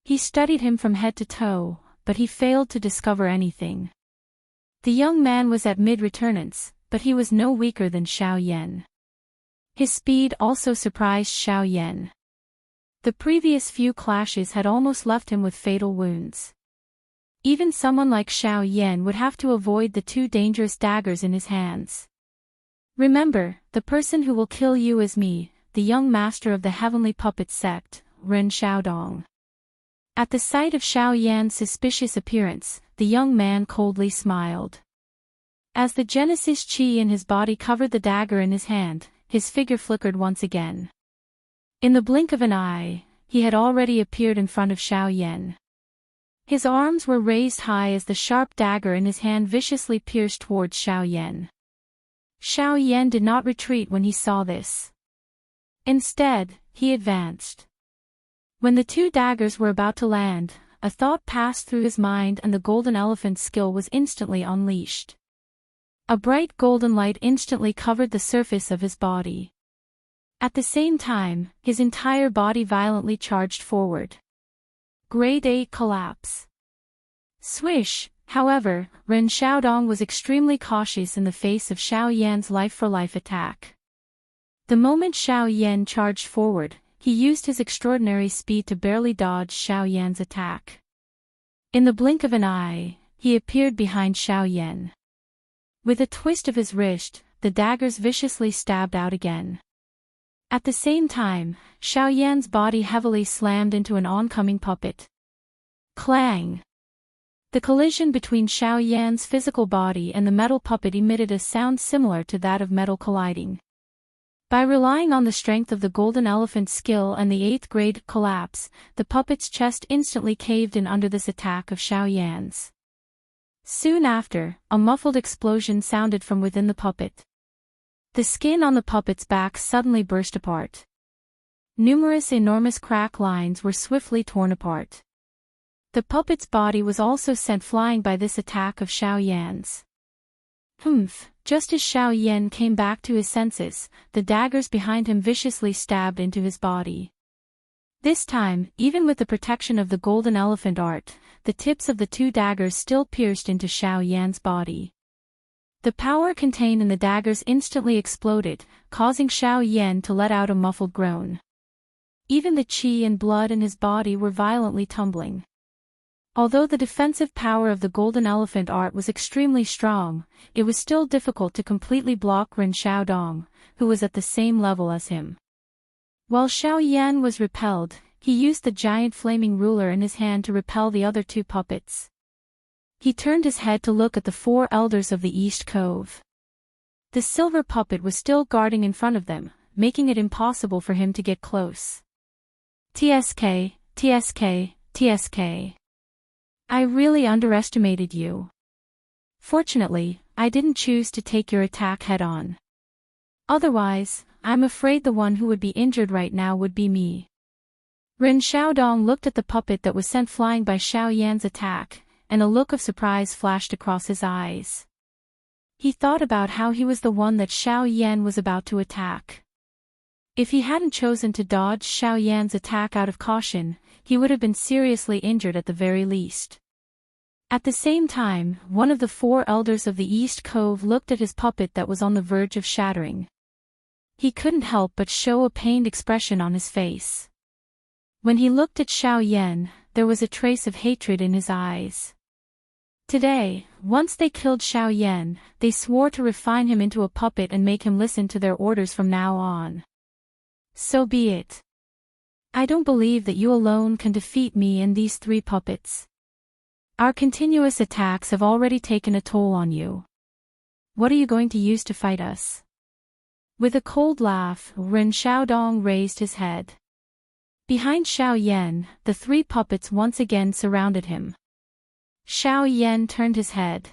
Speaker 1: He studied him from head to toe, but he failed to discover anything. The young man was at mid-returnance, but he was no weaker than Xiao Yan. His speed also surprised Xiao Yan. The previous few clashes had almost left him with fatal wounds. Even someone like Xiao Yan would have to avoid the 2 dangerous daggers in his hands. Remember, the person who will kill you is me, the young master of the Heavenly Puppet sect, Ren Xiaodong. At the sight of Xiao Yan's suspicious appearance, the young man coldly smiled. As the Genesis chi in his body covered the dagger in his hand, his figure flickered once again. In the blink of an eye, he had already appeared in front of Xiao Yan. His arms were raised high as the sharp dagger in his hand viciously pierced towards Xiao Yan. Xiao Yan did not retreat when he saw this. Instead, he advanced. When the 2 daggers were about to land, a thought passed through his mind and the golden elephant's skill was instantly unleashed. A bright golden light instantly covered the surface of his body. At the same time, his entire body violently charged forward. Grade 8 collapse. Swish! However, Ren Xiaodong was extremely cautious in the face of Xiao Yan's life-for-life attack. The moment Xiao Yan charged forward, he used his extraordinary speed to barely dodge Xiao Yan's attack. In the blink of an eye, he appeared behind Xiao Yan. With a twist of his wrist, the daggers viciously stabbed out again. At the same time, Xiao Yan's body heavily slammed into an oncoming puppet. Clang! The collision between Xiao Yan's physical body and the metal puppet emitted a sound similar to that of metal colliding. By relying on the strength of the golden elephant's skill and the 8th grade collapse, the puppet's chest instantly caved in under this attack of Xiao Yan's. Soon after, a muffled explosion sounded from within the puppet. The skin on the puppet's back suddenly burst apart. Numerous enormous crack lines were swiftly torn apart. The puppet's body was also sent flying by this attack of Xiao Yan's. Humph! Just as Xiao Yan came back to his senses, the daggers behind him viciously stabbed into his body. This time, even with the protection of the golden elephant art, the tips of the 2 daggers still pierced into Xiao Yan's body. The power contained in the daggers instantly exploded, causing Xiao Yan to let out a muffled groan. Even the qi and blood in his body were violently tumbling. Although the defensive power of the golden elephant art was extremely strong, it was still difficult to completely block Ren Xiaodong, who was at the same level as him. While Xiao Yan was repelled, he used the giant flaming ruler in his hand to repel the other two puppets. He turned his head to look at the four elders of the East Cove. The silver puppet was still guarding in front of them, making it impossible for him to get close. TSK, TSK, TSK. I really underestimated you. Fortunately, I didn't choose to take your attack head-on. Otherwise, I'm afraid the one who would be injured right now would be me. Ren Xiaodong looked at the puppet that was sent flying by Xiao Yan's attack, and a look of surprise flashed across his eyes. He thought about how he was the one that Xiao Yan was about to attack. If he hadn't chosen to dodge Xiao Yan's attack out of caution, he would have been seriously injured at the very least. At the same time, one of the four elders of the East Cove looked at his puppet that was on the verge of shattering. He couldn't help but show a pained expression on his face. When he looked at Xiao Yan, there was a trace of hatred in his eyes. Today, once they killed Xiao Yan, they swore to refine him into a puppet and make him listen to their orders from now on. So be it. I don't believe that you alone can defeat me and these three puppets. Our continuous attacks have already taken a toll on you. What are you going to use to fight us? With a cold laugh, Ren Xiaodong raised his head. Behind Xiao Yan, the three puppets once again surrounded him. Xiao Yan turned his head.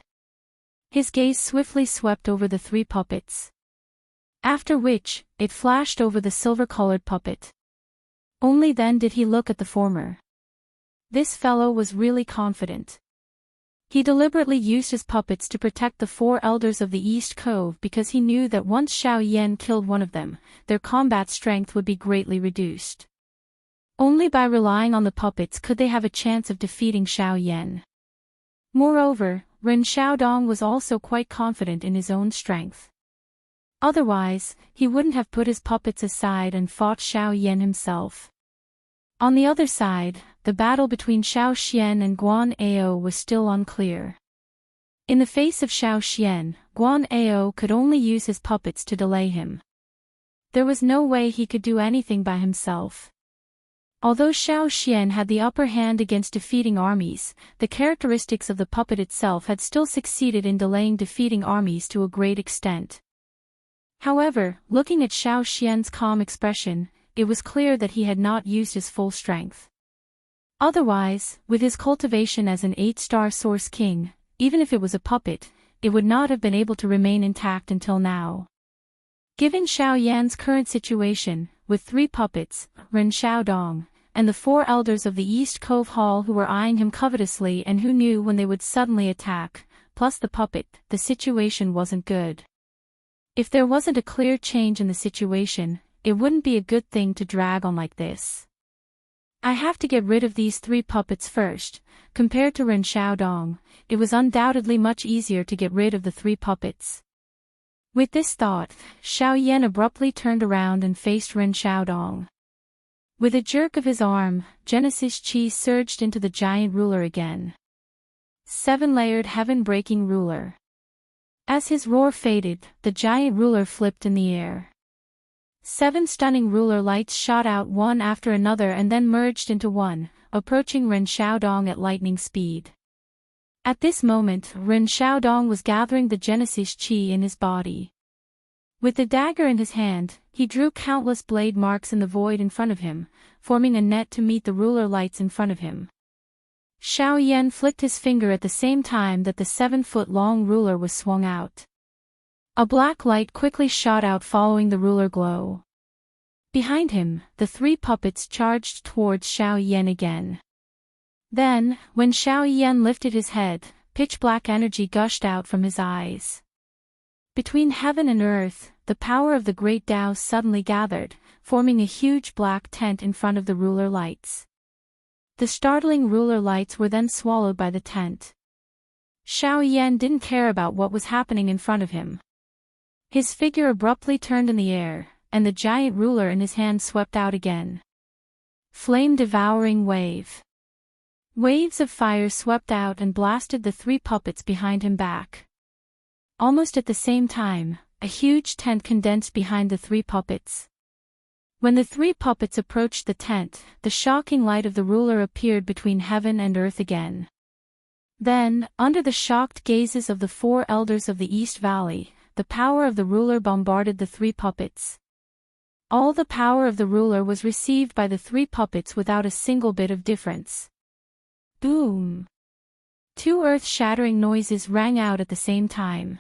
Speaker 1: His gaze swiftly swept over the three puppets. After which, it flashed over the silver-colored puppet. Only then did he look at the former. This fellow was really confident. He deliberately used his puppets to protect the four elders of the East Cove because he knew that once Xiao Yan killed one of them, their combat strength would be greatly reduced. Only by relying on the puppets could they have a chance of defeating Xiao Yan. Moreover, Ren Xiaodong was also quite confident in his own strength. Otherwise, he wouldn't have put his puppets aside and fought Xiao Yan himself. On the other side, the battle between Xiao Xian and Guan Ao was still unclear. In the face of Xiao Xian, Guan Ao could only use his puppets to delay him. There was no way he could do anything by himself. Although Xiao Xian had the upper hand against defeating armies, the characteristics of the puppet itself had still succeeded in delaying defeating armies to a great extent. However, looking at Xiao Xian's calm expression, it was clear that he had not used his full strength. Otherwise, with his cultivation as an 8-star Source King, even if it was a puppet, it would not have been able to remain intact until now. Given Xiao Yan's current situation, with 3 puppets, Ren Xiaodong, and the 4 elders of the East Cove Hall who were eyeing him covetously and who knew when they would suddenly attack, plus the puppet, the situation wasn't good. If there wasn't a clear change in the situation, it wouldn't be a good thing to drag on like this. I have to get rid of these 3 puppets first. Compared to Ren Xiaodong, it was undoubtedly much easier to get rid of the 3 puppets. With this thought, Xiao Yan abruptly turned around and faced Ren Xiaodong. With a jerk of his arm, Genesis Chi surged into the giant ruler again. 7-layered heaven-breaking ruler. As his roar faded, the giant ruler flipped in the air. 7 stunning ruler lights shot out one after another and then merged into one, approaching Ren Xiaodong at lightning speed. At this moment, Ren Xiaodong was gathering the Genesis Qi in his body. With the dagger in his hand, he drew countless blade marks in the void in front of him, forming a net to meet the ruler lights in front of him. Xiao Yan flicked his finger at the same time that the 7-foot-long ruler was swung out. A black light quickly shot out following the ruler glow. Behind him, the 3 puppets charged towards Xiao Yan again. Then, when Xiao Yan lifted his head, pitch-black energy gushed out from his eyes. Between heaven and earth, the power of the great Tao suddenly gathered, forming a huge black tent in front of the ruler lights. The startling ruler lights were then swallowed by the tent. Xiao Yan didn't care about what was happening in front of him. His figure abruptly turned in the air, and the giant ruler in his hand swept out again. Flame-devouring wave. Waves of fire swept out and blasted the three puppets behind him back. Almost at the same time, a huge tent condensed behind the three puppets. When the three puppets approached the tent, the shocking light of the ruler appeared between heaven and earth again. Then, under the shocked gazes of the four elders of the East Valley, the power of the ruler bombarded the three puppets. All the power of the ruler was received by the three puppets without a single bit of difference. Boom! Two earth-shattering noises rang out at the same time.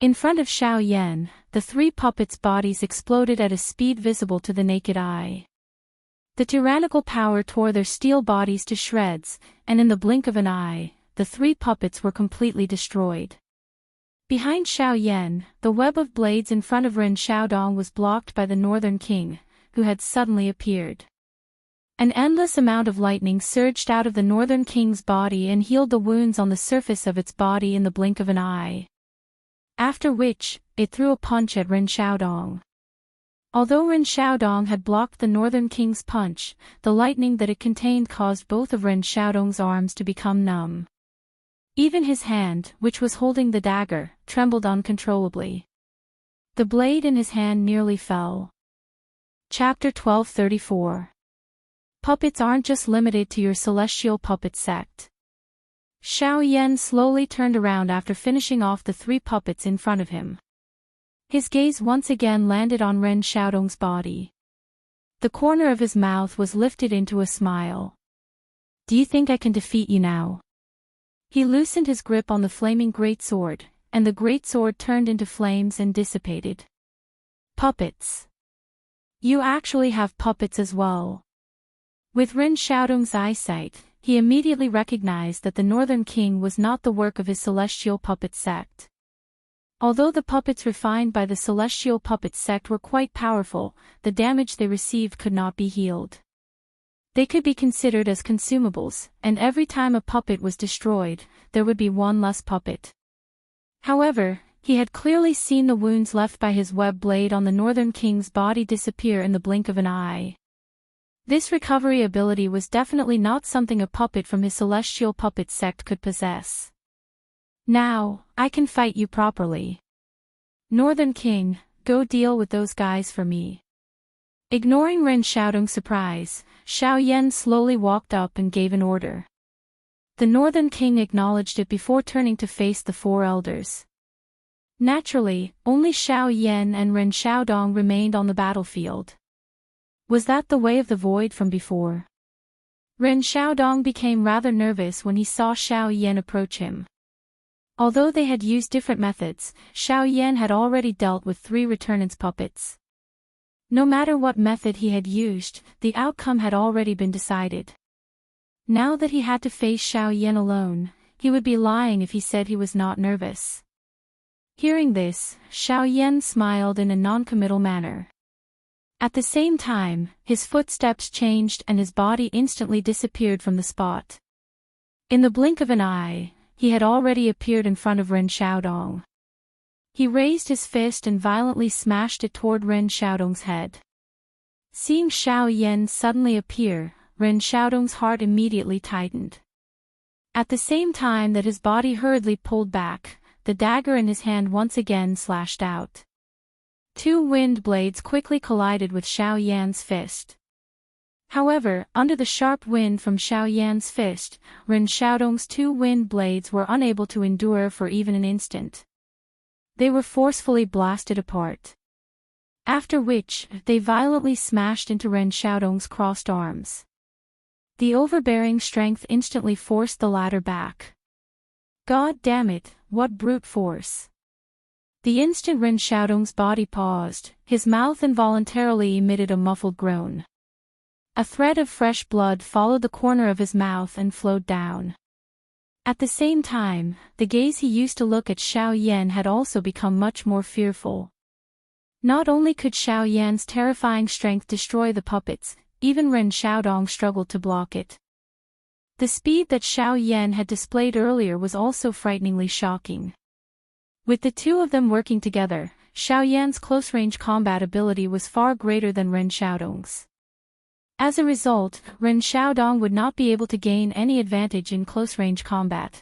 Speaker 1: In front of Xiao Yan, the three puppets' bodies exploded at a speed visible to the naked eye. The tyrannical power tore their steel bodies to shreds, and in the blink of an eye, the three puppets were completely destroyed. Behind Xiao Yan, the web of blades in front of Ren Xiaodong was blocked by the Northern King, who had suddenly appeared. An endless amount of lightning surged out of the Northern King's body and healed the wounds on the surface of its body in the blink of an eye. After which, it threw a punch at Ren Xiaodong. Although Ren Xiaodong had blocked the Northern King's punch, the lightning that it contained caused both of Ren Xiaodong's arms to become numb. Even his hand, which was holding the dagger, trembled uncontrollably. The blade in his hand nearly fell. Chapter 1234. Puppets aren't just limited to your celestial puppet sect. Xiao Yan slowly turned around after finishing off the three puppets in front of him. His gaze once again landed on Ren Xiaodong's body. The corner of his mouth was lifted into a smile. Do you think I can defeat you now? He loosened his grip on the flaming greatsword, and the greatsword turned into flames and dissipated. Puppets. You actually have puppets as well. With Ren Xiaodong's eyesight, he immediately recognized that the Northern King was not the work of his celestial puppet sect. Although the puppets refined by the celestial puppet sect were quite powerful, the damage they received could not be healed. They could be considered as consumables, and every time a puppet was destroyed, there would be one less puppet. However, he had clearly seen the wounds left by his web blade on the Northern King's body disappear in the blink of an eye. This recovery ability was definitely not something a puppet from his celestial puppet sect could possess. Now, I can fight you properly. Northern King, go deal with those guys for me. Ignoring Ren Xiaodong's surprise, Xiao Yan slowly walked up and gave an order. The Northern King acknowledged it before turning to face the four elders. Naturally, only Xiao Yan and Ren Xiaodong remained on the battlefield. Was that the way of the void from before? Ren Xiaodong became rather nervous when he saw Xiao Yan approach him. Although they had used different methods, Xiao Yan had already dealt with 3 returnance puppets. No matter what method he had used, the outcome had already been decided. Now that he had to face Xiao Yan alone, he would be lying if he said he was not nervous. Hearing this, Xiao Yan smiled in a non-committal manner. At the same time, his footsteps changed and his body instantly disappeared from the spot. In the blink of an eye, he had already appeared in front of Ren Xiaodong. He raised his fist and violently smashed it toward Ren Xiaodong's head. Seeing Xiao Yan suddenly appear, Ren Xiaodong's heart immediately tightened. At the same time that his body hurriedly pulled back, the dagger in his hand once again slashed out. 2 wind blades quickly collided with Xiao Yan's fist. However, under the sharp wind from Xiao Yan's fist, Ren Xiaodong's 2 wind blades were unable to endure for even an instant. They were forcefully blasted apart. After which, they violently smashed into Ren Xiaodong's crossed arms. The overbearing strength instantly forced the latter back. God damn it, what brute force! The instant Ren Xiaodong's body paused, his mouth involuntarily emitted a muffled groan. A thread of fresh blood followed the corner of his mouth and flowed down. At the same time, the gaze he used to look at Xiao Yan had also become much more fearful. Not only could Xiao Yan's terrifying strength destroy the puppets, even Ren Xiaodong struggled to block it. The speed that Xiao Yan had displayed earlier was also frighteningly shocking. With the two of them working together, Xiao Yan's close-range combat ability was far greater than Ren Xiaodong's. As a result, Ren Xiaodong would not be able to gain any advantage in close-range combat.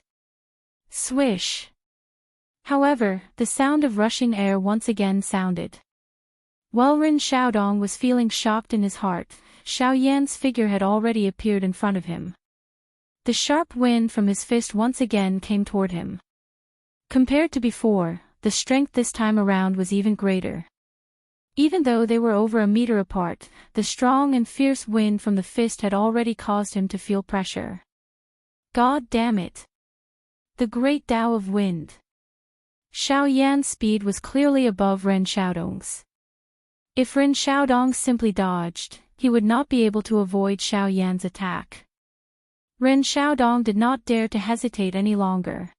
Speaker 1: Swish! However, the sound of rushing air once again sounded. While Ren Xiaodong was feeling shocked in his heart, Xiao Yan's figure had already appeared in front of him. The sharp wind from his fist once again came toward him. Compared to before, the strength this time around was even greater. Even though they were over a meter apart, the strong and fierce wind from the fist had already caused him to feel pressure. God damn it! The great Tao of wind. Xiao Yan's speed was clearly above Ren Xiaodong's. If Ren Xiaodong simply dodged, he would not be able to avoid Xiao Yan's attack. Ren Xiaodong did not dare to hesitate any longer.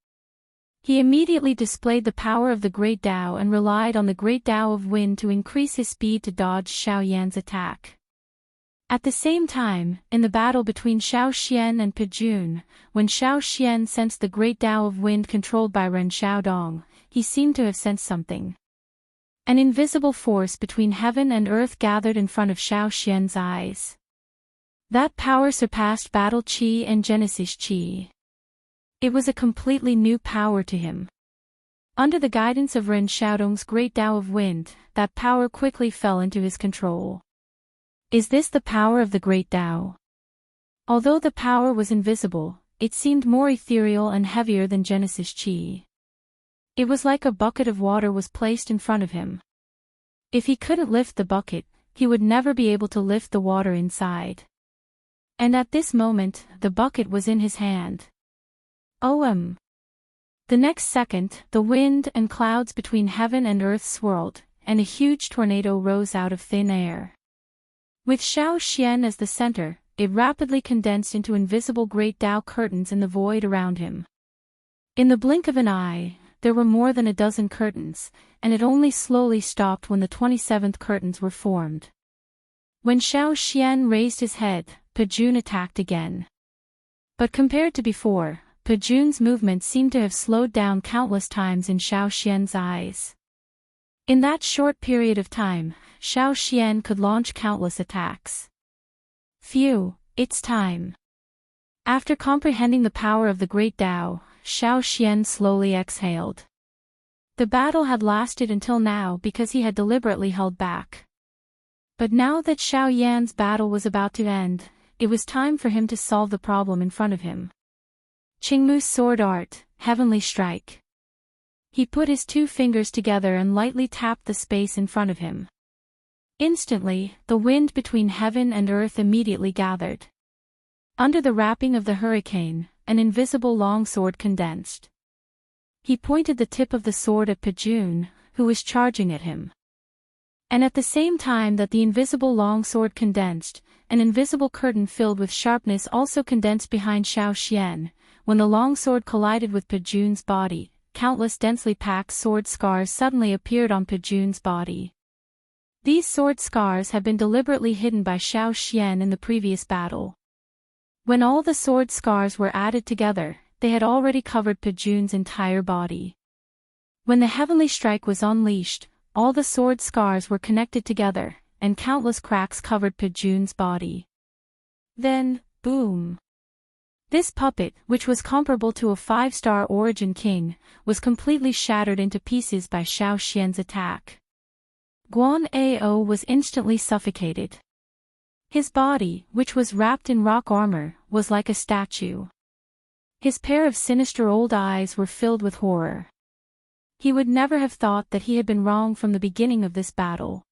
Speaker 1: He immediately displayed the power of the Great Tao and relied on the Great Tao of Wind to increase his speed to dodge Xiao Yan's attack. At the same time, in the battle between Xiao Xian and Pejun, when Xiao Xian sensed the Great Tao of Wind controlled by Ren Xiaodong, he seemed to have sensed something. An invisible force between heaven and earth gathered in front of Xiao Xian's eyes. That power surpassed Battle Qi and Genesis Qi. It was a completely new power to him. Under the guidance of Ren Xiaodong's Great Tao of Wind, that power quickly fell into his control. Is this the power of the Great Tao? Although the power was invisible, it seemed more ethereal and heavier than Genesis Qi. It was like a bucket of water was placed in front of him. If he couldn't lift the bucket, he would never be able to lift the water inside. And at this moment, the bucket was in his hand. The next second, the wind and clouds between heaven and earth swirled, and a huge tornado rose out of thin air. With Xiao Xian as the center, it rapidly condensed into invisible Great Tao curtains in the void around him. In the blink of an eye, there were more than a dozen curtains, and it only slowly stopped when the 27th curtains were formed. When Xiao Xian raised his head, Pejun attacked again. But compared to before, Pejun's movement seemed to have slowed down countless times in Xiao Xian's eyes. In that short period of time, Xiao Xian could launch countless attacks. Phew, it's time. After comprehending the power of the Great Tao, Xiao Xian slowly exhaled. The battle had lasted until now because he had deliberately held back. But now that Xiao Yan's battle was about to end, it was time for him to solve the problem in front of him. Qingmu's sword art, Heavenly Strike. He put his two fingers together and lightly tapped the space in front of him. Instantly, the wind between heaven and earth immediately gathered. Under the wrapping of the hurricane, an invisible longsword condensed. He pointed the tip of the sword at Pejun, who was charging at him. And at the same time that the invisible longsword condensed, an invisible curtain filled with sharpness also condensed behind Xiao Xian. When the longsword collided with Pejun's body, countless densely packed sword scars suddenly appeared on Pejun's body. These sword scars had been deliberately hidden by Xiao Xian in the previous battle. When all the sword scars were added together, they had already covered Pejun's entire body. When the Heavenly Strike was unleashed, all the sword scars were connected together, and countless cracks covered Pejun's body. Then, boom! This puppet, which was comparable to a 5-star origin king, was completely shattered into pieces by Xiao Xian's attack. Guan Ao was instantly suffocated. His body, which was wrapped in rock armor, was like a statue. His pair of sinister old eyes were filled with horror. He would never have thought that he had been wrong from the beginning of this battle.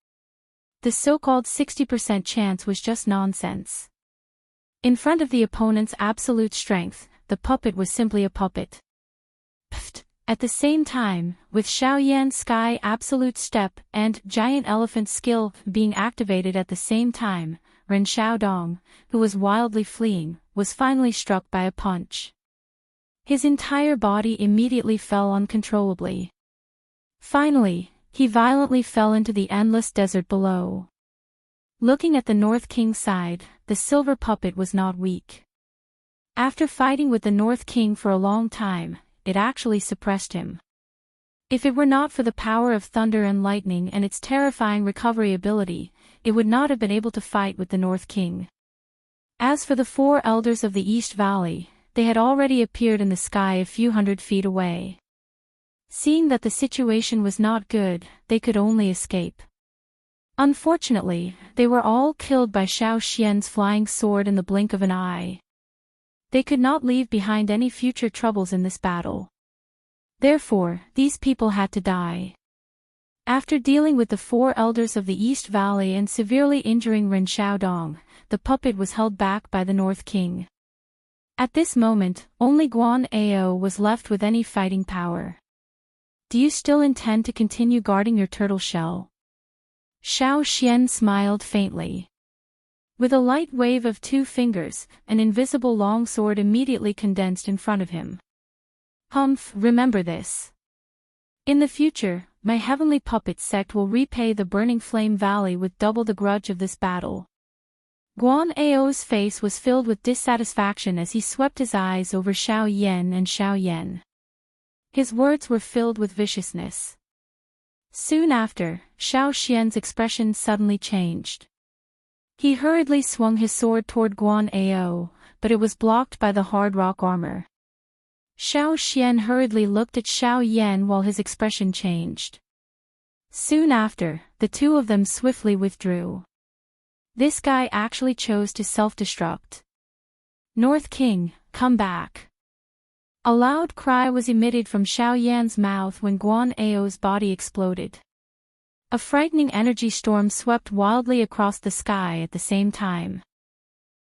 Speaker 1: The so-called 60% chance was just nonsense. In front of the opponent's absolute strength, the puppet was simply a puppet. Pfft! At the same time, with Xiao Yan's Sky Absolute Step and Giant Elephant skill being activated at the same time, Ren Xiaodong, who was wildly fleeing, was finally struck by a punch. His entire body immediately fell uncontrollably. Finally, he violently fell into the endless desert below. Looking at the North King's side, the silver puppet was not weak. After fighting with the North King for a long time, it actually suppressed him. If it were not for the power of thunder and lightning and its terrifying recovery ability, it would not have been able to fight with the North King. As for the 4 elders of the East Valley, they had already appeared in the sky a few hundred feet away. Seeing that the situation was not good, they could only escape. Unfortunately, they were all killed by Xiao Xian's flying sword in the blink of an eye. They could not leave behind any future troubles in this battle. Therefore, these people had to die. After dealing with the 4 elders of the East Valley and severely injuring Ren Xiaodong, the puppet was held back by the North King. At this moment, only Guan Ao was left with any fighting power. Do you still intend to continue guarding your turtle shell? Xiao Xian smiled faintly. With a light wave of 2 fingers, an invisible longsword immediately condensed in front of him. Humph, remember this. In the future, my heavenly puppet sect will repay the Burning Flame Valley with double the grudge of this battle. Guan Ao's face was filled with dissatisfaction as he swept his eyes over Xiao Yan and Xiao Yan. His words were filled with viciousness. Soon after, Xiao Xian's expression suddenly changed. He hurriedly swung his sword toward Guan Ao, but it was blocked by the hard rock armor. Xiao Xian hurriedly looked at Xiao Yan while his expression changed. Soon after, the 2 of them swiftly withdrew. This guy actually chose to self-destruct. North King, come back. A loud cry was emitted from Xiao Yan's mouth when Guan Ao's body exploded. A frightening energy storm swept wildly across the sky at the same time.